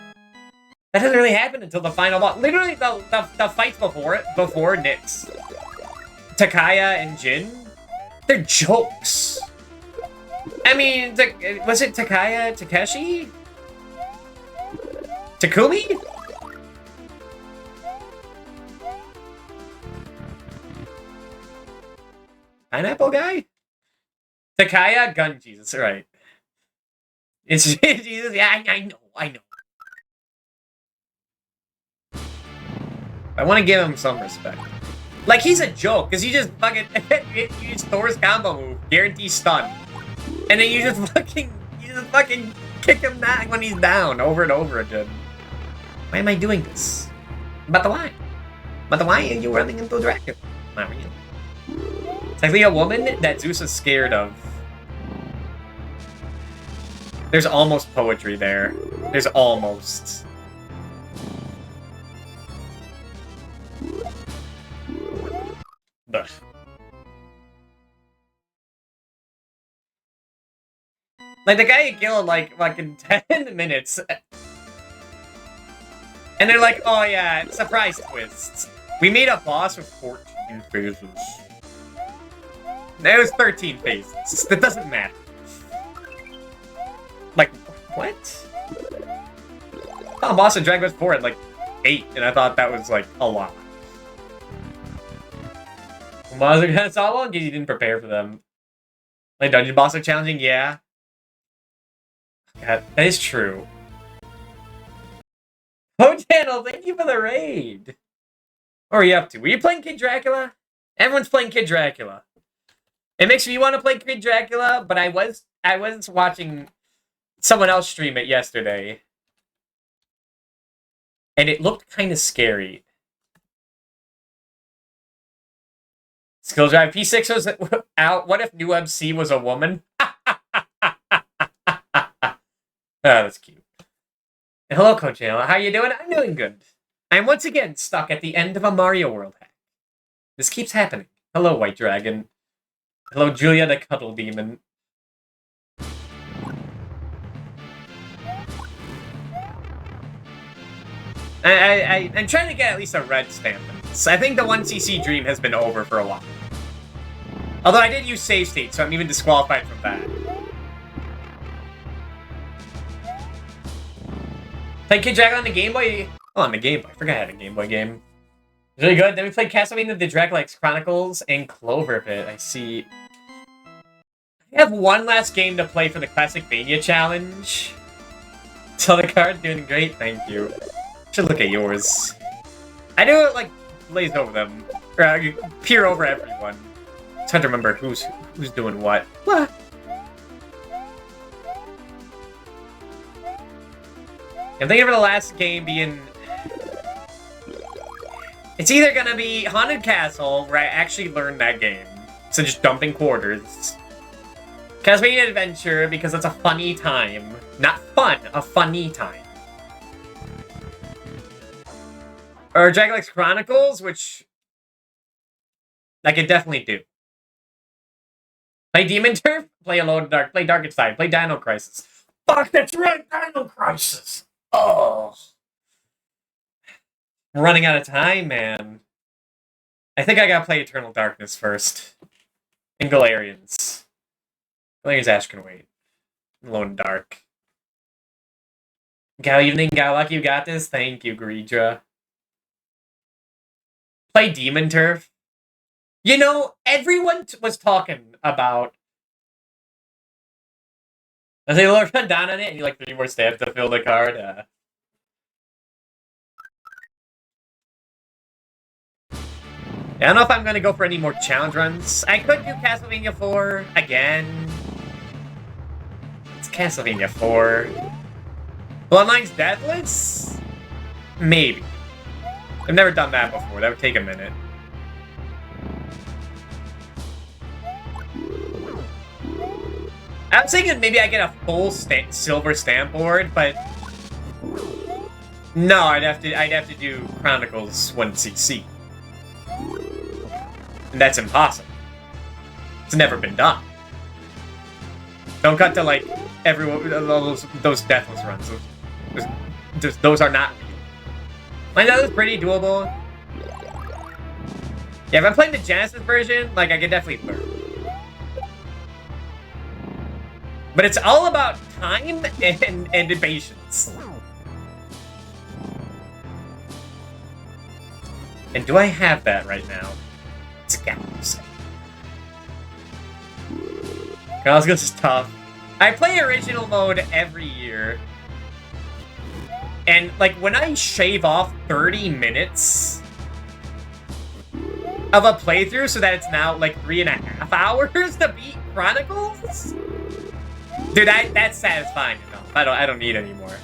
That doesn't really happen until the final boss. Literally, the fights before it, before Nyx, Takaya and Jin, they're jokes. I mean, was it Takaya, Takeshi? Takumi? Pineapple guy? Takaya, Gun Jesus, right. It's Jesus, yeah, I know. I want to give him some respect. Like, he's a joke, because you just fucking use Thor's combo move, guarantee stun. And then you just fucking kick him back when he's down over and over again. Why am I doing this? But why? But why are you running into Dracula? Not really. It's actually a woman that Zeus is scared of. There's almost poetry there. There's almost. Ugh. Like, the guy you killed, like, fucking 10 minutes. And they're like, oh yeah, surprise twist. We made a boss with 14 phases. That was 13 phases. That doesn't matter. Like, what? Oh, boss in Dragon Quest 4 had like 8, and I thought that was like a lot. Monster against all along because you didn't prepare for them. Like, dungeon boss are challenging, yeah. God, that is true. Oh, channel, thank you for the raid. What are you up to? Were you playing Kid Dracula? Everyone's playing Kid Dracula. It makes me want to play Kid Dracula, but I was watching someone else stream it yesterday. And it looked kind of scary. Skill drive P6 was out. What if New MC was a woman? Oh, that's cute. And hello, Coach Channel. How you doing? I'm doing good. I'm once again stuck at the end of a Mario World hack. This keeps happening. Hello, White Dragon. Hello, Julia the Cuddle Demon. I'm trying to get at least a red stamp. I think the 1cc dream has been over for a while. Although I did use save state, so I'm even disqualified from that. Played Kid Dracula on the Game Boy? Oh, on the Game Boy. I forgot I had a Game Boy game. It's really good. Then we played Castlevania The Dracula X Chronicles and Clover Pit. I see. I have one last game to play for the Classic Mania Challenge. So the card's doing great, thank you. Should look at yours. I do it like blaze over them, or peer over everyone. It's hard to remember who's doing what. What? I'm thinking of the last game being. It's either gonna be Haunted Castle, where I actually learned that game, so just dumping quarters. Castlevania Adventure, because it's a funny time. Not fun, a funny time. Or Dragon X Chronicles, which I could definitely do. Play Demon Turf, play Alone in the Dark, play Darkest Side, play Dino Crisis. Fuck, that's right, Dino Crisis! Oh. I'm running out of time, man. I think I gotta play Eternal Darkness first. And Galarians. Galarians Ash can wait. Alone in the Dark. Gal Evening, Gal Lucky, you got this? Thank you, Greedra. Play Demon Turf. You know, everyone was talking about I say Lord run down on it and you like 3 more stabs to fill the card. Yeah, I don't know if I'm gonna go for any more challenge runs. I could do Castlevania 4 again. It's Castlevania 4. Bloodlines Deathless? Maybe. I've never done that before. That would take a minute. I was thinking maybe I get a full silver stamp board, but no, I'd have to do Chronicles 1cc. And that's impossible. It's never been done. Don't cut to like those deathless runs. Those are not real. I know it's pretty doable. Yeah, if I'm playing the Genesis version, like I can definitely learn. But it's all about time and patience. And do I have that right now? It's a gap. Chronicles is tough. I play original mode every year. And, like, when I shave off 30 minutes of a playthrough so that it's now, like, 3.5 hours to beat Chronicles? Dude, that's satisfying enough. I don't need any more.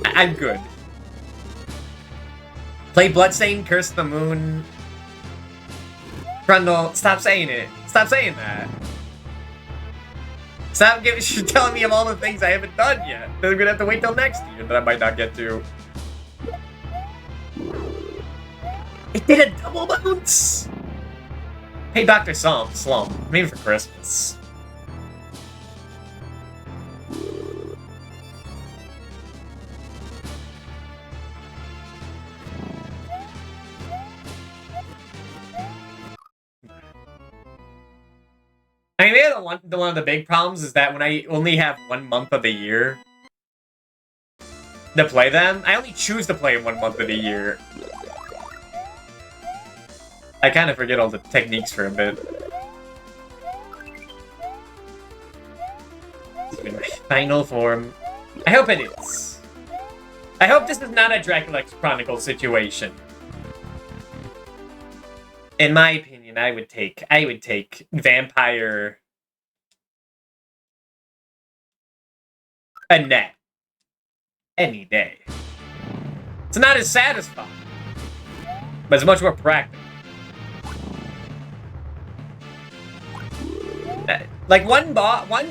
I'm good. Play Bloodstained, Curse of the Moon. Grundle, stop saying it. Stop saying that. Stop telling me of all the things I haven't done yet. Then I'm gonna have to wait till next year that I might not get to. It did a double bounce! Hey, Dr. Slum. Maybe for Christmas. I mean, maybe one of the big problems is that when I only have 1 month of the year to play them, I only choose to play in 1 month of the year. I kind of forget all the techniques for a bit. In my final form. I hope it is. I hope this is not a Dracula X Chronicles situation. In my opinion, I would take Vampire Annette any day. It's not as satisfying, but it's much more practical. Like one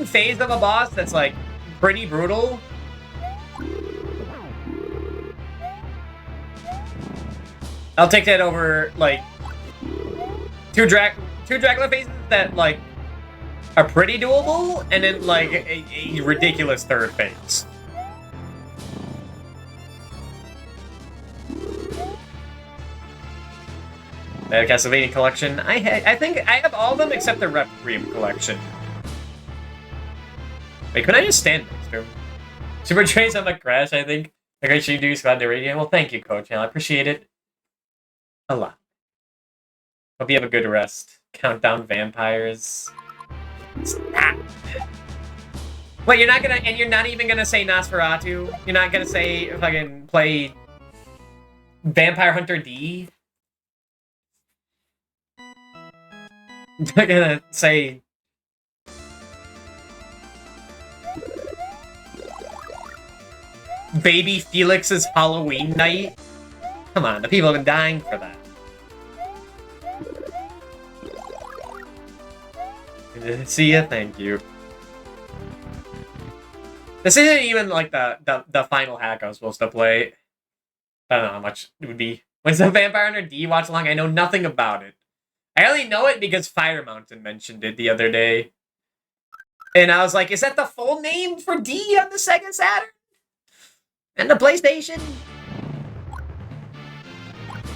phase of a boss that's like pretty brutal. I'll take that over like two Dracula phases that like are pretty doable, and then like a ridiculous third phase. The Castlevania collection. I think I have all of them except the Requiem collection. Wait, could I just stand next to him? Super Trace on the Crash, I think. A great show you do, Squad the Radio. Well, thank you, Coach. I appreciate it a lot. Hope you have a good rest. Countdown Vampires. Stop. Wait, you're not gonna, and you're not even gonna say Nosferatu? You're not gonna say if I can play Vampire Hunter D? You're gonna say Baby Felix's Halloween Night? Come on, the people have been dying for that. See ya, thank you. This isn't even like the final hack I was supposed to play. I don't know how much it would be. What's the Vampire Hunter D watch along? I know nothing about it. I only know it because Fire Mountain mentioned it the other day. And I was like, is that the full name for D on the Sega Saturn? And the PlayStation?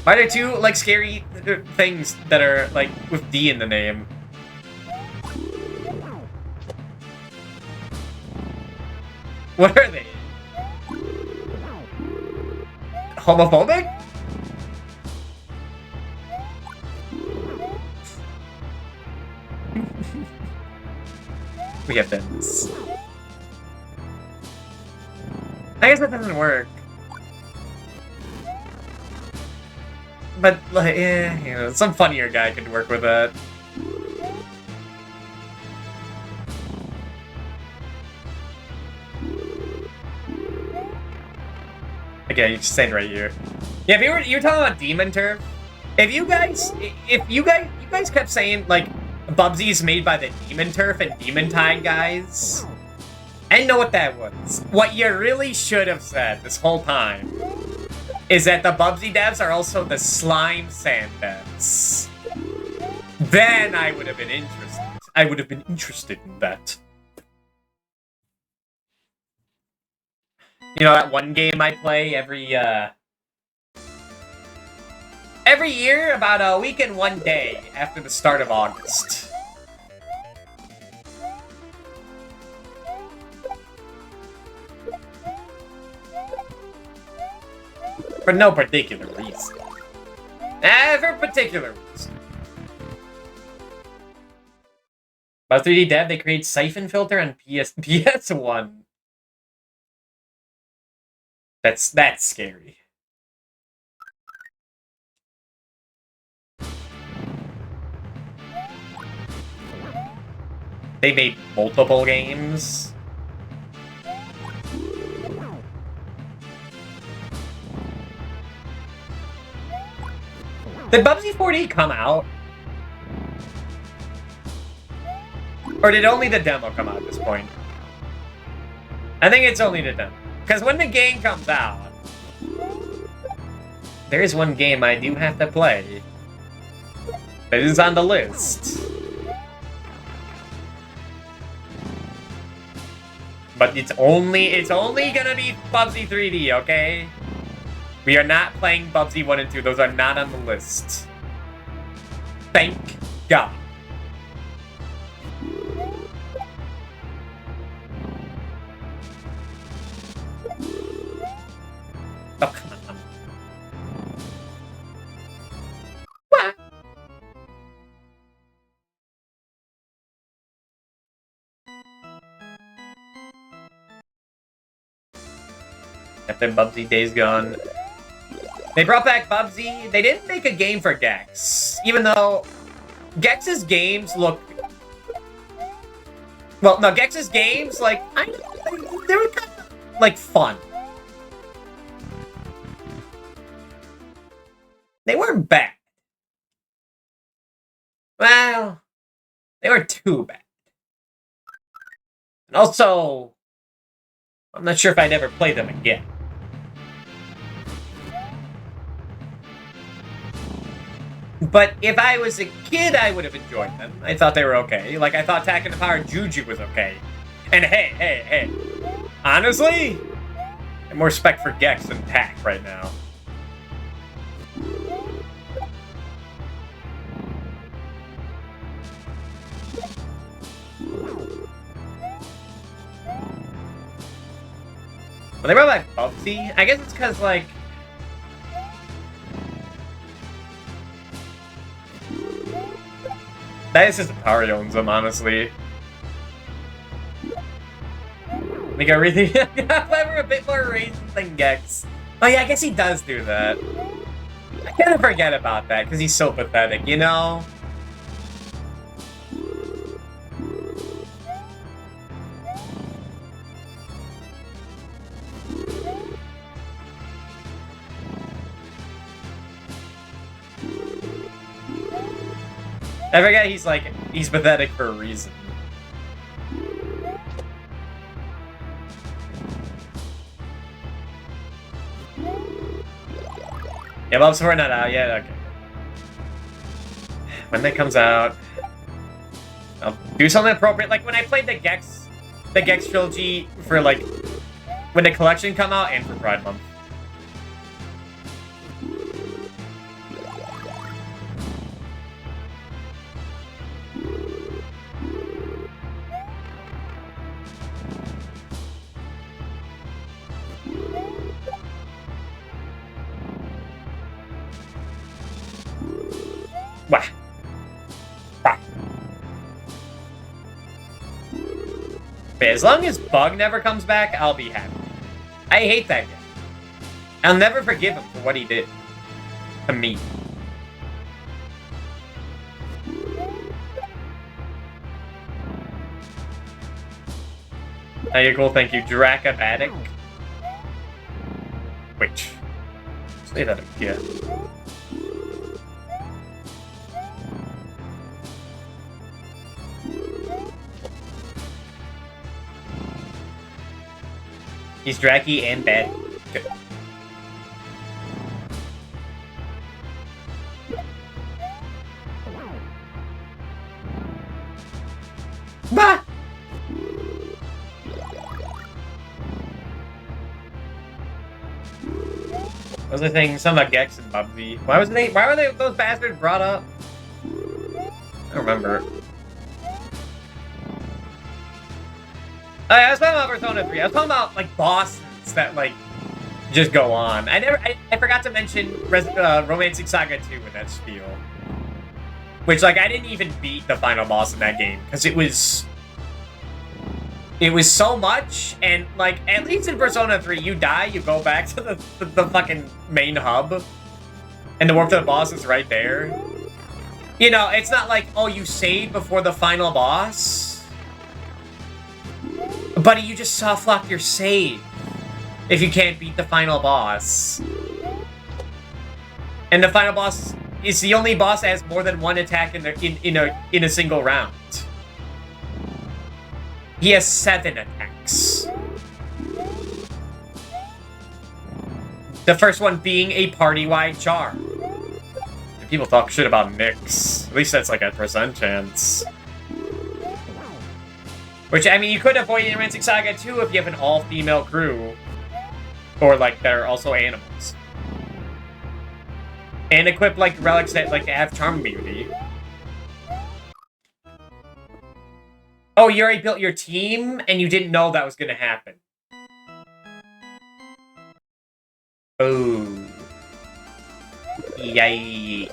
Why are there two, like, scary things that are, like, with D in the name? What are they? Homophobic? we have this. I guess that doesn't work. But, like, yeah, you know, some funnier guy could work with that. Okay, you just stand right here. Yeah, if you were talking about Demon Turf, if you guys kept saying like Bubsy is made by the Demon Turf and Demon Tide guys, I didn't know what that was. What you really should have said this whole time is that the Bubsy devs are also the Slime Sand devs. Then I would have been interested. I would have been interested in that. You know that one game I play every year, about a week and 1 day after the start of August. For no particular reason. For a particular reason. About 3D Dev, they create Siphon Filter on PS1. That's scary. They made multiple games. Did Bubsy 4D come out? Or did only the demo come out at this point? I think it's only the demo. Because when the game comes out, there is one game I do have to play. That is on the list. But it's only gonna be Bubsy 3D, okay? We are not playing Bubsy 1 and 2. Those are not on the list. Thank God. Oh, come on. What? After Bubsy Days Gone. They brought back Bubsy. They didn't make a game for Gex. Even though Gex's games look... Well, no, Gex's games, like, they were kind of, like, fun. They weren't bad. Well, they weren't too bad. And also, I'm not sure if I'd ever play them again. But if I was a kid, I would have enjoyed them. I thought they were okay. Like, I thought Tack and the Power Juju was okay. And hey. Honestly, I have more respect for Gex than Tack right now. But they brought back Bubsy. I guess it's because, like... That is just the power he owns them, honestly. Make everything clever, a bit more racist than Gex. Oh yeah, I guess he does do that. I kind of forget about that, because he's so pathetic, you know? I forget he's pathetic for a reason. Yeah, Bob's Support not out yet? Okay. When that comes out, I'll do something appropriate. Like when I played the Gex trilogy for like, when the collection come out and for Pride Month. But as long as Bug never comes back, I'll be happy. I hate that guy. I'll never forgive him for what he did to me. Hey, you're cool, thank you. Dracabatic. Wait. Say that again. He's Dracky and bad. Good. Bah! Those are things, some about Gex and Bubsy. Why were they those bastards brought up? I don't remember. I was talking about Persona 3. I was talking about, like, bosses that, like, just go on. I forgot to mention Romancing Saga 2 in that spiel. Which, like, I didn't even beat the final boss in that game, because it was so much, and, like, at least in Persona 3, you die, you go back to the fucking main hub, and the warp to the boss is right there. You know, it's not like, oh, you save before the final boss. Buddy, you just softlock your save if you can't beat the final boss. And the final boss is the only boss that has more than one attack in a single round. He has 7 attacks. The first one being a party-wide charm. And people talk shit about Nyx. At least that's like a % chance. Which, I mean, you could avoid in Romancing Saga 2 if you have an all-female crew. Or, like, that are also animals. And equip, like, relics that, like, have charm immunity. Oh, you already built your team, and you didn't know that was gonna happen. Oh. Yikes.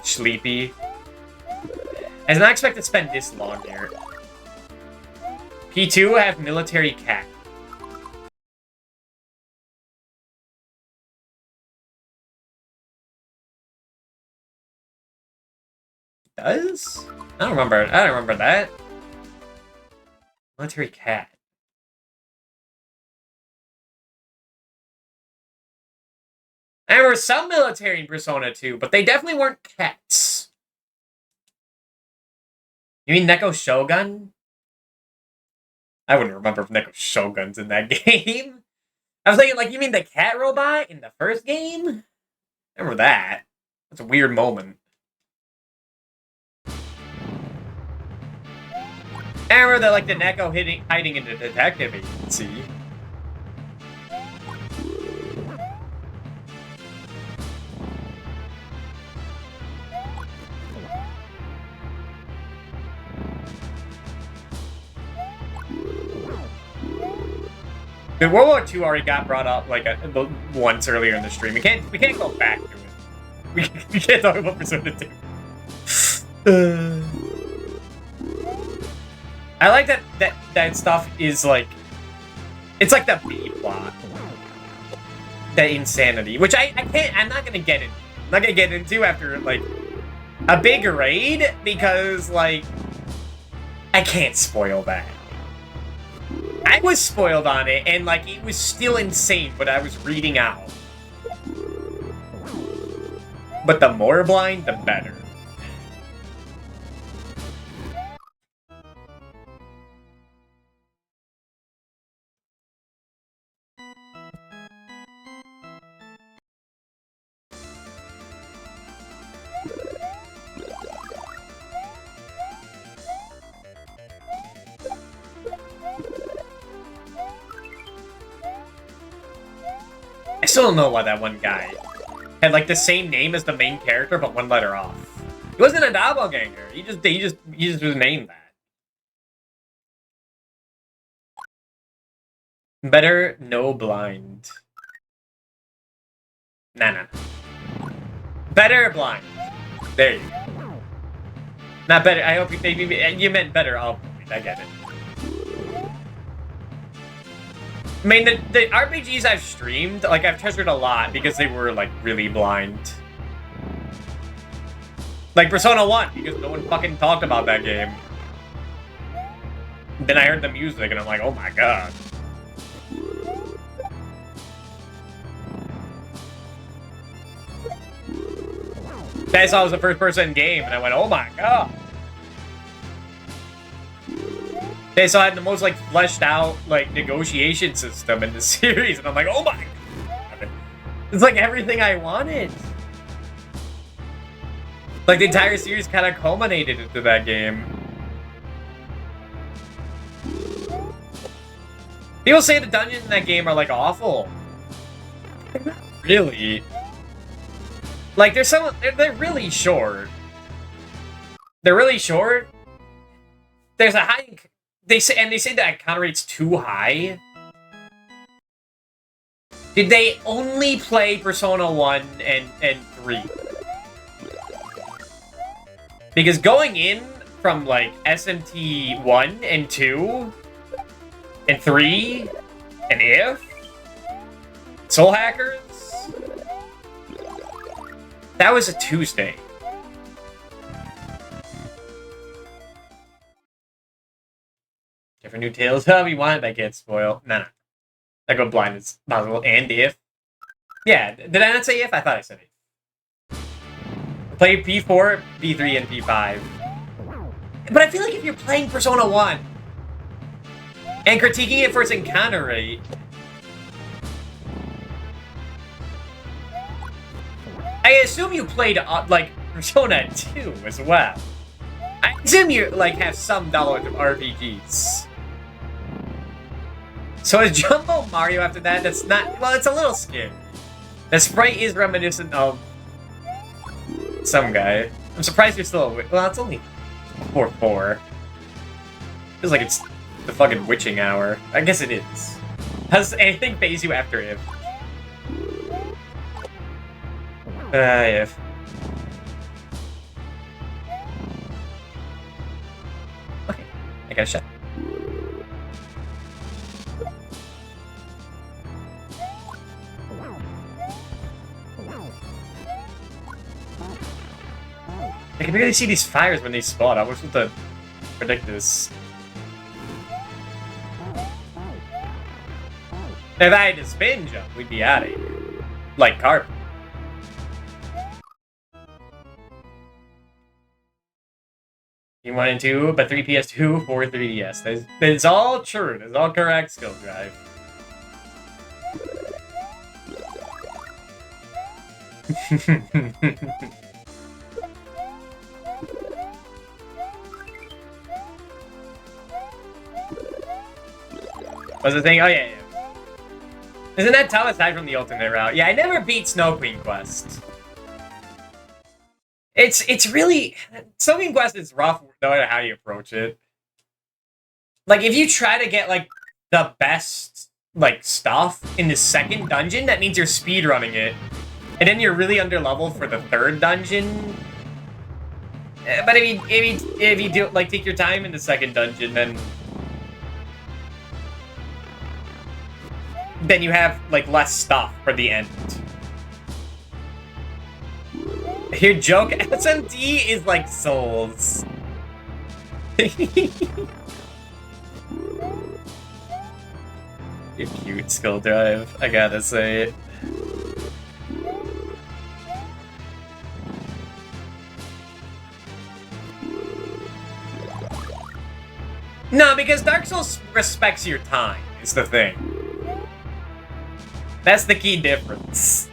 Sleepy. I did not expect to spend this long here. P2 have military cat. Does? I don't remember that. Military cat. I remember some military in Persona 2, but they definitely weren't cats. You mean Neko Shogun? I wouldn't remember if Neko Shogun's in that game. I was thinking, like, you mean the cat robot in the first game? I remember that. That's a weird moment. I remember that, like, the Neko hiding in the detective agency. Dude, World War II already got brought up like once earlier in the stream. We can't go back to it. We can't talk about Persona 2. I like that stuff is like, it's like the B plot, that insanity, which I'm not gonna get into. I'm not gonna get into after like a big raid because like I can't spoil that. I was spoiled on it, and, like, it was still insane what I was reading out. But the more blind, the better. I still don't know why that one guy had like the same name as the main character, but one letter off. He wasn't a doppelganger. He just was named that. Better no blind. Nah. Better blind. There you go. Not better. I hope you meant better. Oh, I get it. I mean, the RPGs I've streamed, like, I've treasured a lot because they were, like, really blind. Like, Persona 1, because no one fucking talked about that game. Then I heard the music, and I'm like, oh my god. I saw it was a first-person game, and I went, oh my god. They saw it had the most, like, fleshed-out, like, negotiation system in the series, and I'm like, oh my god. It's like everything I wanted. Like, the entire series kind of culminated into that game. People say the dungeons in that game are, like, awful. They're not really. Like, they're really short. They're really short. There's a high... They say that encounter rate's too high. Did they only play Persona 1 and 3? Because going in from, like, SMT 1 and 2 and 3 and If Soul Hackers, that was a Tuesday. Different new tales. However you want it, that gets spoiled. Nah. I go blind as possible. And If. Yeah, did I not say If? I thought I said If. Play P4, P3, and P5. But I feel like if you're playing Persona 1 and critiquing it for its encounter rate, I assume you played, like, Persona 2 as well. I assume you, like, have some knowledge of RPGs. So is Jumbo Mario after that? That's not... Well, it's a little scary. The sprite is reminiscent of some guy. I'm surprised you're still awake. Well, it's only 4-4. Feels like it's the fucking witching hour. I guess it is. Does anything phase you after If? If. Okay, I got a shot. I can barely see these fires when they spawn. I was supposed to predict this. If I had to spin jump, we'd be out of here. Like carp. P1 and 2, but 3 PS2, 4 3DS. That's all true. That's all correct, Skill Drive. What's the thing? Oh, yeah. Isn't that tough aside from the ultimate route? Yeah, I never beat Snow Queen Quest. It's really... Snow Queen Quest is rough no matter how you approach it. Like, if you try to get, like, the best, like, stuff in the second dungeon, that means you're speedrunning it. And then you're really underleveled for the third dungeon. But if you do, like, take your time in the second dungeon, then you have, like, less stuff for the end. Your joke, SMT is like Souls. You're cute, Skill Drive, I gotta say it. No, because Dark Souls respects your time, is the thing. That's the key difference.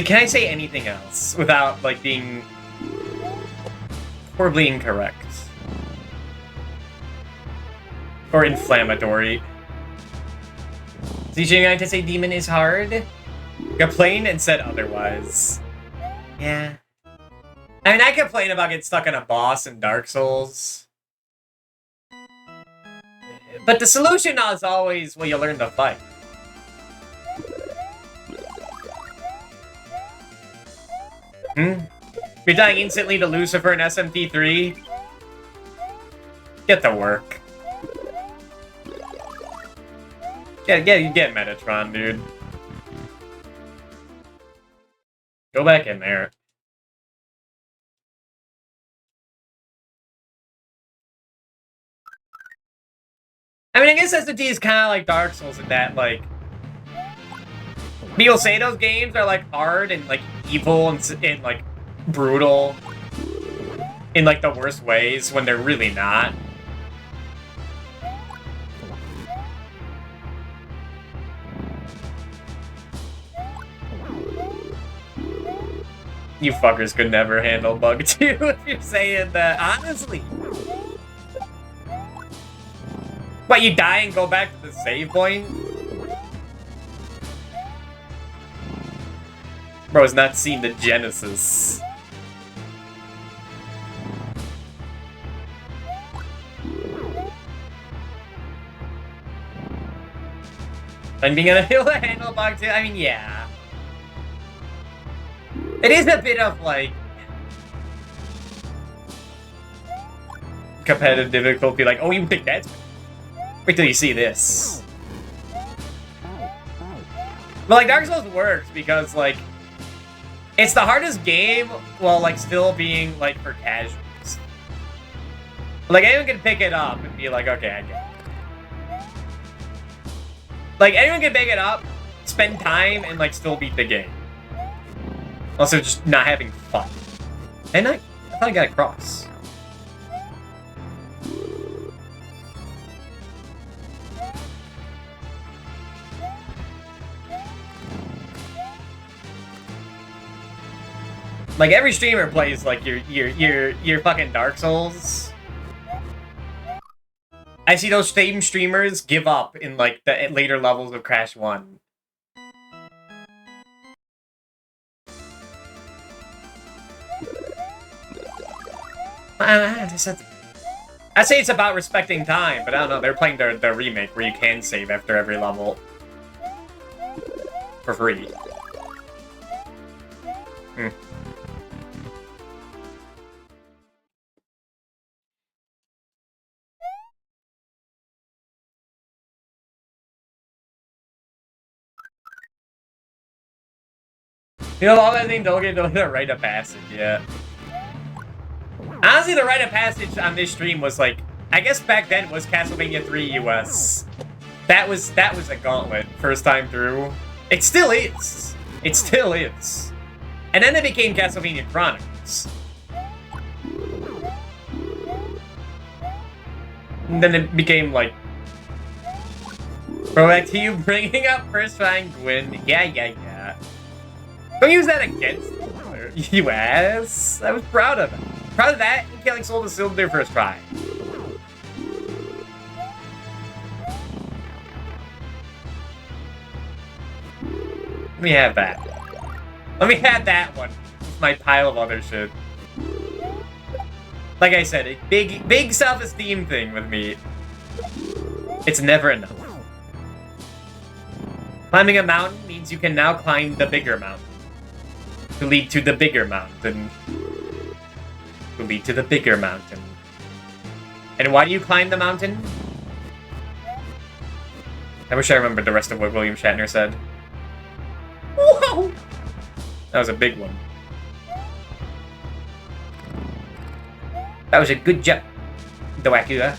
Can I say anything else without, like, being horribly incorrect? Or inflammatory? Teaching I to say demon is hard? Complained and said otherwise. Yeah. I mean, I complain about getting stuck on a boss in Dark Souls. But the solution is always, well, you learn to fight. You're dying instantly to Lucifer and SMT3? Get to work. Get Metatron, dude. Go back in there. I mean, I guess SMT is kind of like Dark Souls in that, like, people say those games are, like, hard and, like, evil and like, brutal in, like, the worst ways when they're really not. You fuckers could never handle Bug 2 if you're saying that, honestly. What, you die and go back to the save point? Bro's not seen the Genesis. I'm being able to handle Bug 2? I mean, yeah. It is a bit of, like, competitive difficulty. Like, oh, you think that's... Wait till you see this. But, like, Dark Souls works because, like, it's the hardest game while, like, still being, like, for casuals. Like, anyone can pick it up and be like, okay, I get it. Like, anyone can pick it up, spend time, and, like, still beat the game. Also, just not having fun. And I thought I got across. Like, every streamer plays, like, your fucking Dark Souls. I see those same streamers give up in, like, the later levels of Crash 1. I'd say it's about respecting time, but I don't know, they're playing the remake where you can save after every level. For free. You know, all that thing don't get the rite of passage yet. Honestly, the rite of passage on this stream was like, I guess back then was Castlevania 3 US. That was a gauntlet first time through. It still is. It still is. And then it became Castlevania Chronicles. And then it became like, bro, back to you bringing up first trying Gwyn. Yeah. Don't use that against you ass. I was proud of it. Proud of that and killing Soul to Silver their first try. Let me have that. Let me have that one. It's my pile of other shit. Like I said, a big self-esteem thing with me. It's never enough. Climbing a mountain means you can now climb the bigger mountain. To lead to the bigger mountain. To lead to the bigger mountain. And why do you climb the mountain? I wish I remembered the rest of what William Shatner said. Whoa! That was a big one. That was a good jump, Dwacula.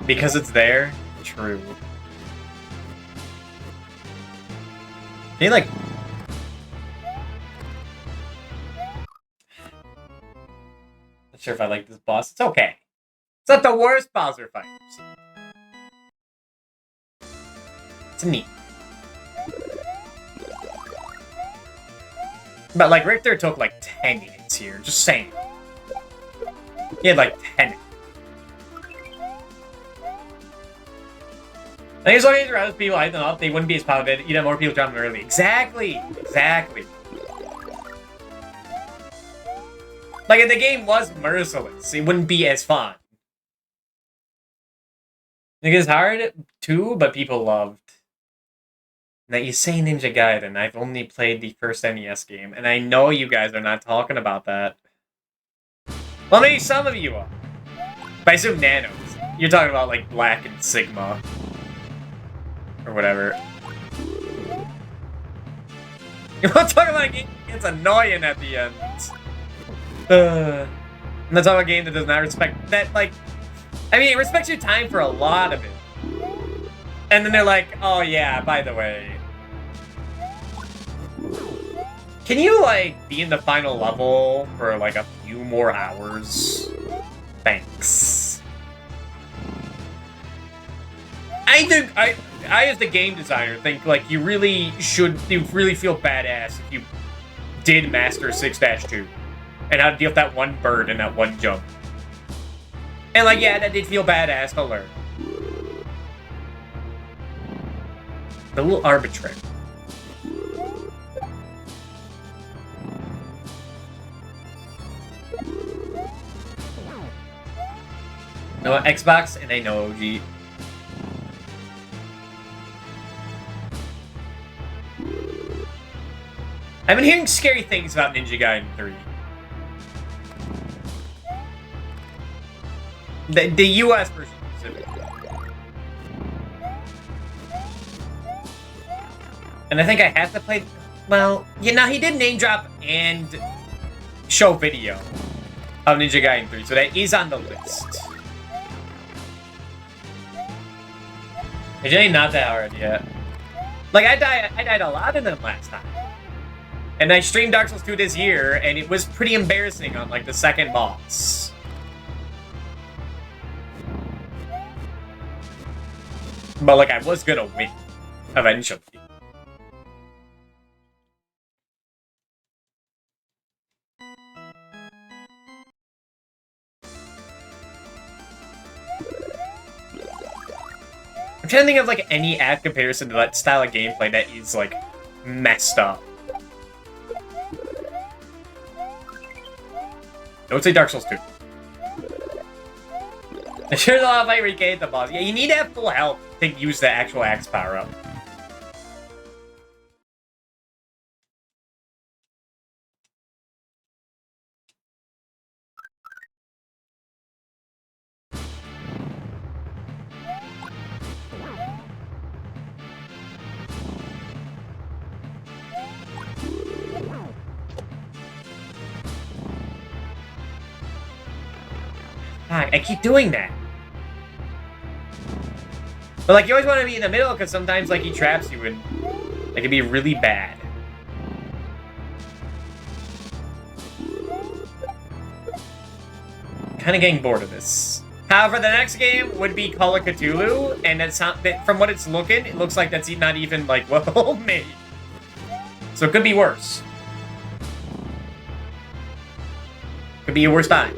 Because it's there? True. He like... Not sure if I like this boss. It's okay. It's not the worst Bowser fight I've seen. It's neat. But like Richter took like 10 hits here, just saying. He had like 10. I think as long as you're other people hype them up, they wouldn't be as popular. You'd have more people drop them early. Exactly! Exactly. Like, if the game was merciless, it wouldn't be as fun. Like, it's hard, too, but people loved. Now, you say Ninja Gaiden, I've only played the first NES game, and I know you guys are not talking about that. Well, maybe some of you are. But I assume Nanos. You're talking about, like, Black and Sigma. Or whatever. You want to talk about a game that gets annoying at the end. I'm not talking about a game that does not respect... That, like... I mean, it respects your time for a lot of it. And then they're like, oh yeah, by the way... Can you, like, be in the final level for, like, a few more hours? Thanks. I think, I as the game designer, think, like, you really feel badass if you did master 6-2. And how to deal with that one bird and that one jump. And, like, yeah, that did feel badass to learn. A little arbitrary. No Xbox, and I know OG. I've been hearing scary things about Ninja Gaiden 3. The US version specifically. And I think I have to play... Well, you know, he did name drop and show video of Ninja Gaiden 3, so that is on the list. It's really not that hard yet. Like, I died a lot of them last time. And I streamed Dark Souls 2 this year, and it was pretty embarrassing on, like, the second boss. But, like, I was gonna win. Eventually. I'm trying to think of, like, any apt comparison to that style of gameplay that is, like, messed up. I would say Dark Souls 2. I sure a lot of fight where you can hit the boss. Yeah, you need to have full health to use the actual axe power-up. I keep doing that. But, like, you always want to be in the middle, because sometimes, like, he traps you, and it can be really bad. Kind of getting bored of this. However, the next game would be Call of Cthulhu, and that's not, from what it's looking, it looks like that's not even, like, well made. So it could be worse. Could be a worse time.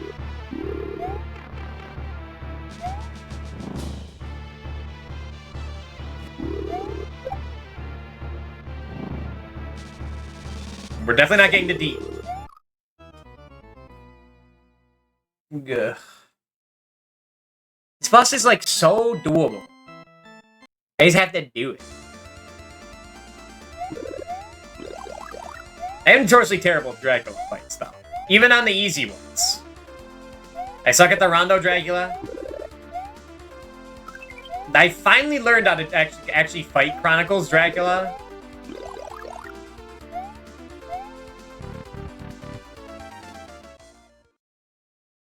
We're definitely not getting to D. Ugh. This boss is, like, so doable. I just have to do it. I am notoriously terrible at Dracula fight stuff. Even on the easy ones. I suck at the Rondo Dracula. I finally learned how to actually fight Chronicles Dracula.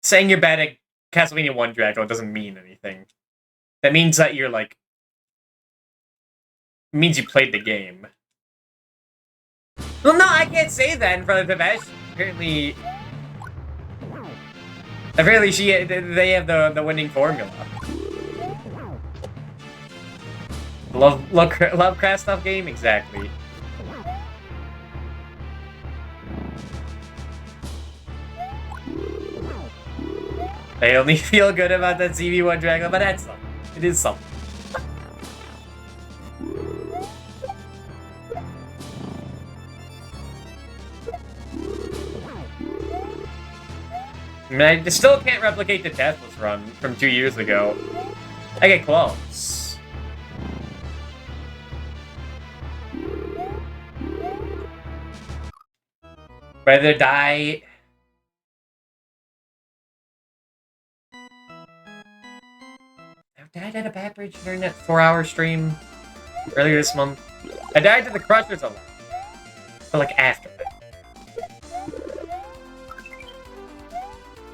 Saying you're bad at Castlevania 1 Dracula doesn't mean anything. That means that you're, like... It means you played the game. Well, no, I can't say that in front of Vivesh. Apparently... Apparently they have the winning formula. Lovecraft stuff game? Exactly. I only feel good about that CV1 Dracula, but that's something. It is something. I mean, I still can't replicate the Deathless run from 2 years ago. I get close. Rather die... Did I die to Bat Bridge during that 4-hour stream earlier this month? I died to the Crushers a lot. But like after that.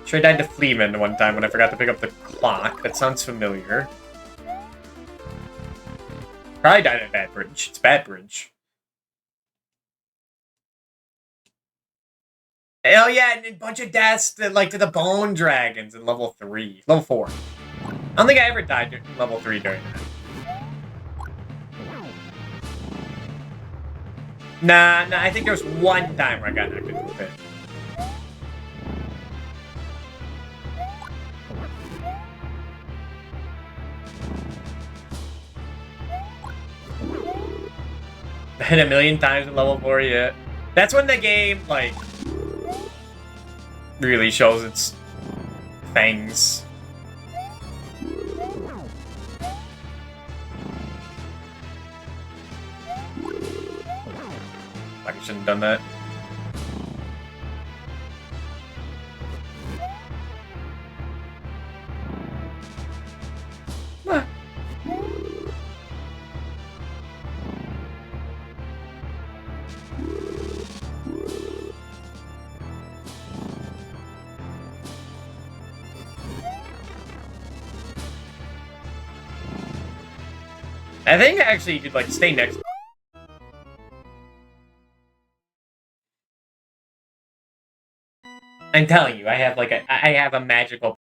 Sure, I died to Fleeman one time when I forgot to pick up the clock. That sounds familiar. Probably died at Bat Bridge. It's Bat Bridge. Hell yeah, and a bunch of deaths to, like, to the Bone Dragons in level 3. Level 4. I don't think I ever died in level 3 during that. Nah, I think there was one time where I got knocked into the pit. I hit a million times in level 4 yet. That's when the game, like, really shows its fangs. Like, I shouldn't have done that. What? I think actually you could, like, stay next. I'm telling you, I have, like, I have a magical